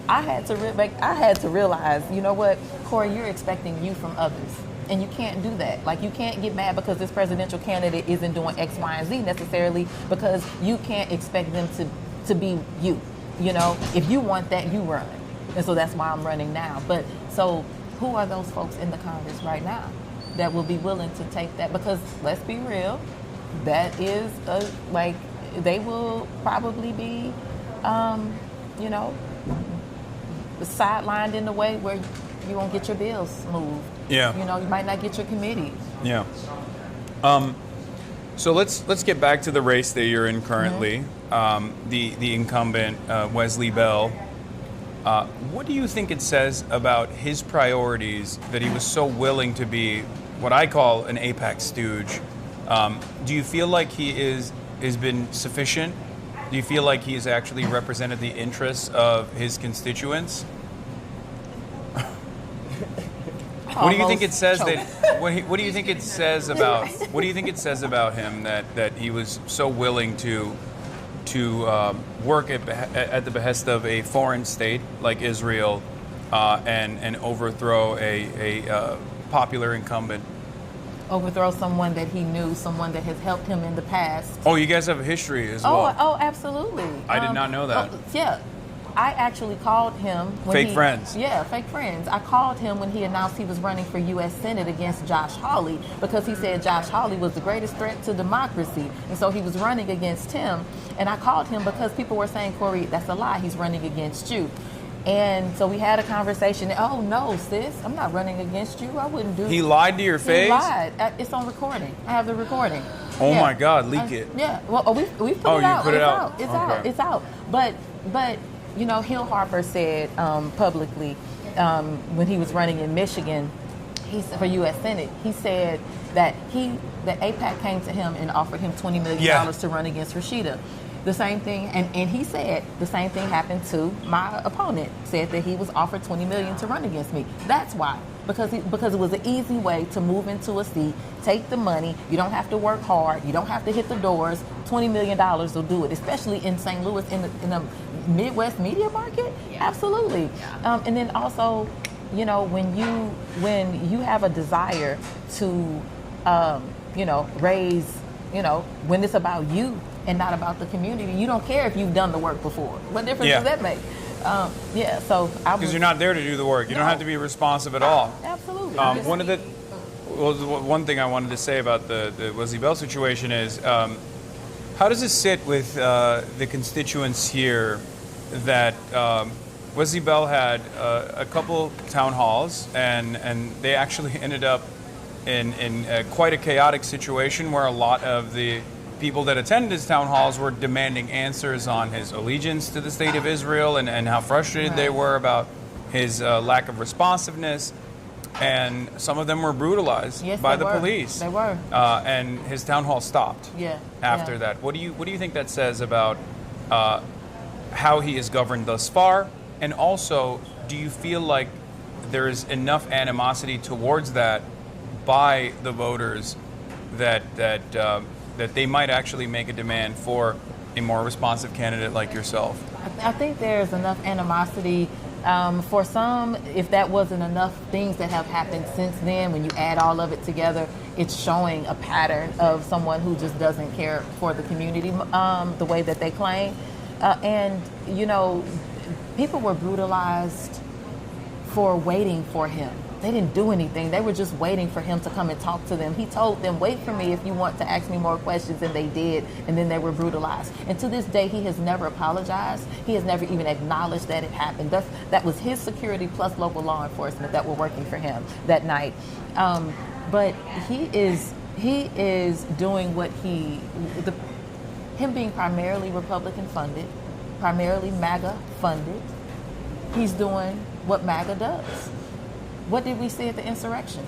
I had to realize, you know what, Corey, you're expecting you from others. And you can't do that. Like, you can't get mad because this presidential candidate isn't doing X, Y, and Z necessarily, because you can't expect them to be you. If you want that, you run. And so that's why I'm running now. But so who are those folks in the Congress right now that will be willing to take that? Because let's be real, that is they will probably be, sidelined in the way where you won't get your bills moved. Yeah. You might not get your committees. Yeah. So let's get back to the race that you're in currently. The incumbent Wesley Bell. What do you think it says about his priorities that he was so willing to be what I call an AIPAC stooge. Do you feel like he has been sufficient? Do you feel like he has actually represented the interests of his constituents? What do you think it says that? What do you think it says about? What do you think it says about him that he was so willing to work at the behest of a foreign state like Israel and overthrow a popular incumbent? Overthrow someone that he knew, someone that has helped him in the past. Oh, you guys have a history as well. Oh, absolutely. I did not know that. Yeah. I actually called him. Fake friends. Yeah, fake friends. I called him when he announced he was running for U.S. Senate against Josh Hawley because he said Josh Hawley was the greatest threat to democracy. And so he was running against him. And I called him because people were saying, Corey, that's a lie. He's running against you. And so we had a conversation. Oh, no, sis, I'm not running against you. I wouldn't do it. He lied to your face? He lied. It's on recording. I have the recording. Oh, my God, leak it. Yeah. Well, we put it out. You put it out? It's Okay. out. It's out. But you know, Hill Harper said publicly when he was running in Michigan, for U.S. Senate, he said that AIPAC came to him and offered him $20 million to run against Rashida. The same thing, and he said the same thing happened to my opponent. Said that he was offered $20 million to run against me. That's why, because it was an easy way to move into a seat, take the money. You don't have to work hard. You don't have to hit the doors. $20 million will do it, especially in St. Louis in the Midwest media market. Yeah. Absolutely. Yeah. And then also, you know, when you have a desire to, raise, when it's about you and not about the community, you don't care if you've done the work before. What difference does that make? So because you're not there to do the work. You don't have to be responsive at all. Absolutely. One thing I wanted to say about the Wesley Bell situation is, how does it sit with the constituents here that Wesley Bell had a couple town halls and they actually ended up in quite a chaotic situation where a lot of the people that attended his town halls were demanding answers on his allegiance to the state of Israel and how frustrated they were about his lack of responsiveness. And some of them were brutalized by the police. They were. And his town hall stopped after that. What do you think that says about how he is governed thus far? And also, do you feel like there is enough animosity towards that by the voters that they might actually make a demand for a more responsive candidate like yourself? I think there's enough animosity. For some, if that wasn't enough things that have happened since then, when you add all of it together, it's showing a pattern of someone who just doesn't care for the community the way that they claim. And, people were brutalized for waiting for him. They didn't do anything. They were just waiting for him to come and talk to them. He told them, wait for me if you want to ask me more questions, and they did, and then they were brutalized. And to this day, he has never apologized. He has never even acknowledged that it happened. That was his security plus local law enforcement that were working for him that night. But he is doing what him being primarily Republican funded, primarily MAGA funded, he's doing what MAGA does. What did we see at the insurrection?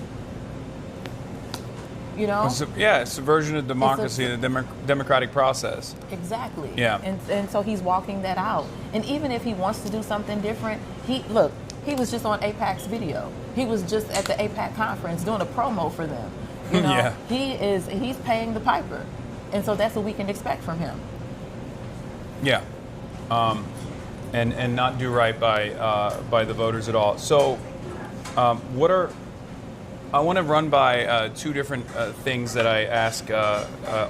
Subversion of democracy, the democratic process. Exactly. Yeah. And so he's walking that out. And even if he wants to do something different, he was just on AIPAC's video. He was just at the AIPAC conference doing a promo for them. He's paying the piper. And so that's what we can expect from him. Yeah. And not do right by the voters at all. So I want to run by two different things that I ask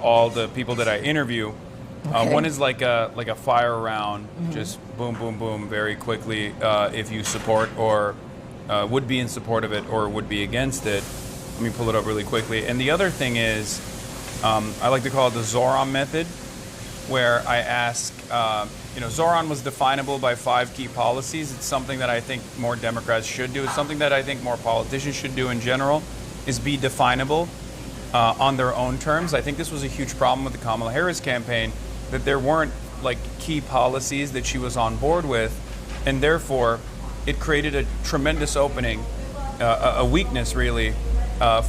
all the people that I interview. Okay. One is like a fire round, just boom, boom, boom, very quickly, if you support or would be in support of it or would be against it. Let me pull it up really quickly. And the other thing is, I like to call it the Zoran method, where I ask, Zoran was definable by 5 key policies. It's something that I think more Democrats should do. It's something that I think more politicians should do in general, is be definable on their own terms. I think this was a huge problem with the Kamala Harris campaign, that there weren't key policies that she was on board with, and therefore it created a tremendous opening, a weakness really,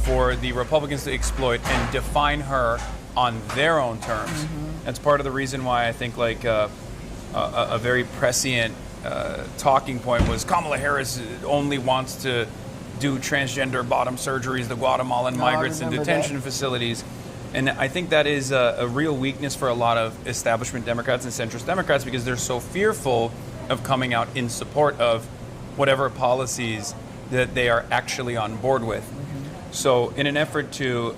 for the Republicans to exploit and define her on their own terms. That's part of the reason why I think like a very prescient talking point was Kamala Harris only wants to do transgender bottom surgeries, the Guatemalan migrants in detention facilities. And I think that is a real weakness for a lot of establishment Democrats and centrist Democrats because they're so fearful of coming out in support of whatever policies that they are actually on board with. So in an effort to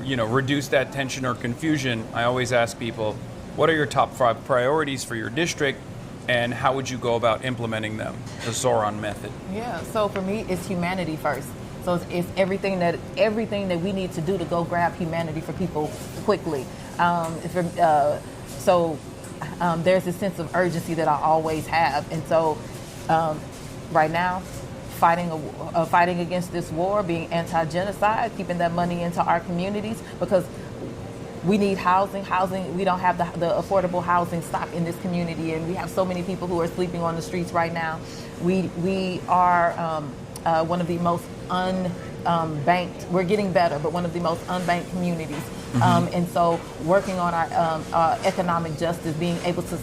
reduce that tension or confusion, I always ask people, what are your top 5 priorities for your district and how would you go about implementing them? The Zoran method. Yeah, so for me, it's humanity first. So it's everything that we need to do to go grab humanity for people quickly. There's a sense of urgency that I always have, and so right now, fighting against this war, being anti-genocide, keeping that money into our communities because we need housing. We don't have the affordable housing stock in this community, and we have so many people who are sleeping on the streets right now. We are one of the most unbanked. We're getting better, but one of the most unbanked communities. And so, working on our economic justice, being able to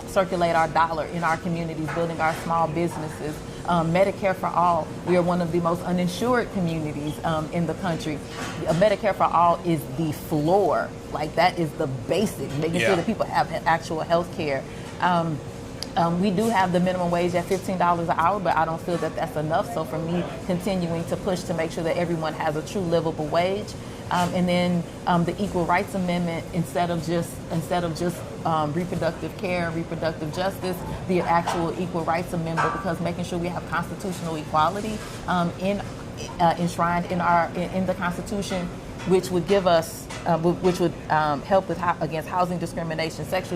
circulate our dollar in our communities, building our small businesses. Medicare for all. We are one of the most uninsured communities in the country. Medicare for all is the floor. Like that is the basic, making sure that people have actual health care. We do have the minimum wage at $15 an hour, but I don't feel that that's enough. So for me, continuing to push to make sure that everyone has a true livable wage. And then the Equal Rights Amendment, instead of just reproductive care and reproductive justice, the actual Equal Rights Amendment, because making sure we have constitutional equality enshrined in the Constitution, which would give us, which would help with against housing discrimination, sex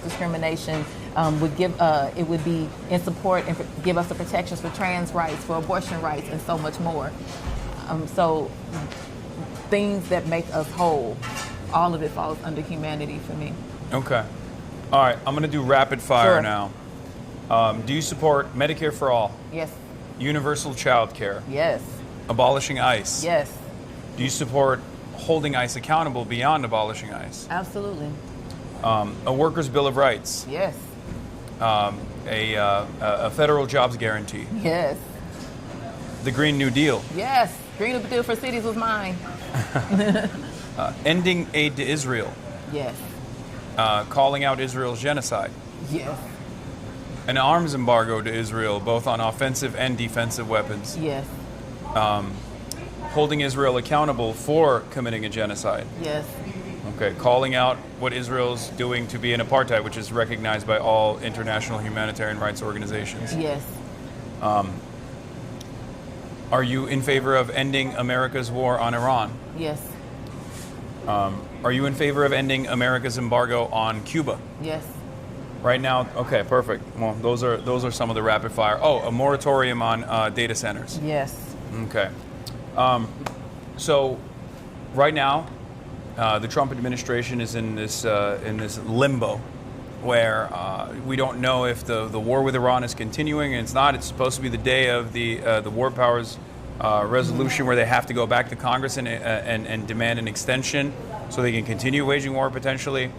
discrimination, it would be in support and give us the protections for trans rights, for abortion rights, and so much more. So things that make us whole, all of it falls under humanity for me. Okay. All right, I'm going to do rapid fire now. Do you support Medicare for all? Yes. Universal child care? Yes. Abolishing ICE? Yes. Do you support holding ICE accountable beyond abolishing ICE? Absolutely. A workers' bill of rights? Yes. A federal jobs guarantee? Yes. The Green New Deal? Yes. Green New Deal for cities was mine. Ending aid to Israel? Yes. Calling out Israel's genocide? Yes. An arms embargo to Israel, both on offensive and defensive weapons? Yes. Holding Israel accountable for committing a genocide? Yes. Okay, calling out what Israel's doing to be an apartheid, which is recognized by all international humanitarian rights organizations? Yes. Are you in favor of ending America's war on Iran? Yes. Are you in favor of ending America's embargo on Cuba? Yes. Right now, okay, perfect. Well, those are some of the rapid fire. Oh, a moratorium on data centers. Yes. Okay. So, right now, the Trump administration is in this limbo, where we don't know if the war with Iran is continuing, and it's not. It's supposed to be the day of the war powers resolution, where they have to go back to Congress and demand an extension so they can continue waging war potentially.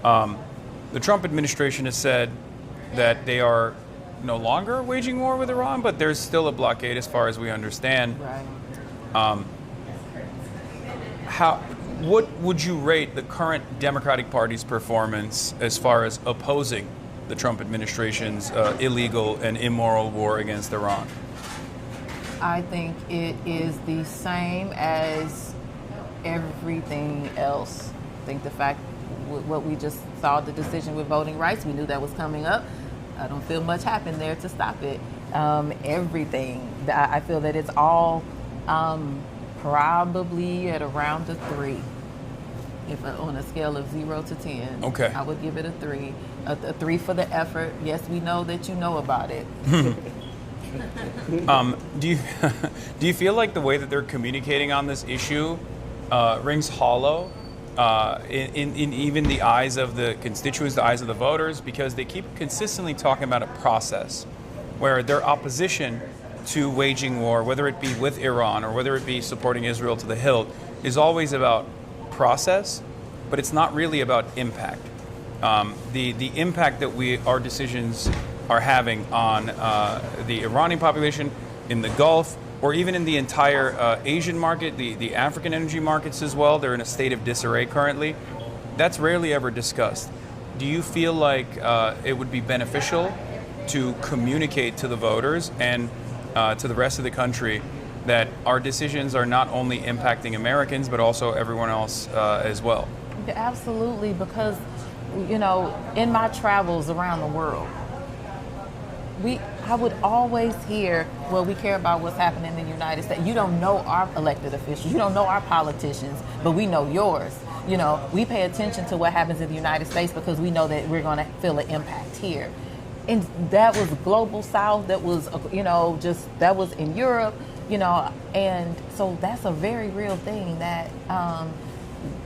The Trump administration has said that they are no longer waging war with Iran, but there's still a blockade as far as we understand. Right. What would you rate the current Democratic Party's performance as far as opposing the Trump administration's illegal and immoral war against Iran? I think it is the same as everything else. I think the fact what we just saw, the decision with voting rights, we knew that was coming up. I don't feel much happened there to stop it. Everything, I feel that it's all probably at around a 3. If on a scale of 0 to 10, okay, I would give it a 3. A 3 for the effort. Yes, we know that you know about it. Do you feel like the way that they're communicating on this issue rings hollow in even the eyes of the constituents, the eyes of the voters, because they keep consistently talking about a process where their opposition to waging war, whether it be with Iran or whether it be supporting Israel to the hilt, is always about process, but it's not really about impact. The impact that our decisions are having on the Iranian population in the Gulf, or even in the entire Asian market, the African energy markets as well, they're in a state of disarray currently. That's rarely ever discussed. Do you feel like it would be beneficial to communicate to the voters and to the rest of the country that our decisions are not only impacting Americans, but also everyone else as well? Yeah, absolutely, because, you know, in my travels around the world, I would always hear, well, we care about what's happening in the United States. You don't know our elected officials. You don't know our politicians, but we know yours. You know, we pay attention to what happens in the United States because we know that we're going to feel an impact here. And that was global South. That was, you know, that was in Europe, you know, and so that's a very real thing that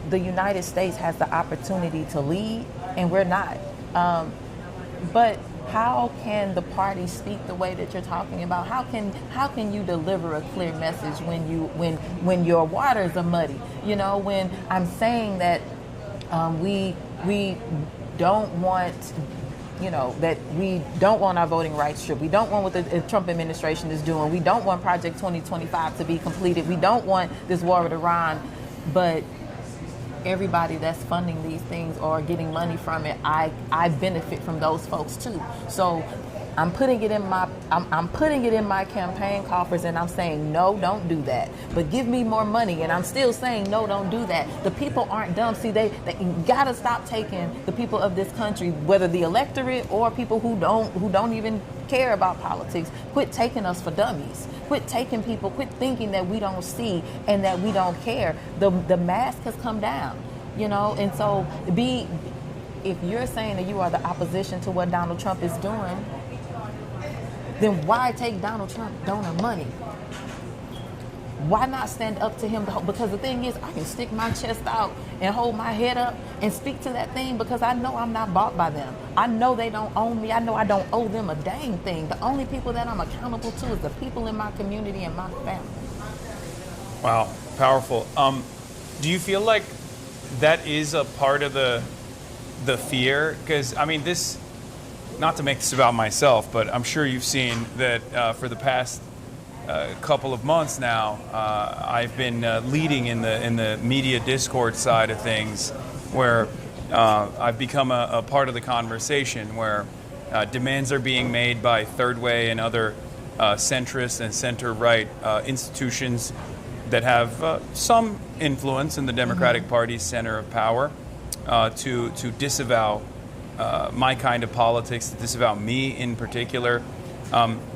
the United States has the opportunity to lead, and we're not. But how can the party speak the way that you're talking about? How can you deliver a clear message when your waters are muddy? You know, when I'm saying that we don't want, you know, that we don't want our voting rights stripped. We don't want what the Trump administration is doing. We don't want Project 2025 to be completed. We don't want this war with Iran, but everybody that's funding these things or getting money from it, I benefit from those folks too. So I'm putting it in my campaign coffers, and I'm saying, no, don't do that. But give me more money, and I'm still saying, no, don't do that. The people aren't dumb. See, they gotta stop taking the people of this country, whether the electorate or people who don't even care about politics. Quit taking us for dummies. Quit taking people. Quit thinking that we don't see and that we don't care. The mask has come down, you know. And so, if you're saying that you are the opposition to what Donald Trump is doing, then why take Donald Trump donor money? Why not stand up to him? Because the thing is, I can stick my chest out and hold my head up and speak to that thing because I know I'm not bought by them. I know they don't own me. I know I don't owe them a dang thing. The only people that I'm accountable to is the people in my community and my family. Wow, powerful. Do you feel like that is a part of the fear? Because, I mean, this, not to make this about myself, but I'm sure you've seen that for the past couple of months now, I've been leading in the media discourse side of things, where I've become a part of the conversation, where demands are being made by Third Way and other centrist and center-right institutions that have some influence in the Democratic Party's center of power to disavow my kind of politics, to disavow me in particular.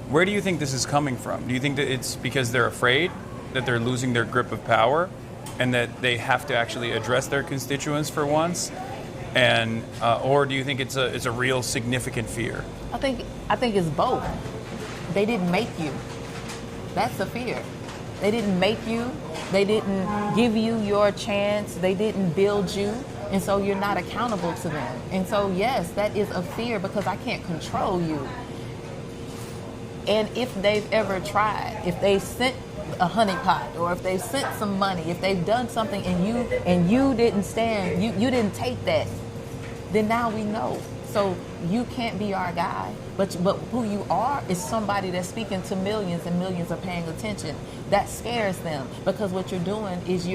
Where do you think this is coming from? Do you think that it's because they're afraid that they're losing their grip of power and that they have to actually address their constituents for once? And or do you think it's a real significant fear? I think it's both. They didn't make you. That's the fear. They didn't make you. They didn't give you your chance. They didn't build you. And so you're not accountable to them. And so, yes, that is a fear because I can't control you. And if they've ever tried, if they sent a honeypot or if they sent some money, if they've done something and you didn't stand, you didn't take that, then now we know. So you can't be our guy, but who you are is somebody that's speaking to millions and millions are paying attention. That scares them because what you're doing is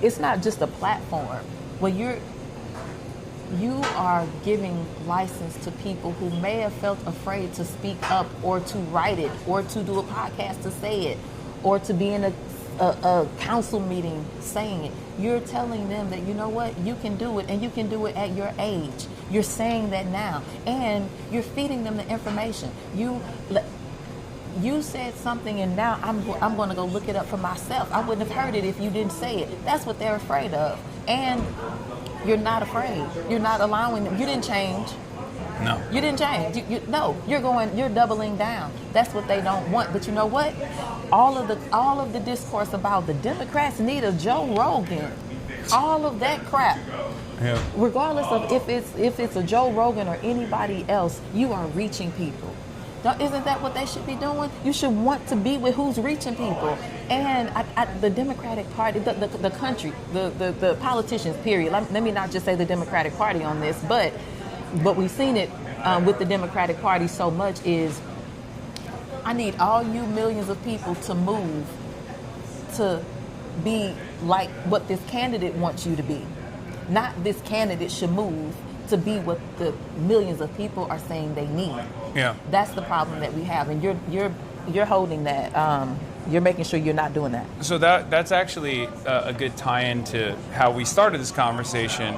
it's not just a platform. Well, you are giving license to people who may have felt afraid to speak up or to write it or to do a podcast to say it or to be in a council meeting saying it. You're telling them that, you know what, you can do it and you can do it at your age. You're saying that now and you're feeding them the information. You said something and now I'm going to go look it up for myself. I wouldn't have heard it if you didn't say it. That's what they're afraid of. And you're not afraid. You're not allowing them. You didn't change. No. You didn't change. You're doubling down. That's what they don't want. But you know what? All of the discourse about the Democrats need a Joe Rogan. All of that crap. Yeah. Regardless of if it's a Joe Rogan or anybody else, you are reaching people. Isn't that what they should be doing? You should want to be with who's reaching people. And the Democratic Party, the country, the politicians, period. Let me not just say the Democratic Party on this, but we've seen it with the Democratic Party so much is, I need all you millions of people to move to be like what this candidate wants you to be. Not this candidate should move to be what the millions of people are saying they need. Yeah. That's the problem that we have, and you're holding that. You're making sure you're not doing that. So that's actually a good tie-in to how we started this conversation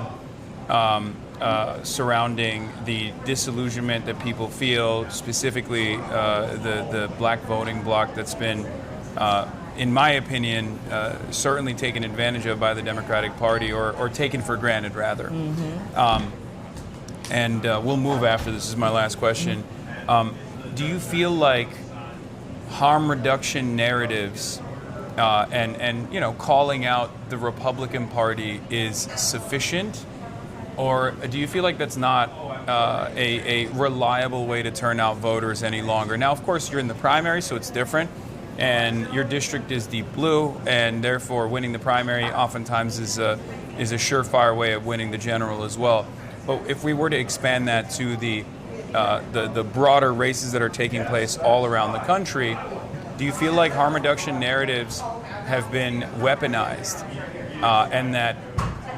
surrounding the disillusionment that people feel, specifically the black voting bloc that's been, in my opinion, certainly taken advantage of by the Democratic Party, or taken for granted, rather. And we'll move after this. Is my last question. Do you feel like harm reduction narratives and calling out the Republican Party is sufficient, or do you feel like that's not a reliable way to turn out voters any longer? Now, of course, you're in the primary, so it's different, and your district is deep blue, and therefore winning the primary oftentimes is a surefire way of winning the general as well. But if we were to expand that to the broader races that are taking place all around the country, do you feel like harm reduction narratives have been weaponized, and that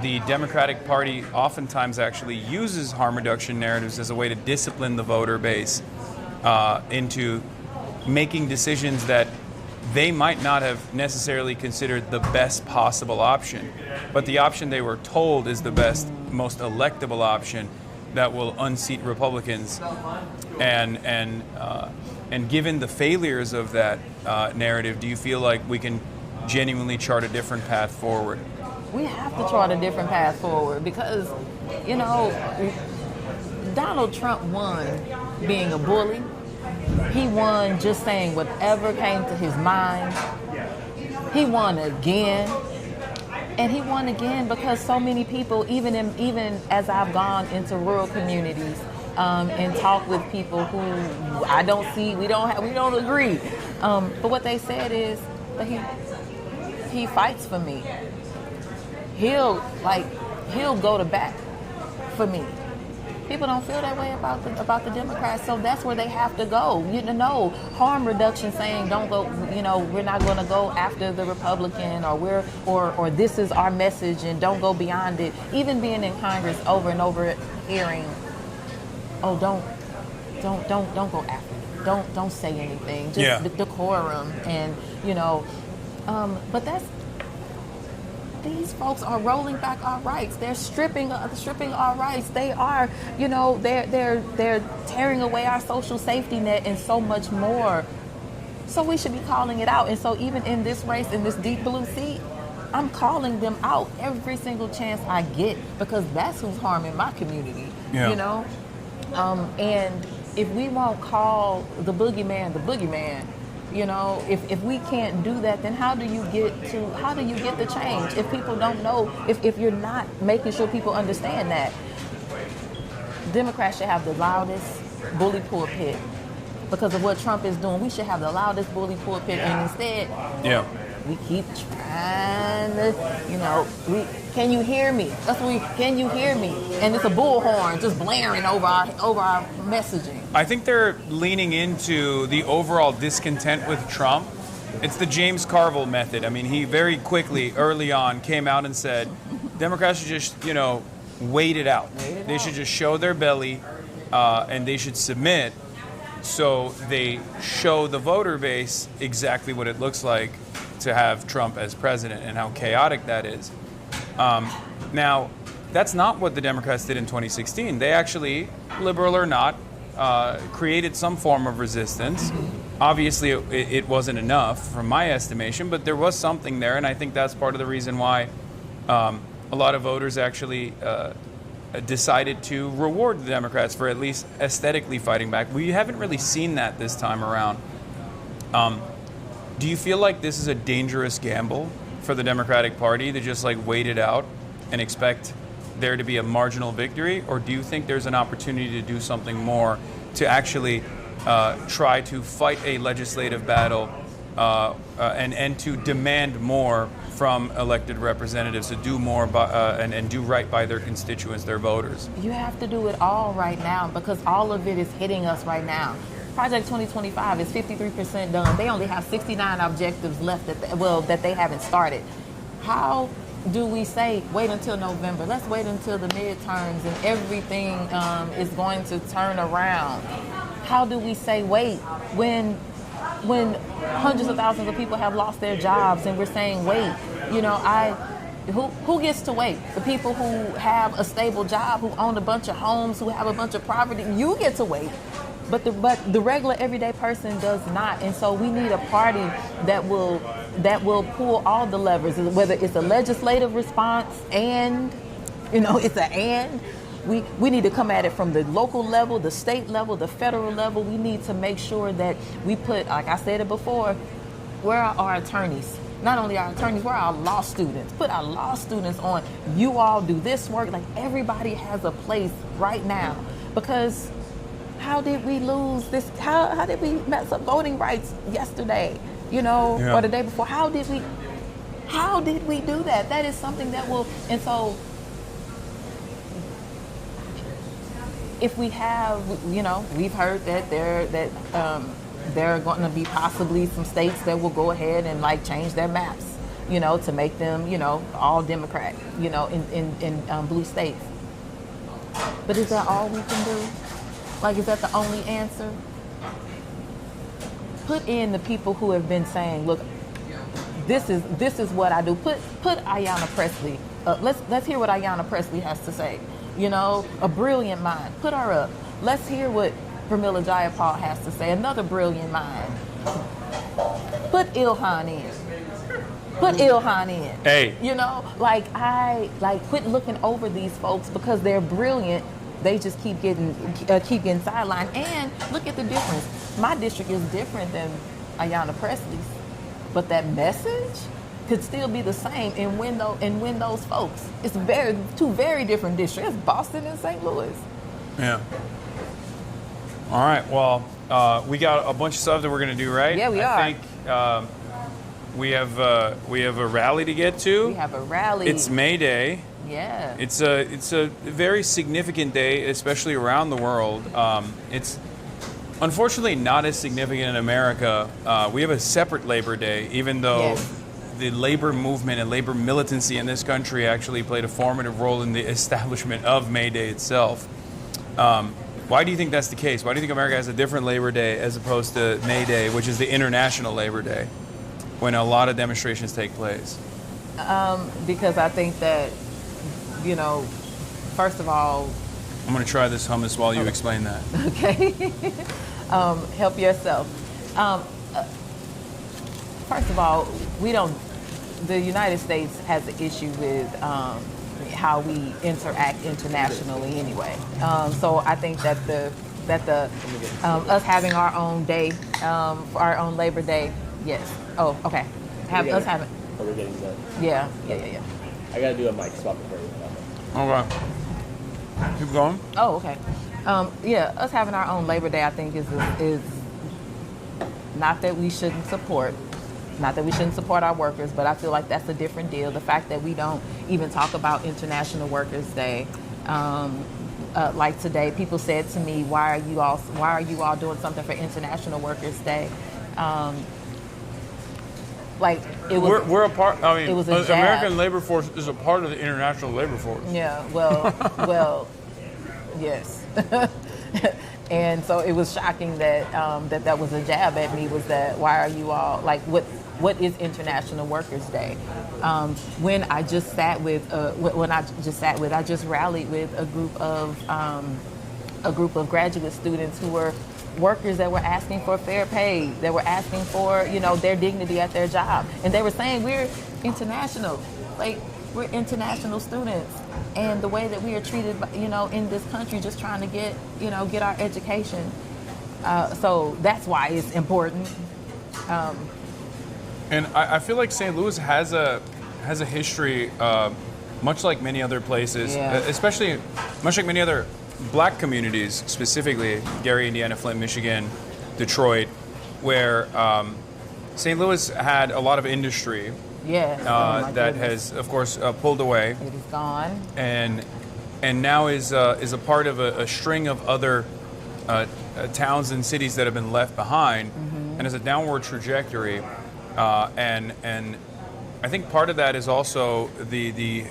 the Democratic Party oftentimes actually uses harm reduction narratives as a way to discipline the voter base into making decisions that they might not have necessarily considered the best possible option, but the option they were told is the best, most electable option that will unseat Republicans? And given the failures of that narrative, do you feel like we can genuinely chart a different path forward? We have to chart a different path forward because, Donald Trump won being a bully. He won just saying whatever came to his mind. He won again. And he won again because so many people, even as I've gone into rural communities and talked with people who I don't see, we don't agree. But what they said is that he fights for me. He'll go to bat for me. People don't feel that way about the Democrats, so that's where they have to go. Harm reduction, saying don't go. We're not going to go after the Republican, or this is our message, and don't go beyond it. Even being in Congress over and over, hearing, oh, don't go after it. Don't say anything. Just decorum, and but that's. These folks are rolling back our rights. They're stripping our rights. They are, they're tearing away our social safety net and so much more. So we should be calling it out. And so even in this race, in this deep blue seat, I'm calling them out every single chance I get, because that's who's harming my community. And if we won't call the boogeyman the boogeyman, if we can't do that, then how do you get the change? If people don't know, if you're not making sure people understand that, Democrats should have the loudest bully pulpit because of what Trump is doing. We should have the loudest bully pulpit, and instead, we keep trying to, can you hear me? That's what can you hear me? And it's a bullhorn just blaring over our messaging. I think they're leaning into the overall discontent with Trump. It's the James Carville method. I mean, he very quickly, early on, came out and said, Democrats should just, wait it out. They should just show their belly, and they should submit, so they show the voter base exactly what it looks like to have Trump as president and how chaotic that is. Now, that's not what the Democrats did in 2016. They actually, liberal or not, created some form of resistance. Obviously, it wasn't enough from my estimation, but there was something there, and I think that's part of the reason why a lot of voters actually decided to reward the Democrats for at least aesthetically fighting back. We haven't really seen that this time around. Do you feel like this is a dangerous gamble for the Democratic Party to just wait it out and expect there to be a marginal victory, or do you think there's an opportunity to do something more to actually try to fight a legislative battle and to demand more from elected representatives to do more and do right by their constituents, their voters. You have to do it all right now because all of it is hitting us right now. Project 2025 is 53% done. They only have 69 objectives left that they haven't started. How do we say wait until November? Let's wait until the midterms and everything is going to turn around. How do we say wait when hundreds of thousands of people have lost their jobs and we're saying wait? You know, who gets to wait? The people who have a stable job, who own a bunch of homes, who have a bunch of property, you get to wait. But the regular everyday person does not. And so we need a party that will pull all the levers, whether it's a legislative response and, you know, it's an and. We need to come at it from the local level, the state level, the federal level. We need to make sure that we put, like I said it before, where are our attorneys? Not only our attorneys, where are our law students? Put our law students on. You all do this work. Like everybody has a place right now. Because how did we lose this? How did we mess up voting rights yesterday? You know, or the day before? How did we do that? That is something that will, and so if we have, you know, we've heard that there are going to be possibly some states that will go ahead and like change their maps, you know, to make them, you know, all Democrat, you know, in blue states. But is that all we can do? Like, is that the only answer? Put in the people who have been saying, look, this is what I do. Put Ayanna Pressley. Let's hear what Ayanna Pressley has to say. You know, a brilliant mind. Put her up. Let's hear what Pramila Jayapal has to say. Another brilliant mind. Put Ilhan in. Hey. You know, quit looking over these folks because they're brilliant. They just keep getting sidelined. And look at the difference. My district is different than Ayanna Pressley's, but that message could still be the same and win those folks. It's two very different districts. It's Boston and St. Louis. Yeah. All right. Well, we got a bunch of stuff that we're going to do, right? Yeah, we are. I think we have a rally to get to. We have a rally. It's May Day. Yeah. It's a very significant day, especially around the world. It's unfortunately not as significant in America. We have a separate Labor Day, even though the labor movement and labor militancy in this country actually played a formative role in the establishment of May Day itself. Why do you think that's the case? Why do you think America has a different Labor Day as opposed to May Day, which is the International Labor Day, when a lot of demonstrations take place? Because I think that, you know, first of all, I'm going to try this hummus while you explain that. Okay. Help yourself. First of all, the United States has an issue with how we interact internationally anyway. So I think that us having our own day, our own Labor Day, yes. Oh, okay. Us having. Oh, we're getting done. Yeah. I gotta do a mic swap before you. Okay. Keep going. Oh, okay. Us having our own Labor Day, I think, is not that we shouldn't support. Not that we shouldn't support our workers, but I feel like that's a different deal. The fact that we don't even talk about International Workers' Day, like today, people said to me, "Why are you all doing something for International Workers' Day?" Like it was. We're a part. I mean, it was a the American labor force is a part of the international labor force. Yeah. Well, yes. And so it was shocking that that was a jab at me. Was that why are you all like what is International Workers' Day? When I just sat with I just rallied with a group of graduate students who were workers that were asking for fair pay, that were asking for, you know, their dignity at their job. And they were saying, we're international, like we're international students. And the way that we are treated, you know, in this country, just trying to get our education. So that's why it's important. And I feel like St. Louis has a history, much like many other places, especially much like many other Black communities, specifically Gary, Indiana, Flint, Michigan, Detroit, where St. Louis had a lot of industry. Yes. That has, of course, pulled away. It is gone. And now is a part of a string of other towns and cities that have been left behind, and is a downward trajectory. And I think part of that is also the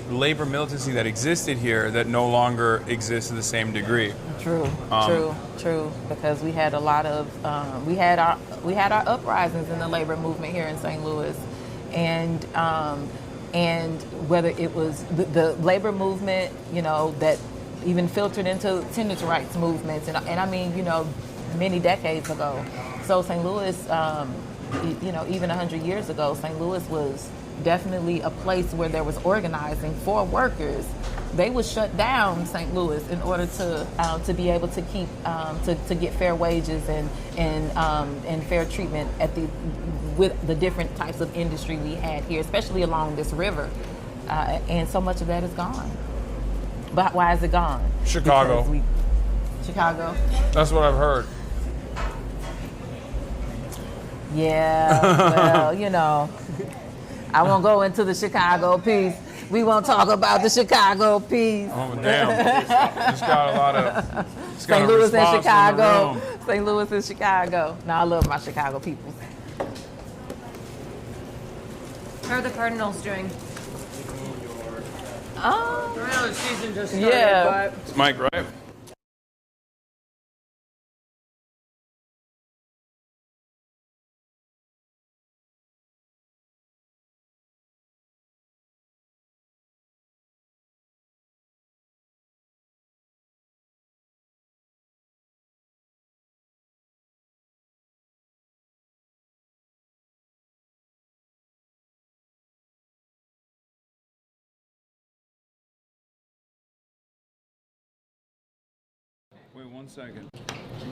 labor militancy that existed here that no longer exists to the same degree. True. Because we had a lot of we had our uprisings in the labor movement here in St. Louis, and whether it was the labor movement, that even filtered into tenants' rights movements, and I mean, many decades ago. So St. Louis, even 100 years ago, St. Louis was definitely a place where there was organizing for workers. They would shut down St. Louis in order to be able to keep to get fair wages and fair treatment with the different types of industry we had here, especially along this river, and so much of that is gone. But why is it gone? Chicago. Chicago. That's what I've heard. Yeah, well, I won't go into the Chicago piece. We won't talk about the Chicago piece. Oh, damn. Just got a lot of St. Louis and Chicago. St. Louis and Chicago. No, I love my Chicago people. How are the Cardinals doing? The regular season just started, yeah. It's Mike, right? Wait 1 second.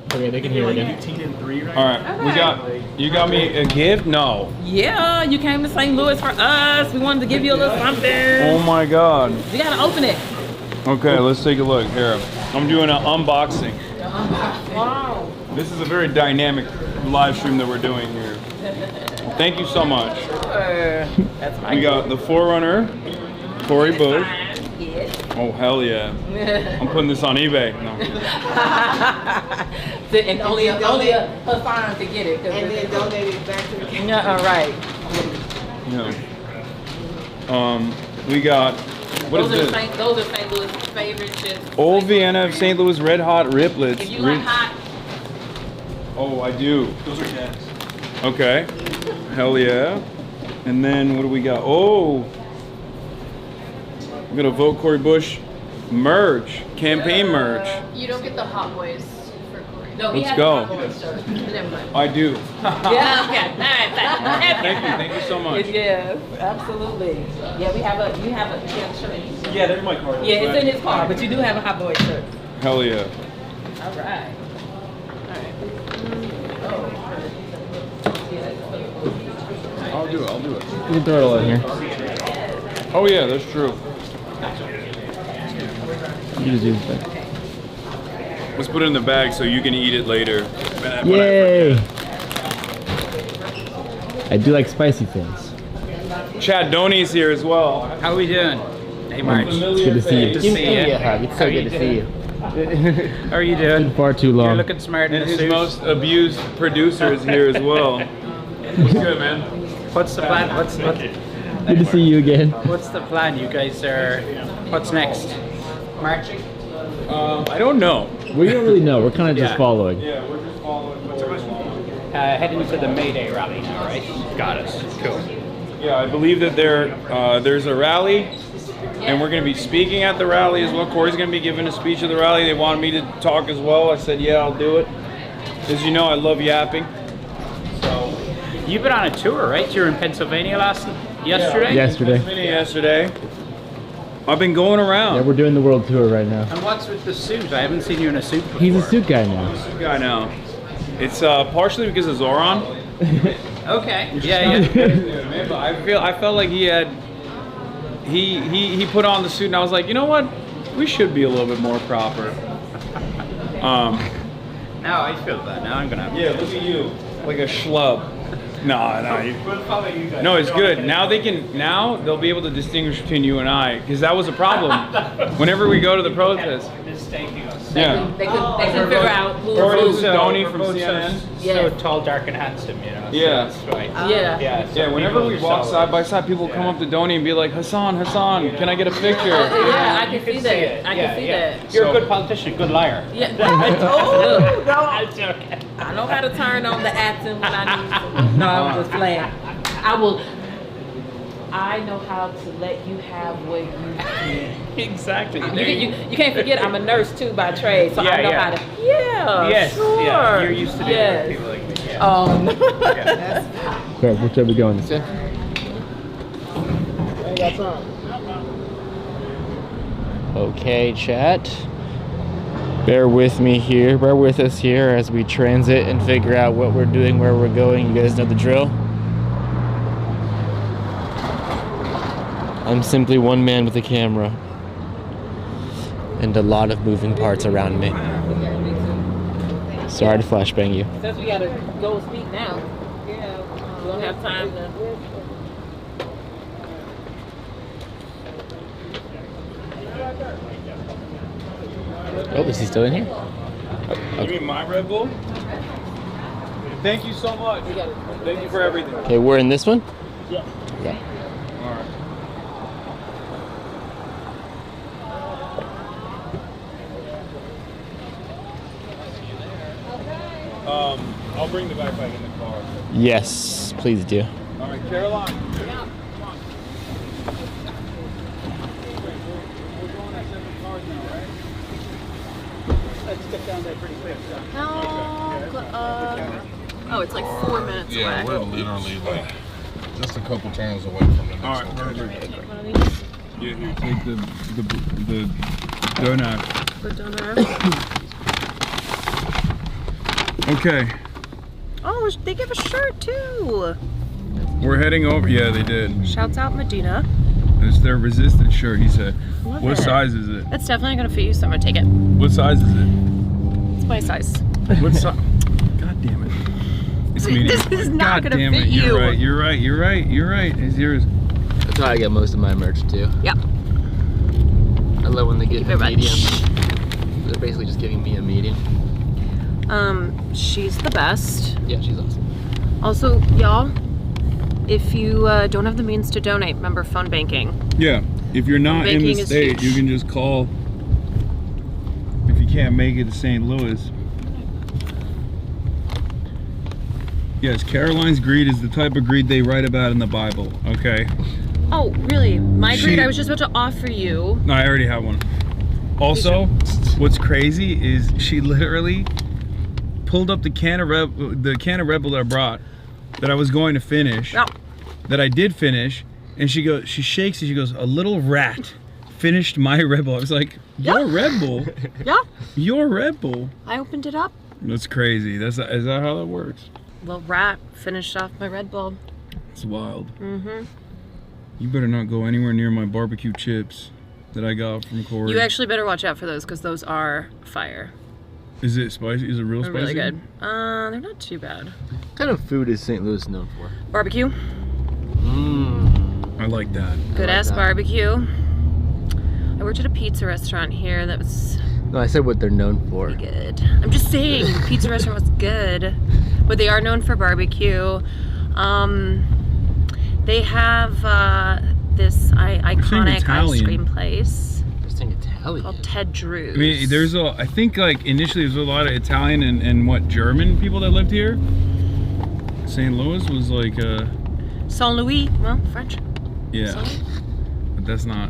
Okay, they can hear it. 18-3 right All right, you got me a gift? No. Yeah, you came to St. Louis for us. We wanted to give you a little something. Oh my God. You gotta open it. Okay, let's take a look here. I'm doing an unboxing. Wow. This is a very dynamic live stream that we're doing here. Thank you so much. Sure. That's my We got the Forerunner, Corey Bush. Oh, hell yeah. I'm putting this on eBay. No. And only a Hasan could get it. And then donate it back to the community. Right. Yeah. We got, what is this? Those are St. Louis' favorite chips. Old Vienna of St. Louis Red Hot Riplets. If you like hot. Oh, I do. Those are jazz. Okay. Hell yeah. And then what do we got? Oh. I'm gonna vote Corey Bush merch, campaign merch. You don't get the Hot Boys for Corey. No, Let's go. Never mind. I do. Yeah, okay. All right. Thank you so much. Yeah, absolutely. Yeah, you have a shirt. Yeah, there's my card. Yeah, it's in his car, but you do have a Hot Boy shirt. Hell yeah. All right. I'll do it. You can throw it all in here. Oh yeah, that's true. You just use it. Let's put it in the bag so you can eat it later. Yay! I do like spicy things. Chad Doney's here as well. How are we doing? Hey, March. It's good to see you. Good to see you. It's so good to see you. How are you doing? Been far too long. You're looking smart in And the his suit. most abused producer is here as well. What's good, man? What's the plan? Good to see you again. What's the plan? You guys are. What's next? Marching? I don't know. We don't really know. We're kind of just following. Yeah, we're just following. Heading to the May Day rally now, right? Got us. Cool. Yeah, I believe that there's a rally, and we're going to be speaking at the rally as well. Corey's going to be giving a speech at the rally. They wanted me to talk as well. I said, yeah, I'll do it. As you know, I love yapping. So You've been on a tour, right? You were in Pennsylvania yesterday? Yesterday. I've been going around. Yeah, we're doing the world tour right now. And what's with the suit? I haven't seen you in a suit before. He's a suit guy now. Suit guy now. It's partially because of Zoran. Okay. Yeah. But I felt like he put on the suit, and I was like, you know what? We should be a little bit more proper. Now I feel bad. Now I'm gonna have to. Yeah, look at you, like a schlub. No, it's good. Now they'll be able to distinguish between you and I, because that was a problem. Whenever we go to the protest. Mistaking us. They can figure out who's who. Donnie from CNN. So tall, dark, and handsome, you know. Yeah. So that's right. Yeah, whenever we walk side by side, people come up to Donnie and be like, Hassan, can I get a picture? Yeah, I can see that. I can see that. You're a good politician, good liar. Yeah. Oh, no. I know how to turn on the acting when I need to. No, I'm just playing. I know how to let you have what you need. Exactly. You can't forget I'm a nurse too by trade, so I know how to. Yeah. Yes. Sure. Yeah. You're used to dealing with people like me. Yeah. Okay, which way we going? This way? Okay, chat. Bear with me here. Bear with us here as we transit and figure out what we're doing, where we're going. You guys know the drill. I'm simply one man with a camera and a lot of moving parts around me. Sorry to flashbang you. Since we gotta go speak now, we don't have time to. Oh, is he still in here? You mean my Red Bull? Thank you so much. Thank you for everything. Okay, we're in this one? Yeah. Okay. All right. I'll bring the backpack in the car. Yes, please do. All right, Caroline. Let's get down there pretty quick. Oh, it's like 4 minutes away. Yeah, we're literally like just a couple turns away from the next All right, location. perfect. Yeah, here, take the donut. The donut. Okay, Oh, they give a shirt too. we're heading over. Yeah, they did. Shouts out Medina. It's their resistance shirt, he said. Love What it. size is it? It's definitely gonna fit you, so I'm gonna take it. What size is it? It's my size. What size? God damn it. It's medium. This is not God gonna damn fit it. you. You're right. It's yours. That's how I get most of my merch too. Yeah. I love when they give me Very much. medium. They're basically just giving me a medium. She's the best. Yeah, she's awesome. Also, y'all, if you don't have the means to donate, remember phone banking. Yeah, if you're not in the Banking is state, huge. you can just call. If you can't make it to St. Louis. Yes, Caroline's greed is the type of greed they write about in the Bible, okay? Oh, really? My She- greed, I was just about to offer you. No, I already have one. Also, what's crazy is she literally pulled up the can of Red Bull that I brought, that I was going to finish, that I did finish, and she shakes and she goes, "A little rat finished my Red Bull." I was like, "Your Red Bull? Yeah. Your Red Bull?" I opened it up. That's crazy. Is that how that works? Little rat finished off my Red Bull. It's wild. Mm-hmm. You better not go anywhere near my barbecue chips that I got from Corey. You actually better watch out for those because those are fire. Is it spicy? Is it real They're spicy? really good. They're not too bad. What kind of food is St. Louis known for? Barbecue. I like that. Good ass barbecue. I worked at a pizza restaurant here that was No, I said what they're known for. good. I'm just saying, the pizza restaurant was good, but they are known for barbecue. They have this iconic ice Italian. cream place They're saying Italian. called Ted Drew's. I mean, I think like initially there's a lot of Italian and what, German people that lived here. St. Louis was like, Saint Louis, well, French. yeah, Saint- but that's not.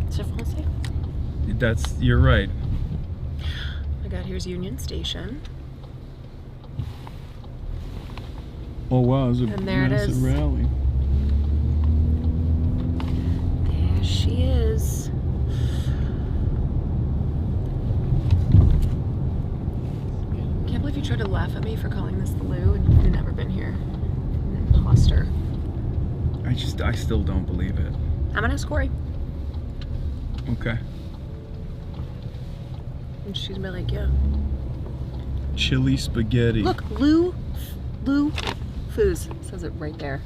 C'est français. You're right. Oh my God, here's Union Station. Oh wow, it was a And there it massive is. rally. There she is. Can't believe you tried to laugh at me for calling this the Lou and you've never been here. Imposter. I still don't believe it. I'm gonna ask Corey. Okay. And she's gonna be like, yeah. Chili spaghetti. Look, Lou Foos says it right there.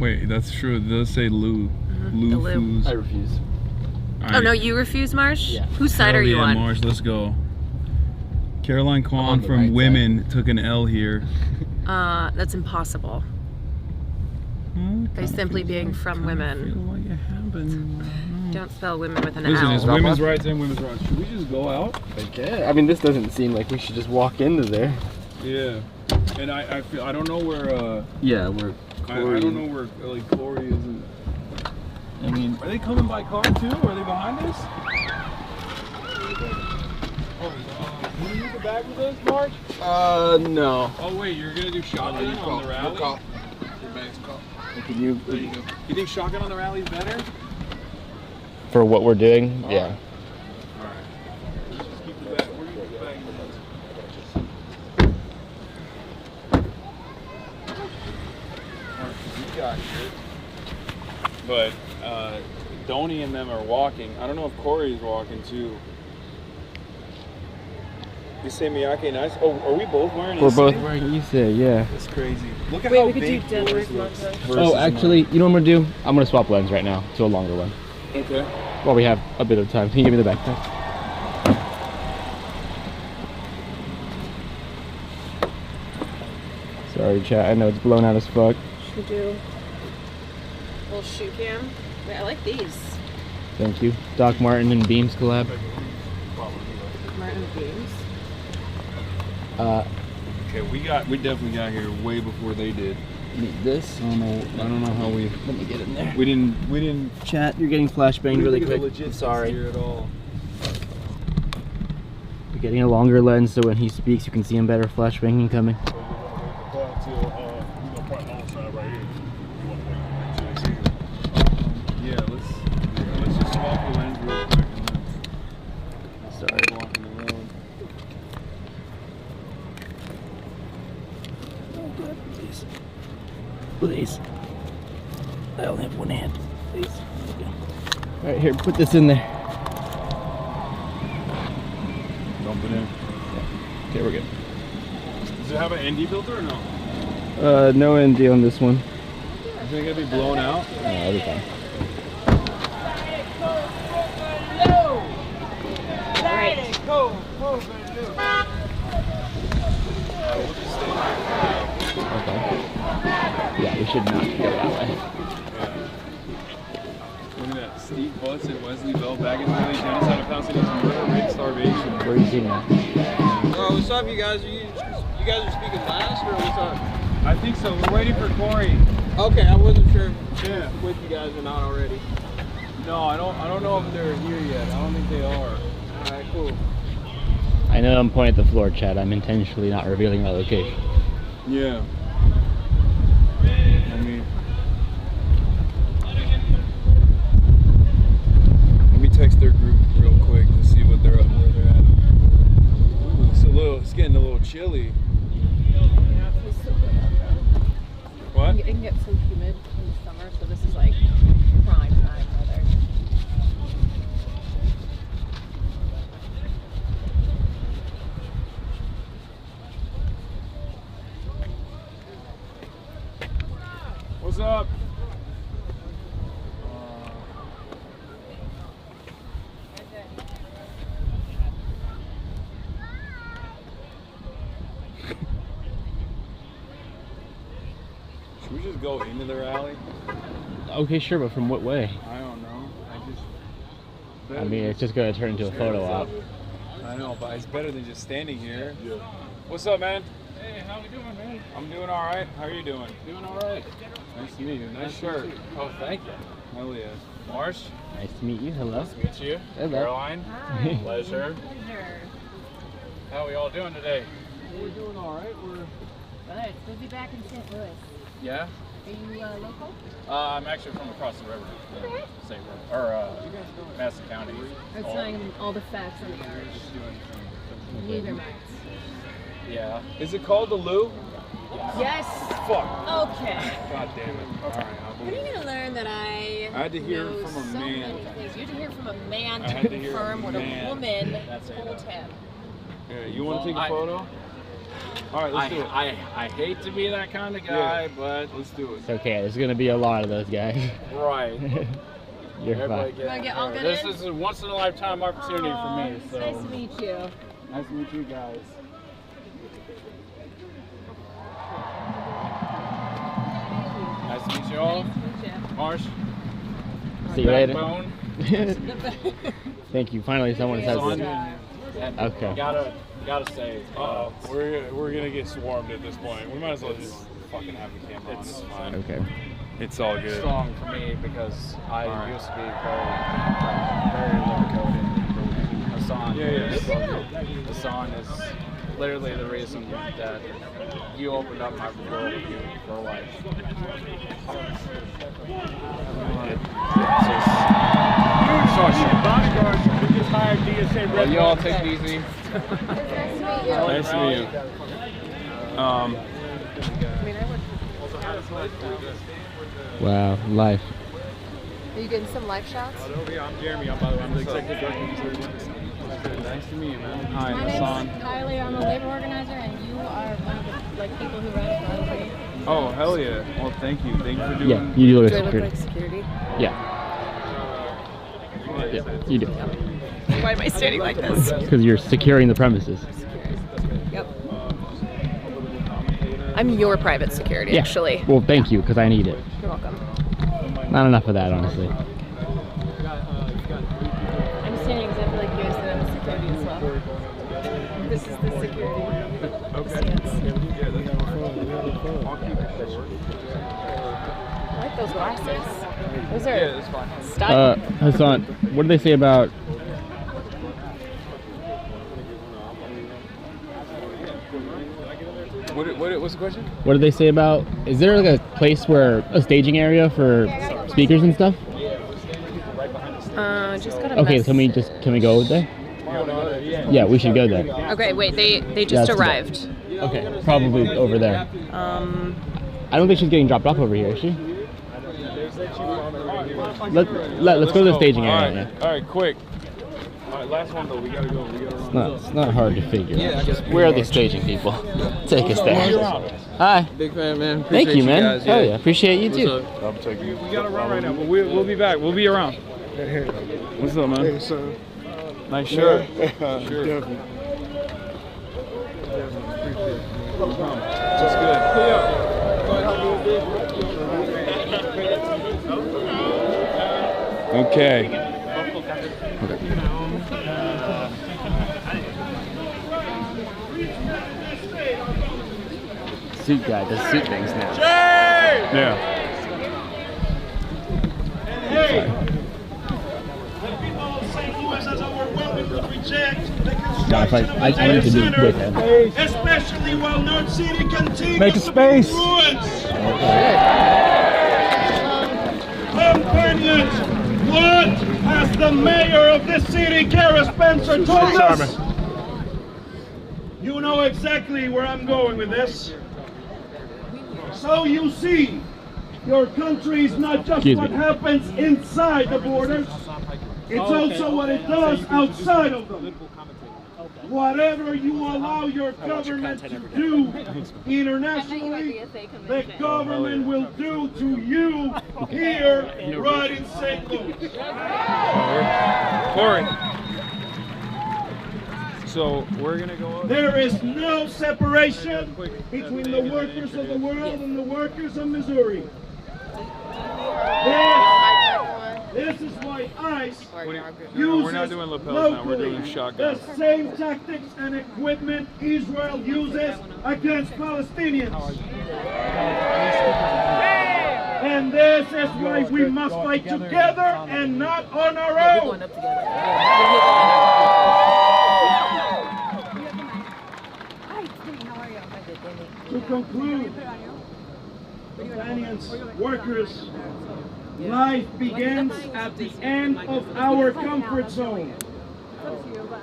Wait, that's true. It does say Lou. Lou The Lou. Foos. I refuse. Oh no, you refuse, Marsh? Yeah. Whose side are Hell you yeah, on? Marsh, let's go. Caroline Kwan on the from right Women took an L here. That's impossible. By simply being from women. Like it happened. Don't spell women with an Listen, L. it's women's rights and women's rights. Should we just go out? Okay. I mean, this doesn't seem like we should just walk into there. Yeah. And I feel I don't know where Yeah, we're. I don't know where like Corey is. I mean, are they coming by car too? Are they behind us? Will you use the bag with us, March? No. Oh wait, you're gonna do shotgun on the rally? Your bag's caught. Can you? There you go. You think shotgun on the rally is better? For what we're doing, yeah. Alright. Let's just keep the bag. Where do you keep the bag with us? Mark, you got it. But Donnie and them are walking. I don't know if Corey's walking too. You say Miyake nice? Oh, are we both wearing We're Issei? both wearing Issei, yeah. That's crazy. Look at Wait, how we could big do Denver's yours looks montage. versus Oh, actually, you know what I'm gonna do? I'm gonna swap lens right now to a longer one. Okay. While we have a bit of time. Can you give me the backpack? Sorry, chat. I know it's blown out as fuck. Should we do a little shoe cam? Wait, I like these. Thank you. Doc Martin and Beams collab. Martin Beams. Okay, we definitely got here way before they did. Need this. I don't know how we. Let me get in there. We didn't. Chat, you're getting flashbanged really quick. I'm sorry. Here at all. You're getting a longer lens so when he speaks you can see him better. Flashbanging coming. Yeah, let's just swap the lens real quick and then Sorry. walking the road. Please. I only have one hand. Please. Okay. Alright, here, put this in there. Dump it in. Okay, we're good. Does it have an ND filter or no? No ND on this one. Is it gonna be blown out? No, it'll be fine. Okay. Yeah, we should not go that way. Look at that. Steve Butts and Wesley Bell back in the day. Genocide of Palestinians, murder, rape, starvation. Where are you seeing that? What's up, you guys? You guys are speaking last, or what's up? I think so. We're waiting for Corey. Okay, I wasn't sure Yeah. with you guys or not already. No, I don't know if they're here yet. I don't think they are. All right, cool. I know I'm pointing at the floor, chat. I'm intentionally not revealing my location. Yeah. I mean, let me text their group real quick to see what they're where they're at. Ooh, it's getting a little chilly. What? It can get so humid in the summer, so this is like prime time weather. What's up? Should we just go into the rally? Okay, sure, but from what way? I don't know. I mean, it's just gonna turn into a photo op. I know, but it's better than just standing here. Yeah. What's up, man? Hey, how we doing, man? I'm doing all right. How are you doing? Doing all right. Nice to meet you. Nice shirt. Oh, thank you. Hell yeah. Marsh? Nice to meet you. Hello. Nice to meet you. Hello. Caroline? Hi. Pleasure. How are we all doing today? We're doing all right. Good. It's good to be back in St. Louis. Yeah? Are you local? I'm actually from across the river. St. Louis. Or, Madison County. I was telling him all the facts on the yard. Neither minds. Yeah. Is it called the Lou? Yes. Fuck. Okay. God damn it. All right, I'll When are you gonna learn that I had to hear knows from a so man. many things. You had to hear from a man I to had to hear confirm what a man. woman That's it. told him. Yeah, you want to take a photo? All right, let's do it. I hate to be that kind of guy, but let's do it. It's okay. There's gonna be a lot of those guys. Right. You're Everybody fine. get, Wanna get all good this in? is a once in a lifetime opportunity for me. So Nice to meet you. nice to meet you guys. Nice to meet you all. Marsh. See you later. Backbone. Thank you. Finally, someone says Son, it. Okay. Gotta say, we're gonna get swarmed at this point. We might as well just fucking have the camera on. It's fine. Okay. It's all good. Strong for me because I used to be very low coded. Hassan, Hassan is literally the reason that you opened up my world for life. Bodyguards, we just hired DSA. Well, you all take it easy. Nice to meet you. Wow, life. Are you getting some live shots? I'm Jeremy. By the way, I'm the executive director. Nice to meet you, man. Hi, My Hassan. name's Kylie. I'm a labor organizer, and you are one of the people who run it. Oh, hell yeah. Well, thank you. Thank you for doing Yeah, you do look Do I look security. like security? Yeah. Yeah, you do. Why am I standing like this? Because you're securing the premises. Yep. I'm your private security, Yeah. actually. Well, thank you, because I need it. You're welcome. Not enough of that, honestly. I'm standing because I feel like you guys said I'm a security as well. This is the security. I like those glasses. Those are stunning. Hassan, what do they say about... What's the question? What do they say about... Is there like a place where... A staging area for speakers and stuff? Just got a Okay, mess. can we go there? Yeah, we should go there. Okay, wait, they Yeah, just let's do that. arrived. Okay, probably over there. I don't think she's getting dropped off over here, is she? Let's go to the staging area. All right, quick. All right, last one though. We gotta go. It's not hard to figure out. Where are the staging people? Take us there. Hi. Big fan, man. Thank you, man. Guys, Oh yeah, appreciate you too. I'm taking you. We gotta run right now, but we'll be back. We'll be around. What's up, man? Hey, sir. Nice shirt. Sure. Definitely. That's good. Okay. Suit guy does suit things now. Yeah. No, if I need to be with him. Especially while North City continues Make a space. Companions, what has the mayor of this city, Kara Spencer, told us? You know exactly where I'm going with this. So you see, your country is not just what happens inside the borders, it's also what it does outside of them. Whatever you allow your government to do internationally, the government will do to you here, right in St. Louis. Corey. So we're gonna go up. There is no separation between the workers of the world and the workers of Missouri. This is why ICE We're not doing lapels now. We're doing the shotguns. same tactics and equipment Israel uses against Palestinians. And this is why we must fight together and not on our own. To conclude, companions, workers, life begins at the end of our comfort zone.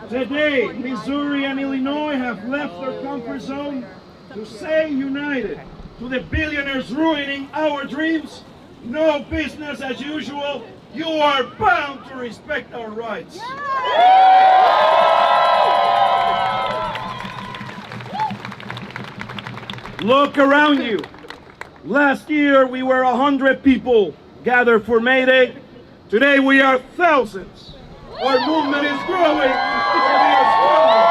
Today, Missouri and Illinois have left their comfort zone to say united to the billionaires ruining our dreams. no business as usual. You are bound to respect our rights. Look around you. Last year we were 100 people gathered for May Day. Today we are thousands. Our movement is growing. And we are stronger.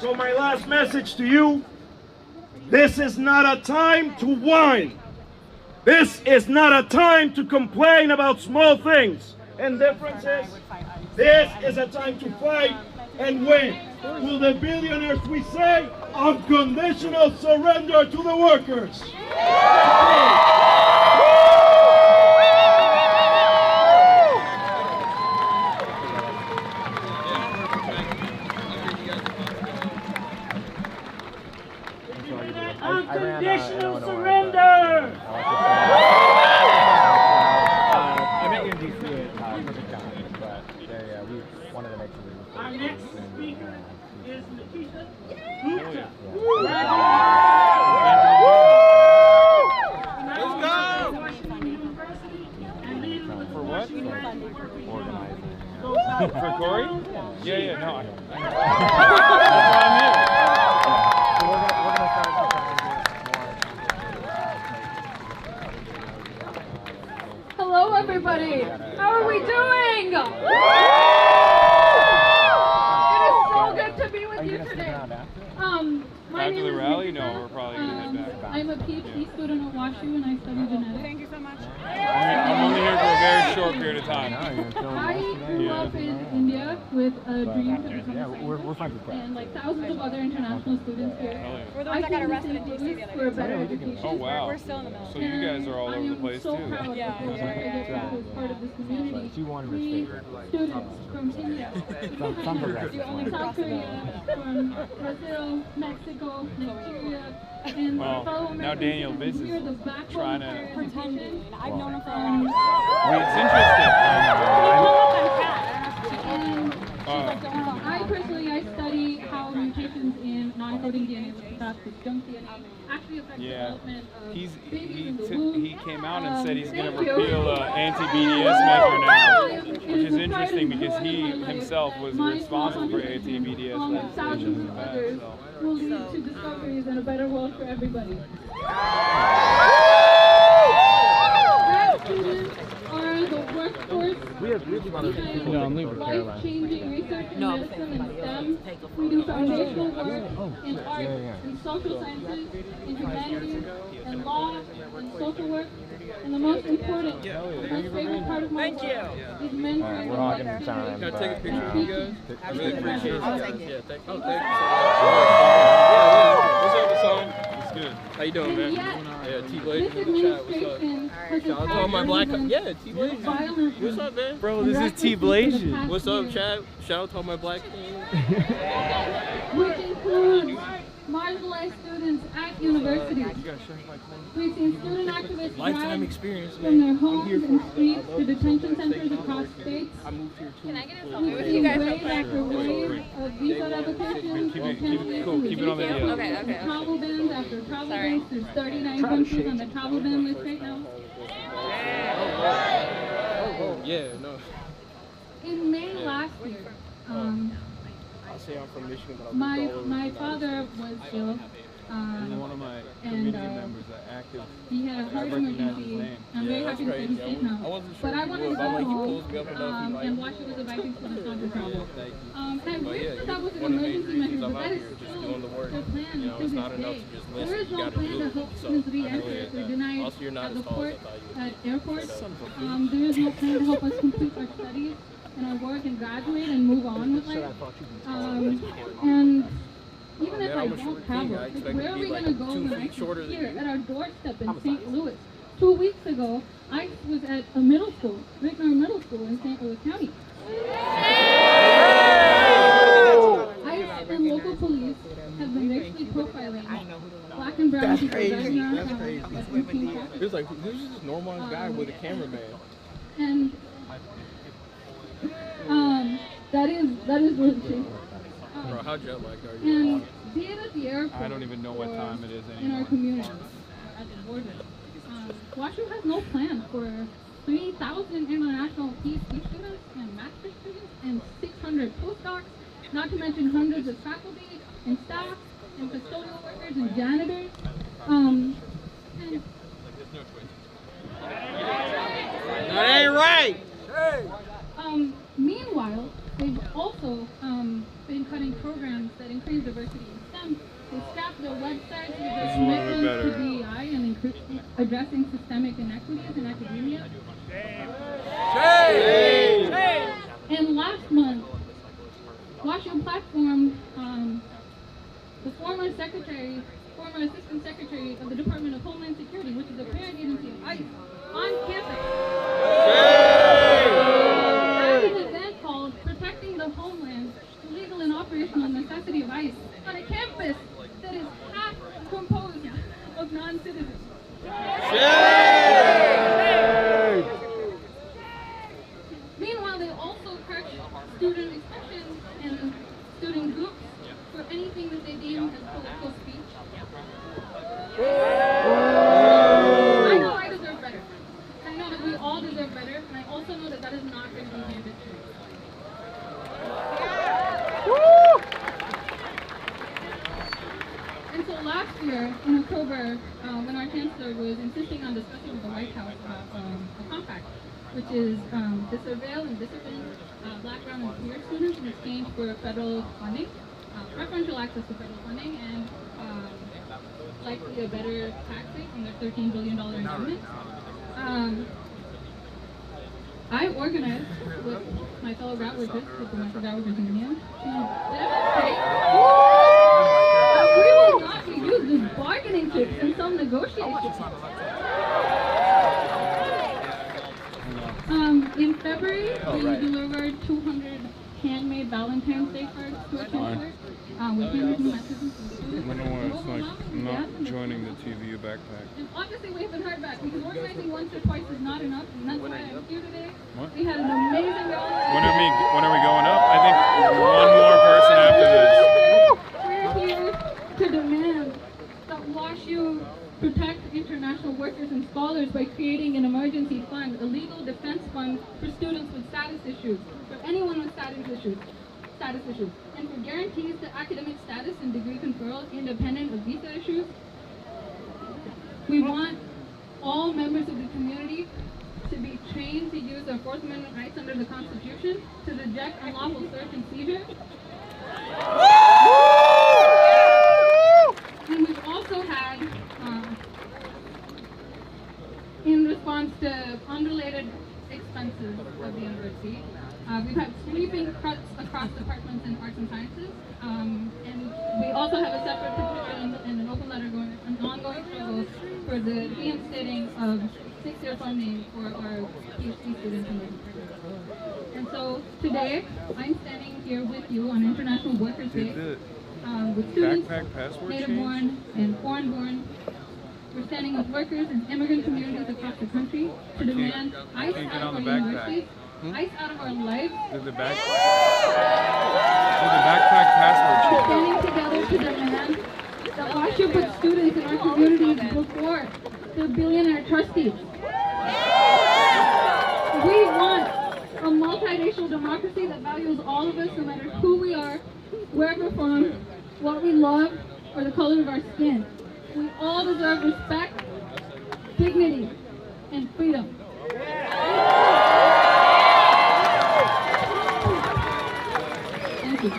So my last message to you, this is not a time to whine. This is not a time to complain about small things and differences. This is a time to fight and win. To the billionaires we say, unconditional surrender to the workers. Unconditional surrender! I met you in D.C. at Perfect Time, but we wanted to make sure we were. Our next speaker is Nikita Gupta. Let's go! For what? Organizing. For Corey? Yeah, no. Hello, everybody. How are we doing? It is so good to be with you today. My After name the is rally? Nikita. No, we're probably going to head back. I'm a PhD student at WashU and I study genetics. Thank you so much. I'm only here for a very short period of time. I grew up in India with a dream to become a We're fine with and like thousands of other international students here. We're the I ones that got came to arrested in St. DC Louis the other for a day. better education. Oh, wow. We're still in the middle. So you guys are all over the place, so too. proud of the work I get to do as part of this community. She wanted to Three stay. students from Kenya, Some progressive. South Korea, from Brazil, Mexico, Nigeria, and Well, fellow now Americans. Daniel and Viz is we're the backbone trying of to- higher Pretending. education. I've known him for a Um, long time. Wait, it's interesting. I personally, I study how mutations in non-coding DNA, which is that's the junk DNA, actually affect the Yeah. development of babies in the He womb. came out and said he's going to Thank you. repeal anti-BDS measure now, It which is is a pride interesting and because joy he of my life himself that was my responsible for small anti-BDS along with legislation thousands in of the past. others So. will lead to discoveries and a better world for everybody. Grad students are the workforce behind life-changing research in medicine and STEM. We do foundational work in art, in social sciences, in humanities, and law, and social work. And the most important, the most favorite part of my work is mentoring. We're all getting time. Can I take a picture of you guys? I really appreciate it. I'll take it. Yeah, thank you so much. What's up, Hassan? It's good. How you doing, man? Yeah, T-Blade This in the chat. What's up? administration has Shout out to all my black. Yeah, T-Blade. violence. What's up, man? Bro, this is T-Blation. What's up, chat? Shout out to all my black fans. Which includes marginalized students at universities. We've seen student activists Lifetime drive experience, from their man. homes and streets to detention centers across states. I moved here too. Can I get a We've selfie with seen you guys real wave quick? after wave of visa revocations, Keep it cool. Keep it on video. and travel bans after travel bans. There's 39 countries on the travel ban list right now. Yeah, no. In May last year, I'll say I'm from Michigan, but I my moved all over. father was ill. One of my And committee members, an active. he had a heart emergency. I'm very happy to say he's safe now. But I wanted to go home and watch it with inviting students not to travel. And I wish that was an emergency measure, but that is still the plan to this day. There is no plan to help students re-enter if they're denied at the port, at airports. There is no plan to help us complete our studies and our work and graduate and move on with life. And even if I don't travel, like, where are we going to go when I can here at our doorstep in St. Louis? 2 weeks ago, I was at a middle school, Rickner Middle School in St. Louis County. ICE and local police have been racially profiling black and brown people driving around town as people. It's like, who's this normal guy with a cameraman? And that is really shameful. Bro, how jet lagged are you? And be it at the airport. I don't even know what time it is In anymore. our community, at the border. WashU has no plan for 3,000 international PhD students and master's students and 600 postdocs, not to mention hundreds of faculty and staff and custodial workers and janitors. And that ain't right! Meanwhile, they've also been cutting programs that increase diversity in STEM. They scrapped their websites with their commitments to DEI and addressing systemic inequities in academia. And last month, WashU platformed the former assistant secretary of the Department of Homeland Security, which is a parent agency of ICE, on campus. At an event called Protecting the Homeland, the Legal and Operational Necessity of ICE, on a campus that is half composed of non-citizens. Meanwhile, they also crush student expressions and student groups for anything that they deem as political speech. I know I deserve better. I know that we all deserve better, and I also know that that is not going to be my ambition. And so last year, in October, when our chancellor was insisting on discussing with the White House about a compact, which is to surveil and discipline Black, brown, and queer students in exchange for federal funding, preferential access to federal funding, and likely a better tax rate from their $13 billion endowment. I organized with my fellow grad workers, with the Metro Grad Workers Union, to demonstrate that we will not be used as bargaining chips in some negotiations. In February, we delivered 200 handmade Valentine's Day cards to a chancellor. With handwritten messages. I'm not joining the TVU backpack. And obviously we have been hard back because organizing once or twice is not enough, and that's why I'm here today. What? We had an amazing When are we going up? I think one more person after this. We're here to demand that WashU protect international workers and scholars by creating an emergency fund, a legal defense fund for students with status issues, for anyone with status issues, and for guarantees to academic status and degree conferral independent of visa issues. We want all members of the community to be trained to use their Fourth Amendment rights under the Constitution to reject unlawful search and seizure. And we've also had, in response to unrelated expenses of the university, we've had sweeping cuts across departments in arts and sciences, and we also have a separate petition and an open letter going, an ongoing struggle for the reinstating of 6-year funding for our PhD students in those departments. And so today, I'm standing here with you on International Workers' Day with students, native-born and foreign-born. We're standing with workers and immigrant communities across the country to demand ICE out of our universities, ICE out of our lives. Did the backpack password change? Standing together to demand that WashU put students in our communities before the billionaire trustees. We want a multiracial democracy that values all of us, no matter who we are, where we're from, what we love, or the color of our skin. We all deserve respect, dignity, and freedom. Thank you.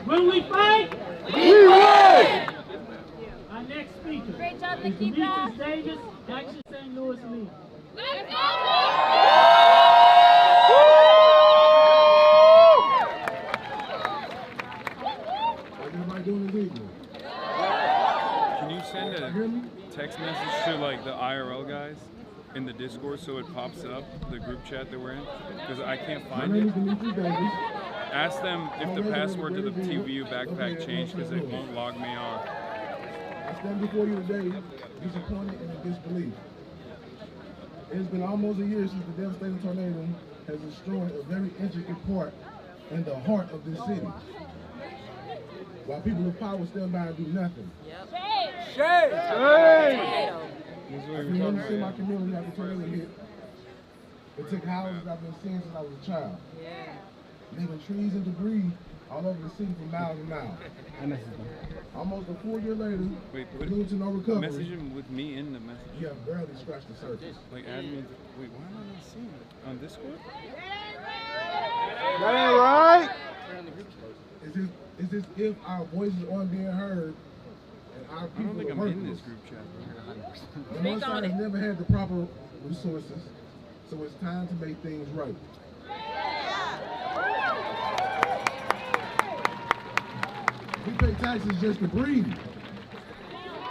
When we fight, we win! Our next speaker Great job, is Nikita. Demetrius Davis, Action St. Louis League. Let's go! Can you send a text message to like the IRL guys in the Discord so it pops up the group chat that we're in? Because I can't find it. Ask them if the password to the TVU backpack changed because it won't log me on. I stand before you today disappointed and in disbelief. It has been almost a year since the devastating tornado has destroyed a very intricate part in the heart of this city. While people of power stand by and do nothing. Shade! I've been able to see my community after tornado hit. It took houses I've been seeing since I was a child. Leaving trees and debris all over the city for miles and miles. Almost a full year later, we're to no recovery. Message him with me in the message. You have barely scratched the surface. Like add me. Wait, why am I not seeing it on Discord? That ain't right. It's as if our voices aren't being heard and our people I don't think are I'm in worthless. this group chat. The North Side has never had the proper resources, so it's time to make things right. We pay taxes just to breathe.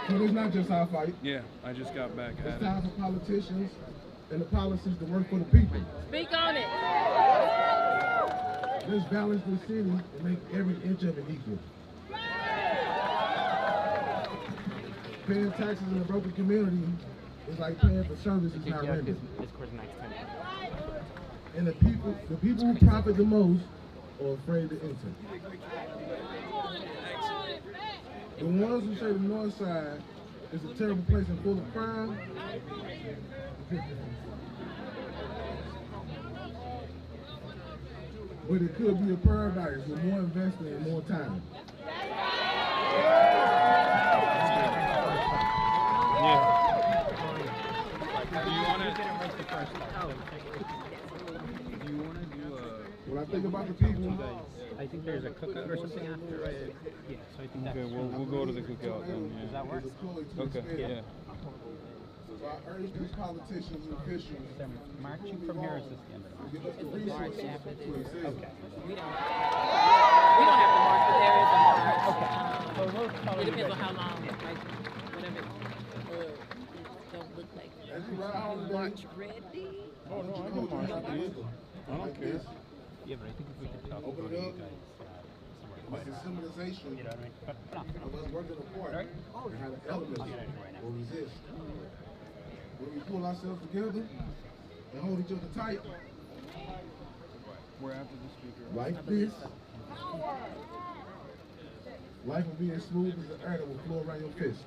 So it's not just our fight. Yeah, I just got back It's at time for politicians and the policies to work for the people. Speak on it. Let's balance the city and make every inch of it equal. Paying taxes in a broken community is like paying for services not rendered. And the people who profit the most are afraid to enter. The ones who say the North Side is a terrible place and full of crime, but it could be a paradise with more investment and more time. When I think about the people, I think there's a cookout or something after, right? Yeah, so I think that's... Okay, we'll go to the cookout then, yeah. Does that work? Okay, yeah. So I urge these politicians and officials marching from here is this the end of to give us the resources to exist. Okay. We don't have to march, but there is a march. Okay. So we'll It depends on how long, like, whatever. Don't look like march ready. Oh, no, I can march with you. I don't care. Yeah, but I think if we could talk Open about it you up. guys It's a symbolization you know what I mean? of us working apart and how the elements will resist. When we pull ourselves together and hold each other tight, We're after the speaker. like this, life will be as smooth as the air that will flow around your fist.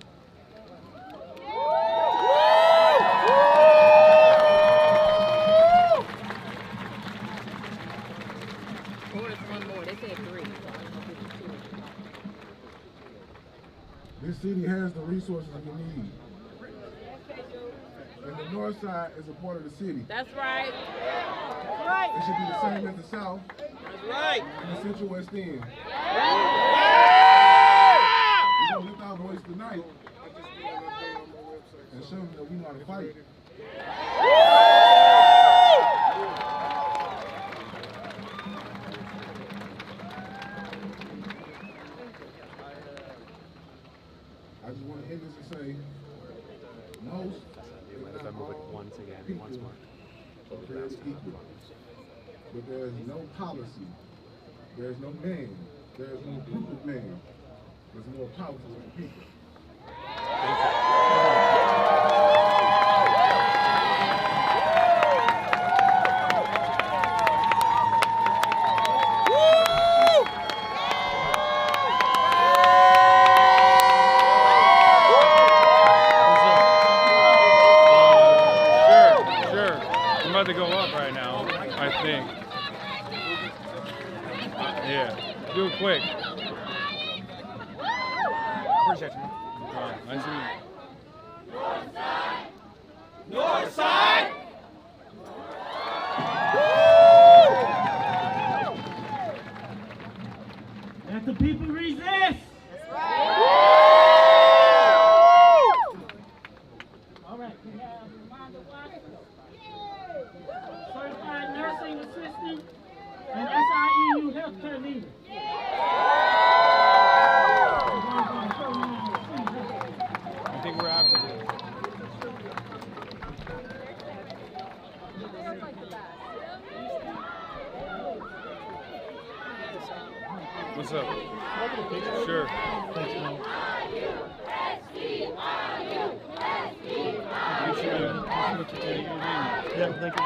One more. They said 3. This city has the resources we need. And the North Side is a part of the city. That's right. It should be the same as the South. That's right. And the Central West End. We're going to lift our voice tonight and show them that we know how to fight. I just want to end this and say, most, if not all, people are created equal. But there is no policy, there is no man, there is no group of men that's more powerful than people. I'm about to go up right now, I think. Yeah, do it quick. Appreciate you. All right, nice to meet you. North Side! Let the people resist! All right, we have Rhonda Watson, certified nursing assistant, and SIEU healthcare leader. I think we're after this. What's up? Sure. Thanks, man. Yeah, thank you.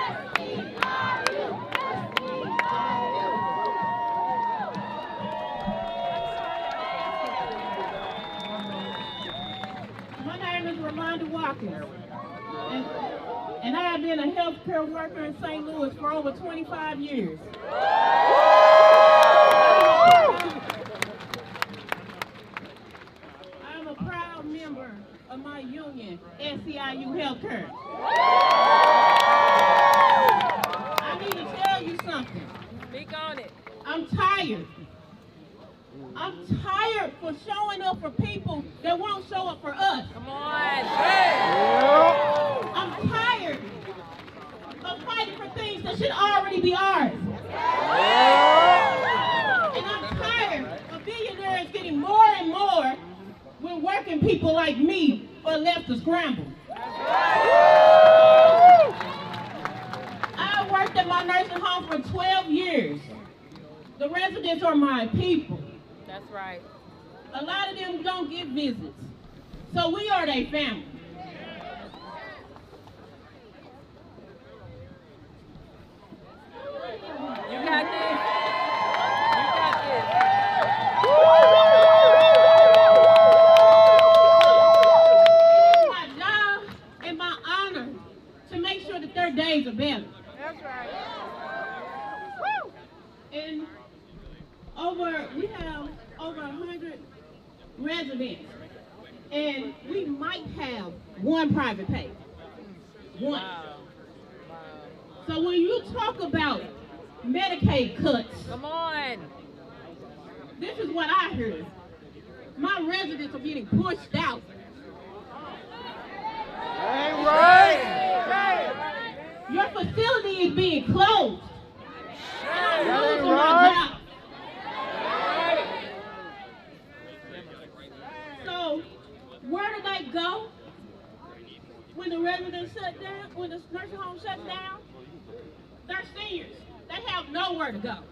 My name is Rolanda Watkins, and I have been a healthcare worker in St. Louis for over 25 years. I'm a proud member of my union, SEIU Healthcare. I need to tell you something. Speak on it. I'm tired. I'm tired for showing up for people that won't show up for us. Come on. I'm tired of fighting for things that should already be ours. And I'm tired of billionaires getting more and more when working people like me are left to scramble. I worked at my nursing home for 12 years. The residents are my people. That's right. A lot of them don't get visits, so we are their family. You got this. You got this. It's my job and my honor to make sure that their days are better. That's right. And we have over 100 residents, and we might have one private pay. One. So when you talk about Medicaid cuts, come on. This is what I heard. My residents are getting pushed out. Ain't right. Your facility is being closed. I'm losing my job. So, where do they go when the residents shut down, when the nursing home shuts down? They're seniors. They have nowhere to go.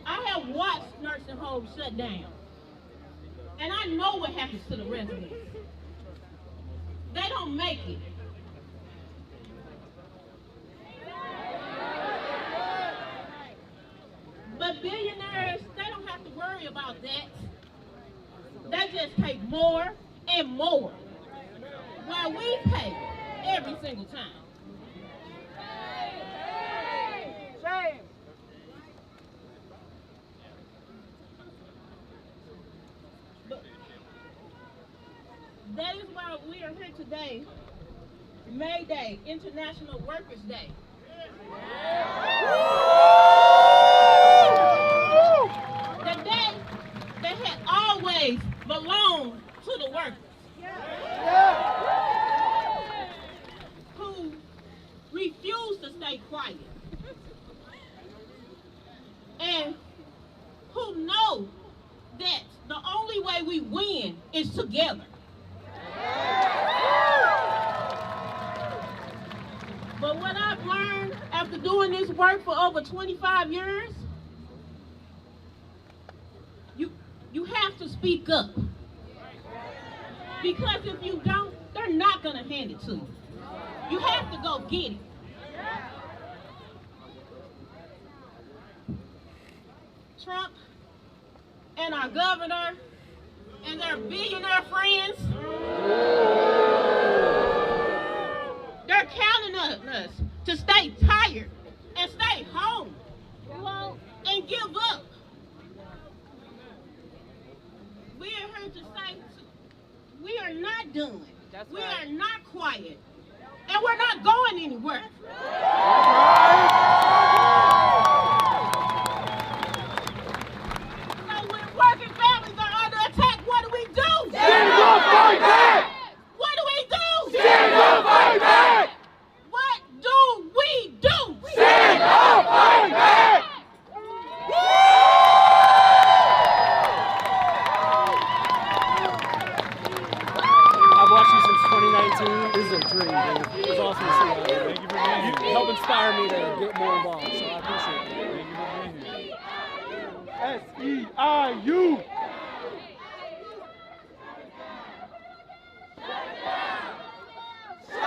I have watched nursing homes shut down. And I know what happens to the residents. They don't make it. But billionaires, they don't have to worry about that. They just pay more and more, while we pay every single time. Shame. But that is why we are here today, May Day, International Workers' Day. The day that had always belonged to the workers. Who refuse to stay quiet. And who know that the only way we win is together. But what I've learned after doing this work for over 25 years, you have to speak up. Because if you don't, they're not going to hand it to you. You have to go get it. Trump and our governor and their billionaire friends, they're counting on us to stay tired and stay home and give up. We are here to say we are not done. We are not quiet. And we're not going anywhere. So when working families are under attack, what do we do? Stand up, fight back! What do we do? Stand up, fight back! What do we do? Stand up, fight back! I've watched you since 2019. This is a dream, dude. It's awesome to see you. Thank you for being here. You help inspire me to get more involved, so I appreciate it. Thank you for being here. SEIU!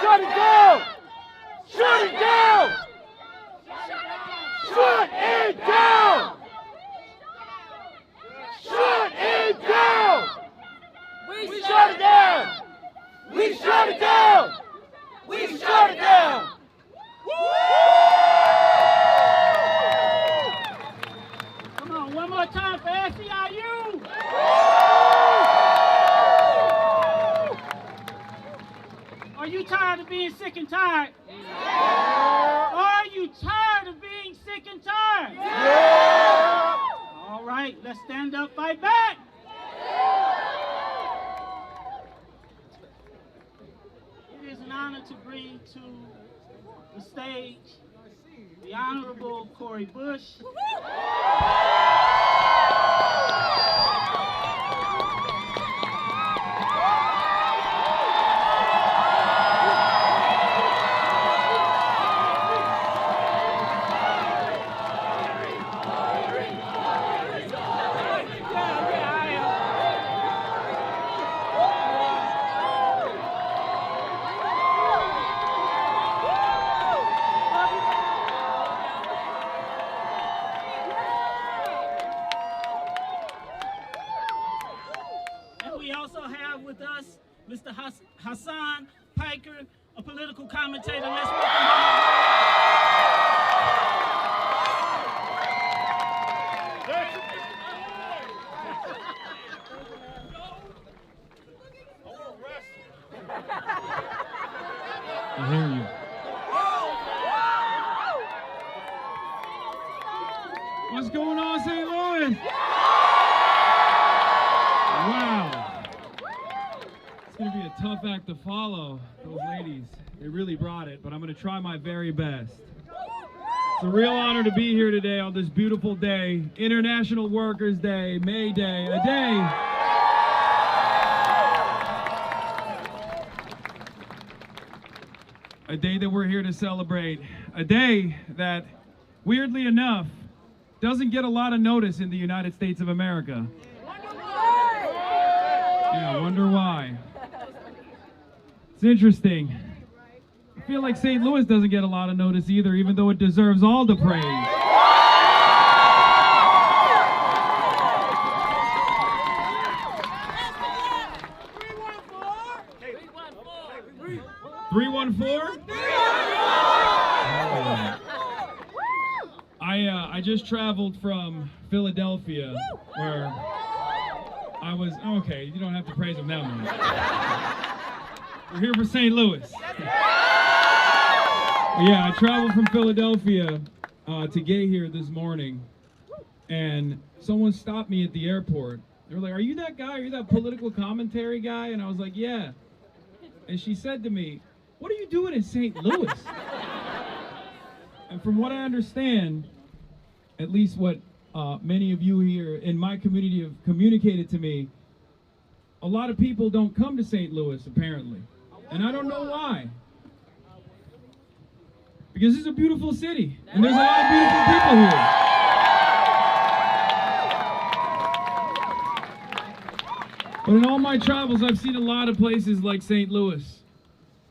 Shut it down! Shut it down! Shut it down! Shut it down! We shut it down! We shut it down! We shut it down! Come on, one more time for SEIU! Are you tired of being sick and tired? Yeah. Are you tired of being sick and tired? Yeah. All right, let's stand up, fight back. It is an honor to bring to the stage the Honorable Cori Bush. With us, Mr. Hasan Piker, a political commentator. Let's welcome I hear you. What's going on, St. Louis? Wow. It's going to be a tough act to follow, those ladies. They really brought it, but I'm going to try my very best. It's a real honor to be here today on this beautiful day, International Workers' Day, May Day, a day that we're here to celebrate, a day that, weirdly enough, doesn't get a lot of notice in the United States of America. Yeah, I wonder why. It's interesting. I feel like St. Louis doesn't get a lot of notice either, even though it deserves all the praise. 314? I just traveled from Philadelphia, where I was, okay, you don't have to praise them that much. We're here for St. Louis. Yeah, I traveled from Philadelphia to get here this morning, and someone stopped me at the airport. They were like, "Are you that guy? Are you that political commentary guy?" And I was like, "Yeah." And she said to me, "What are you doing in St. Louis?" And from what I understand, at least what many of you here in my community have communicated to me, a lot of people don't come to St. Louis, apparently. And I don't know why. Because it's a beautiful city, and there's a lot of beautiful people here. But in all my travels, I've seen a lot of places like St. Louis.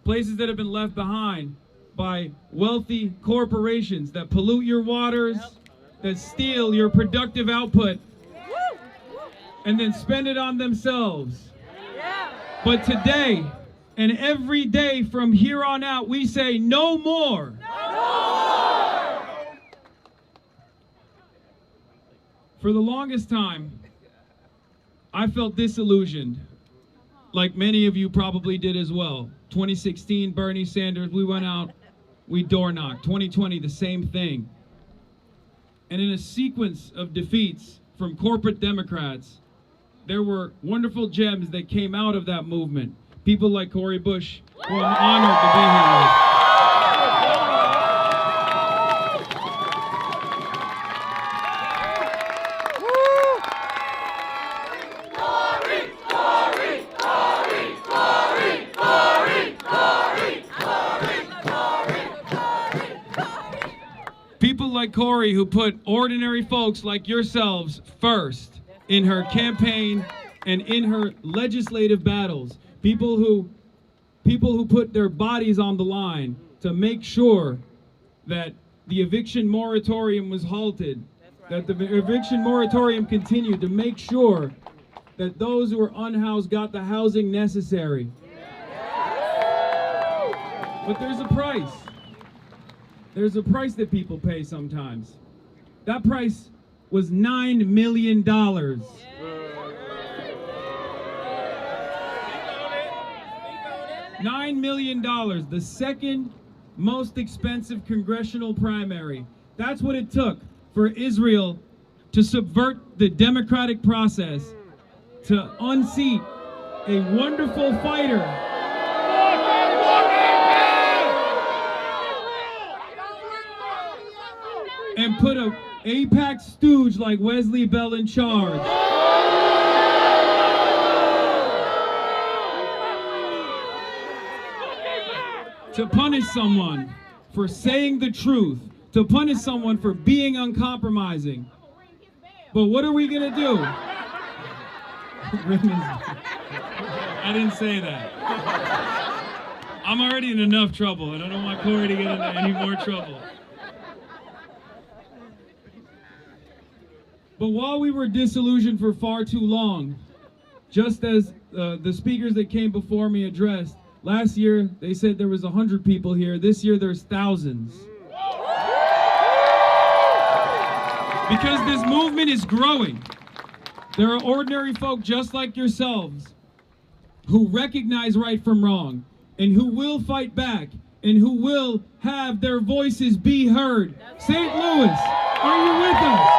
Places that have been left behind by wealthy corporations that pollute your waters, that steal your productive output, and then spend it on themselves. But today, and every day from here on out, we say no more. For the longest time, I felt disillusioned, like many of you probably did as well. 2016, Bernie Sanders, we went out, we door knocked. 2020, the same thing. And in a sequence of defeats from corporate Democrats, there were wonderful gems that came out of that movement. People like Cori Bush, who I'm honored to be here with. People like Cori, who put ordinary folks like yourselves first in her campaign and in her legislative battles. People who put their bodies on the line to make sure that the eviction moratorium was halted, that the eviction moratorium continued, to make sure that those who are unhoused got the housing necessary. But there's a price. There's a price that people pay sometimes. That price was $9 million. $9 million, the second most expensive congressional primary. That's what it took for Israel to subvert the democratic process, to unseat a wonderful fighter and put a AIPAC stooge like Wesley Bell in charge. To punish someone for saying the truth, to punish someone for being uncompromising. But what are we gonna do? I didn't say that. I'm already in enough trouble, and I don't want Corey to get into any more trouble. But while we were disillusioned for far too long, just as the speakers that came before me addressed, last year they said there was 100 people here. This year there's thousands. Because this movement is growing. There are ordinary folk just like yourselves who recognize right from wrong and who will fight back and who will have their voices be heard. St. Louis, are you with us?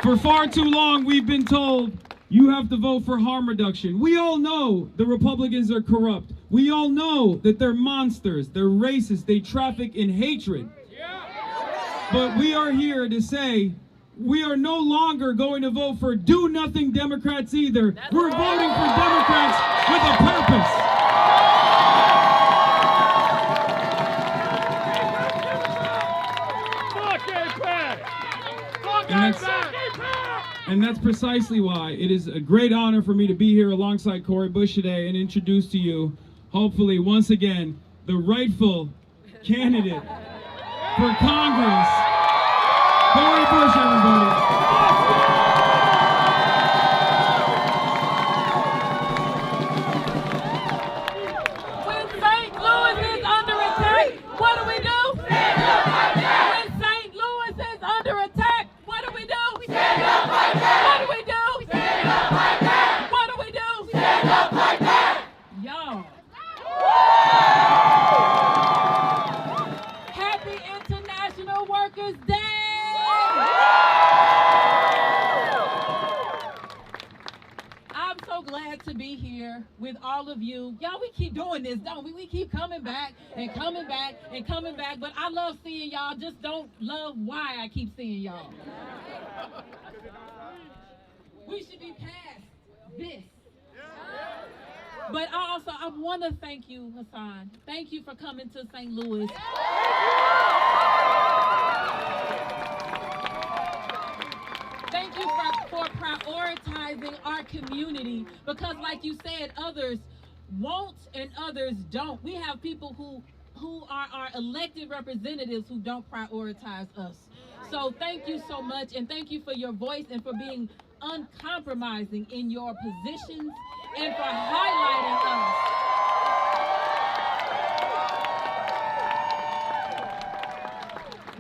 For far too long, we've been told you have to vote for harm reduction. We all know the Republicans are corrupt. We all know that they're monsters, they're racist, they traffic in hatred. But we are here to say we are no longer going to vote for do-nothing Democrats either. We're voting for Democrats with a purpose. And that's precisely why it is a great honor for me to be here alongside Cori Bush today and introduce to you, hopefully once again, the rightful candidate for Congress, Cori Bush, everybody. When St. Louis is under attack, what do we do? Stand up, fight back. When St. Louis is under attack, what do we do? Stand up, fight back. What do we do? Stand up, fight back. What do we do? Stand up, fight back. Y'all. Happy International Workers' Day. I'm so glad to be here with all of you. Y'all, we keep doing this, don't we? We keep coming back and coming back and coming back, but I love seeing y'all, just don't love why I keep seeing y'all. We should be past this. But I want to thank you, Hasan. Thank you for coming to St. Louis. Thank you for prioritizing our community, because like you said, others won't and others don't. We have people who are our elected representatives who don't prioritize us. So thank you so much, and thank you for your voice and for being uncompromising in your positions and for highlighting us.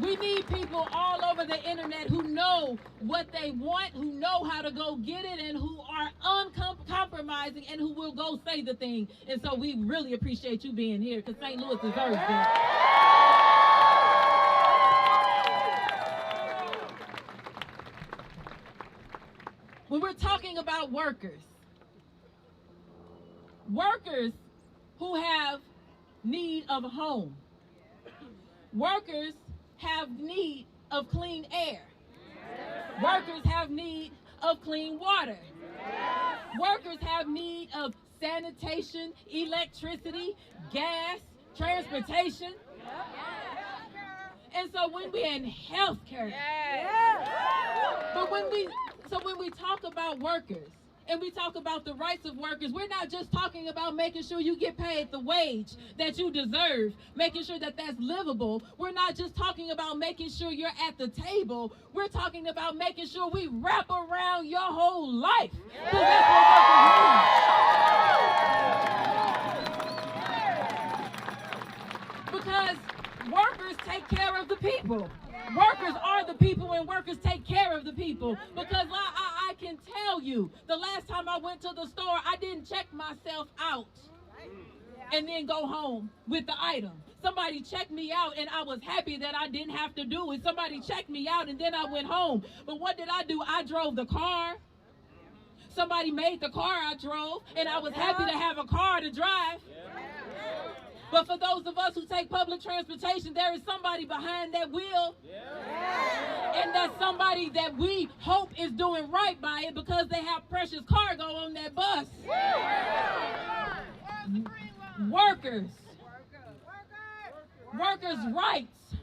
We need people all over the internet who know what they want, who know how to go get it, and who are uncompromising and who will go say the thing. And so we really appreciate you being here, because St. Louis deserves that. When we're talking about workers who have need of a home, workers have need of clean air, workers have need of clean water, workers have need of sanitation, electricity, gas, transportation. And so when we're in healthcare, but when we talk about workers, and we talk about the rights of workers, we're not just talking about making sure you get paid the wage that you deserve, making sure that that's livable. We're not just talking about making sure you're at the table. We're talking about making sure we wrap around your whole life. 'Cause that's what workers mean. Because workers take care of the people. Workers are the people, and workers take care of the people. Because I can tell you, the last time I went to the store, I didn't check myself out and then go home with the item. Somebody checked me out, and I was happy that I didn't have to do it. Somebody checked me out, and then I went home. But what did I do? I drove the car. Somebody made the car I drove, and I was happy to have a car to drive. But for those of us who take public transportation, there is somebody behind that wheel. And that's somebody that we hope is doing right by it because they have precious cargo on that bus. Workers. Workers' rights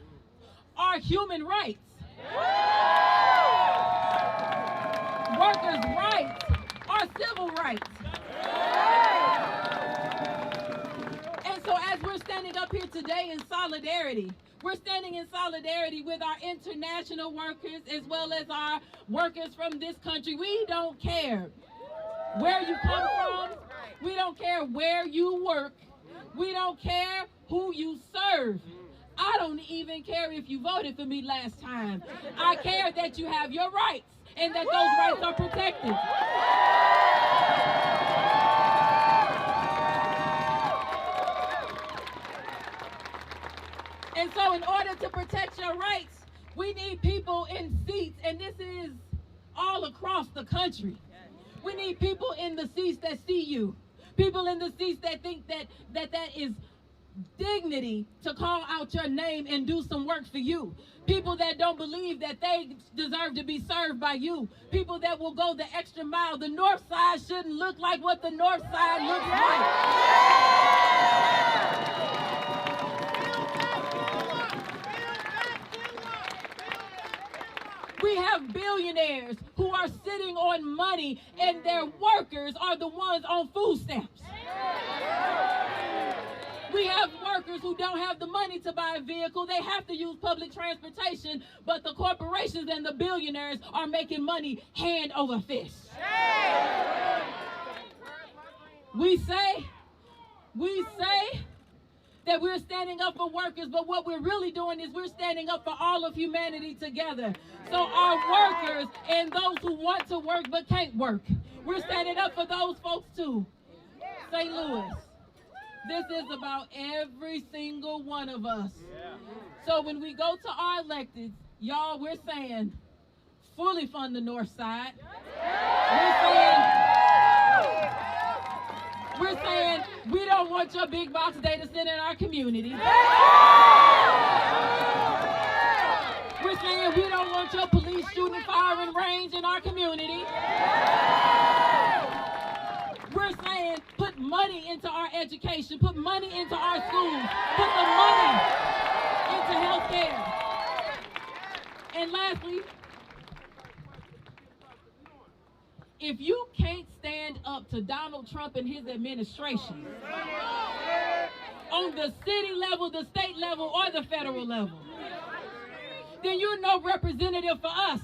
are human rights. Workers' rights are civil rights. So as we're standing up here today in solidarity, we're standing in solidarity with our international workers as well as our workers from this country. We don't care where you come from. We don't care where you work. We don't care who you serve. I don't even care if you voted for me last time. I care that you have your rights and that those rights are protected. And so in order to protect your rights, we need people in seats, and this is all across the country. We need people in the seats that see you. People in the seats that think that is dignity to call out your name and do some work for you. People that don't believe that they deserve to be served by you. People that will go the extra mile. The North Side shouldn't look like what the North Side looks like. We have billionaires who are sitting on money, and their workers are the ones on food stamps. We have workers who don't have the money to buy a vehicle. They have to use public transportation, but the corporations and the billionaires are making money hand over fist. We say that we're standing up for workers, but what we're really doing is we're standing up for all of humanity together. So our workers and those who want to work but can't work, we're standing up for those folks too. St. Louis, this is about every single one of us. So when we go to our electeds, y'all, we're saying fully fund the North Side. We're saying we don't want your big box data center in our community. We're saying we don't want your police shooting firing range in our community. We're saying put money into our education, put money into our schools, put the money into health care. And lastly, if you can't stand up to Donald Trump and his administration on the city level, the state level, or the federal level, then you're no representative for us.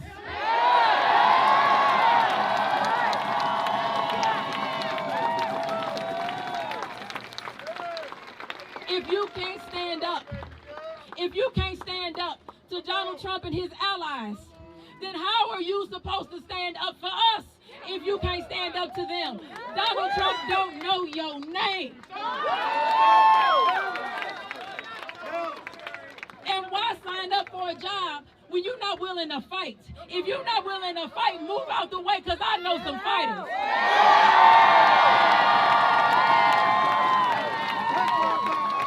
If you can't stand up to Donald Trump and his allies, then how are you supposed to stand up for us if you can't stand up to them? Donald Trump don't know your name. And why sign up for a job when you're not willing to fight? If you're not willing to fight, move out the way, because I know some fighters.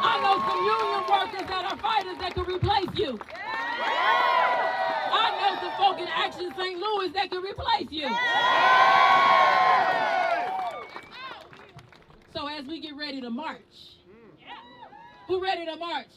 I know some union workers that are fighters that can replace you. I know some folk in Action St. Louis that can replace you. So as we get ready to march, who ready to march?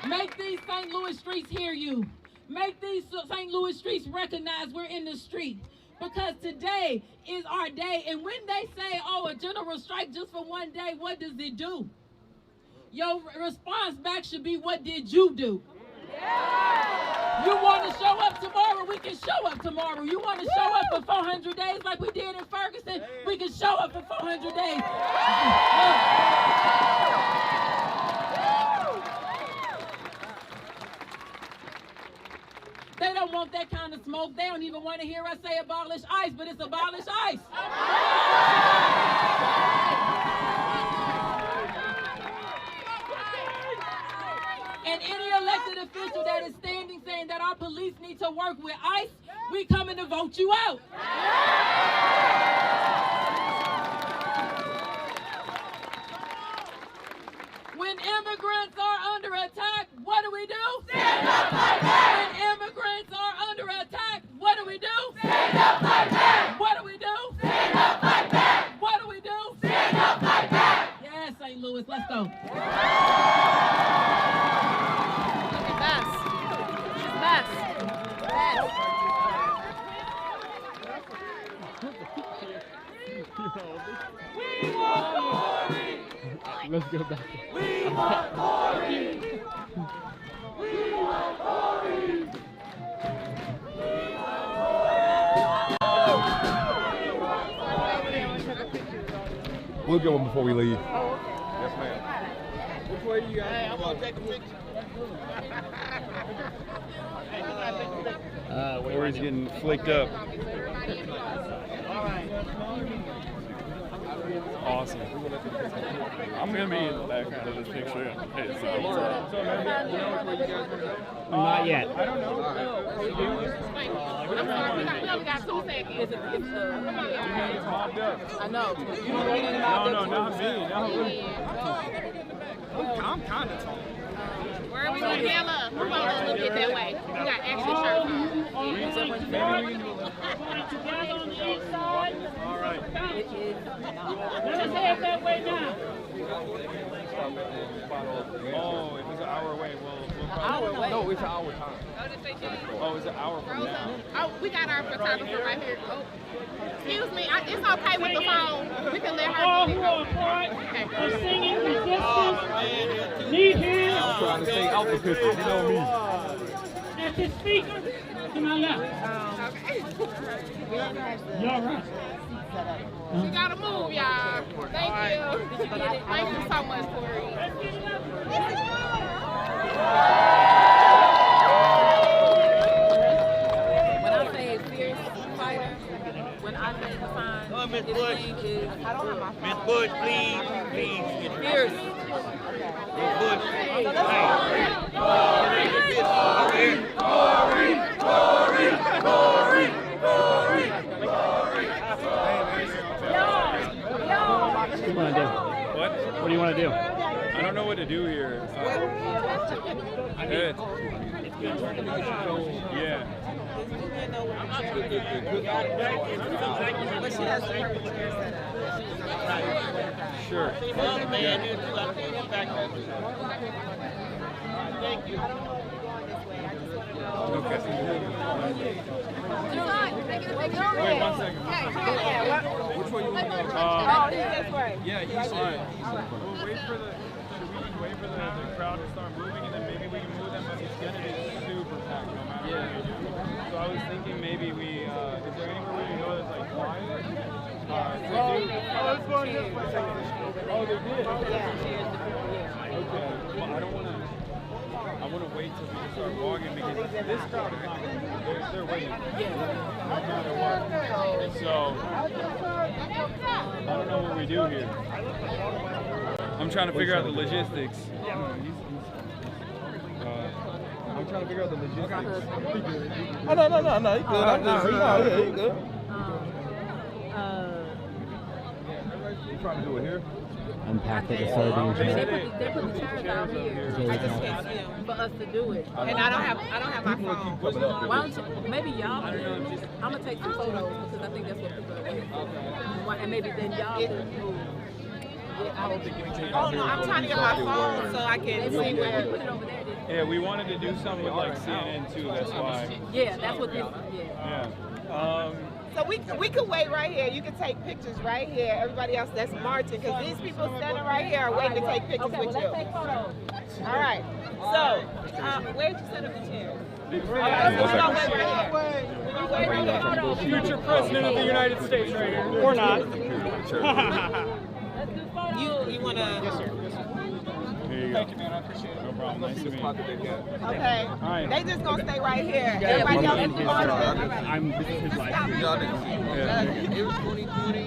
Make these St. Louis streets hear you. Make these St. Louis streets recognize we're in the street. Because today is our day. And when they say, oh, a general strike just for one day, what does it do? Your response back should be, what did you do? You want to show up tomorrow, we can show up tomorrow. You want to show up for 400 days like we did in Ferguson, we can show up for 400 days. They don't want that kind of smoke. They don't even want to hear us say abolish ICE, but it's abolish ICE. And any elected official that is standing saying that our police need to work with ICE, we coming to vote you out. When immigrants are under attack, what do we do? Stand up like that. When immigrants are under attack, what do we do? Stand up like that. What do we do? Stand up like that. What do we do? Stand up like that. Yes, St. Louis, let's go. Let's go back. We want glory! We want glory! We'll get one before we leave. Yes, ma'am. Which way you guys? Hey, I'm gonna take a picture. Where he's getting flicked up. Awesome. I'm gonna be in the background of this picture. Not yet. I don't know. We got 2 seconds. I know. No, not me. I'm kind of tall. Where are we going to get up? We're going to look at that way. We got extra shirts on. Together on the east side. All right. Let us head that way now. Oh, if it's an hour away, we'll probably... No, it's an hour time. Oh, it's an hour from now. Oh, we got our photographer right here. Oh. Excuse me, it's okay with the phone. We can let her All do who it. are part of singing resistance need here. I'm trying to stay out the picture, you know me. At the speaker to my left. Y'all right. We gotta move, y'all. Thank you. Thank you so much, Corey. When I say fierce fighter, when I say Hasan, Miss Bush. I don't have my phone. Miss Bush, please. Fierce. Miss Bush. Glory. What do you want to do? What? What do you want to do? I don't know what to do here. Good. Yeah. Sure. Thank you. Okay. Wait 1 second. Which way you want to go? Yeah, east side. We'll wait for the. Should we just wait for the crowd to start moving, and then maybe we can move them, but it's gonna be super packed no matter what we do. So I was thinking maybe we. Is there anywhere we can go that's like quiet? Let's go this way. Oh, they did. Okay. Well, I don't want to. I want to wait till we start walking because this crowd is not going to. They're waiting. No matter what. So I don't know what we do here. I'm trying to figure out the logistics. I'm trying to figure out the logistics. Oh, no. You good. I'm just you good. You trying to do it here? Unpack the sardines. They put the chairs out here for us to do it, and I don't have my phone. Why don't you, maybe y'all? I'm gonna take some photos because I think that's what people are waiting for. And maybe then y'all can move. Oh no, I'm trying to get my phone so I can see where. Yeah, we wanted to do something with like CNN too. That's why. Yeah, that's what this. Yeah. So we could wait right here. You can take pictures right here. Everybody else that's marching, because these people standing right here are waiting to take pictures with you. Let's take photos. All right. So where'd you set up the chair? Future president of the United States right here. Or not. You want to... Yes, sir. Here you go. Thank you, man. I appreciate it. No problem. Nice to meet you. Okay. All right. They just going to stay right here. Everybody else is I'm his life. It was 2020.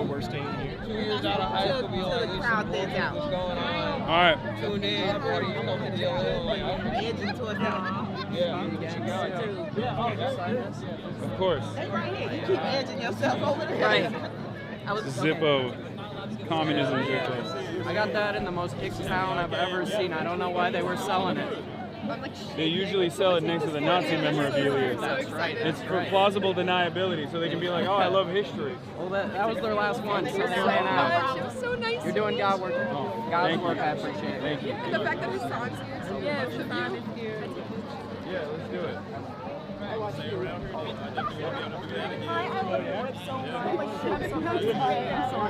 We're staying here. 2 years out of high school, we all the crowd thins out. what's going on. All right. Tuned in, party, you know, Edging towards Of course. Stay right here. You keep edging yourself over there. Right. Zippo. Communism Zippo. I got that in the most hick town I've ever seen. I don't know why they were selling it. They usually sell it next to the Nazi memorabilia. That's right. It's for plausible deniability, so they can be like, "Oh, I love history." Well, that was their last one, so they ran out. She was so nice. You're doing God work. God's Thank work. you. I appreciate it. Thank you. And the fact that the song's here too. Yes, the band is here. Yeah, let's do it. It's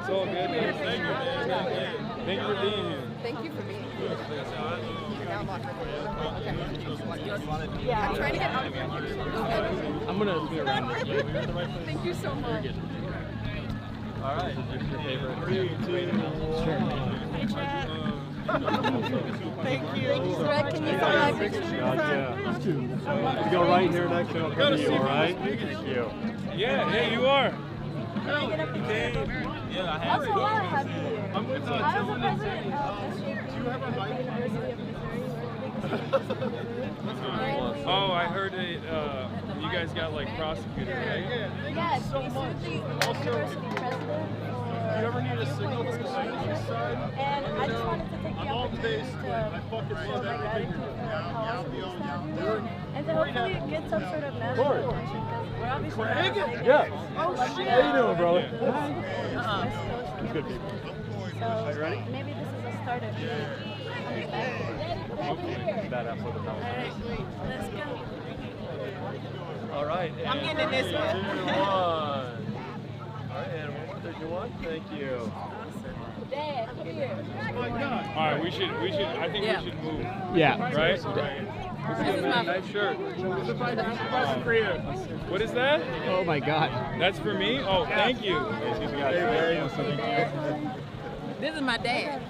all good. Thank you. Thank you for being here. Thank you for being here. Yeah, I'm trying to get out of here. I'm gonna be around. Thank you so much. All right. Your favorite. Thank you. Greg, can you find my picture? You go right here next to him. All right? Thank you. Yeah, you are. Yeah, I have. Also, I have you. I'm with I was the president of the University of Missouri. Oh, I heard that you guys got like prosecuted, right? Yes, we sued the university president for... You ever need a signal to the side? And I just wanted to take the opportunity to show my gratitude for how awesome this town is. And to hopefully get some sort of national attention, because we're obviously not Yeah. Oh, shit. How you doing, brother? West Coast Good people. So ready? maybe this is a start of Badass for the All right, let's go. All right. I'm getting in this one. All right, and 131. Thank you. Dad, come here. All right, we should. I think we should move. Yeah. Right. This is my Nice shirt. What is that? Oh my God. That's for me. Oh, thank you. This is my dad.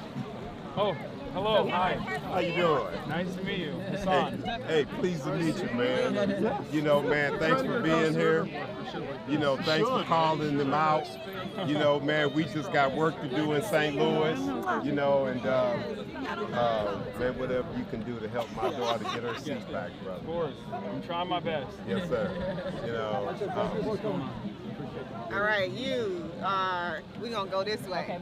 Oh, hello. Hi. How you doing? Nice to meet you. Hasan. Hey, pleased to meet you, man. You know, man, thanks for being here. You know, thanks for calling them out. You know, man, we just got work to do in St. Louis, you know, and man, whatever you can do to help my daughter get her seat back, brother. Of course. I'm trying my best. Yes, sir. You know, All right, we're going to go this way.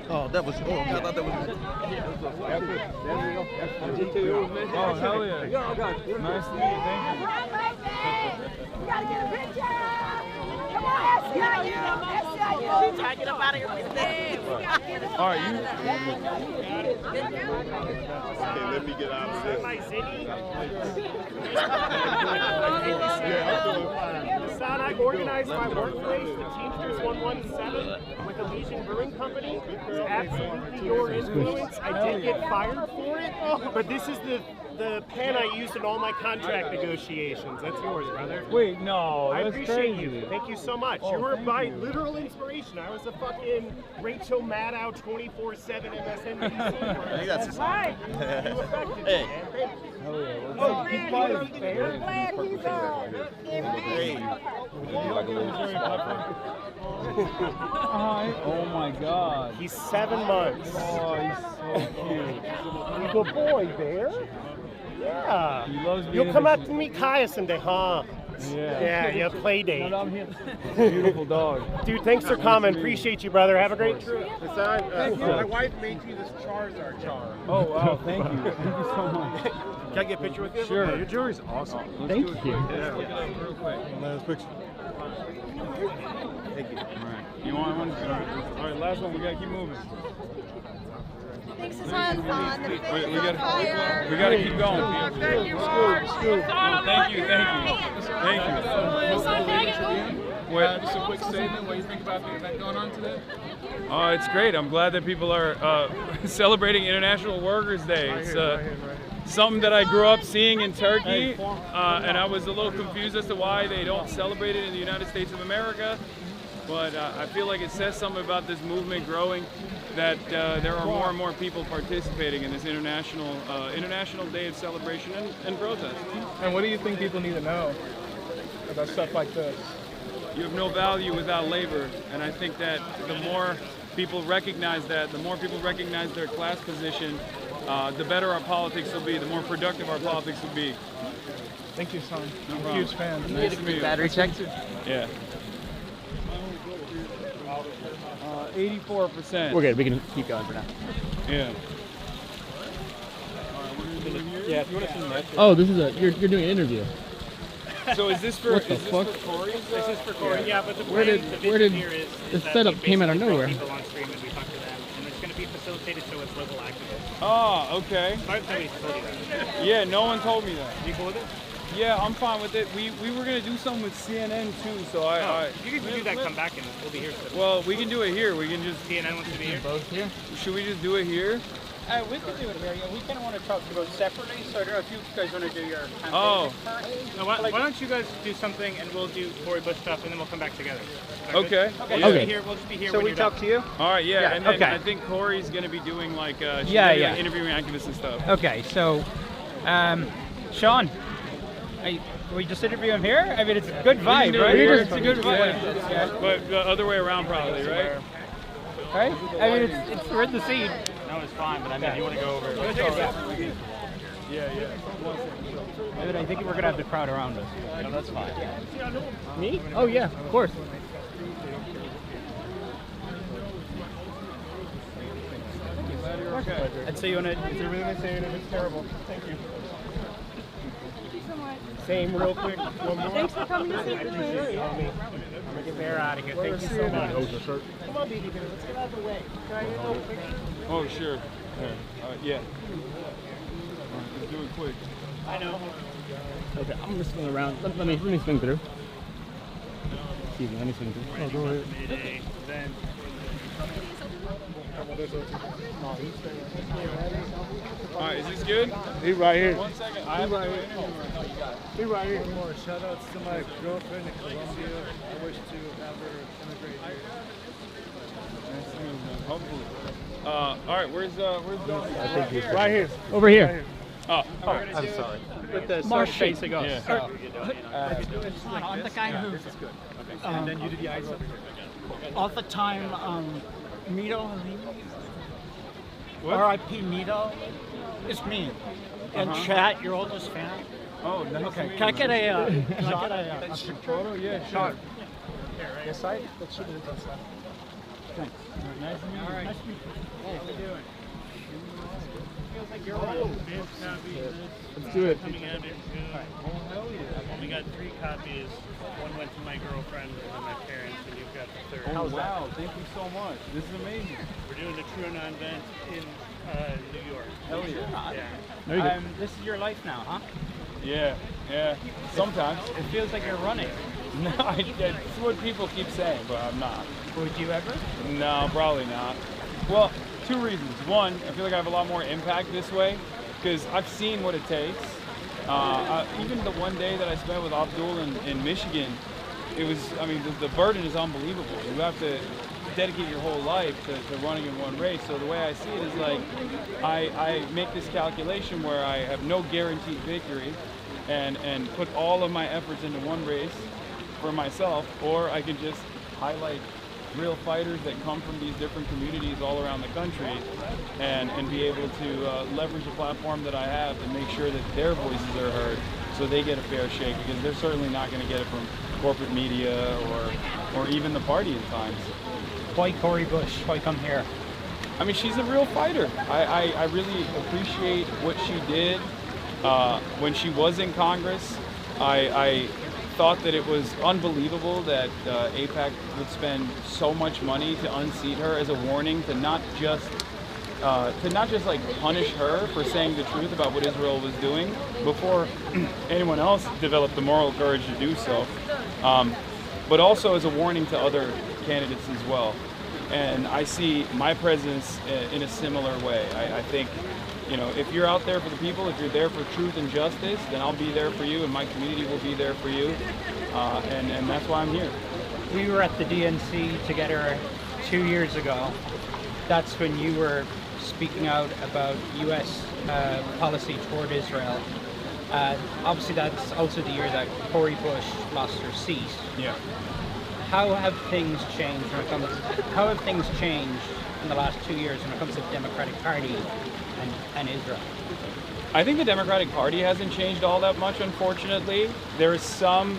oh, that was, oh, I thought that was. Oh, hell yeah. Nice to meet you. Thank you. We gotta get a picture. Come on, SCIU. She's trying to get up out of here. All right, you. Okay, let me get out of this. Son, I organized my workplace, the Teamsters 117, with Elysian Brewing Company. It's absolutely your influence. I did get fired for it, but this is the pen I used in all my contract negotiations. That's yours, brother. Wait, no, I that's appreciate crazy. you. Thank you so much. You were my literal inspiration. I was a fucking Rachel Maddow 24/7 MSNBC. That's right. You affected me, man. Thank you. Oh, we're glad he's Hi. Oh my God. He's 7 months. Oh, he's so cute. Good boy, Bear. Yeah. He loves being You'll come out to meet Kaya someday, huh? Yeah, play date. Beautiful dog. Dude, thanks for coming. Appreciate you, brother. Have a great trip. My wife made you this Charizard jar. Oh, wow. Thank you. Thank you so much. Can I get a picture with you? Sure. Your jewelry's awesome. Thank you. Yeah. Look it up real quick. Nice picture. right. You want one? All right, last one. We gotta keep moving. Thanks, Hasan. We gotta keep going. Thank you. Just a quick statement. What do you think about the event going on today? It's great. I'm glad that people are celebrating International Workers' Day. It's something that I grew up seeing in Turkey, and I was a little confused as to why they don't celebrate it in the United States of America. But I feel like it says something about this movement growing, that there are more and more people participating in this international day of celebration and protest. And what do you think people need to know about stuff like this? You have no value without labor, and I think that the more people recognize that, the more people recognize their class position, the better our politics will be, the more productive our politics will be. Thank you, son. No I'm a problem. huge fan. Nice to meet you. Battery check? Yeah. 84%. We're good. We can keep going for now. Yeah. Yeah. If you want to see that. Oh, this is you're doing an interview. So is this for? What the fuck? Corey's? This is for Corey. Yeah, but the Where plan, did the vision here is this that setup we came out of basically bring nowhere? people on stream and we talk to them, and it's going to be facilitated so it's local activists. Oh, okay. So I have somebody told you that. Yeah, no one told me that. You cool with it? Yeah, I'm fine with it. We were gonna do something with CNN too, so If you can do that, come back and we'll be here. Well, we can do it here. We can just. CNN wants to be here. Both here. Should we just do it here? We could do it here. Yeah, we kind of want to talk about separately. So I don't know if you guys want to do your campaign. Oh. No, why don't you guys do something and we'll do Tory Bush stuff and then we'll come back together. Okay. We'll just be here. We'll just be here. So when we you're talk done. to you. All right. Yeah. And then okay. I think Corey's gonna be doing like she's Yeah, gonna be, yeah. like, interviewing activists and stuff. Okay, so, Sean, we just interview him here? I mean, it's a good vibe, right? It's a good vibe. Yeah. But the other way around, probably, right? Right? I mean, it's we're in the scene. No, it's fine, but I mean, you want to go over. Yeah. I mean, I think we're gonna have the crowd around us. No, that's fine. Me? Oh yeah, of course. And so you wanna? It's a really nice day and it's terrible. Thank you. Thank you so much. Same, real quick. One more. Thanks for coming to see I me. appreciate it. I'm gonna get Bear out of here. Thank you so much. Come on, baby, let's get out of the way. Can I get a little picture? Oh, sure. Yeah. Let's do it quick. I know. Okay, I'm gonna swing around. Let me swing through. Excuse me, let me swing through. Oh, go ahead. Mayday, then. All right, is this good? He right here. 1 second. I have right to here. He right here. More shout outs to my girlfriend in Colombia. I wish to have her immigrate here. Hopefully. All right, where's Donnie? Right here. Over here. Oh, I'm sorry. With the Marsh facing us. Yeah. I'm the guy who, And then you did the ice over here. all the time, Mito, What? R.I.P. Mito, it's me. And chat, your oldest fan. Oh, nice. Okay, to meet can I you, get man. a photo? Yeah, sure. This side? That should be the side. Thanks. Nice to meet you. All right. Nice to meet you. Hey, how you doing? Feels like you're old. Let's do it. Coming at it. We got 3 copies. One went to my girlfriend and my parents, and you've got the 3rd. Oh, wow. Thank you so much. This is amazing. We're doing the QAnon event in New York. Hell yeah. Yeah. This is your life now, huh? Yeah. Sometimes. It feels like you're running. No, it's what people keep saying, but I'm not. Would you ever? No, probably not. Well, 2 reasons. One, I feel like I have a lot more impact this way because I've seen what it takes. Even the one day that I spent with Abdul in Michigan, it was, I mean, the burden is unbelievable. You have to dedicate your whole life to running in one race. So the way I see it is like, I make this calculation where I have no guaranteed victory and put all of my efforts into one race for myself, or I can just highlight real fighters that come from these different communities all around the country and be able to leverage the platform that I have to make sure that their voices are heard so they get a fair shake, because they're certainly not going to get it from corporate media or even the party at times. Why Cori Bush? Why come here? I mean, she's a real fighter. I really appreciate what she did when she was in Congress. I thought that it was unbelievable that AIPAC would spend so much money to unseat her as a warning to not just like punish her for saying the truth about what Israel was doing before anyone else developed the moral courage to do so, but also as a warning to other candidates as well. And I see my presence in a similar way. I think, you know, if you're out there for the people, if you're there for truth and justice, then I'll be there for you, and my community will be there for you, and that's why I'm here. We were at the DNC together 2 years ago. That's when you were speaking out about U.S. policy toward Israel. Obviously, that's also the year that Cori Bush lost her seat. Yeah. How have things changed in the last 2 years when it comes to the Democratic Party and Israel? I think the Democratic Party hasn't changed all that much, unfortunately. There is some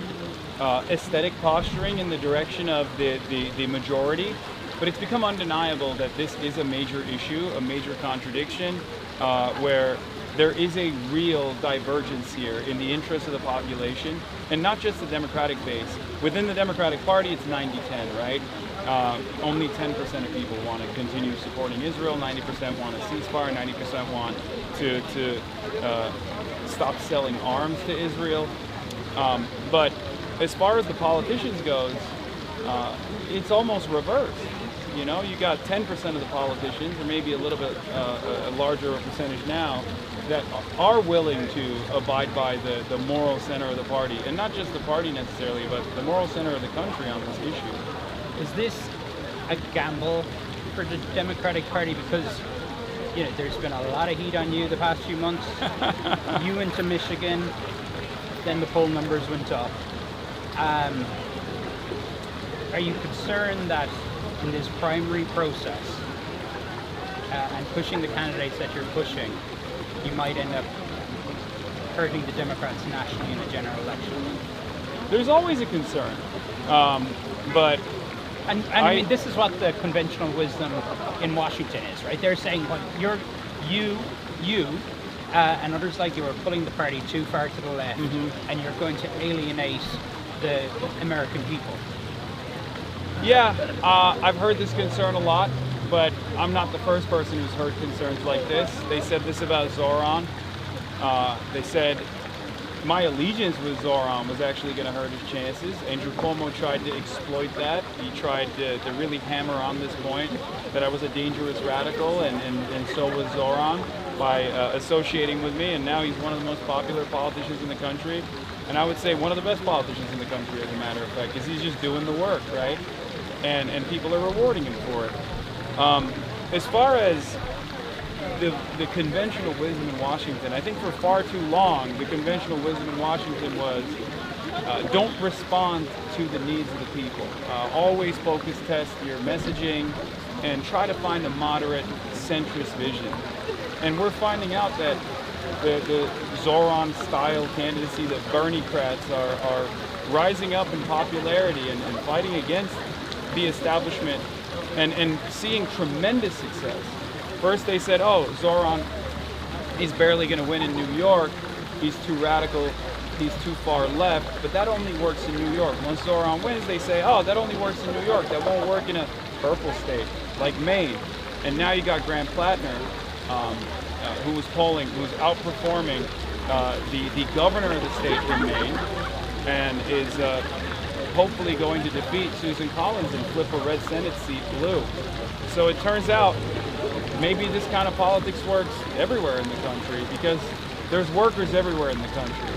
aesthetic posturing in the direction of the majority, but it's become undeniable that this is a major issue, a major contradiction, where there is a real divergence here in the interest of the population, and not just the Democratic base. Within the Democratic Party, it's 90-10, right? Only 10% of people want to continue supporting Israel, 90% want a ceasefire, 90% want to stop selling arms to Israel. But as far as the politicians goes, it's almost reversed. You know, you got 10% of the politicians, or maybe a little bit a larger percentage now, that are willing to abide by the moral center of the party, and not just the party necessarily, but the moral center of the country on this issue. Is this a gamble for the Democratic Party? Because, you know, there's been a lot of heat on you the past few months. You went to Michigan, then the poll numbers went up. Are you concerned that in this primary process and pushing the candidates that you're pushing, you might end up hurting the Democrats nationally in a general election? There's always a concern, but I mean, this is what the conventional wisdom in Washington is, right? They're saying, well, you and others like you are pulling the party too far to the left, and you're going to alienate the American people. Yeah, I've heard this concern a lot, but I'm not the first person who's heard concerns like this. They said this about Zoran. They said my allegiance with Zoran was actually going to hurt his chances. Andrew Cuomo tried to exploit that. He tried to really hammer on this point that I was a dangerous radical, and so was Zoran by associating with me. And now he's one of the most popular politicians in the country. And I would say one of the best politicians in the country, as a matter of fact, because he's just doing the work, right? And people are rewarding him for it. As far as the conventional wisdom in Washington, I think for far too long, the conventional wisdom in Washington was don't respond to the needs of the people. Always focus test your messaging and try to find a moderate centrist vision. And we're finding out that the Zoran-style candidacy, that Bernie-crats are rising up in popularity and fighting against the establishment and seeing tremendous success. First they said, oh, Zoran, he's barely going to win in New York. He's too radical. He's too far left. But that only works in New York. Once Zoran wins, they say, oh, that only works in New York. That won't work in a purple state like Maine. And now you got Grant Plattner, who was outperforming the governor of the state in Maine, and is hopefully going to defeat Susan Collins and flip a red Senate seat blue. So it turns out maybe this kind of politics works everywhere in the country, because there's workers everywhere in the country.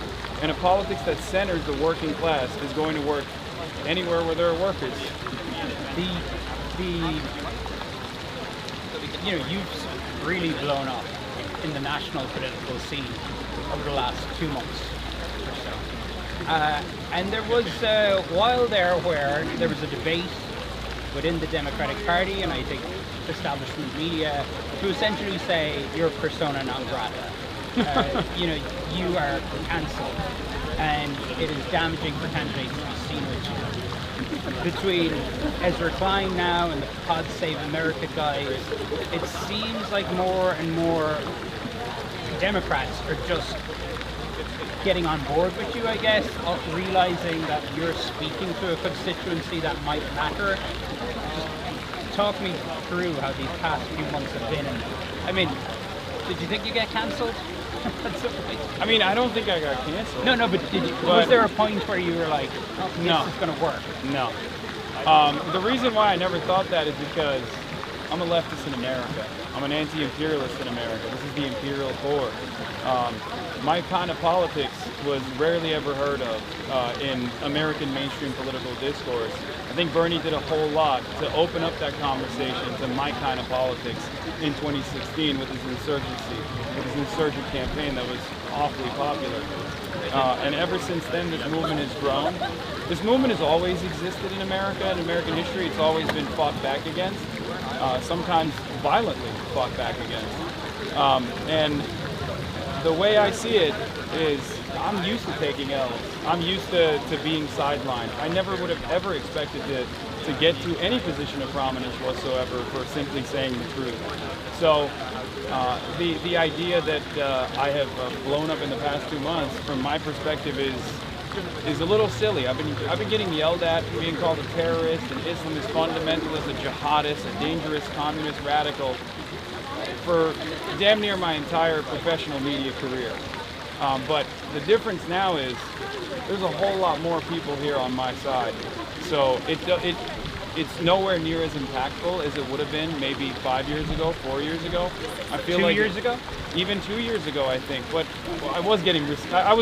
And a politics that centers the working class is going to work anywhere where there are workers. You've really blown up in the national political scene over the last 2 months or so. And there was a while there where there was a debate within the Democratic Party, and I think establishment media, to essentially say you're persona non grata. You are cancelled, and it is damaging for candidates to be seen with you. Between Ezra Klein now and the Pod Save America guys, it seems like more and more Democrats are just getting on board with you, I guess, of realizing that you're speaking to a constituency that might matter. Just talk me through how these past few months have been. And, I mean, did you think you get cancelled? I mean, I don't think I got canceled. No, but was there a point where you were like, oh, this is going to work? No. The reason why I never thought that is because I'm a leftist in America. I'm an anti-imperialist in America. This is the imperial core. My kind of politics was rarely ever heard of in American mainstream political discourse. I think Bernie did a whole lot to open up that conversation to my kind of politics in 2016 with his insurgency, with his insurgent campaign that was awfully popular. And ever since then, this movement has grown. This movement has always existed in America, in American history. It's always been fought back against, sometimes violently fought back against. And the way I see it is I'm used to taking L's. I'm used to being sidelined. I never would have ever expected to get to any position of prominence whatsoever for simply saying the truth. So the idea that I have blown up in the past 2 months, from my perspective, is a little silly. I've been getting yelled at, being called a terrorist, an Islamist fundamentalist, a jihadist, a dangerous communist radical for damn near my entire professional media career. But the difference now is there's a whole lot more people here on my side. So it's nowhere near as impactful as it would have been maybe 5 years ago, 4 years ago. I feel 2 years ago? Even 2 years ago, I think. But I was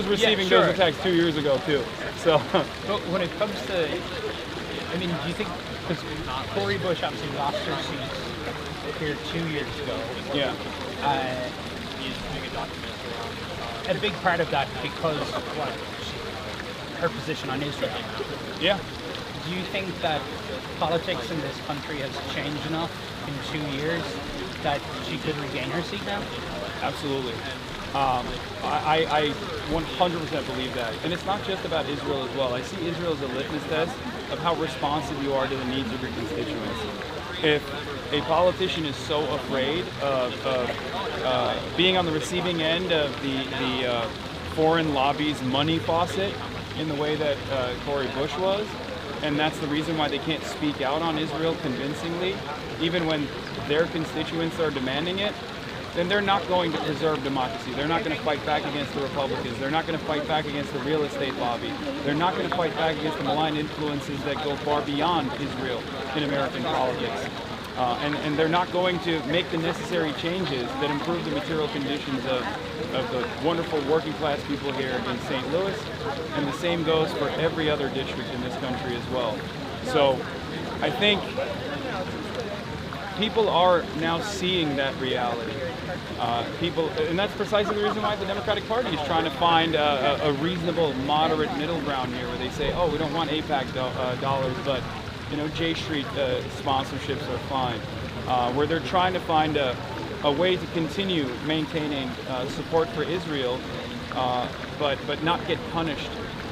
receiving those attacks 2 years ago too. So, but when it comes to, I mean, do you think, because Cori Bush obviously lost her seat here 2 years ago. Yeah. A big part of that because of her position on Israel. Yeah. Do you think that politics in this country has changed enough in 2 years that she could regain her seat now? Absolutely. I 100% believe that. And it's not just about Israel as well. I see Israel as a litmus test of how responsive you are to the needs of your constituents. If a politician is so afraid of being on the receiving end of the foreign lobby's money faucet in the way that Cori Bush was, and that's the reason why they can't speak out on Israel convincingly, even when their constituents are demanding it, then they're not going to preserve democracy. They're not going to fight back against the Republicans. They're not going to fight back against the real estate lobby. They're not going to fight back against the malign influences that go far beyond Israel in American politics. And they're not going to make the necessary changes that improve the material conditions of the wonderful working class people here in St. Louis, and the same goes for every other district in this country as well. So I think people are now seeing that reality. And that's precisely the reason why the Democratic Party is trying to find a reasonable, moderate middle ground here, where they say, oh, we don't want AIPAC dollars, but J Street sponsorships are fine. Where they're trying to find a way to continue maintaining support for Israel, but not get punished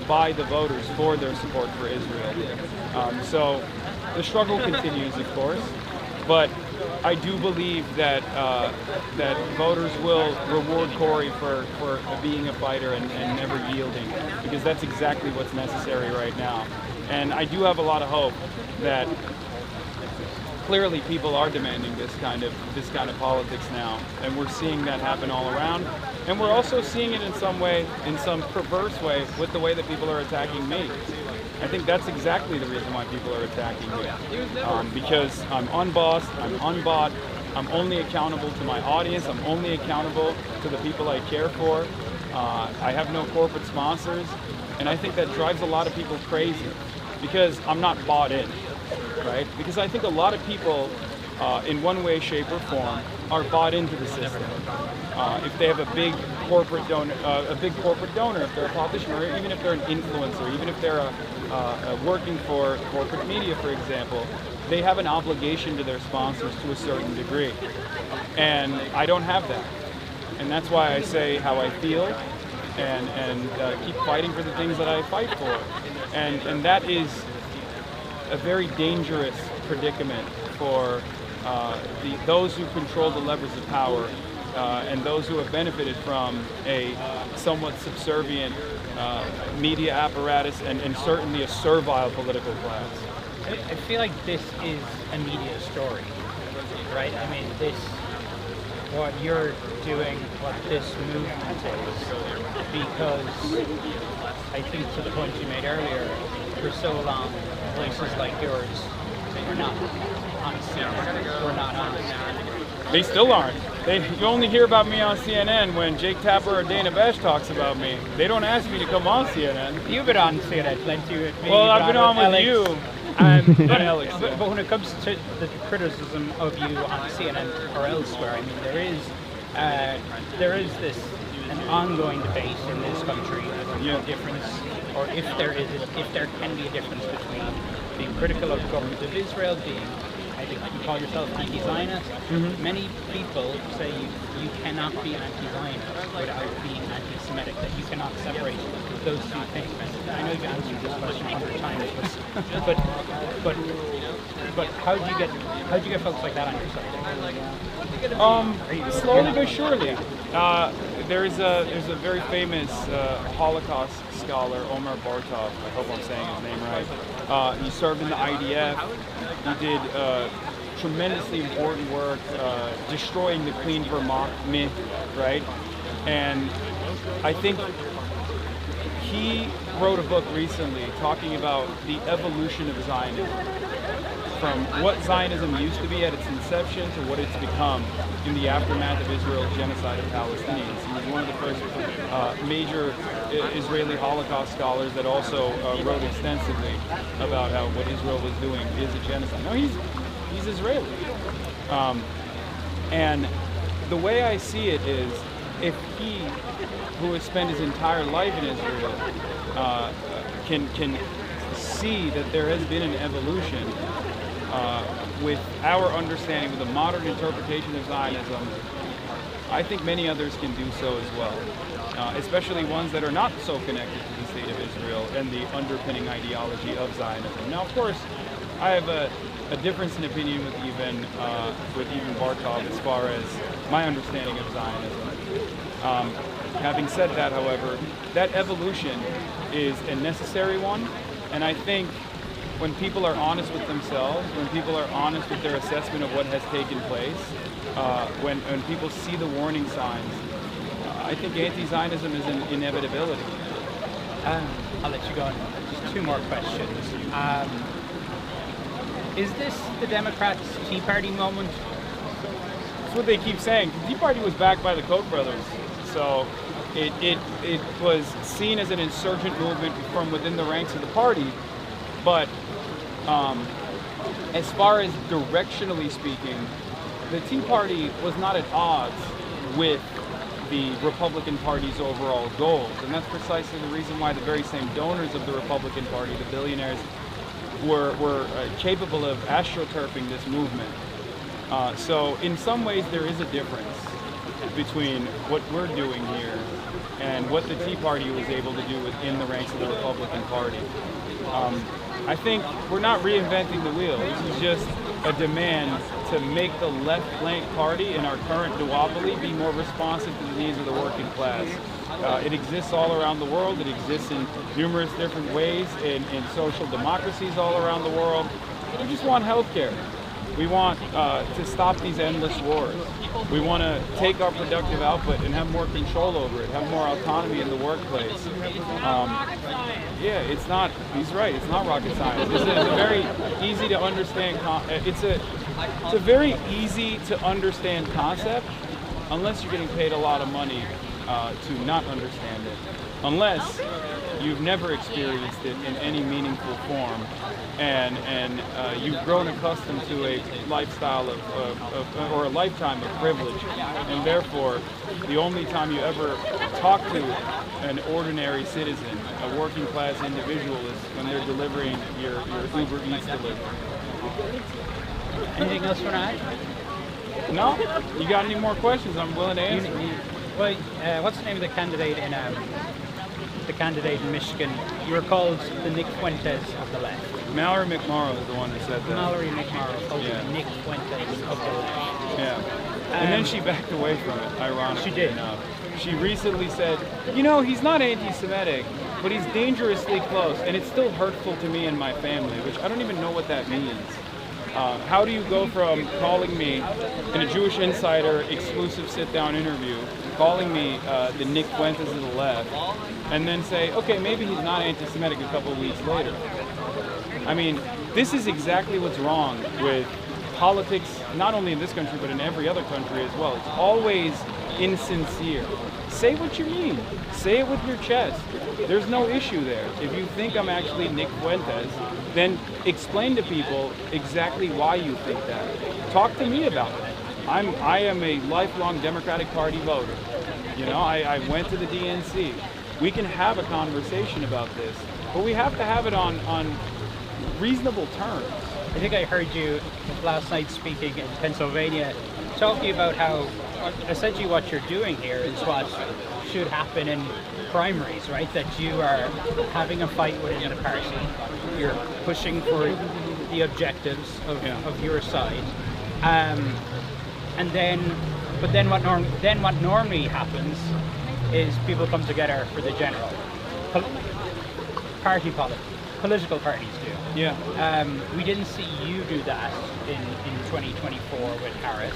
by the voters for their support for Israel. So the struggle continues, of course, but I do believe that that voters will reward Cori for being a fighter and never yielding, because that's exactly what's necessary right now. And I do have a lot of hope that clearly people are demanding this kind of politics now, and we're seeing that happen all around. And we're also seeing it in some way, in some perverse way, with the way that people are attacking me. I think that's exactly the reason why people are attacking me, because I'm unbossed, I'm unbought, I'm only accountable to my audience, I'm only accountable to the people I care for. I have no corporate sponsors, and I think that drives a lot of people crazy, because I'm not bought in, right? Because I think a lot of people, in one way, shape, or form, are bought into the system. If they have a big corporate donor, if they're a politician, or even if they're an influencer, even if they're working for corporate media, for example, they have an obligation to their sponsors to a certain degree. And I don't have that. And that's why I say how I feel, and keep fighting for the things that I fight for. And that is a very dangerous predicament for those who control the levers of power and those who have benefited from a somewhat subservient media apparatus and certainly a servile political class. I feel like this is a media story, right? I mean, what you're doing, what this movement is, because I think to the point you made earlier, for so long, places like yours were not on CNN, were not on. They still aren't. You only hear about me on CNN when Jake Tapper or Dana Bash talks about me. They don't ask me to come on CNN. You've been on CNN plenty with me. Well, I've been on with Alex. you. But when it comes to the criticism of you on CNN or elsewhere, I mean, there is this an ongoing debate in this country about the difference, or if there can be a difference between being critical of the government of Israel, being, I think you call yourself anti-Zionist. Many people say you cannot be anti-Zionist without being anti-Semitic, that you cannot separate those two things. I know you've answered this question 100 times, but how do you get folks like that on your side? Slowly but surely. There's a very famous Holocaust scholar, Omar Bartov. I hope I'm saying his name right. He served in the IDF. He did tremendously important work destroying the Clean Vermont myth, right? And I think he wrote a book recently talking about the evolution of Zionism, from what Zionism used to be at its inception to what it's become in the aftermath of Israel's genocide of Palestinians. He was one of the first major Israeli Holocaust scholars that also wrote extensively about how what Israel was doing is a genocide. No, he's Israeli. And the way I see it is, if he, who has spent his entire life in Israel, can see that there has been an evolution with our understanding, with a modern interpretation of Zionism, I think many others can do so as well, especially ones that are not so connected to the state of Israel and the underpinning ideology of Zionism. Now, of course, I have a difference in opinion with even Bartov as far as my understanding of Zionism. Having said that, however, that evolution is a necessary one, and I think when people are honest with themselves, when people are honest with their assessment of what has taken place, when people see the warning signs, I think anti-Zionism is an inevitability. I'll let you go on. Just two more questions. Is this the Democrats' Tea Party moment? That's what they keep saying. The Tea Party was backed by the Koch brothers, so it was seen as an insurgent movement from within the ranks of the party. But as far as directionally speaking, the Tea Party was not at odds with the Republican Party's overall goals, and that's precisely the reason why the very same donors of the Republican Party, the billionaires, were capable of astroturfing this movement. So in some ways there is a difference between what we're doing here and what the Tea Party was able to do within the ranks of the Republican Party. I think we're not reinventing the wheel. This is just a demand to make the left-flank party in our current duopoly be more responsive to the needs of the working class. It exists all around the world. It exists in numerous different ways in social democracies all around the world. We just want health care. We want to stop these endless wars. We want to take our productive output and have more control over it, have more autonomy in the workplace. Yeah, it's not, he's right, it's not rocket science. It's a very easy to understand, it's a very easy to understand concept, unless you're getting paid a lot of money to not understand it. Unless you've never experienced it in any meaningful form, and you've grown accustomed to a lifestyle or a lifetime of privilege, and therefore the only time you ever talk to an ordinary citizen, a working class individual, is when they're delivering your Uber Eats delivery. Anything else you want to add? No? You got any more questions? I'm willing to answer. What's the name of the candidate in the candidate in Michigan. You were called the Nick Fuentes of the left. Mallory McMorrow is the one that said that. Mallory McMorrow called you the Nick Fuentes of the left. Yeah. And then she backed away from it, ironically She did. enough. She recently said, you know, he's not anti-Semitic, but he's dangerously close, and it's still hurtful to me and my family, which I don't even know what that means. How do you go from calling me in a Jewish Insider exclusive sit-down interview, calling me the Nick Fuentes of the left, and then say, okay, maybe he's not anti-Semitic a couple of weeks later? I mean, this is exactly what's wrong with politics, not only in this country, but in every other country as well. It's always insincere. Say what you mean. Say it with your chest. There's no issue there. If you think I'm actually Nick Fuentes, then explain to people exactly why you think that. Talk to me about it. I am a lifelong Democratic Party voter. You know, I went to the DNC. We can have a conversation about this, but we have to have it on reasonable terms. I think I heard you last night speaking in Pennsylvania, talking about how essentially what you're doing here is what should happen in primaries, right? That you are having a fight within the party. You're pushing for the objectives of your side, but then what normally happens is people come together for the general. Political parties do. Yeah. We didn't see you do that in 2024 with Harris.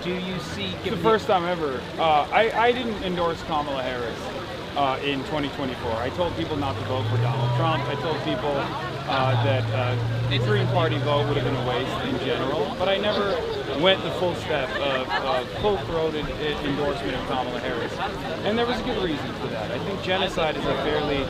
Do you see... It's the first time ever. I didn't endorse Kamala Harris in 2024. I told people not to vote for Donald Trump. I told people that the Green Party vote would have been a waste in general, but I never went the full step of full-throated endorsement of Kamala Harris. And there was a good reason for that. I think genocide is a fairly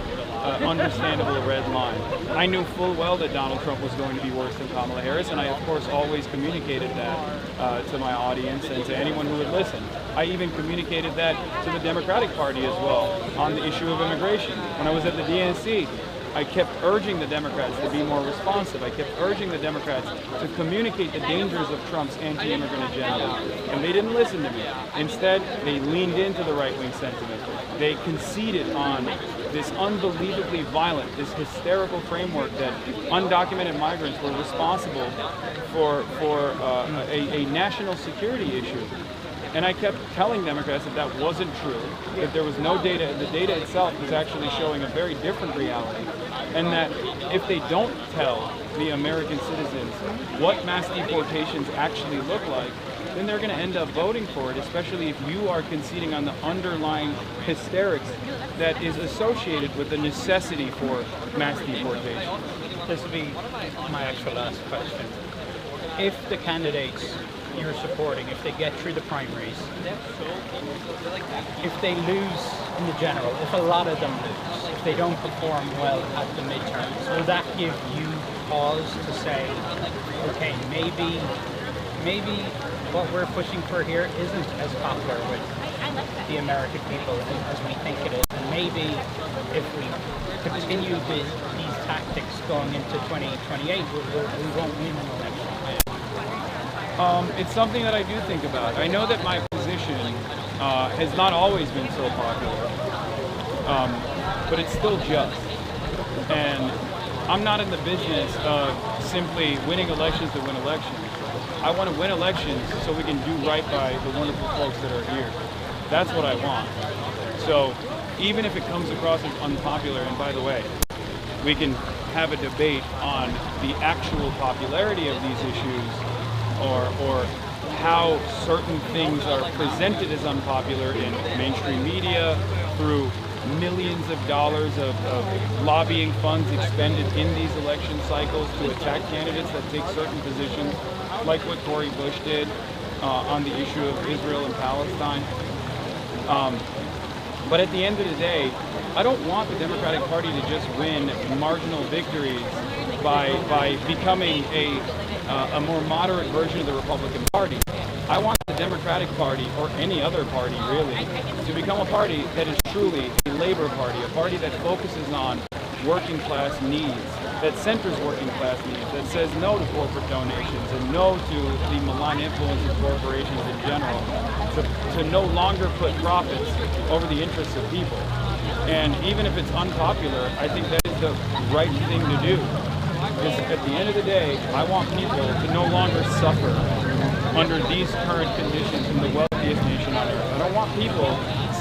understandable red line. I knew full well that Donald Trump was going to be worse than Kamala Harris, and I, of course, always communicated that to my audience and to anyone who would listen. I even communicated that to the Democratic Party as well on the issue of immigration. When I was at the DNC, I kept urging the Democrats to be more responsive. I kept urging the Democrats to communicate the dangers of Trump's anti-immigrant agenda. And they didn't listen to me. Instead, they leaned into the right-wing sentiment. They conceded on this unbelievably violent, this hysterical framework that undocumented migrants were responsible for a national security issue. And I kept telling Democrats that that wasn't true, that there was no data, the data itself was actually showing a very different reality, and that if they don't tell the American citizens what mass deportations actually look like, then they're going to end up voting for it, especially if you are conceding on the underlying hysterics that is associated with the necessity for mass deportation. This will be my actual last question. If the candidates you're supporting, if they get through the primaries, if they lose in the general, if a lot of them lose, if they don't perform well at the midterms, will that give you pause to say, okay, maybe what we're pushing for here isn't as popular with the American people as we think it is, and maybe if we continue these tactics going into 2028, we won't win an election. It's something that I do think about. I know that my position has not always been so popular, but it's still just. And I'm not in the business of simply winning elections to win elections. I want to win elections so we can do right by the wonderful folks that are here. That's what I want. So even if it comes across as unpopular, and by the way, we can have a debate on the actual popularity of these issues, or how certain things are presented as unpopular in mainstream media through millions of dollars of lobbying funds expended in these election cycles to attack candidates that take certain positions, like what Cori Bush did on the issue of Israel and Palestine. But at the end of the day, I don't want the Democratic Party to just win marginal victories by becoming a more moderate version of the Republican Party. I want the Democratic Party, or any other party really, to become a party that is truly a labor party, a party that focuses on working class needs, that centers working class needs, that says no to corporate donations and no to the malign influence of corporations in general, to no longer put profits over the interests of people. And even if it's unpopular, I think that is the right thing to do. Because at the end of the day, I want people to no longer suffer under these current conditions in the wealthiest nation on earth. I don't want people,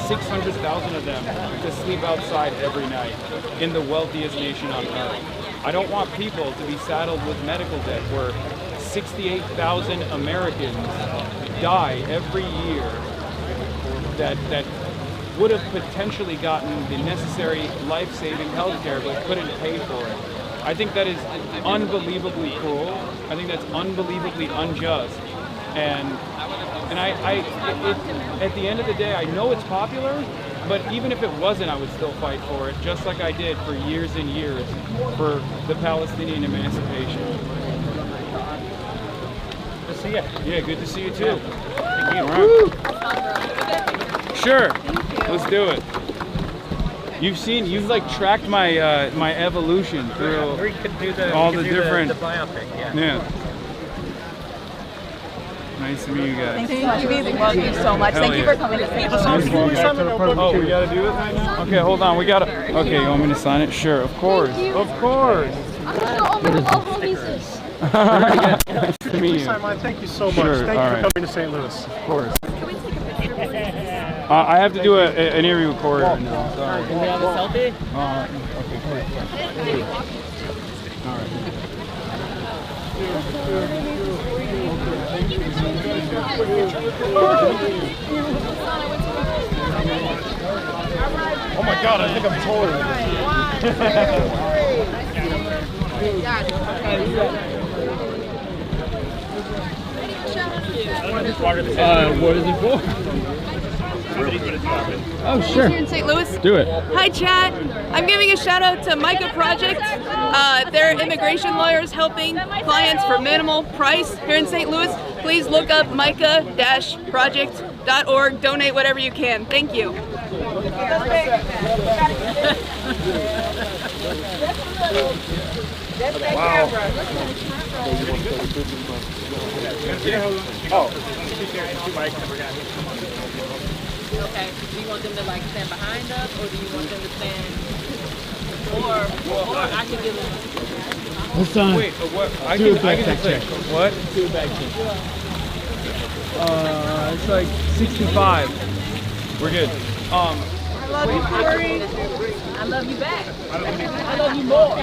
600,000 of them, to sleep outside every night in the wealthiest nation on earth. I don't want people to be saddled with medical debt where 68,000 Americans die every year that would have potentially gotten the necessary life-saving health care but couldn't pay for it. I think that is unbelievably cruel. I think that's unbelievably unjust. And at the end of the day, I know it's popular, but even if it wasn't, I would still fight for it, just like I did for years and years for the Palestinian emancipation. Good to see you. Yeah, good to see you too. Thank you. All right. Sure. Let's do it. You've like tracked my my evolution through We could do the, all we the could do different. the biopic, yeah. Yeah. Nice to meet you guys. Thank you so much. Hell Thank you yeah. for coming to see us. Oh, we gotta do it right now? Okay, hold on. We gotta. Okay, you want me to sign it? Sure, of course. Of course. Nice to meet you. Thank you so much. Sure, Thank you all for right. coming to St. Louis. Of course. I have to do an interview with Corey right now. Sorry. Can we have a selfie? Okay, cool. All right. Oh my God, I think I'm total. What is it for? Oh, sure. Here in St. Louis. Do it. Hi, chat. I'm giving a shout out to Micah Project. They're immigration lawyers helping clients for minimal price here in St. Louis. Please look up micah-project.org. Donate whatever you can. Thank you. Wow. Okay. Do you want them to like stand behind us, or do you want them to stand? Or I can give them. Hassan. Wait, what? I Do can a back just say, check. what? Do a back check. It's like 65. We're good. I love you, Corey. I love you back. I love you more.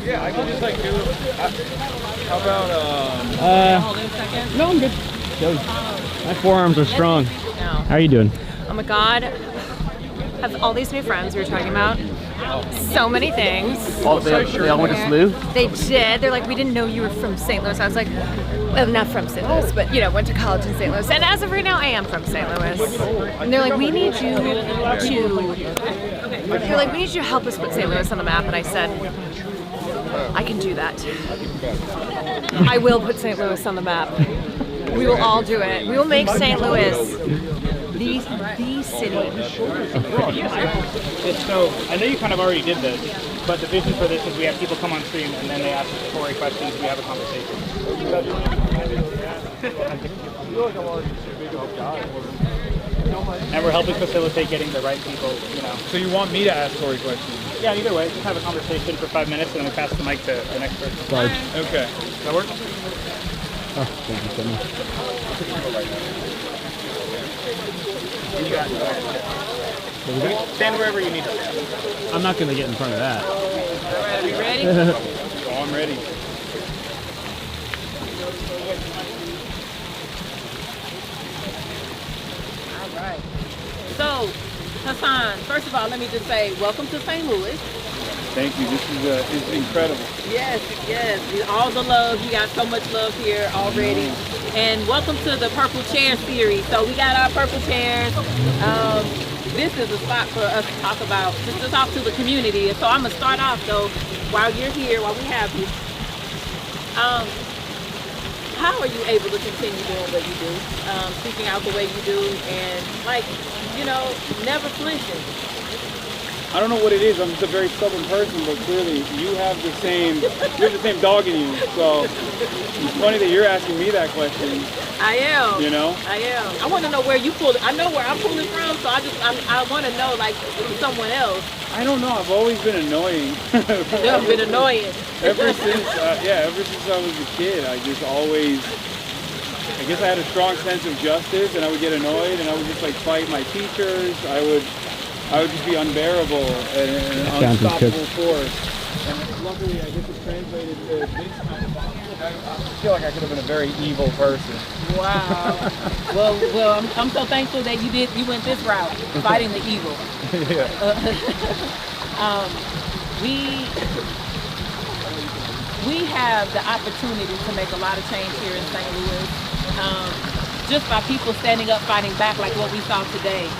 Yeah, I can just like do. How about Hold on a second. No, I'm good. Go. My forearms are strong. How are you doing? Oh my God. Have all these new friends we were talking about. So many things. Oh, they all went to SLU? They did. They're like, we didn't know you were from St. Louis. I was like, well, not from St. Louis, but you know, went to college in St. Louis. And as of right now, I am from St. Louis. And they're like, we need you to help us put St. Louis on the map. And I said, I can do that. I will put St. Louis on the map. We will all do it. We will make St. Louis the city. So I know you kind of already did this, but the vision for this is we have people come on stream and then they ask us Corey questions. We have a conversation. And we're helping facilitate getting the right people, you know. So you want me to ask Corey questions? Yeah, either way, just have a conversation for 5 minutes and then we pass the mic to the next person. Sorry. Okay. Does that work? Oh, thank you so much. Stand wherever you need to. I'm not going to get in front of that. All right, are we ready? Oh, I'm ready. All right. So, Hasan, first of all, let me just say welcome to St. Louis. Thank you. This is incredible. Yes, yes. All the love. You got so much love here already. And welcome to the Purple Chair series. So we got our purple chairs. This is a spot for us to talk about, just to talk to the community. And so I'm gonna start off though, while you're here, while we have you. How are you able to continue doing what you do, speaking out the way you do, and like, you know, never flinching? I don't know what it is. I'm just a very stubborn person, but clearly you have the same dog in you. So it's funny that you're asking me that question. I am. You know? I am. I want to know where you pulled it. I know where I'm pulling from, so I want to know, like, someone else. I don't know. I've always been annoying. You've been annoying. ever since I was a kid, I just always. I guess I had a strong sense of justice, and I would get annoyed, and I would just like fight my teachers. I would just be unbearable and an unstoppable force. And luckily, I guess it translated to this kind of. I feel like I could have been a very evil person. Wow. well, I'm so thankful that you went this route, fighting the evil. Yeah. We have the opportunity to make a lot of change here in St. Louis, just by people standing up, fighting back like what we saw today.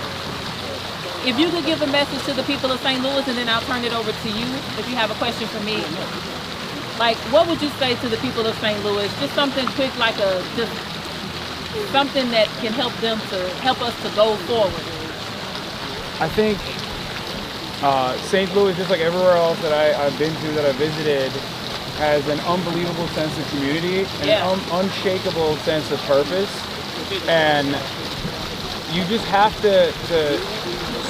If you could give a message to the people of St. Louis, and then I'll turn it over to you if you have a question for me. Like, what would you say to the people of St. Louis? Just something quick, like just something that can help us to go forward. I think St. Louis, just like everywhere else that I've been to, that I visited, has an unbelievable sense of community and an unshakable sense of purpose. And you just have to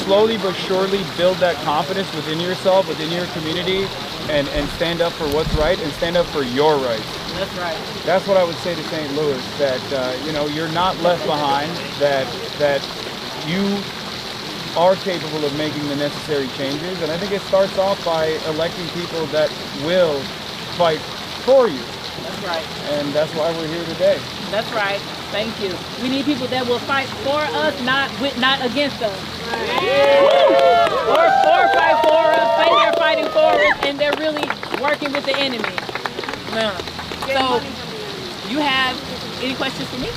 slowly but surely build that confidence within yourself, within your community, and stand up for what's right and stand up for your rights. That's right. That's what I would say to St. Louis, that you're not left behind, that you are capable of making the necessary changes. And I think it starts off by electing people that will fight for you. That's right. And that's why we're here today. That's right. Thank you. We need people that will fight for us, not against us. Or fight for us, say they're fighting for us, and they're really working with the enemy. So, you have any questions for me?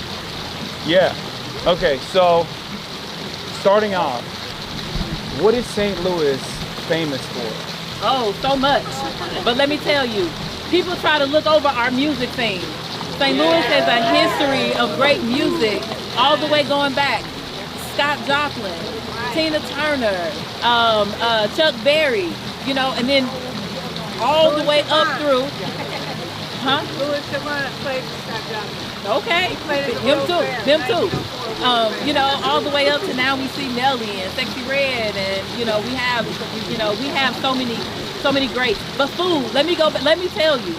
Yeah. Okay, so starting off, what is St. Louis famous for? Oh, so much. But let me tell you, people try to look over our music scene. St. Louis has a history of great music, all the way going back. Scott Joplin, Tina Turner, Chuck Berry, and then all the way up through. Huh? Louis Savannah played Scott Joplin. Okay, them too. All the way up to now we see Nelly and Sexy Red, and we have so many greats. But food, let me tell you,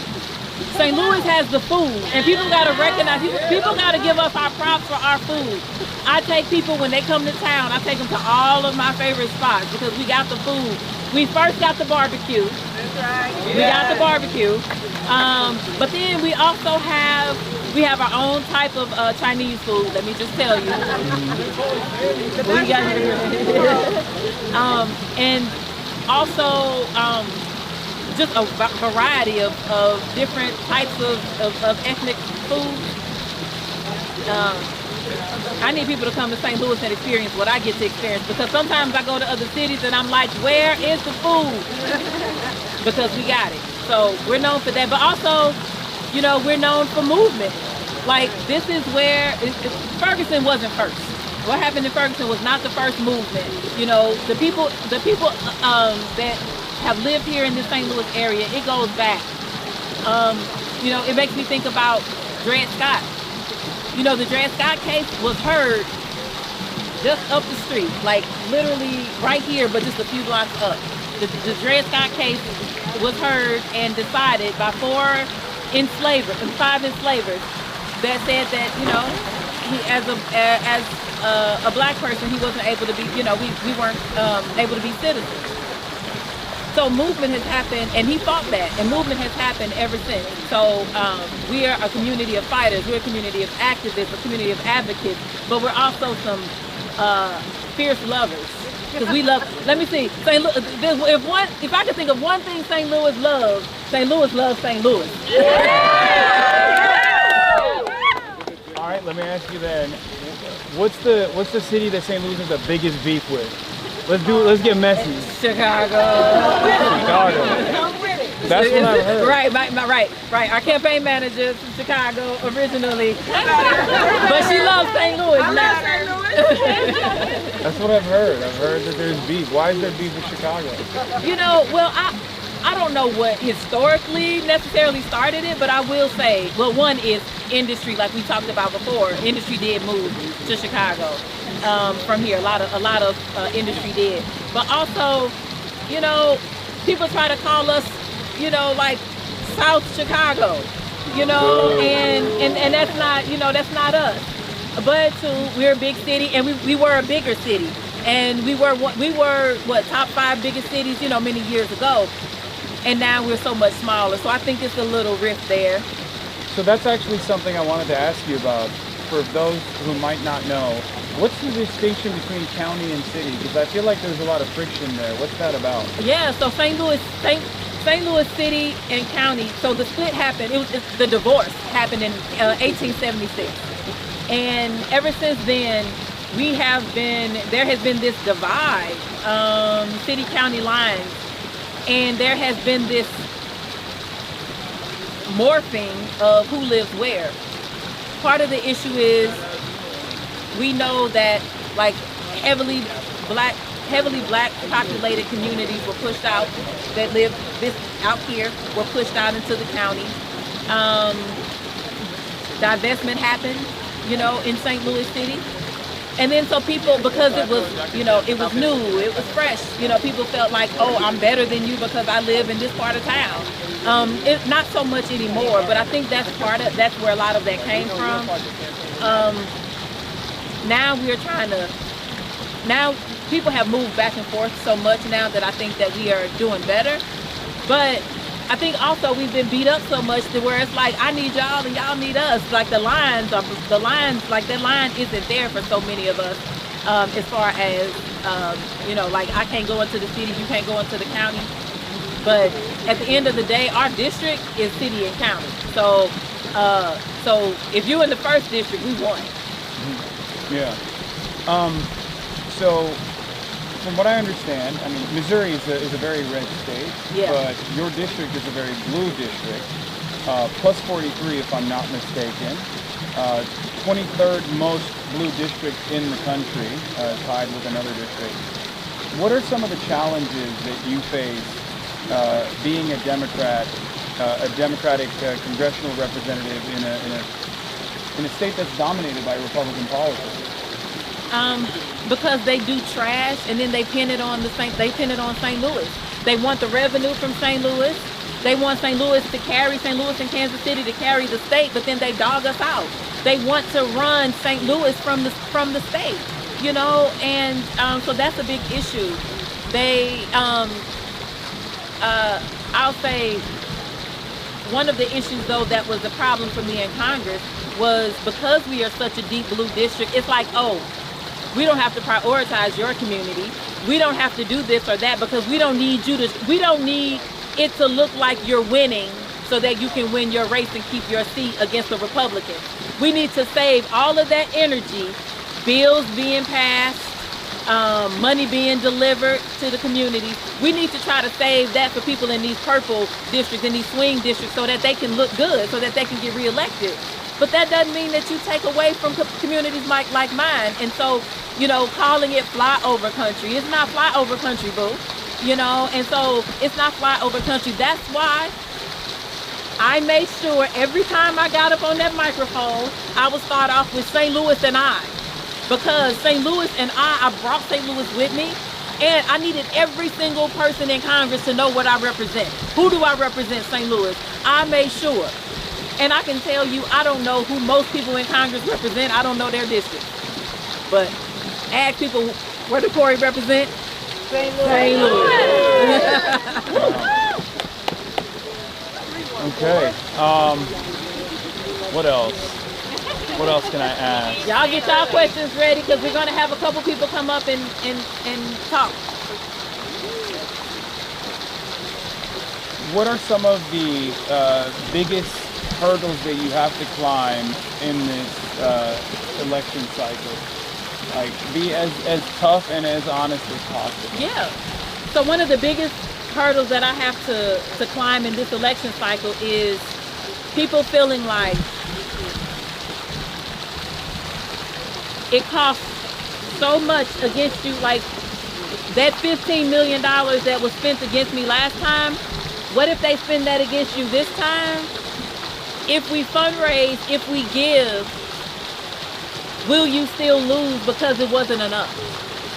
St. Louis has the food, and people gotta recognize, people gotta give us our props for our food. I take people, when they come to town, I take them to all of my favorite spots because we got the food. We first got the barbecue. That's right. We got the barbecue. But then we also have our own type of Chinese food, let me just tell you. We got and also just a variety of different types of ethnic food. I need people to come to St. Louis and experience what I get to experience, because sometimes I go to other cities and I'm like, where is the food? Because we got it. So we're known for that, but also, we're known for movement. Like, this is where Ferguson wasn't first. What happened in Ferguson was not the first movement. The people that have lived here in the St. Louis area, it goes back. It makes me think about Dred Scott. The Dred Scott case was heard just up the street, like literally right here, but just a few blocks up. The Dred Scott case was heard and decided by 5 enslavers that said that, he, as a black person, he wasn't able to be, we weren't able to be citizens. So movement has happened, and he fought that, and movement has happened ever since. So we are a community of fighters, we're a community of activists, a community of advocates, but we're also some fierce lovers. Because we love, let me see, St. Louis, if I could think of one thing St. Louis loves St. Louis. All right, let me ask you then, what's the city that St. Louis has the biggest beef with? Let's get messy. Chicago. That's what I heard. Right. Our campaign manager is from Chicago originally, but she loves St. Louis now. That's what I've heard. I've heard that there's beef. Why is there beef in Chicago? You know, well, I don't know what historically necessarily started it, but I will say, well, one is industry, like we talked about before. Industry did move to Chicago from here. A lot of industry did, but also, you know, people try to call us, you know, like South Chicago, you know, and that's not, you know, that's not us. But we're a big city, and we were a bigger city, and we were what top 5 biggest cities, you know, many years ago. And now we're so much smaller. So I think it's a little rift there. So that's actually something I wanted to ask you about. For those who might not know, what's the distinction between county and city? Because I feel like there's a lot of friction there. What's that about? Yeah, so St. Louis City and county, so the split happened, the divorce happened in 1876. And ever since then, there has been this divide, city-county lines. And there has been this morphing of who lives where. Part of the issue is we know that like heavily black populated communities were pushed out that live out here were pushed out into the county. Divestment happened, you know, in St. Louis City. And then so people, because it was, you know, it was new, it was fresh, you know, people felt like, oh, I'm better than you because I live in this part of town. It's not so much anymore, but I think that's where a lot of that came from. Now people have moved back and forth so much now that I think that we are doing better. But I think also we've been beat up so much to where it's like, I need y'all and y'all need us. Like like that line isn't there for so many of us as far as, you know, like I can't go into the city, you can't go into the county. But at the end of the day, our district is city and county. So if you're in the first district, we won. Yeah. So from what I understand, I mean, Missouri is a very red state, yeah. But your district is a very blue district, plus 43 if I'm not mistaken. 23rd most blue district in the country, tied with another district. What are some of the challenges that you face being a Democrat, a Democratic congressional representative in a state that's dominated by Republican politics? Because they do trash and then they pin it on St. Louis. They want the revenue from St. Louis. They want St. Louis and Kansas City to carry the state, but then they dog us out. They want to run St. Louis from the state, you know, and so that's a big issue. They, I'll say, one of the issues though that was a problem for me in Congress was because we are such a deep blue district. It's like, oh, we don't have to prioritize your community. We don't have to do this or that because we don't need it to look like you're winning so that you can win your race and keep your seat against the Republicans. We need to save all of that energy, bills being passed, money being delivered to the community. We need to try to save that for people in these purple districts, in these swing districts, so that they can look good, so that they can get reelected. But that doesn't mean that you take away from communities like mine. And so, you know, calling it flyover country, it's not flyover country, boo. You know, and so it's not flyover country. That's why I made sure every time I got up on that microphone, I would start off with St. Louis and I. Because St. Louis and I brought St. Louis with me. And I needed every single person in Congress to know what I represent. Who do I represent, St. Louis? I made sure. And I can tell you, I don't know who most people in Congress represent. I don't know their district. But ask people, where do Corey represent? St. Louis. St. Louis. Okay. What else? What else can I ask? Y'all get y'all questions ready because we're going to have a couple people come up and talk. What are some of the biggest hurdles that you have to climb in this election cycle? Like, be as tough and as honest as possible. Yeah. So one of the biggest hurdles that I have to climb in this election cycle is people feeling like it costs so much against you, like that $15 million that was spent against me last time, what if they spend that against you this time? If we fundraise, if we give, will you still lose because it wasn't enough?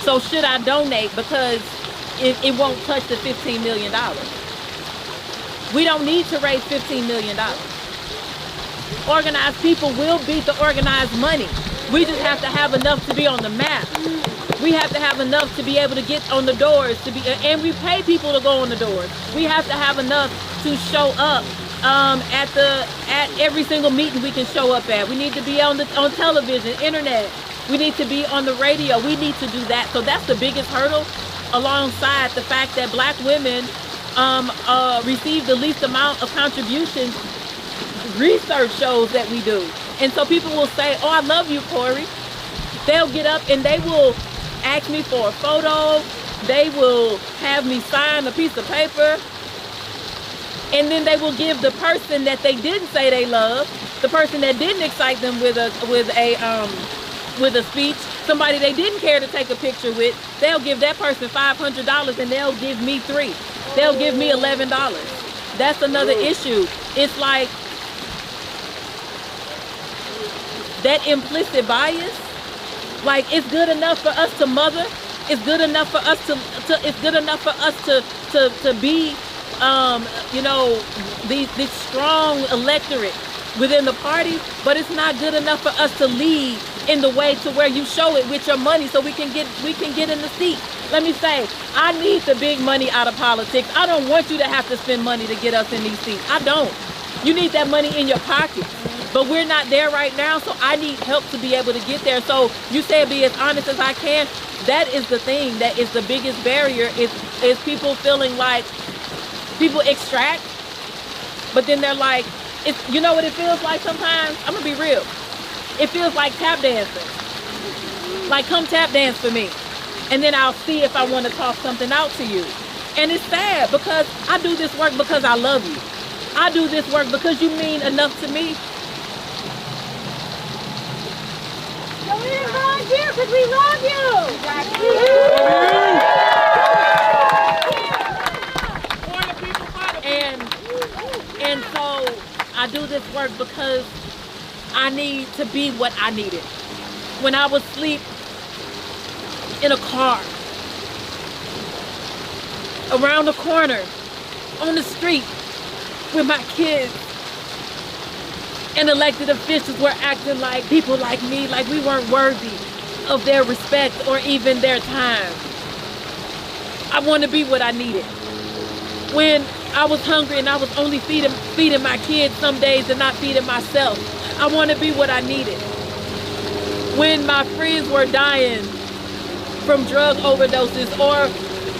So should I donate because it won't touch the $15 million? We don't need to raise $15 million. Organized people will beat the organized money. We just have to have enough to be on the map. We have to have enough to be able to get on the doors, and we pay people to go on the doors. We have to have enough to show up at every single meeting we can show up at. We need to be on television, internet. We need to be on the radio. We need to do that. So that's the biggest hurdle, alongside the fact that Black women receive the least amount of contributions. Research shows that we do. And so people will say, oh, I love you, Corey. They'll get up and they will ask me for a photo. They will have me sign a piece of paper. And then they will give the person that they didn't say they love, the person that didn't excite them with a speech, somebody they didn't care to take a picture with, they'll give that person $500 and they'll give me $3. They'll give me $11. That's another issue. It's like that implicit bias. Like, it's good enough for us to mother. It's good enough for us it's good enough for us to be this strong electorate within the party, but it's not good enough for us to lead in the way to where you show it with your money so we can get in the seat. Let me say, I need the big money out of politics. I don't want you to have to spend money to get us in these seats. I don't. You need that money in your pocket. But we're not there right now, so I need help to be able to get there. So you say be as honest as I can. That is the thing that is the biggest barrier, is people feeling like people extract, but then they're like, you know what it feels like sometimes? I'm gonna be real. It feels like tap dancing. Like, come tap dance for me. And then I'll see if I want to toss something out to you. And it's sad because I do this work because I love you. I do this work because you mean enough to me. So we didn't volunteer because we love you. And so I do this work because I need to be what I needed. When I was asleep in a car, around the corner, on the street, with my kids, and elected officials were acting like people like me, like we weren't worthy of their respect or even their time. I want to be what I needed. When I was hungry and I was only feeding my kids some days and not feeding myself, I want to be what I needed. When my friends were dying from drug overdoses or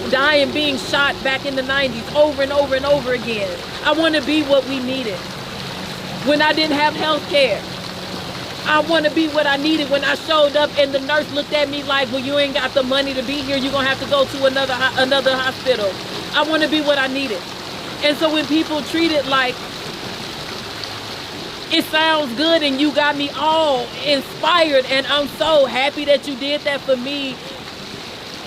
dying being shot back in the 90s over and over and over again, I want to be what we needed. When I didn't have health care, I want to be what I needed. When I showed up and the nurse looked at me like, well, you ain't got the money to be here, you're going to have to go to another hospital. I want to be what I needed. And so when people treat it like it sounds good and you got me all inspired and I'm so happy that you did that for me,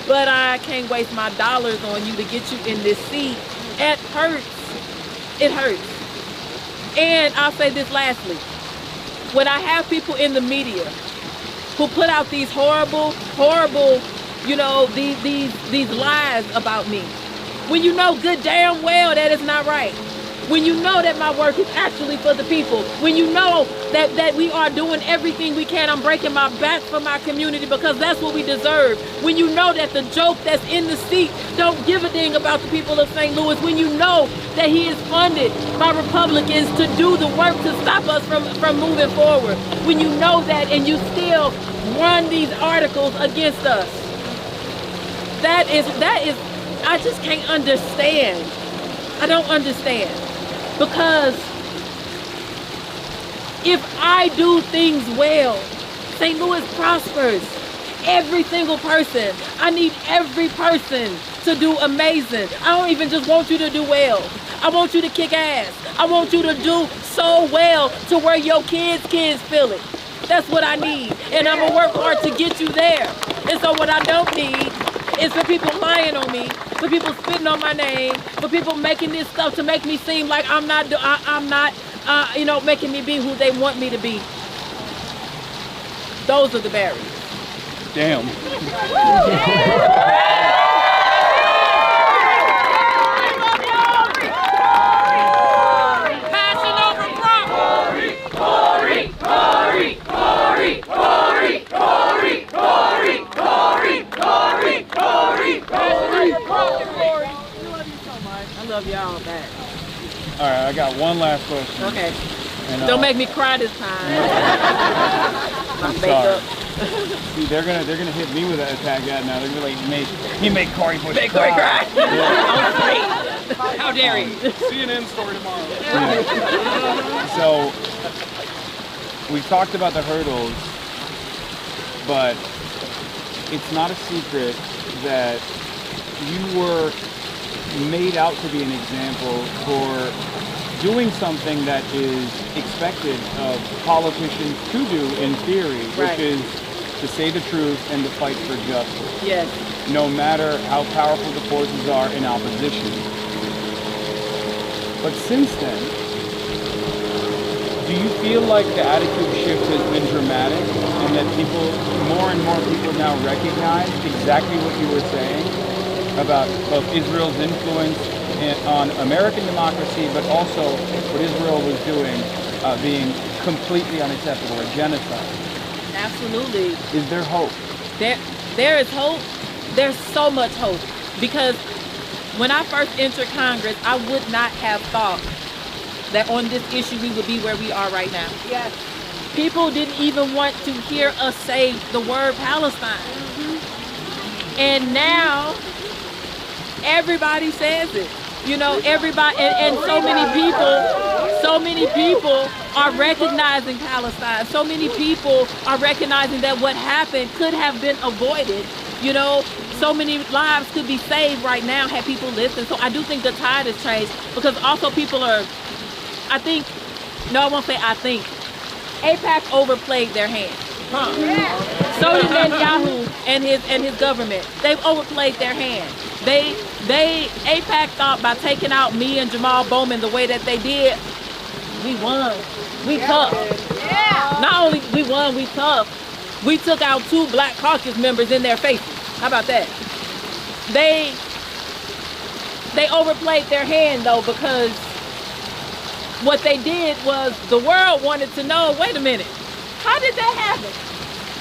but I can't waste my dollars on you to get you in this seat, it hurts. It hurts. And I'll say this lastly. When I have people in the media who put out these horrible, these lies about me, when you know good damn well that it's not right, when you know that my work is actually for the people, when you know that we are doing everything we can, I'm breaking my back for my community because that's what we deserve, when you know that the joke that's in the seat don't give a dang about the people of St. Louis, when you know that he is funded by Republicans to do the work to stop us from moving forward, when you know that and you still run these articles against us, that is, I just can't understand. I don't understand. Because if I do things well, St. Louis prospers. Every single person. I need every person to do amazing. I don't even just want you to do well. I want you to kick ass. I want you to do so well to where your kids feel it. That's what I need. And I'm going to work hard to get you there. And so what I don't need is for people lying on me, for people spitting on my name, for people making this stuff to make me seem like I'm not, making me be who they want me to be. Those are the barriers. Damn. I love y'all back. All right, I got one last question. Okay. And, don't make me cry this time. I'm sorry. See, they're gonna hit me with that attack ad now. They're gonna be like, he made Cori Bush Make Cori cry. Yeah. How dare you? CNN story tomorrow. So we talked about the hurdles, but it's not a secret that you were made out to be an example for doing something that is expected of politicians to do in theory, which is to say the truth and to fight for justice. Yes. No matter how powerful the forces are in opposition. But since then, do you feel like the attitude shift has been dramatic and that more and more people now recognize exactly what you were saying about both Israel's influence on American democracy, but also what Israel was doing being completely unacceptable, a genocide? Absolutely. Is there hope? There is hope. There's so much hope. Because when I first entered Congress, I would not have thought that on this issue we would be where we are right now. Yes. People didn't even want to hear us say the word Palestine. And now everybody says it. You know, everybody, and so many people are recognizing Palestine. So many people are recognizing that what happened could have been avoided. You know, so many lives could be saved right now had people listened. So I do think the tide has changed, because also people are, I think AIPAC overplayed their hand. So did Netanyahu and his government. They've overplayed their hand. AIPAC thought by taking out me and Jamal Bowman the way that they did, we won. We tough. Yeah. Not only we won, we tough. We took out 2 Black Caucus members in their faces. How about that? They overplayed their hand though, because what they did was the world wanted to know, wait a minute, how did that happen?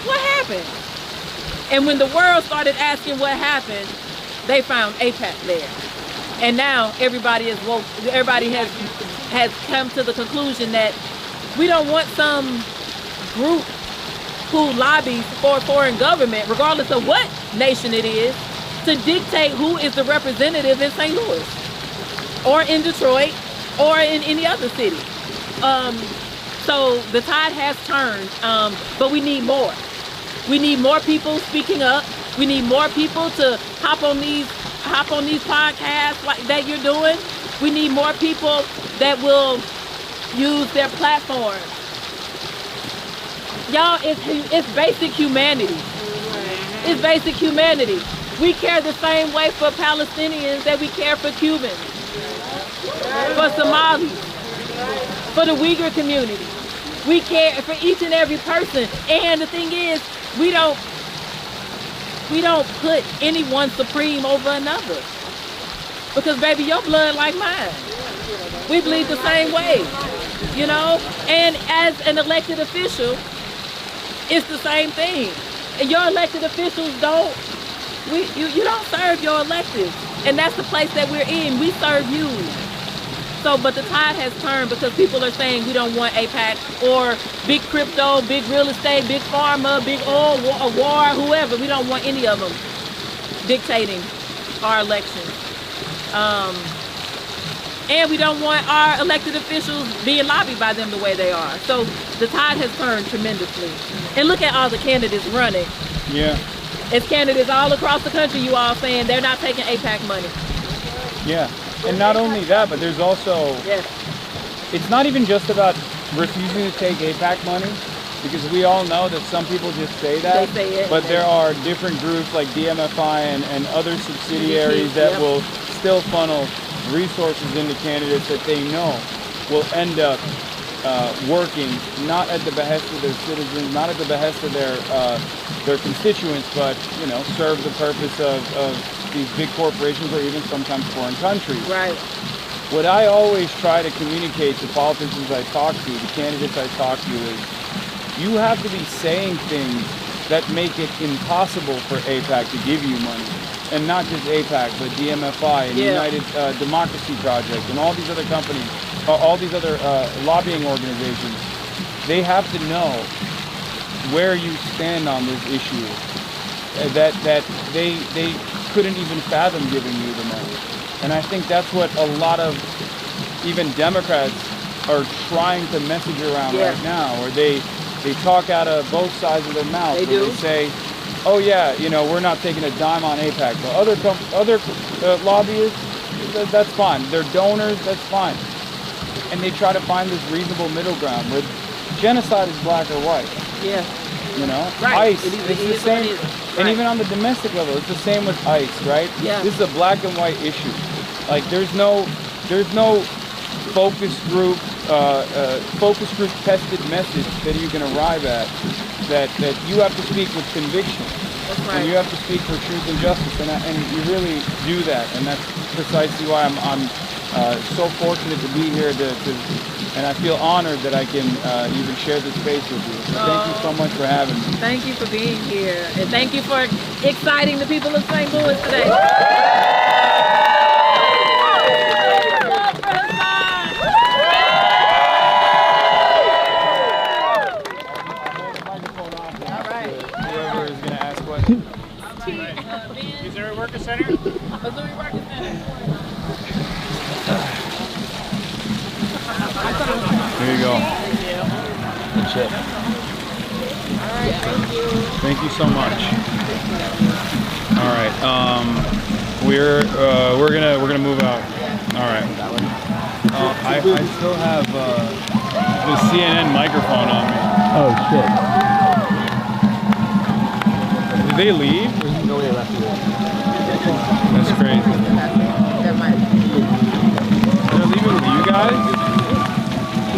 What happened? And when the world started asking what happened, they found AIPAC there. And now everybody is woke. Everybody has come to the conclusion that we don't want some group who lobbies for a foreign government, regardless of what nation it is, to dictate who is the representative in St. Louis or in Detroit or in any other city. So the tide has turned, but we need more. We need more people speaking up. We need more people to hop on these podcasts like that you're doing. We need more people that will use their platform. Y'all, it's basic humanity. It's basic humanity. We care the same way for Palestinians that we care for Cubans, for Somalis, for the Uyghur community. We care for each and every person. And the thing is, we don't put anyone supreme over another. Because baby, your blood like mine. We bleed the same way, you know? And as an elected official, it's the same thing. And your elected officials you don't serve your electeds. And that's the place that we're in. We serve you. So, but the tide has turned because people are saying we don't want AIPAC or big crypto, big real estate, big pharma, big oil, war, whoever. We don't want any of them dictating our elections. And we don't want our elected officials being lobbied by them the way they are. So the tide has turned tremendously. And look at all the candidates running. Yeah. It's candidates all across the country, you all saying they're not taking AIPAC money. Yeah. And not only that, but there's also, it's not even just about refusing to take AIPAC money. because we all know that some people just say that, They say it, but and there are different groups like DMFI and other subsidiaries that Yep. will still funnel resources into candidates that they know will end up working not at the behest of their citizens, not at the behest of their constituents, but you know, serve the purpose of these big corporations or even sometimes foreign countries. Right. What I always try to communicate to politicians I talk to, the candidates I talk to, is you have to be saying things that make it impossible for AIPAC to give you money. And not just AIPAC, but DMFI and United Democracy Project and all these other companies, all these other lobbying organizations. They have to know where you stand on this issue. That they couldn't even fathom giving you the money. And I think that's what a lot of even Democrats are trying to message around right now, or they talk out of both sides of their mouth. They where do. They say, oh yeah, you know, we're not taking a dime on AIPAC, but other lobbyists, that's fine. They're donors, that's fine. And they try to find this reasonable middle ground where genocide is black or white. Yeah. You know, Right. ICE, It is it's the what same, it is. and Right. even on the domestic level, it's the same with ICE, right? Yeah. This is a black and white issue. Like there's no focus group tested message that you can arrive at that you have to speak with conviction. That's right. And you have to speak for truth and justice, and you really do that, and that's precisely why I'm so fortunate to be here and I feel honored that I can even share this space with you. So thank you so much for having me. Thank you for being here, and thank you for exciting the people of St. Louis today. Whoever is going to ask questions. Is there a worker center? Missouri Worker Center. Here you go. Good shit. All right, thank you. Thank you so much. All right, we're gonna move out. All right. I still have the CNN microphone on me. Oh shit. Did they leave? No way left here. That's crazy. They're leaving with you guys?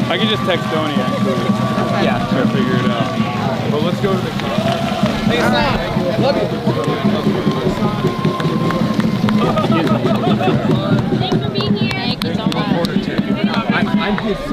I can just text Tony actually. Yeah. Try to figure it out. But let's go to the car. Hey, Sam. Love you. Thanks for being here. Thank you so much. I'm just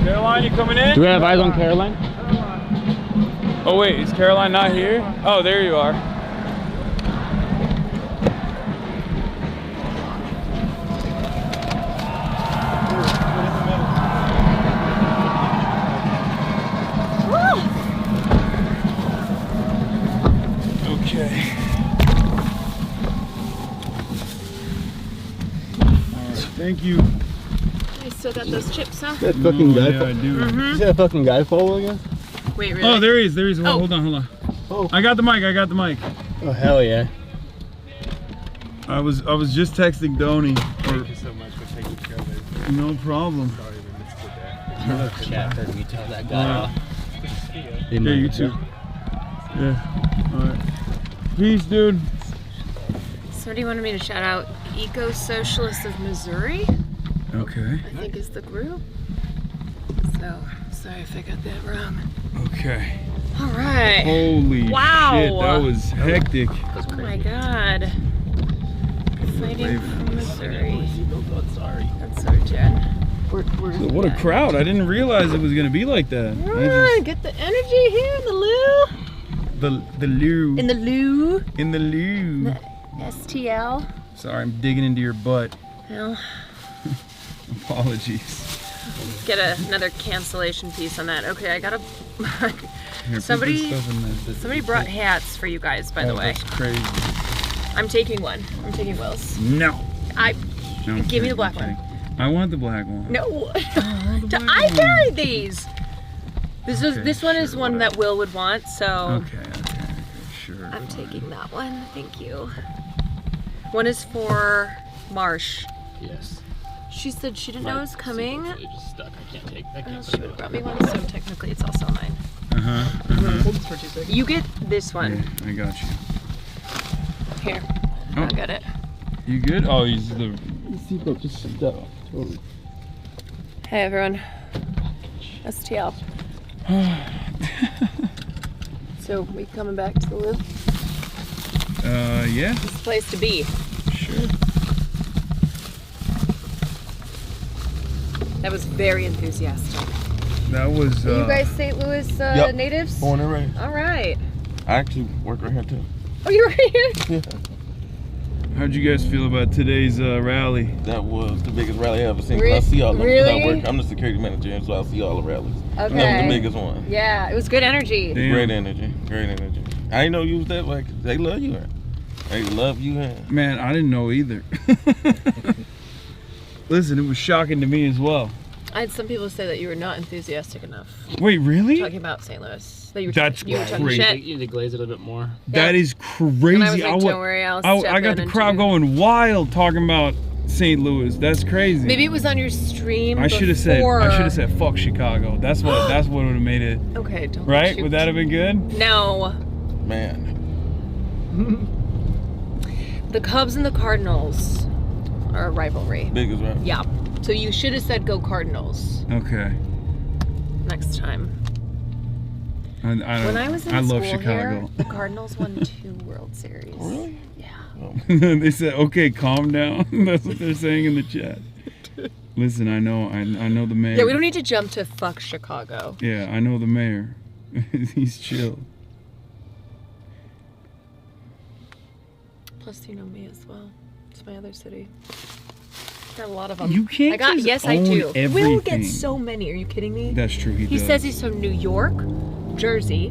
Caroline, you coming in? Do we have eyes on Caroline? Oh wait, is Caroline not here? Oh, there you are. Okay. All right, thank you. I still got those chips, huh? That fucking guy. Yeah, I do. You see that fucking guy follow again? Wait, really? Oh, there he is. There he is. Hold on, hold on. Oh. I got the mic. I got the mic. Oh hell yeah. I was just texting Donnie. Thank you so much for taking care of it. No problem. Sorry we missed it there. Chat heard me tell that guy off. Yeah, you too. Yeah. All right. Peace, dude. Somebody wanted me to shout out. Eco-Socialists of Missouri, Okay. I think is the group. So, sorry if I got that wrong. Okay. All right. Holy wow. shit, that was hectic. Oh my god. Fighting from Missouri. That's so Jen. So what a crowd. I didn't realize it was going to be like that. Get the energy here in the loo. The loo. In the loo. In the loo. The STL. Sorry, I'm digging into your butt. Well, apologies. Get another cancellation piece on that. Okay, I gotta. Here, somebody brought hats for you guys, by the way. That's crazy. I'm taking one. I'm taking Will's. No. No, give me the black one. I want the black one. No. I carried these. This one is one that Will would want, so. Okay, sure. I'm taking that one. Thank you. One is for Marsh. Yes. She said she didn't know it was coming. It's just stuck. I can't take. I can't. She would have brought me one, so technically it's also mine. Hold this for 2 seconds. You get this one. Yeah, I got you. Here. Oh. I got it. You good? Oh, he's the seatbelt just stuck. Totally. Hey everyone. STL. So we coming back to the loo? Yeah. It's the place to be. Sure. That was very enthusiastic. That was. Are you guys St. Louis natives? Born and raised. All right. I actually work right here too. Oh, you're right here? Yeah. How'd you guys feel about today's rally? That was the biggest rally I've ever seen. Re I see all of them. really? I'm the security manager, and so I see all the rallies. Okay. That was the biggest one. Yeah, it was good energy. Damn. Great energy. Great energy. I didn't know you was that way. They love you. They love you. Man, I didn't know either. Listen, it was shocking to me as well. I had some people say that you were not enthusiastic enough. Wait, really? Talking about St. Louis. That you were That's you were talking crazy. shit. You need to glaze it a bit more. That is crazy. And I was like, don't worry, I'll step I got the in crowd going wild talking about St. Louis. That's crazy. Maybe it was on your stream. I should have said fuck Chicago. That's what would have made it. Okay, don't right? shoot. Would that have been good? No. Man. The Cubs and the Cardinals are a rivalry. Biggest rivalry. Yeah. So you should have said go Cardinals Okay. next time. I When I was in love school Chicago. here, the Cardinals won 2 World Series. Really? Yeah. They said, "Okay, calm down." That's what they're saying in the chat. Listen, I know the mayor. Yeah, we don't need to jump to fuck Chicago. Yeah, I know the mayor. He's chill. Plus, you know me as well. It's my other city. Got a lot of them. You can't just Yes, I own do. Will everything. gets so many. Are you kidding me? That's true. He does. says he's from New York, Jersey,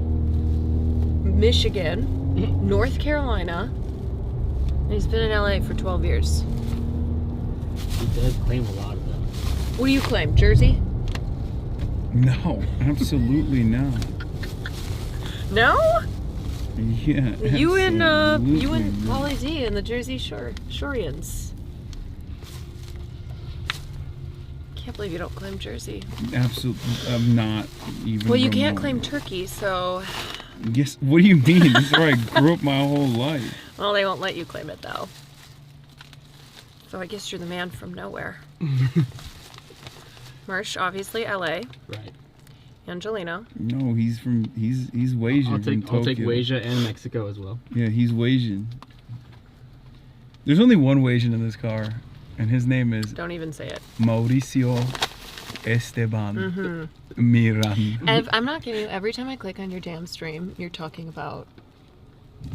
Michigan, North Carolina, and he's been in LA for 12 years. He does claim a lot of them. What do you claim? Jersey? No, absolutely not. No? Yeah. You and absolutely not. Pauly D and the Jersey Shoreans. Can't believe you don't claim Jersey. Absolutely, I'm not even. Well, you can't remote. claim Turkey, so. Yes. What do you mean? This is where I grew up my whole life. Well, they won't let you claim it though. So I guess you're the man from nowhere. Marsh, obviously, LA. Right. Angelino. No, he's Wasian. I'll take from Tokyo. Wasia and Mexico as well. Yeah, he's Wasian. There's only one Wasian in this car, and his name is. Don't even say it. Mauricio Esteban Miran. And I'm not kidding you. Every time I click on your damn stream, you're talking about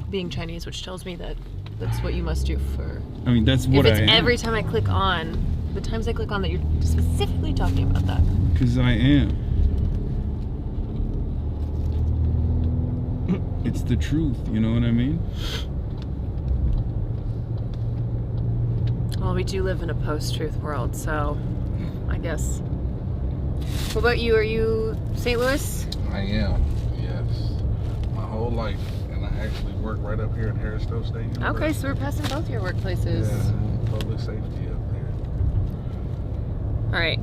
being Chinese, which tells me that that's what you must do for. I mean, that's what if it's I am. every time I click on, the times I click on that, you're specifically talking about that. Because I am. It's the truth, you know what I mean? Well, we do live in a post-truth world, so I guess. What about you? Are you St. Louis? I am, yes. My whole life. And I actually work right up here at Harrisville State University. Okay, so we're passing both your workplaces. Yeah, public safety up there. All right.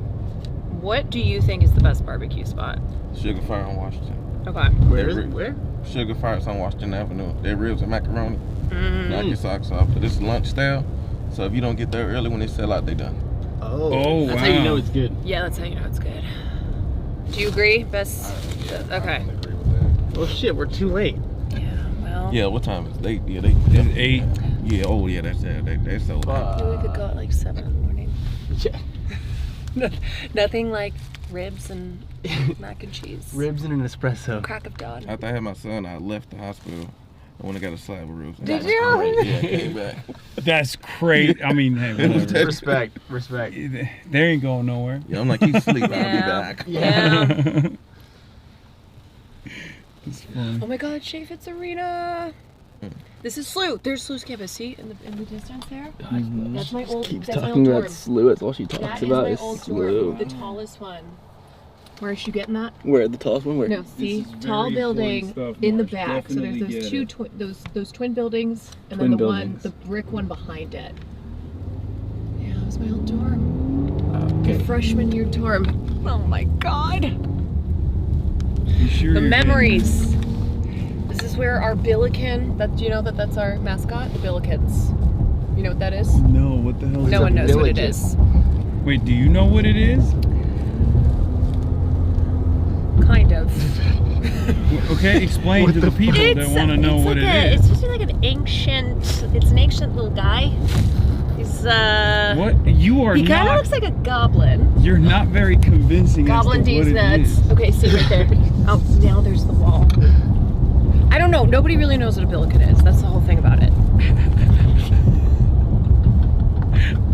What do you think is the best barbecue spot? Sugar Fire on Washington. Okay. Where is it? Where? Sugar Fire's on Washington Avenue. Their ribs and macaroni. Mm. Knock your socks off. But this is lunch style. So if you don't get there early when they sell out, they done. Oh, that's how you know it's good. Yeah, that's how you know it's good. Do you agree? Best. Okay. Oh shit, we're too late. Well. Yeah, what time is it? They It's 8. Yeah, oh yeah, that's sold out. Maybe we could go at like 7 in the morning. Yeah. Nothing like ribs and mac and cheese. Ribs and an espresso. Crack of dawn. After I had my son, I left the hospital. I went and got a slab of ribs. Did you? Great. Yeah, came back. That's great. I mean, hey, whatever. Respect. They ain't going nowhere. Yeah, I'm like, he's asleep. I'll be back. Yeah. It's funny. Oh my God, Shea Fitz Arena. This is SLU. There's SLU's campus. See in the distance there? That's my old. Keeps that's my talking old about dorm. SLU. That's all she talks That about is is my old SLU. dorm, the tallest one. Where is you getting that? Where the tallest one? Where? No, see, tall building in the back. So there's those two those twin buildings, and then the brick one behind it. Yeah, that was my old dorm. The freshman year dorm. Oh my God. You sure The you're memories. This is where our Billiken. Do you know that's our mascot? The Billikens. You know what that is? getting- No, what the hell? No one knows what it is. Wait, do you know what it is? Kind of. Okay, explain to the people that want to know what it is. It's just like an ancient. It's an ancient little guy. He's What? You are He kind of not. looks like a goblin. You're not very convincing. Goblin as to D's what it nuts. is. Okay, see right there. Oh, now there's the wall. I don't know. Nobody really knows what a billiken is. That's the whole thing about it.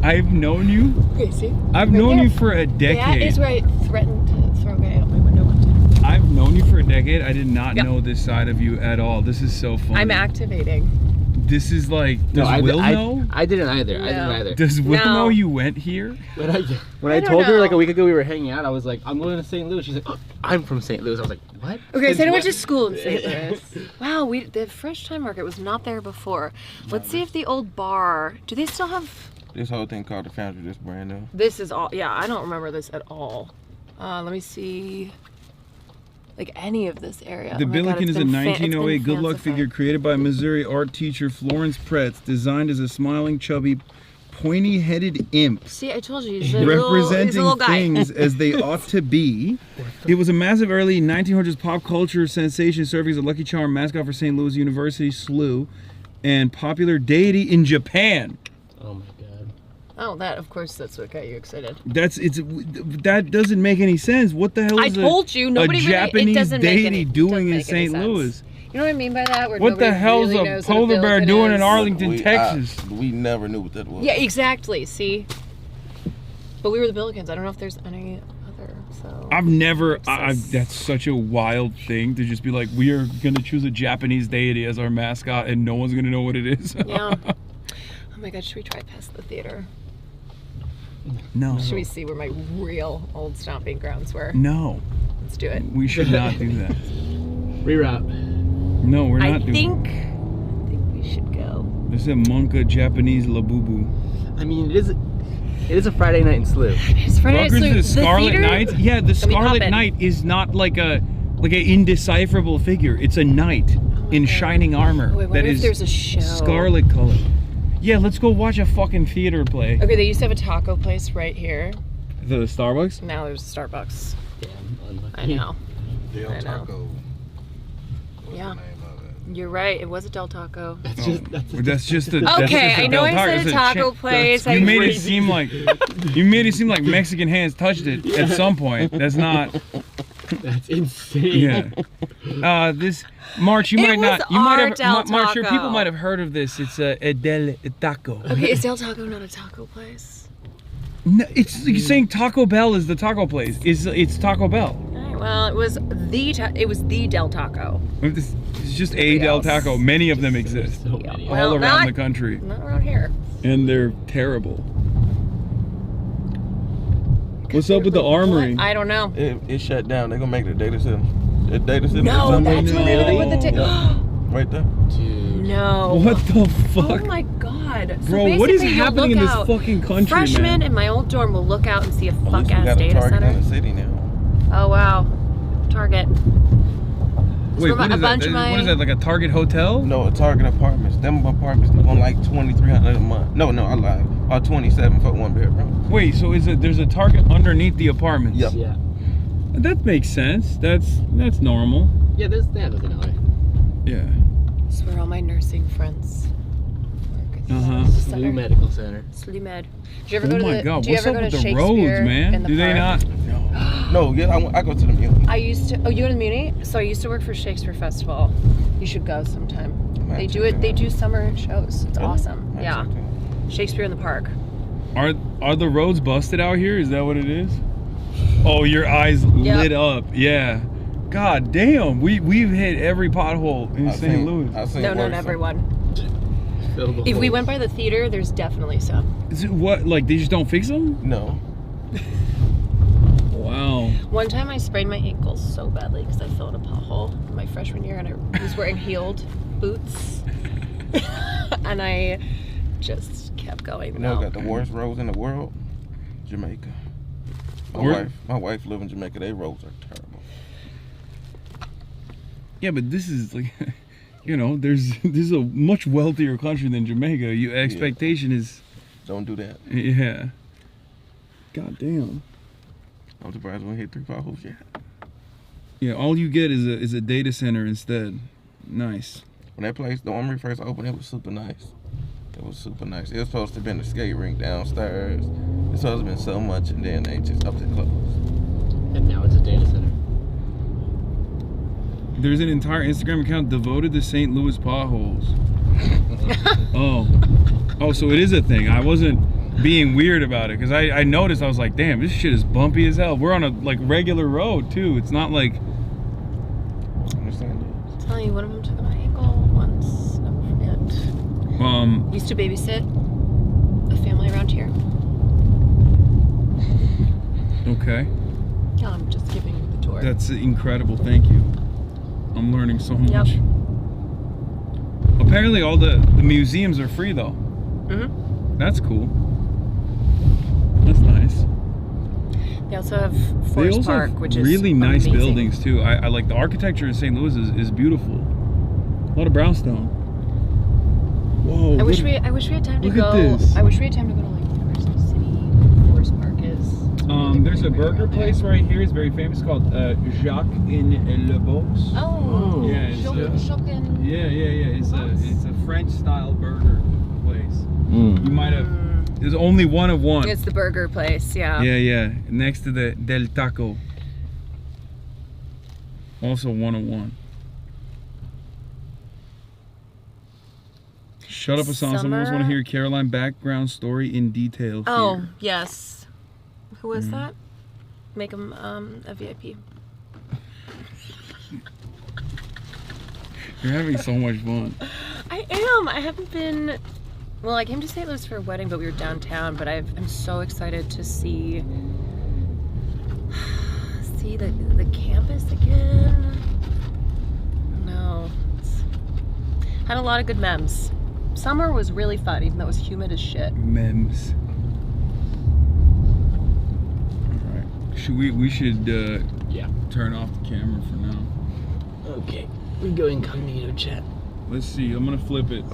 I've known you. Okay, see? I've Right known there. you for a decade. That is where I threatened to throw a guy out my window one time. I've known you for a decade. I did not Yep. know this side of you at all. This is so funny. I'm activating. This is like. Does Will know? I didn't either. I didn't No. either. Does Will No. know you went here? When I I don't told her like know. a week ago we were hanging out, I was like, I'm going to St. Louis. She's like, oh, I'm from St. Louis. I was like, what? Okay, so I Since went to when? school in St. Louis. Wow, the Fresh Time Market was not there before. Let's see if the old bar. Do they still have? This whole thing called the Foundry, this brand new. This is all. Yeah, I don't remember this at all. Let me see. Like any of this area. The Oh my God, Billiken it's is a been it's 1908 been good luck fancified. figure created by Missouri art teacher Florence Pretz, designed as a smiling, chubby, pointy-headed imp. See, I told you, he's a little Representing guy. things as they ought to be. It was a massive early 1900s pop culture sensation, serving as a lucky charm mascot for St. Louis University, SLU, and popular deity in Japan. Oh my God. Oh, that of course that's what got you excited. That doesn't make any sense. What the hell I is told you, nobody a really- it Japanese doesn't make deity any- doing doesn't in make any St. sense. Louis? You know what I mean by that? Where What the nobody hell's really a knows what polar bear Billiken doing in is. Arlington, Texas? We never knew what that was. Yeah, exactly. See, but we were the Billikens. I don't know if there's any other. So I've never. That's such a wild thing to just be like, we are gonna choose a Japanese deity as our mascot, and no one's gonna know what it is. Yeah. Oh my God, should we drive past the theater? No. Should we see where my real old stomping grounds were? No. Let's do it. We should not do that. Reroute. No, we're I not doing. think we should go. This is a Monka Japanese labubu. I mean, it is a Friday night in SLU. It's Friday night. Rutgers So is the Scarlet theater? Knight. Yeah, the Let me pop Scarlet in. Knight is not like an indecipherable figure. It's a knight in shining armor Oh, I wonder that if is there's a show. scarlet colored. Yeah, let's go watch a fucking theater play. Okay, they used to have a taco place right here. The Starbucks? Now there's a Starbucks. Damn, I know. Del I know. Taco. Yeah. You're right. It was a Del Taco. That's just a. That's just Okay, a I know Del I said It's a taco cha- place. You made it seem like Mexican hands touched it at some point. That's not. That's insane. Yeah. This March, you It might was not. You might our have. Del March, your people Taco. might have heard of this. It's a Del Taco. Okay, is Del Taco not a taco place? No, it's you're saying Taco Bell is the taco place. It's Taco Bell. All right, well, it was the Del Taco. It's just a Del Taco. Many of them exist all Well, around not- the country, Not around here. and they're terrible. What's up with the armory? I don't know. It shut down. They're gonna make the data center. The data center. No, is somewhere that's in literally what the right there. No. What the fuck? Oh my God. So Bro, what is basically, you'll happening look in this out- fucking country, Freshmen man? in my old dorm will look out and see a At least fuck we ass got a data Target center. in the city now. Oh wow. Target. Wait, what is that? What is that, like a Target hotel? No, a Target apartments. Them apartments on like $2,300 a month. No, I lied. Or $27 for one bedroom. Wait, so there's a Target underneath the apartments? Yep. Yeah. That makes sense. That's normal. Yeah, they have those in LA. Yeah. That's where all my nursing friends work. SLU Medical Center. SLU Med. Did you ever go to my the? God, Do you what's ever up go with to the Shakespeare roads, man? in the Do they park? not? No, yeah, I go to the Muni. I used to. Oh, you go to the Muni? So I used to work for Shakespeare Festival. You should go sometime. They do it. They do summer shows. It's awesome. Yeah. Shakespeare in the Park. Are the roads busted out here? Is that what it is? Oh, your eyes lit up. Yeah. God damn. We've hit every pothole in St. Louis. No, not everyone. If we went by the theater, there's definitely some. Is it what? Like they just don't fix them? No. Wow. One time I sprained my ankle so badly because I fell in a pothole in my freshman year and I was wearing heeled boots. And I just kept going. You know, got the worst roads in the world? Jamaica. My wife live in Jamaica. Their roads are terrible. Yeah, but this is like, you know, this is a much wealthier country than Jamaica. Your expectation is... Don't do that. Yeah. God damn. I'm surprised we hit 3 potholes yet. Yeah, all you get is a data center instead. Nice. When that place, the Armory first opened, it was super nice. It was super nice. It was supposed to have been a skate rink downstairs. It's supposed to have been so much, and then they just upped it closed. And now it's a data center. There's an entire Instagram account devoted to St. Louis potholes. Oh, so it is a thing. I wasn't being weird about it because I noticed. I was like, damn, this shit is bumpy as hell. We're on a like regular road too. It's not like. I'm telling you, one of them took my ankle once. Never forget. Used to babysit a family around here. Okay. I'm just giving you the tour. That's incredible. Thank you. I'm learning so much. Yep. Apparently, all the museums are free though. Mhm. That's cool. That's nice. They also have They Forest also Park, have which is really nice amazing. buildings too. I like the architecture in St. Louis is beautiful. A lot of brownstone. Whoa! I wish we had time to look go. at this. I wish we had time to go to like University City. Forest Park is. There's a burger place right here. It's very famous called Jacques in Le Box. Oh. Yeah. It's It's a French style burger place. You might have. There's only one of one. It's the burger place, yeah. Yeah. Next to the Del Taco. Also 101. Shut up, Hassan. Someone else want to hear Caroline background story in detail. Oh, here. yes. Who was that? Make him a VIP. You're having so much fun. I am. I haven't been. Well, I came to St. Louis for a wedding, but we were downtown. But I'm so excited to see the campus again. No, had a lot of good memes. Summer was really fun, even though it was humid as shit. Memes. All right. We should turn off the camera for now. Okay. We go incognito chat. Let's see. I'm gonna flip it.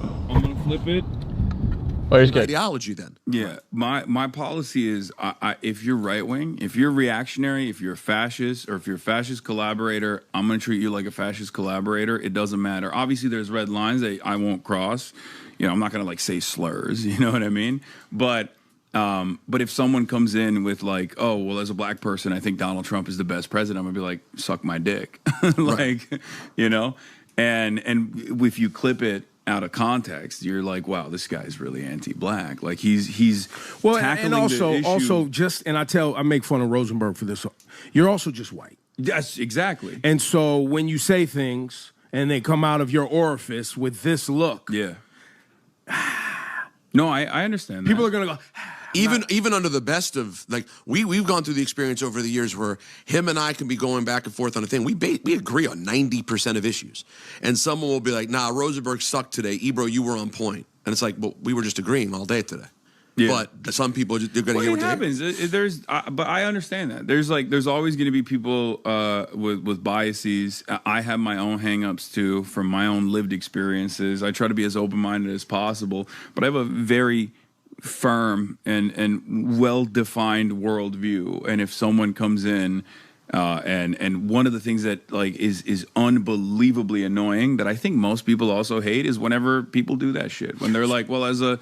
Ideology then. Yeah, my policy is if you're right wing, if you're reactionary, if you're a fascist, or if you're a fascist collaborator, I'm gonna treat you like a fascist collaborator. It doesn't matter. Obviously, there's red lines that I won't cross. You know, I'm not gonna like say slurs. You know what I mean? But if someone comes in with like, oh well, as a black person, I think Donald Trump is the best president, I'm gonna be like, suck my dick, like, you know. And if you clip it out of context, you're like, wow, this guy's really anti-black. Like he's well, tackling and also the issue. I make fun of Rosenberg for this. You're also just white. Yes, exactly. And so when you say things and they come out of your orifice with this look, yeah. No, I understand that. People are gonna go. Even under the best of, like, we've gone through the experience over the years where him and I can be going back and forth on a thing. We agree on 90% of issues. And someone will be like, nah, Rosenberg sucked today. Ebro, you were on point. And it's like, well, we were just agreeing all day today. but some people they're going to hear what it happens. But I understand that. There's always going to be people with biases. I have my own hangups too from my own lived experiences. I try to be as open-minded as possible, but I have a very firm and well-defined worldview. And if someone comes in and one of the things that like is unbelievably annoying that I think most people also hate is whenever people do that shit. When they're like, well, as a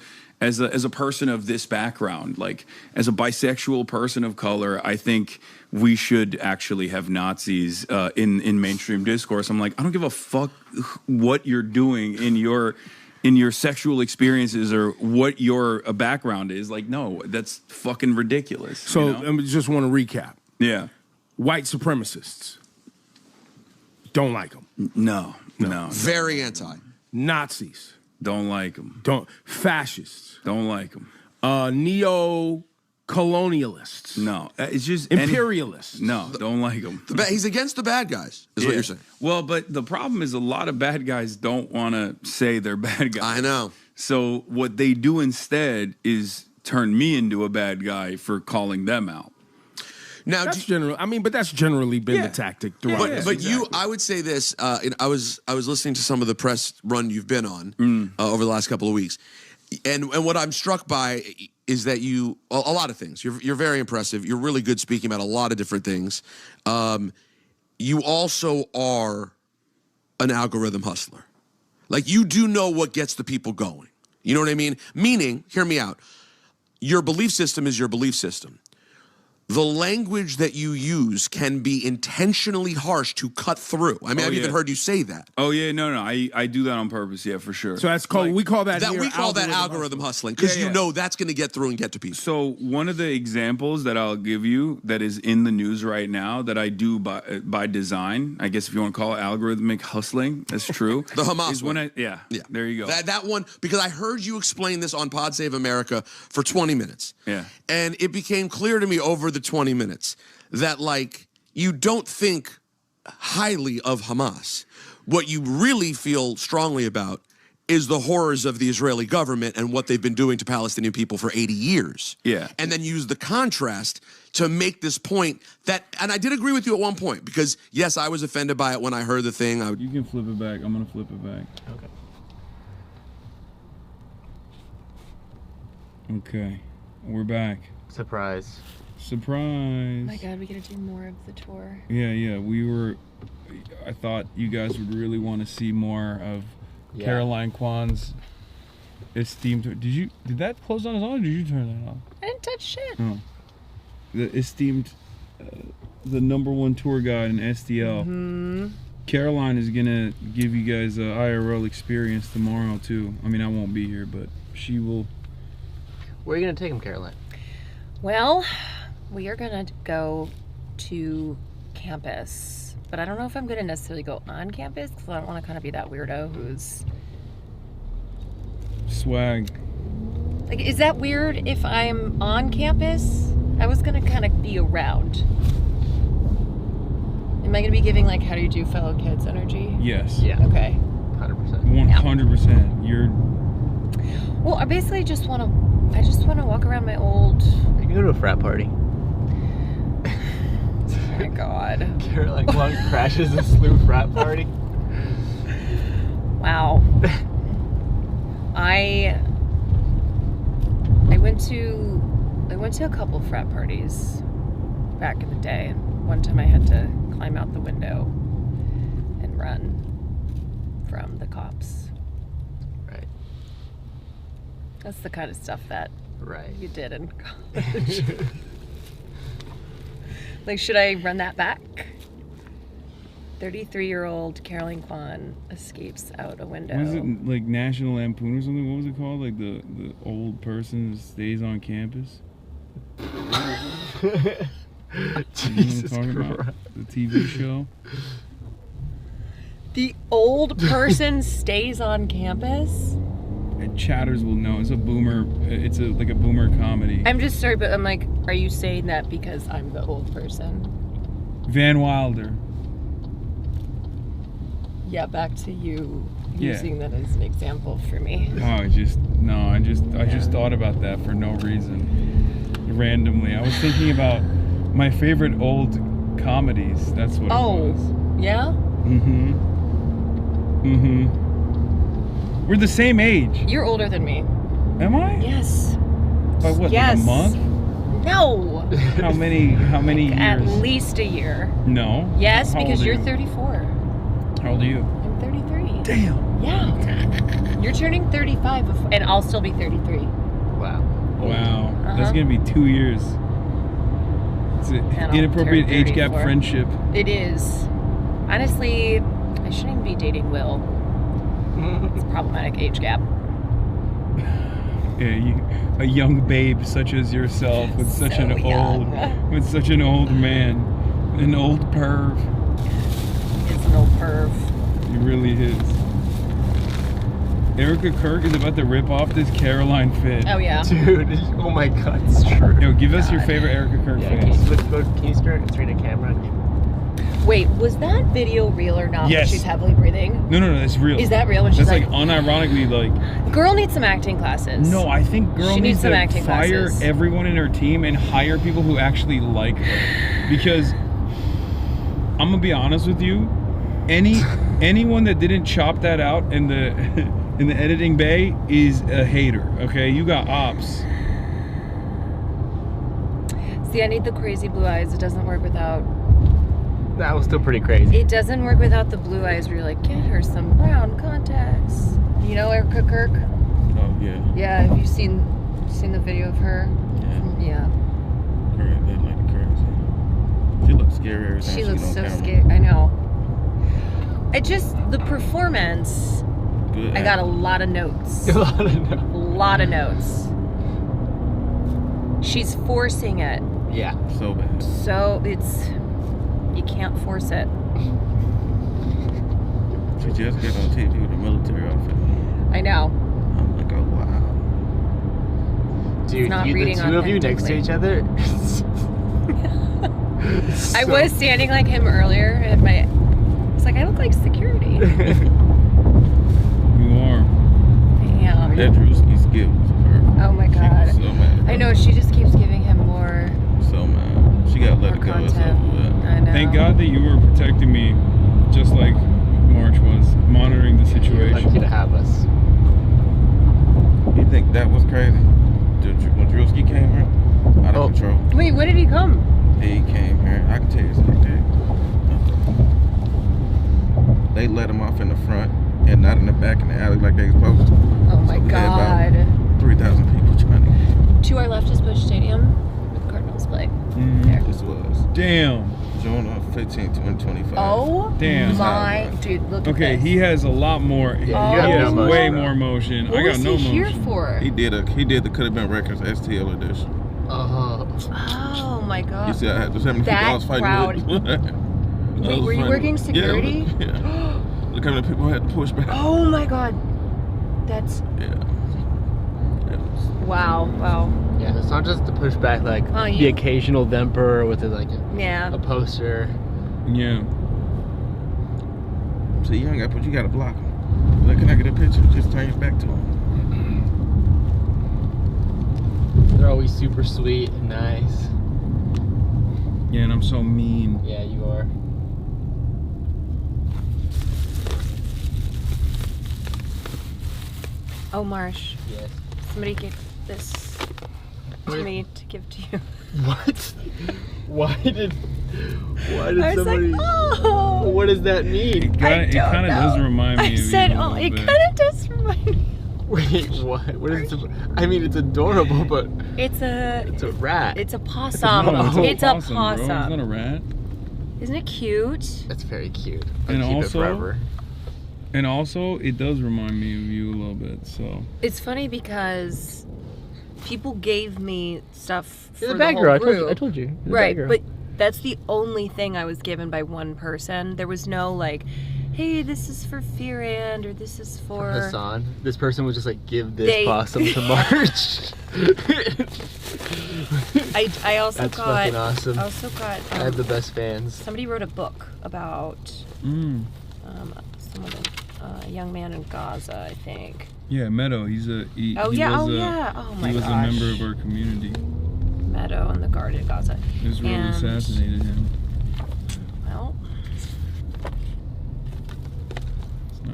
person of this background, like as a bisexual person of color, I think we should actually have Nazis in mainstream discourse. I'm like, I don't give a fuck what you're doing in your sexual experiences or what your background is. Like, no, that's fucking ridiculous. So I just want to recap. Yeah. White supremacists. Don't like them. No. Very anti. Nazis. Don't like them. Fascists. Don't like them. Neo-colonialists. No. It's just... Imperialists. No, don't like them. He's against the bad guys, is what you're saying. Well, but the problem is a lot of bad guys don't want to say they're bad guys. I know. So what they do instead is turn me into a bad guy for calling them out. Now, that's generally been the tactic throughout. But I would say this. I was listening to some of the press run you've been on over the last couple of weeks, and what I'm struck by is that a lot of things. You're very impressive. You're really good speaking about a lot of different things. You also are an algorithm hustler. Like you do know what gets the people going. You know what I mean? Meaning, hear me out. Your belief system is your belief system. The language that you use can be intentionally harsh to cut through. I mean, I've even heard you say that. Oh yeah, no, I do that on purpose. Yeah, for sure. So that's called we call that algorithm hustling because you know that's going to get through and get to people. So one of the examples that I'll give you that is in the news right now that I do by design, I guess if you want to call it algorithmic hustling, that's true. The Hamas one. Yeah. There you go. That one, because I heard you explain this on Pod Save America for 20 minutes. Yeah. And it became clear to me over the 20 minutes that like you don't think highly of Hamas. What you really feel strongly about is the horrors of the Israeli government and what they've been doing to Palestinian people for 80 years. Yeah. And then use the contrast to make this point that, and I did agree with you at one point because yes, I was offended by it when I heard the thing. You can flip it back. I'm gonna flip it back. Okay. We're back. Surprise. Surprise. Oh my God, we gotta do more of the tour. Yeah. I thought you guys would really want to see more of Caroline Kwan's esteemed. Did that close on its own or did you turn that off? I didn't touch shit. Oh. The esteemed, the #1 tour guide in STL. Mm-hmm. Caroline is gonna give you guys a IRL experience tomorrow too. I mean, I won't be here, but she will. Where are you gonna take him, Caroline? Well, we are gonna go to campus, but I don't know if I'm gonna necessarily go on campus because I don't want to kind of be that weirdo who's swag. like, is that weird if I'm on campus? I was gonna kind of be around. Am I gonna be giving like how do you do fellow kids energy? Yes. Yeah. Okay. 100%. 100%. You're. Well, I basically just want to walk around my old. You can go to a frat party. Oh my God. Caroline Kwan crashes a slew frat party. Wow. I went to a couple of frat parties back in the day. One time I had to climb out the window and run from the cops. Right. That's the kind of stuff that you did in college. Like, should I run that back? 33-year-old Caroline Kwan escapes out a window. Was it like National Lampoon or something? What was it called? Like the old person stays on campus? Jesus Christ. About? The TV show? The old person stays on campus? Chatters will know. It's a boomer. It's like a boomer comedy. I'm just sorry, but I'm like, are you saying that because I'm the old person? Van Wilder. Yeah, back to you. using that as an example for me. Oh, I just thought about that for no reason. Randomly. I was thinking about my favorite old comedies. That's what it was. Yeah? We're the same age. You're older than me. Am I? Yes. By what, Yes. like a month? No. How many years? At least a year. No. Yes, How old because are you're you? 34. How old are you? I'm 33. Damn. Yeah. You're turning 35 and I'll still be 33. Wow. That's gonna be 2 years. It's an And I'll inappropriate turn age gap 34. friendship. It is. Honestly, I shouldn't even be dating Will. It's a problematic age gap. Yeah, a young babe such as yourself with such an old man, an old perv. It's an old perv. He really is. Erica Kirk is about to rip off this Caroline fit. Oh yeah. Dude, oh my god, it's true. Yo, give us your favorite Erica Kirk Yeah, fit. can you start straight to camera? Wait, was that video real or not? Yes. When she's heavily breathing? No, that's real. Is that real? When she's That's like unironically like. Girl needs some acting classes. No, I think girl She needs some to acting fire classes. everyone in her team and hire people who actually like her. Because I'm gonna be honest with you, anyone that didn't chop that out in the in the editing bay is a hater. Okay, you got ops. See, I need the crazy blue eyes. It doesn't work without. That was still pretty crazy. It doesn't work without the blue eyes where you're like, get her some brown contacts. You know Erica Kirk? Oh yeah. Yeah, have you seen the video of her? Yeah. Correct. They like crazy. She looks scary every time She looks on so camera. scary. I know. The performance. Good. I got a lot of notes. A lot of notes. A lot of notes. She's forcing it. Yeah. So bad. So you can't force it. She just got on TV with a military outfit. I know. I'm like, oh wow. Dude, not the reading two of you next to authentically. each other. I was standing like him earlier at my. It's like I look like security. You are. Yeah. That Drewski skit was perfect. Oh my She god. was so mad. I know. She just keeps giving him more. So mad. She got let it go. It's over with. I know. Thank God that you were protecting me, just like March was, monitoring the situation. Lucky to have us. You think that was crazy? When Drewski came here, out of control. Wait, when did he come? He came here. I can tell you something. They let him off in the front and not in the back in the alley like they supposed to. Oh my god. 3,000 people trying to. To our left is Busch Stadium, where the Cardinals play. There. This was. Damn. June 15th, 2025. Oh Damn. my dude, look at Okay, this. he has a lot more. He have has no way motion. more motion. What I got was no he motion. here for? He did the could have been records STL edition. Oh my god. You see, I had so many people I was fighting crowd. with. Wait, were you working security? Yeah. Look how many people had to push back. Oh my god. That's. Yeah. Wow. Yeah, it's not just to push back like Oh, the you- occasional Vemper with Yeah. a poster. Yeah. So you ain't got to put. You got to block him. Like, can I get a picture? Just turn your back to him. They're always super sweet and nice. Yeah, and I'm so mean. Yeah, you are. Oh, Marsh. Yes. Somebody gave this to me to give to you. What? Why did I was somebody? like, oh. What does that mean? It kind of does remind me I of said, you a oh, little it bit. kind of does remind me. Wait, what? What is it? I mean, it's adorable, but It's a rat. It's a possum. No, it's a bro. possum. It's not a rat. Isn't it cute? That's very cute. I'll And keep it also, forever. it does remind me of you a little bit. So It's funny because people gave me stuff for You're the the bad whole girl. group. I told you. You're the bad Right, girl. but that's the only thing I was given by one person. There was no like, hey, this is for Fearand or this is for Hasan. This person would just like give this They- possum to March. I also That's got. fucking awesome. I also got. I have the best fans. Somebody wrote a book about some of the young man in Gaza, I think. Yeah, Meadow. He was Oh my He was gosh. a member of our community. Meadow and the guard in Gaza. Israel And, assassinated him. well,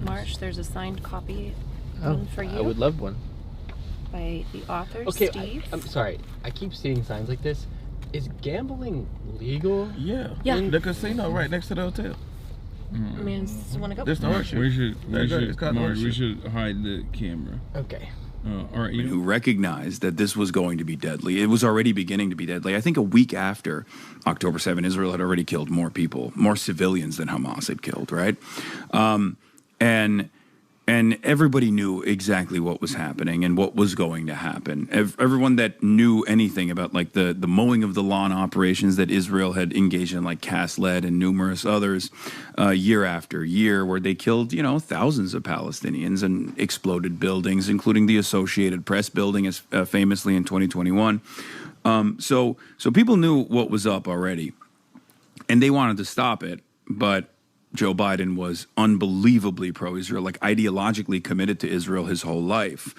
March, there's a signed copy one for you. I would love one. By the author, Okay, Steve. I'm sorry. I keep seeing signs like this. Is gambling legal? Yeah. Yeah. The casino right next to the hotel. I mean, you want to go? There's the horseshoe. We should It's called the Mark, we horseshoe. should hide the camera. Okay. All right, Who recognized that this was going to be deadly. It was already beginning to be deadly. I think a week after October 7, Israel had already killed more people, more civilians than Hamas had killed, right? And everybody knew exactly what was happening and what was going to happen. Everyone that knew anything about like the mowing of the lawn operations that Israel had engaged in, like Cast Lead and numerous others, year after year, where they killed, thousands of Palestinians and exploded buildings, including the Associated Press building, as famously in 2021. So people knew what was up already, and they wanted to stop it, but Joe Biden was unbelievably pro-Israel, like ideologically committed to Israel his whole life,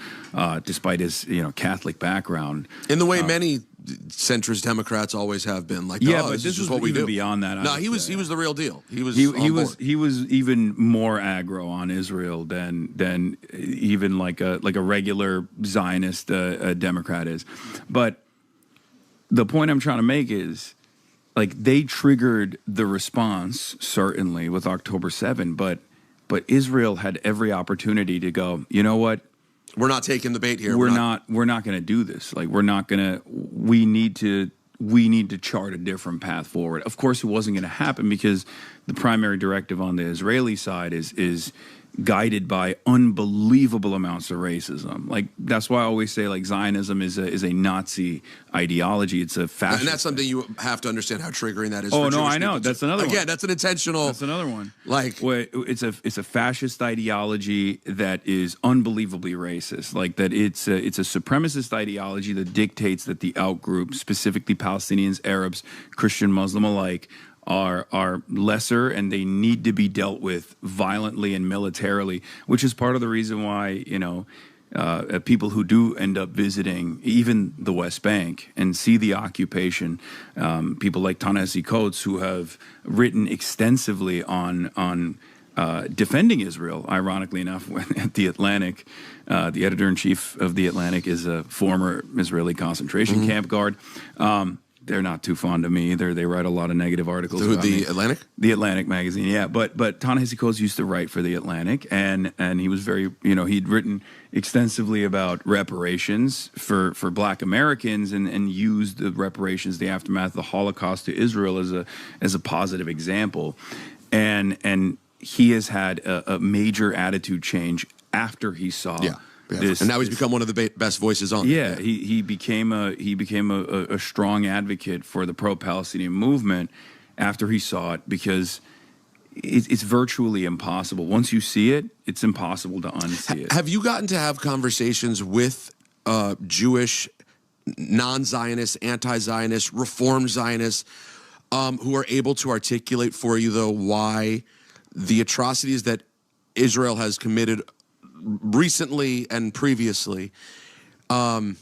despite his Catholic background. In the way many centrist Democrats always have been, like, yeah, oh, but this this is just was what we even do. beyond that. No, he was the real deal. He was he was even more aggro on Israel than even like a regular Zionist Democrat is. But the point I'm trying to make is, like, they triggered the response, certainly, with October 7, but Israel had every opportunity to go, you know what? We're not taking the bait here. We're not going to do this. Like, we need to chart a different path forward. Of course, it wasn't going to happen because the primary directive on the Israeli side is guided by unbelievable amounts of racism. Like, that's why I always say, like, Zionism is a Nazi ideology. It's a fascist. And that's something you have to understand how triggering that is. Oh, for no, Jewish I know. people, That's too. another one. Again, that's an intentional. That's another one. Like, it's a fascist ideology that is unbelievably racist. Like, that it's a supremacist ideology that dictates that the outgroup, specifically Palestinians, Arabs, Christian, Muslim alike, are lesser, and they need to be dealt with violently and militarily, which is part of the reason why people who do end up visiting even the West Bank and see the occupation, people like Ta-Nehisi Coates, who have written extensively on defending Israel. Ironically enough, at the Atlantic, the editor-in-chief of the Atlantic is a former Israeli concentration camp guard. They're not too fond of me either. They write a lot of negative articles about the me. Atlantic? The Atlantic magazine, yeah. But Ta-Nehisi Coates used to write for the Atlantic, and he was very, he'd written extensively about reparations for Black Americans and used the reparations, the aftermath of the Holocaust to Israel as a positive example. And he has had a major attitude change after he saw this. And now he's become one of the best voices on. Yeah, he became a strong advocate for the pro-Palestinian movement after he saw it, because it's virtually impossible. Once you see it, it's impossible to unsee it. Have you gotten to have conversations with Jewish, non-Zionist, anti-Zionist, Reform Zionists who are able to articulate for you, though, why the atrocities that Israel has committed recently and previously, why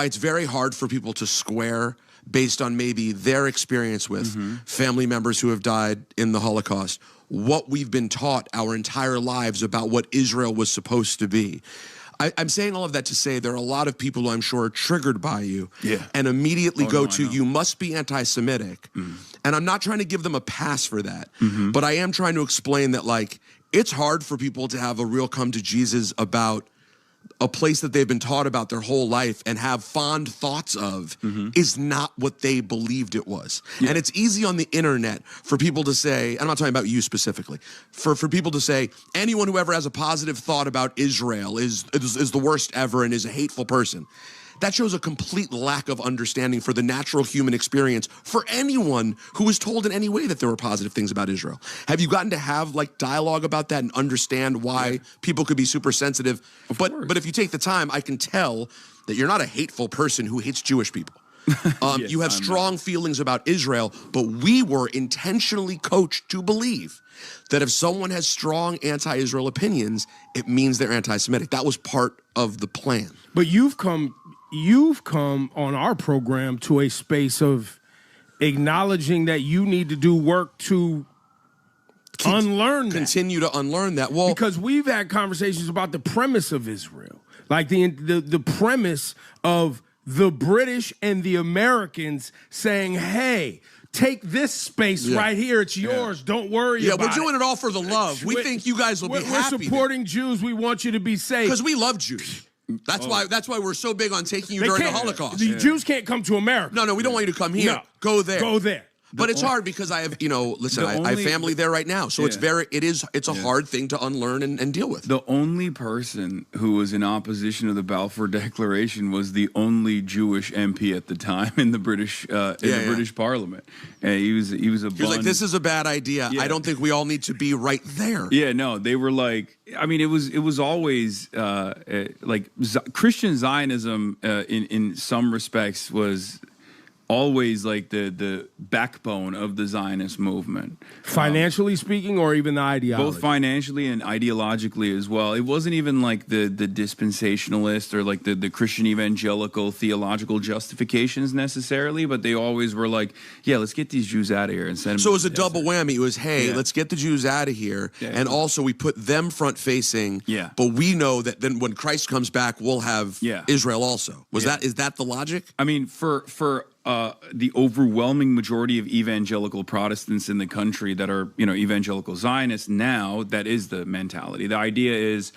it's very hard for people to square based on maybe their experience with family members who have died in the Holocaust, what we've been taught our entire lives about what Israel was supposed to be. I'm saying all of that to say there are a lot of people who I'm sure are triggered by you and immediately you must be anti-Semitic. And I'm not trying to give them a pass for that, but I am trying to explain that, like, it's hard for people to have a real come to Jesus about a place that they've been taught about their whole life and have fond thoughts of is not what they believed it was. And it's easy on the internet for people to say, I'm not talking about you specifically, for people to say anyone who ever has a positive thought about Israel is the worst ever and is a hateful person. That shows a complete lack of understanding for the natural human experience for anyone who was told in any way that there were positive things about Israel. Have you gotten to have, like, dialogue about that and understand why people could be super sensitive? But if you take the time, I can tell that you're not a hateful person who hates Jewish people. You have strong feelings about Israel, but we were intentionally coached to believe that if someone has strong anti-Israel opinions, it means they're anti-Semitic. That was part of the plan. But you've come on our program to a space of acknowledging that you need to do work to unlearn that. Continue to unlearn that. Well, because we've had conversations about the premise of Israel, like the premise of the British and the Americans saying, "Hey, take this space right here. It's yours. Don't worry about it." Yeah, we're doing it all for the love. We think you guys will be happy. We're supporting Jews. We want you to be safe. Because we love Jews. That's why we're so big on taking you during the Holocaust. The Jews can't come to America. No, we don't want you to come here. No. Go there. Go there. But it's hard because I have, I have family there right now. So it's a hard thing to unlearn and deal with. The only person who was in opposition to the Balfour Declaration was the only Jewish MP at the time in the British British Parliament. And he was like, this is a bad idea. I don't think we all need to be right there. Yeah, no, they were like, I mean, it was always like Christian Zionism in some respects was always like the backbone of the Zionist movement. Financially speaking, or even the ideology? Both financially and ideologically as well. It wasn't even like the dispensationalist or like the Christian evangelical theological justifications necessarily, but they always were like, yeah, let's get these Jews out of here and send them. So it was a double whammy. It was, hey, let's get the Jews out of here. Yeah. And also we put them front facing. Yeah. But we know that then when Christ comes back, we'll have Israel also. Is that the logic? I mean, for the overwhelming majority of evangelical Protestants in the country that are, evangelical Zionists now, that is the mentality. The idea is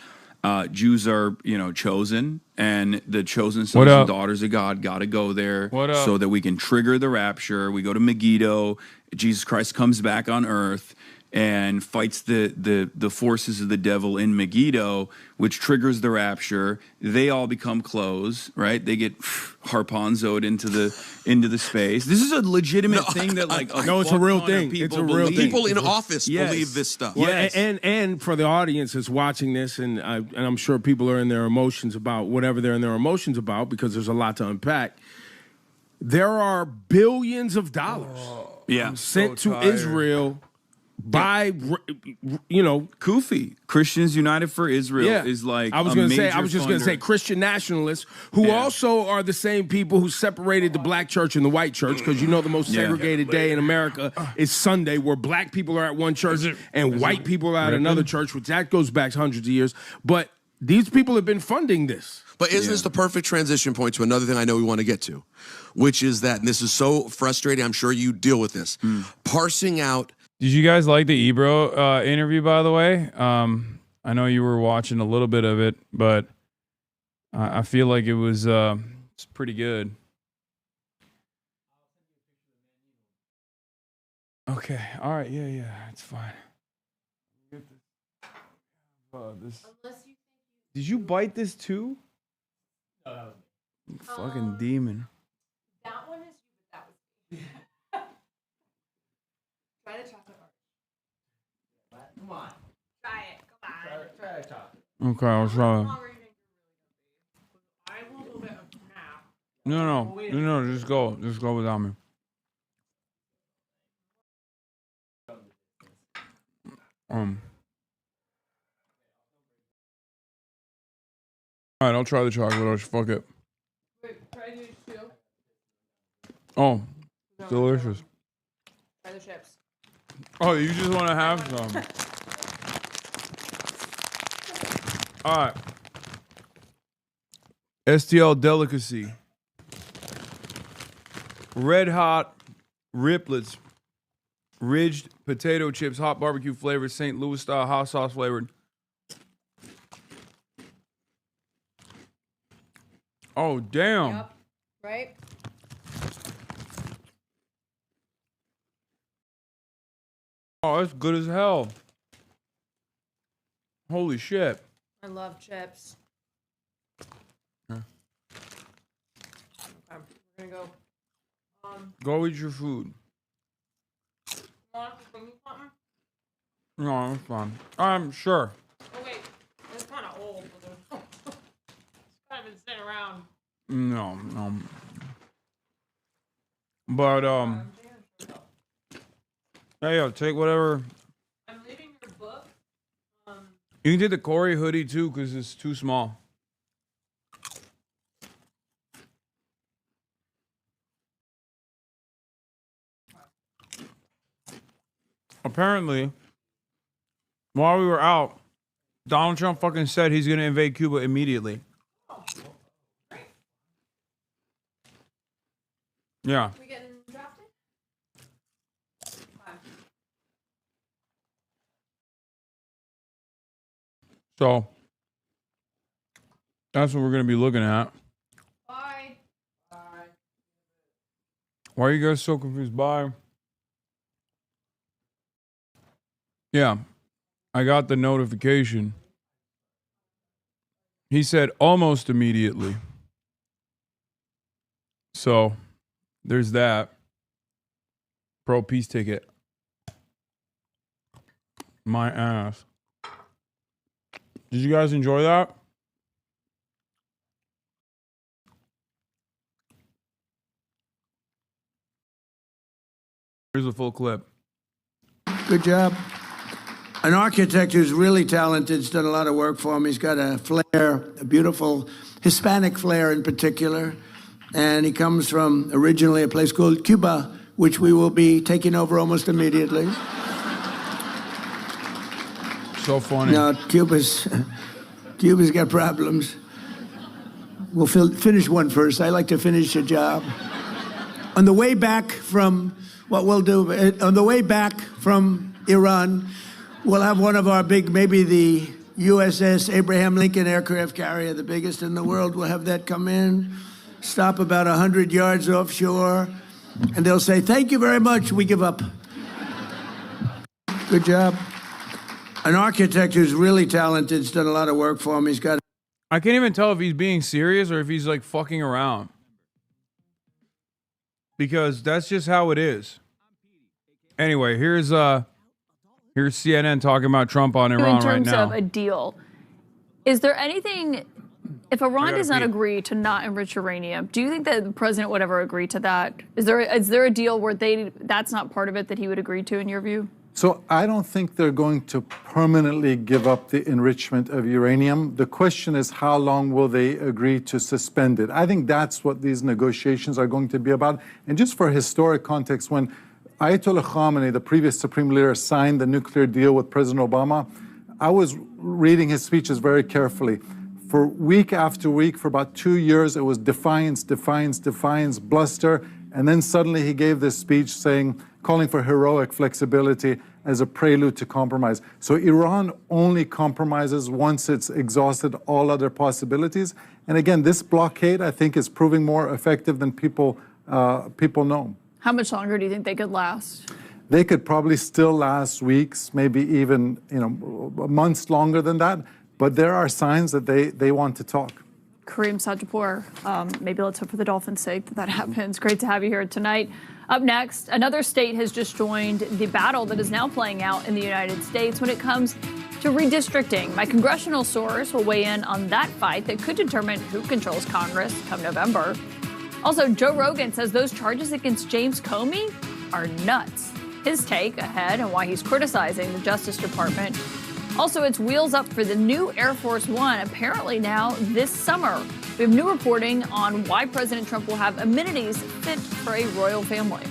Jews are, chosen, and the chosen sons and daughters of God got to go there so that we can trigger the rapture. We go to Megiddo. Jesus Christ comes back on earth and fights the forces of the devil in Megiddo, which triggers the rapture. They all become clothes, right? They get harponzoed into the space. This is a legitimate thing that it's a real thing. It's a real thing. People in office believe this stuff. Well, and for the audience that's watching this, and I'm sure people are in their emotions about whatever they're in their emotions about, because there's a lot to unpack. There are billions of dollars sent to Israel by Kufi. Christians United for Israel is like I was just going to say Christian nationalists who also are the same people who separated the black church and the white church, because the most segregated day in America is Sunday, where black people are at one church and white people are at another church, which that goes back hundreds of years. But these people have been funding this. But isn't this the perfect transition point to another thing I know we want to get to, which is that, and this is so frustrating, I'm sure you deal with this, parsing out. Did you guys like the Ebro interview, by the way? I know you were watching a little bit of it, but I feel like it was it's pretty good. Okay. All right. Yeah. It's fine. Get this. Did you bite this too? No. You fucking demon. That one is you, but that was me. Try the chocolate bar. Come on. Try it. Come on. Try the chocolate. Okay, I'll try. I will go get a nap. No, just go without me. All right, I'll try the chocolate. Fuck it. Wait, try these too. Oh, delicious. Try the chips. Oh, you just want to have some. All right. STL delicacy. Red hot riplets. Ridged potato chips, hot barbecue flavored, St. Louis style hot sauce flavored. Oh, damn. Yep. Right? Oh, that's good as hell. Holy shit. I love chips. Huh. Okay, we're gonna go. Go eat your food. Want to bring you something? No, that's fine. Sure. Oh wait, it's kind of old. It's kind of been sitting around. No. But hey, take whatever. I'm leaving your book. You can take the Corey hoodie too, because it's too small. Apparently, while we were out, Donald Trump fucking said he's gonna invade Cuba immediately. Yeah. We getting drafted? So that's what we're gonna be looking at. Bye. Why are you guys so confused? Bye. Yeah, I got the notification. He said almost immediately. So there's that. Pro peace ticket. My ass. Did you guys enjoy that? Here's a full clip. Good job. An architect who's really talented, has done a lot of work for him. He's got a flair, a beautiful Hispanic flair in particular. And he comes from originally a place called Cuba, which we will be taking over almost immediately. So funny. No, Cuba's got problems. We'll finish one first. I like to finish a job. On the way back from, what we'll do, on the way back from Iran, we'll have one of our big, maybe the USS Abraham Lincoln aircraft carrier, the biggest in the world. We'll have that come in, stop about 100 yards offshore, and they'll say, "Thank you very much, we give up." Good job. An architect who's really talented, has done a lot of work for him. He's got. I can't even tell if he's being serious or if he's like fucking around. Because that's just how it is. Anyway, here's CNN talking about Trump on Iran right now. In terms of a deal, is there anything, if Iran does not agree to not enrich uranium, do you think that the president would ever agree to that? Is there a deal where that's not part of it that he would agree to in your view? So I don't think they're going to permanently give up the enrichment of uranium. The question is, how long will they agree to suspend it? I think that's what these negotiations are going to be about. And just for historic context, when Ayatollah Khamenei, the previous supreme leader, signed the nuclear deal with President Obama, I was reading his speeches very carefully. For week after week, for about 2 years, it was defiance, defiance, defiance, bluster. And then suddenly he gave this speech calling for heroic flexibility as a prelude to compromise. So Iran only compromises once it's exhausted all other possibilities. And again, this blockade, I think, is proving more effective than people know. How much longer do you think they could last? They could probably still last weeks, maybe even months longer than that. But there are signs that they want to talk. Kareem Sajapur, maybe let's hope for the Dolphins' sake that happens. Great to have you here tonight. Up next, another state has just joined the battle that is now playing out in the United States when it comes to redistricting. My congressional source will weigh in on that fight that could determine who controls Congress come November. Also, Joe Rogan says those charges against James Comey are nuts. His take ahead and why he's criticizing the Justice Department. Also, it's wheels up for the new Air Force One, apparently now this summer. We have new reporting on why President Trump will have amenities fit for a royal family.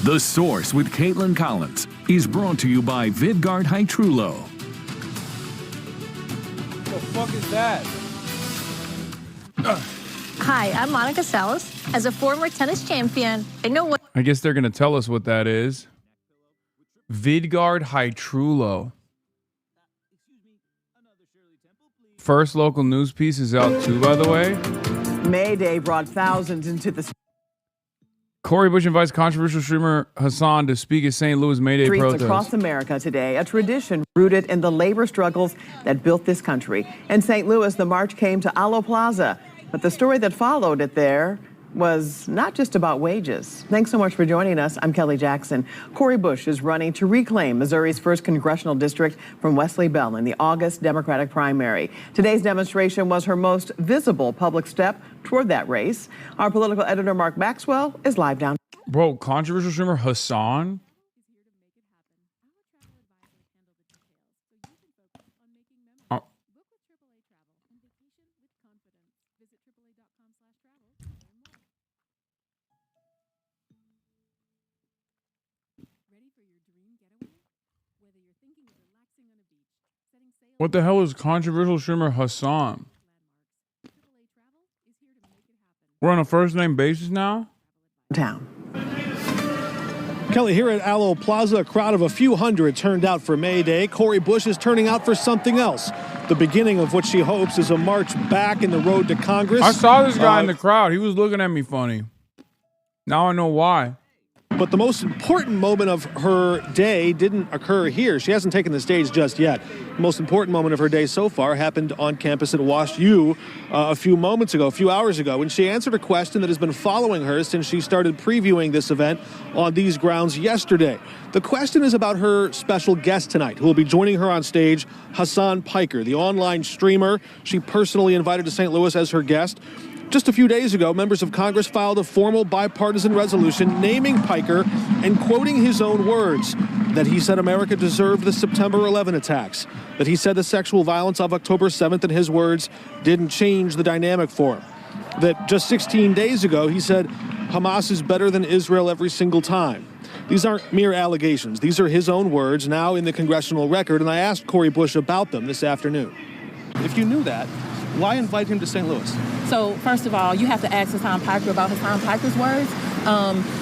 The Source with Caitlin Collins is brought to you by Vidgard Hytrulo. What the fuck is that? Hi, I'm Monica Seles. As a former tennis champion, I know what... I guess they're going to tell us what that is. Vidgard Hytrulo. First local news piece is out too, by the way. May Day brought thousands into the Cori Bush invites controversial streamer Hasan to speak at St. Louis May Day streets protest. across America today, a tradition rooted in the labor struggles that built this country. In St. Louis, the march came to Alo Plaza, but the story that followed it there was not just about wages. Thanks so much for joining us. I'm Kelly Jackson. Cori Bush is running to reclaim Missouri's 1st congressional district from Wesley Bell in the August Democratic primary. Today's demonstration was her most visible public step toward that race. Our political editor, Mark Maxwell, is live down. Bro, controversial streamer Hasan? What the hell is controversial streamer Hasan? We're on a first name basis now? Town. Kelly, here at Aloe Plaza, a crowd of a few hundred turned out for May Day. Cori Bush is turning out for something else. The beginning of what she hopes is a march back in the road to Congress. I saw this guy in the crowd. He was looking at me funny. Now I know why. But the most important moment of her day didn't occur here. She hasn't taken the stage just yet. The most important moment of her day so far happened on campus at WashU a few hours ago, when she answered a question that has been following her since she started previewing this event on these grounds yesterday. The question is about her special guest tonight, who will be joining her on stage, Hasan Piker, the online streamer she personally invited to St. Louis as her guest. Just a few days ago, members of Congress filed a formal bipartisan resolution naming Piker and quoting his own words, that he said America deserved the September 11 attacks, that he said the sexual violence of October 7th, in his words, didn't change the dynamic for him, that just 16 days ago he said Hamas is better than Israel every single time. These aren't mere allegations. These are his own words now in the congressional record, and I asked Cori Bush about them this afternoon. If you knew that, why invite him to St. Louis? So first of all, you have to ask Hasan Piker about Hasan Piker's words.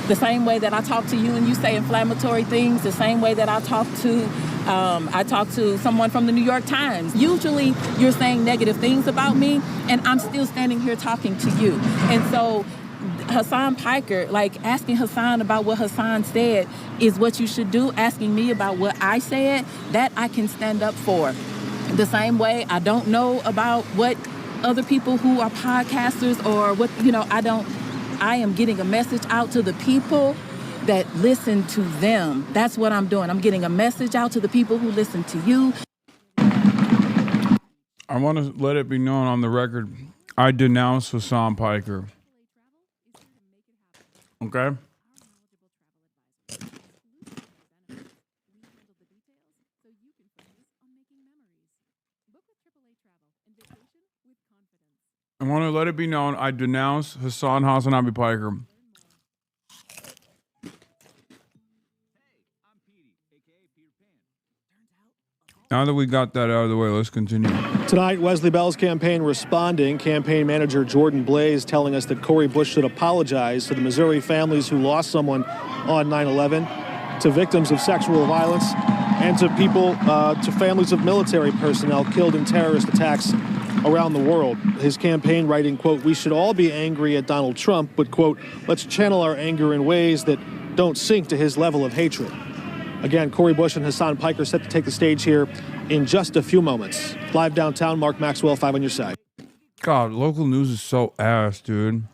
The same way that I talk to you and you say inflammatory things, the same way that I talk to someone from the New York Times. Usually you're saying negative things about me, and I'm still standing here talking to you. And so Hasan Piker, like asking Hasan about what Hasan said is what you should do. Asking me about what I said, that I can stand up for. The same way I don't know about what other people who are podcasters or what, I am getting a message out to the people that listen to them. That's what I'm doing. I'm getting a message out to the people who listen to you. I want to let it be known on the record, I denounce Hasan Piker. Okay? I want to let it be known, I denounce Hasanabi Piker. Now that we got that out of the way, let's continue. Tonight, Wesley Bell's campaign responding. Campaign manager Jordan Blaze telling us that Cori Bush should apologize to the Missouri families who lost someone on 9/11, to victims of sexual violence, and to families of military personnel killed in terrorist attacks around the world. His campaign writing, quote, "We should all be angry at Donald Trump, but, quote, let's channel our anger in ways that don't sink to his level of hatred." Again, Cori Bush and Hasan Piker set to take the stage here in just a few moments. Live downtown, Mark Maxwell, 5 on your side. God, local news is so ass, dude.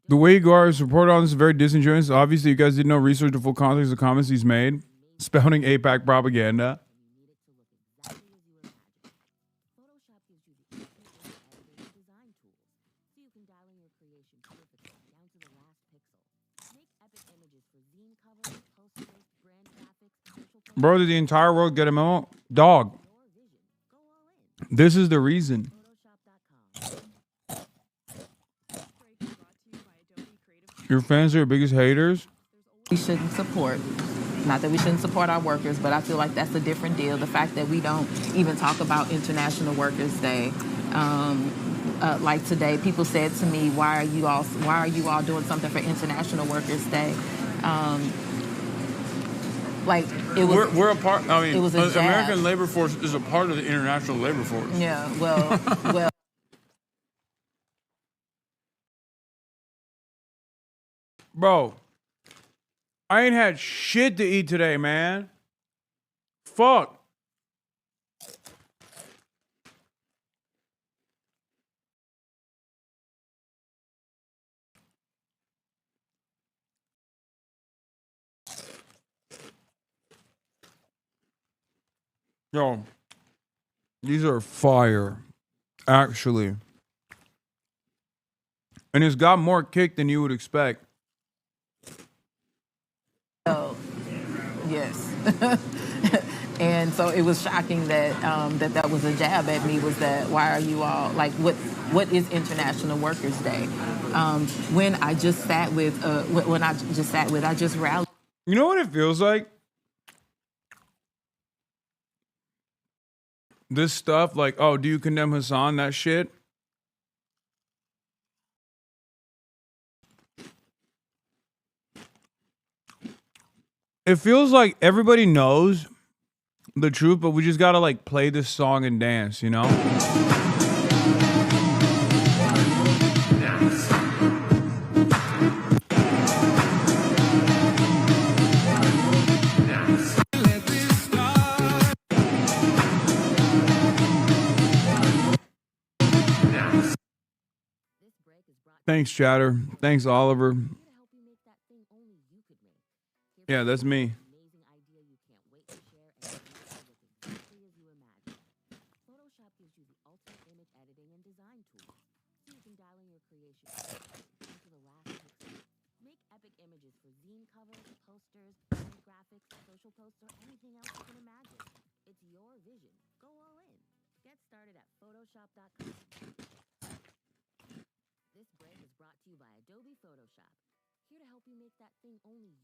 The way you guys reported on this is very disingenuous. Obviously, you guys didn't know research the full context of the comments he's made, spouting AIPAC propaganda. Bro, did the entire world get a memo? Dog. This is the reason. Your fans are your biggest haters? We shouldn't support. Not that we shouldn't support our workers, but I feel like that's a different deal. The fact that we don't even talk about International Workers' Day. Like today, people said to me, why are you all doing something for International Workers' Day? Like it was. We're a part. I mean, it was a the American labor force is a part of the international labor force. Yeah. Well. Bro, I ain't had shit to eat today, man. Fuck. Yo, these are fire, actually. And it's got more kick than you would expect. Oh, yes. And so it was shocking that that was a jab at me. Was that why are you all like what is International Workers Day? When I just sat with I just rallied. You know what it feels like? This stuff, like, oh, do you condemn Hasan? That shit. It feels like everybody knows the truth, but we just gotta like play this song and dance, you know? Thanks, Chatter. Thanks, Oliver. Yeah, that's me.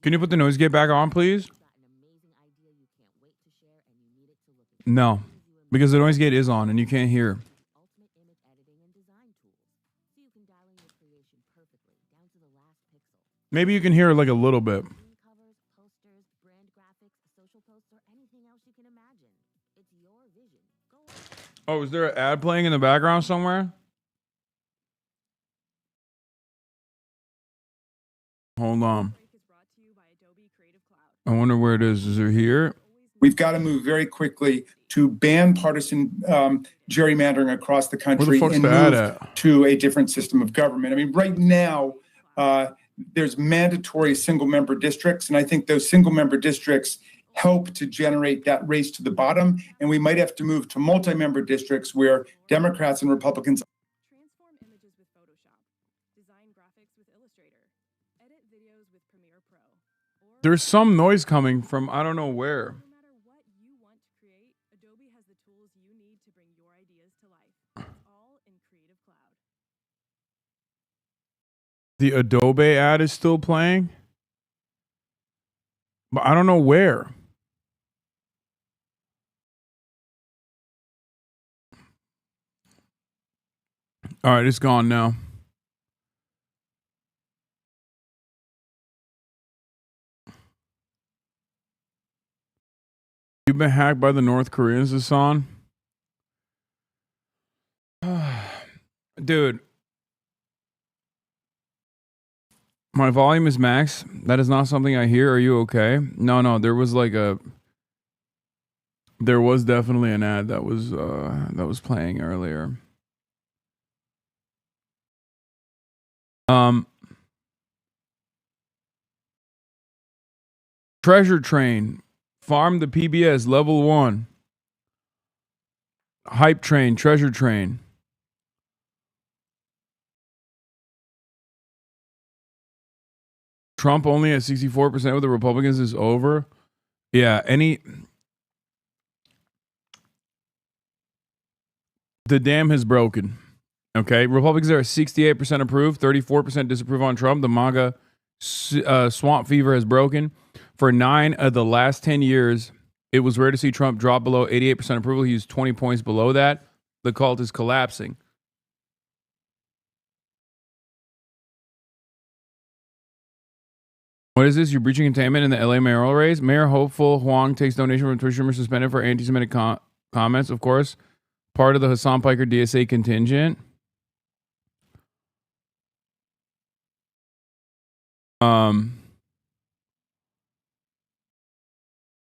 Can you put the noise gate back on, please? No, because the noise gate is on and you can't hear. Maybe you can hear like a little bit. Oh, is there an ad playing in the background somewhere? Hold on. I wonder where it is. Is it here? We've got to move very quickly to ban partisan gerrymandering across the country and move to a different system of government. I mean, right now, there's mandatory single-member districts, and I think those single-member districts help to generate that race to the bottom, and we might have to move to multi-member districts where Democrats and Republicans There's some noise coming from I don't know where. The Adobe ad is still playing, but I don't know where. All right, it's gone now. You've been hacked by the North Koreans, Hasan? Dude. My volume is max. That is not something I hear. Are you okay? No, there was definitely an ad that was playing earlier. Treasure Train. Farm the PBS, level 1. Hype Train, Treasure Train. Trump only at 64% with the Republicans is over. Yeah, the dam has broken. Okay, Republicans are at 68% approve, 34% disapprove on Trump. The MAGA swamp fever has broken. For 9 of the last 10 years, it was rare to see Trump drop below 88% approval. He was 20 points below that. The cult is collapsing. What is this? You're breaching containment in the LA mayoral race? Mayor hopeful Huang takes donation from Twitch streamer suspended for anti-Semitic comments, of course. Part of the Hasan Piker DSA contingent.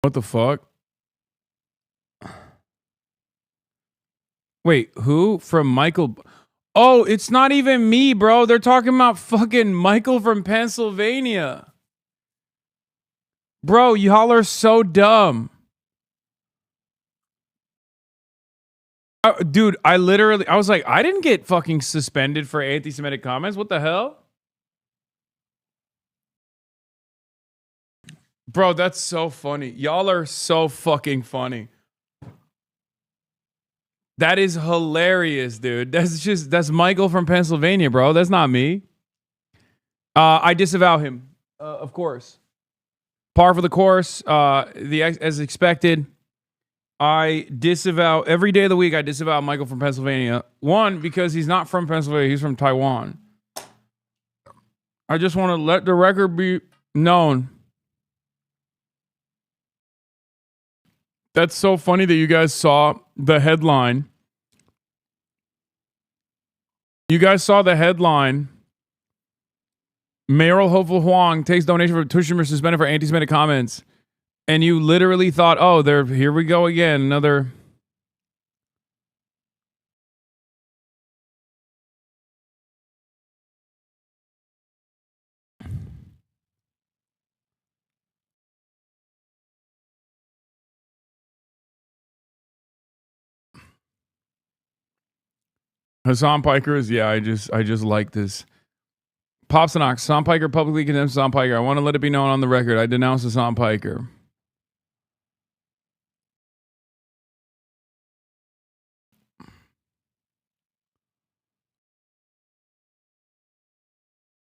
What the fuck? Wait, who? From Michael? Oh, it's not even me, bro. They're talking about fucking Michael from Pennsylvania. Bro, y'all are so dumb. Dude, I was like, I didn't get fucking suspended for anti-Semitic comments. What the hell? Bro, that's so funny. Y'all are so fucking funny. That is hilarious, dude. That's Michael from Pennsylvania, bro. That's not me. I disavow him, of course. Par for the course, as expected. I disavow every day of the week. I disavow Michael from Pennsylvania. One, because he's not from Pennsylvania. He's from Taiwan. I just want to let the record be known. That's so funny that you guys saw the headline. You guys saw the headline. Mayoral hopeful Huang takes donation for Tushimer suspended for anti-Semitic comments. And you literally thought, oh, here we go again. Another. Hasan Piker is, yeah, I just like this. Pops and Ox, Hasan Piker publicly condemns Hasan Piker. I want to let it be known on the record. I denounce Hasan Piker.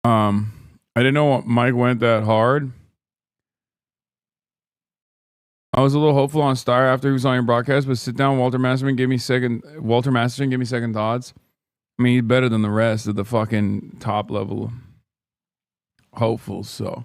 I didn't know Mike went that hard. I was a little hopeful on Star after he was on your broadcast, but sit down, Walter Masterson gave me second thoughts. I mean, he's better than the rest of the fucking top level hopefuls, so.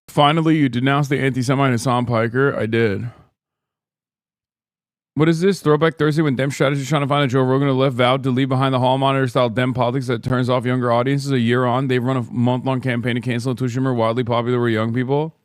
Finally, you denounced the anti-Semite Hasan Piker. I did. What is this? Throwback Thursday when Dem strategists trying to find a Joe Rogan to left vowed to leave behind the hall monitor style Dem politics that turns off younger audiences. A year on, they've run a month-long campaign to cancel Tushimer, wildly popular with young people.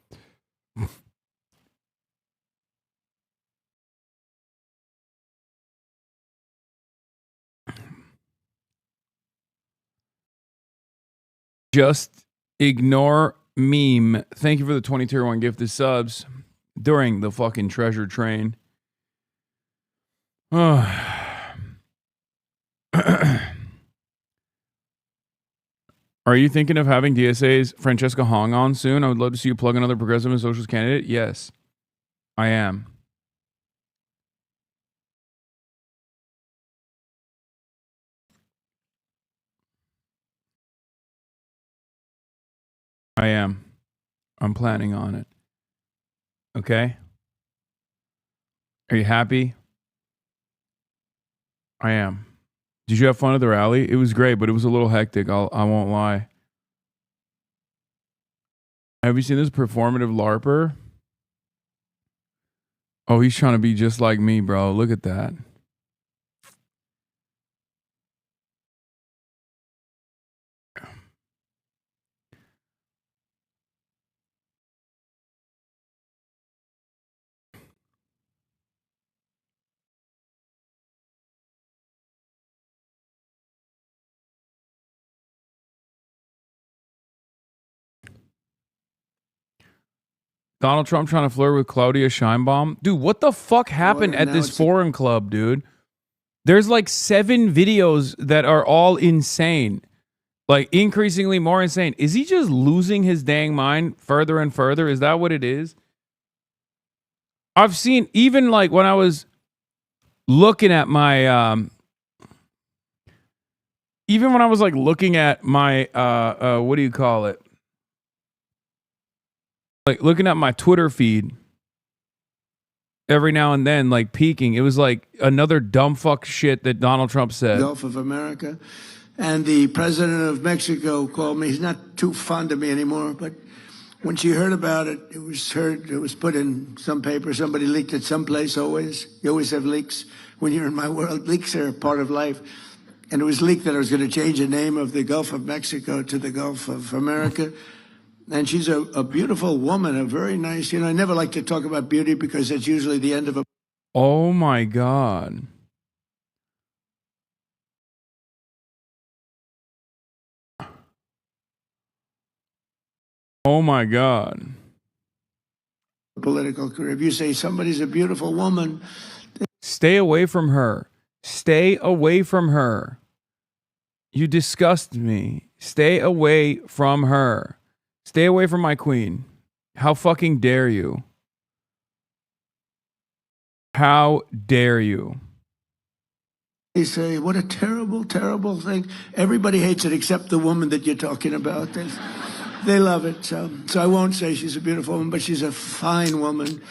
Just ignore meme. Thank you for the 20 tier 1 gifted subs during the fucking treasure train. Are you thinking of having DSA's Francesca Hong on soon? I would love to see you plug another progressive and socialist candidate. Yes, I am. I'm planning on it. Okay? Are you happy? I am. Did you have fun at the rally? It was great, but it was a little hectic. I won't lie. Have you seen this performative LARPer? Oh, he's trying to be just like me, bro. Look at that. Donald Trump trying to flirt with Claudia Scheinbaum. Dude, what the fuck happened at this foreign club, dude? There's like 7 videos that are all insane. Like increasingly more insane. Is he just losing his dang mind further and further? Is that what it is? I've seen, even like when I was looking at my even when I was like looking at my what do you call it? Like looking at my Twitter feed every now and then, like peeking, it was like another dumb fuck shit that Donald Trump said. Gulf of America. And the president of Mexico called me. He's not too fond of me anymore, but when she heard about it, it was put in some paper. Somebody leaked it someplace always. You always have leaks when you're in my world. Leaks are a part of life. and it was leaked that I was going to change the name of the Gulf of Mexico to the Gulf of America. And she's a beautiful woman, a very nice, I never like to talk about beauty because that's usually the end of a. Oh my God. Oh my God. Political career. If you say somebody's a beautiful woman, stay away from her. Stay away from her. You disgust me. Stay away from her. Stay away from my queen. How fucking dare you? How dare you? they say, what a terrible, terrible thing. Everybody hates it except the woman that you're talking about. They love it. So I won't say she's a beautiful woman, but she's a fine woman.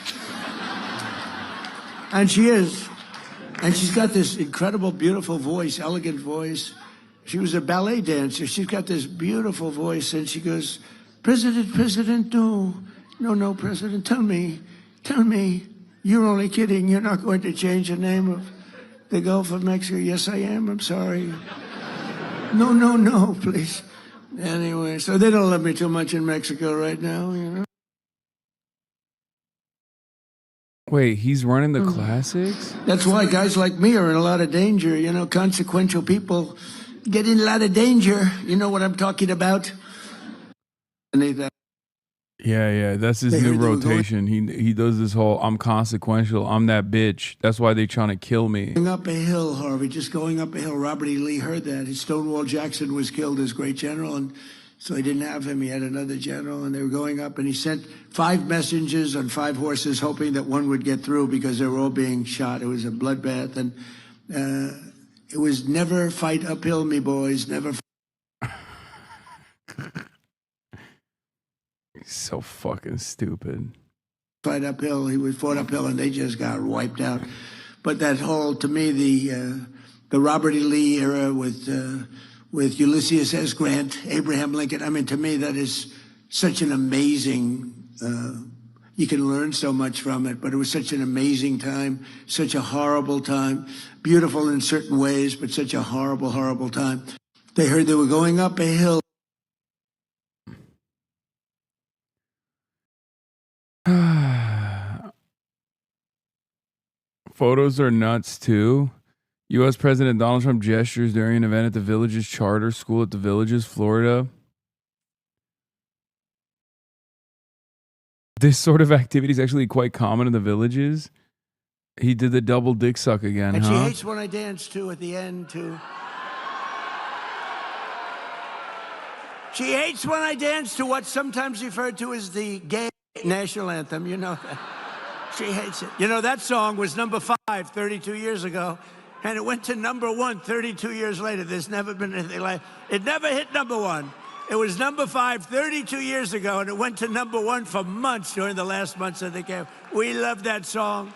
And she is. And she's got this incredible, beautiful voice, elegant voice. She was a ballet dancer. She's got this beautiful voice, and she goes, President, no, President, tell me, you're only kidding. You're not going to change the name of the Gulf of Mexico. Yes, I am. I'm sorry. No, please. Anyway, so they don't love me too much in Mexico right now, you know. Wait, he's running the classics? That's why guys like me are in a lot of danger. You know, consequential people get in a lot of danger. You know what I'm talking about? Yeah, that's his new rotation. He does this whole, I'm consequential, I'm that bitch. That's why they trying to kill me. Going up a hill, Harvey, just going up a hill. Robert E. Lee heard that. Stonewall Jackson was killed as great general, and so he didn't have him. He had another general, and they were going up, and he sent 5 messengers on 5 horses, hoping that one would get through because they were all being shot. It was a bloodbath, and it was never fight uphill, me boys, never. He's so fucking stupid. Fight uphill. He was fought uphill, and they just got wiped out. But that whole, to me, the Robert E. Lee era with Ulysses S. Grant, Abraham Lincoln. I mean, to me, that is such an amazing. You can learn so much from it. But it was such an amazing time, such a horrible time, beautiful in certain ways, but such a horrible, horrible time. They heard they were going up a hill. Photos are nuts too. U.S. President Donald Trump gestures during an event at the Villages Charter School at the Villages, Florida. This sort of activity is actually quite common in the Villages. He did the double dick suck again, And huh? she hates when I dance too at the end too. She hates when I dance to what's sometimes referred to as the gay national anthem. You know that. She hates it. You know, that song was number 5 32 years ago, and it went to number 1 32 years later. There's never been anything like it. It never hit number 1. It was number 5 32 years ago, and it went to number 1 for months during the last months of the game. We love that song.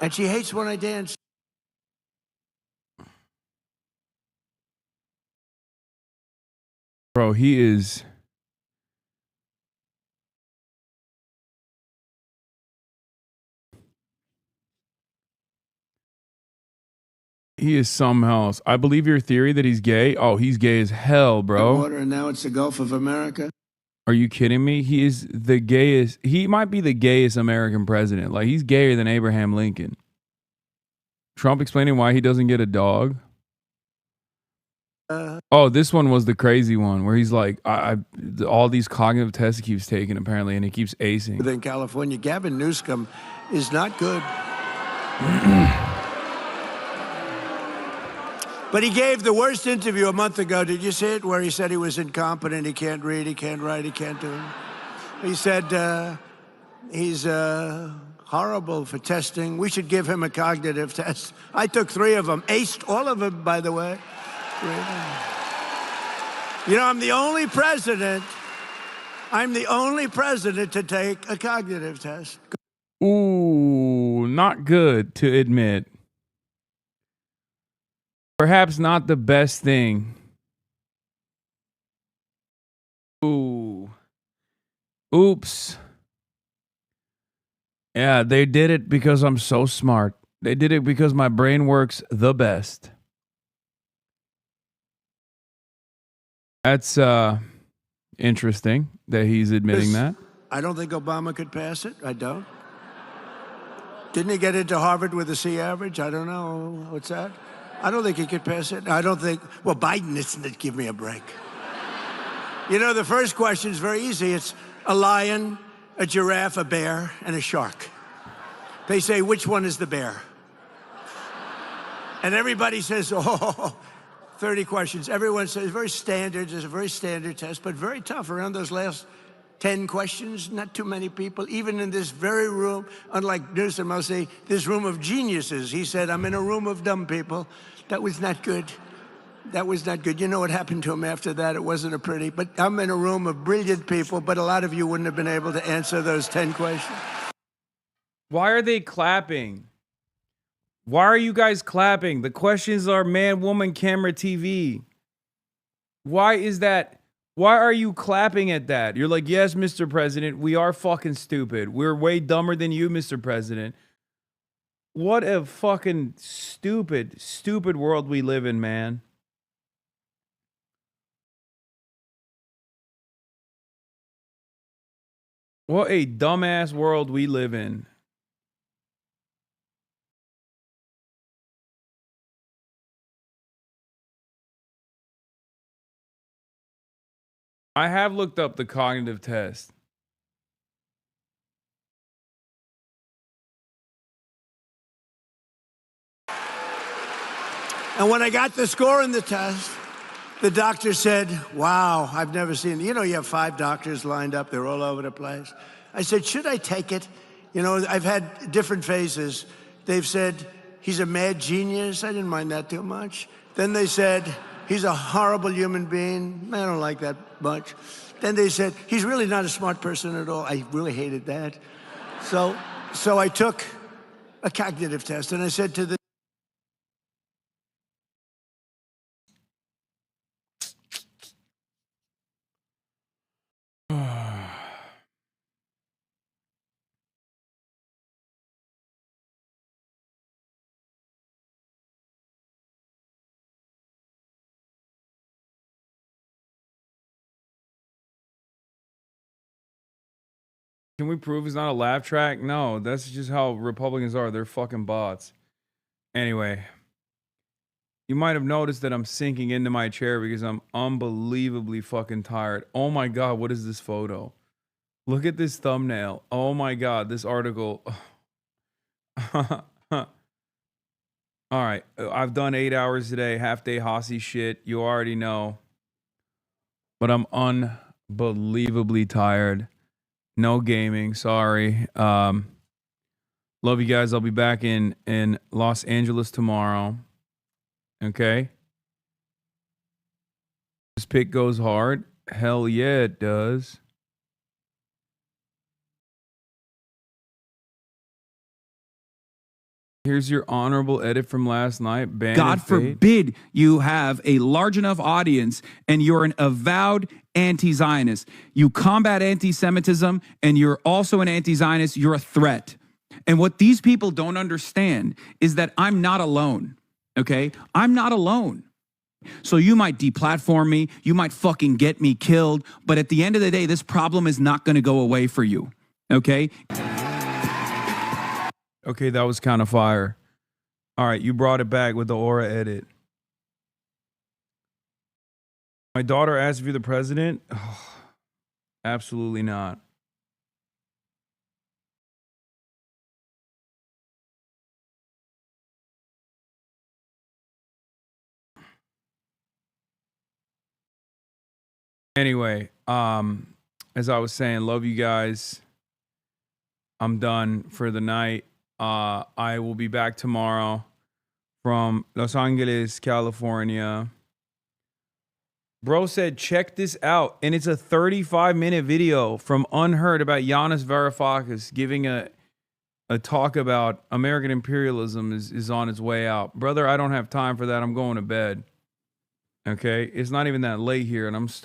And she hates when I dance. Bro, he is... He is something else. I believe your theory that he's gay. Oh, he's gay as hell, bro. Water, and now it's the Gulf of America. Are you kidding me? He is the gayest. He might be the gayest American president. Like, he's gayer than Abraham Lincoln. Trump explaining why he doesn't get a dog. Oh, this one was the crazy one where he's like, all these cognitive tests he keeps taking apparently, and he keeps acing. In California, Gavin Newsom is not good. But he gave the worst interview a month ago. Did you see it? Where he said he was incompetent, he can't read, he can't write, he can't do it. He said he's horrible for testing. We should give him a cognitive test. I took 3 of them, aced all of them, by the way. 3 of them. You know, I'm the only president to take a cognitive test. Ooh, not good to admit. Perhaps not the best thing. Ooh. Oops. Yeah, they did it because I'm so smart. They did it because my brain works the best. That's interesting that he's admitting that. I don't think Obama could pass it. I don't. Didn't he get into Harvard with a C average? I don't know. What's that? I don't think he could pass it. I don't think. Well, Biden isn't. Give me a break. You know, the first question is very easy. It's a lion, a giraffe, a bear, and a shark. They say, which one is the bear? And everybody says, oh, 30 questions. Everyone says, very standard. It's a very standard test, but very tough around those last 10 questions. Not too many people, even in this very room, unlike Newsom, I'll say, this room of geniuses. He said, I'm in a room of dumb people. That was not good. That was not good. You know what happened to him after that? It wasn't a pretty, but I'm in a room of brilliant people, but a lot of you wouldn't have been able to answer those 10 questions. Why are they clapping? Why are you guys clapping? The questions are man, woman, camera, TV. Why is that? Why are you clapping at that? You're like, yes, Mr. President, we are fucking stupid. We're way dumber than you, Mr. President. What a fucking stupid, stupid world we live in, man. What a dumbass world we live in. I have looked up the cognitive test. And when I got the score in the test, the doctor said, wow, I've never seen, you know, you have 5 doctors lined up. They're all over the place. I said, should I take it? You know, I've had different phases. They've said, he's a mad genius. I didn't mind that too much. Then they said, he's a horrible human being. I don't like that much. Then they said, he's really not a smart person at all. I really hated that. So I took a cognitive test, and I said to the Can we prove it's not a laugh track? No, that's just how Republicans are. They're fucking bots. Anyway, you might have noticed that I'm sinking into my chair because I'm unbelievably fucking tired. Oh my God, what is this photo? Look at this thumbnail. Oh my God, this article. All right, I've done 8 hours today, half day Hossie shit. You already know. But I'm unbelievably tired. No gaming, sorry. Love you guys. I'll be back in Los Angeles tomorrow. Okay? This pick goes hard. Hell yeah, it does. Here's your honorable edit from last night. God forbid you have a large enough audience and you're an avowed anti-Zionist. You combat anti-Semitism and you're also an anti-Zionist. You're a threat. And what these people don't understand is that I'm not alone. Okay? I'm not alone. So you might deplatform me. You might fucking get me killed. But at the end of the day, this problem is not going to go away for you. Okay? Okay, that was kind of fire. All right, you brought it back with the aura edit. My daughter asked if you're the president. Oh, absolutely not. Anyway, as I was saying, love you guys. I'm done for the night. I will be back tomorrow from Los Angeles, California. Bro said, check this out. And it's a 35-minute video from Unheard about Giannis Varoufakis giving a talk about American imperialism is on its way out. Brother, I don't have time for that. I'm going to bed. Okay? It's not even that late here, and I'm still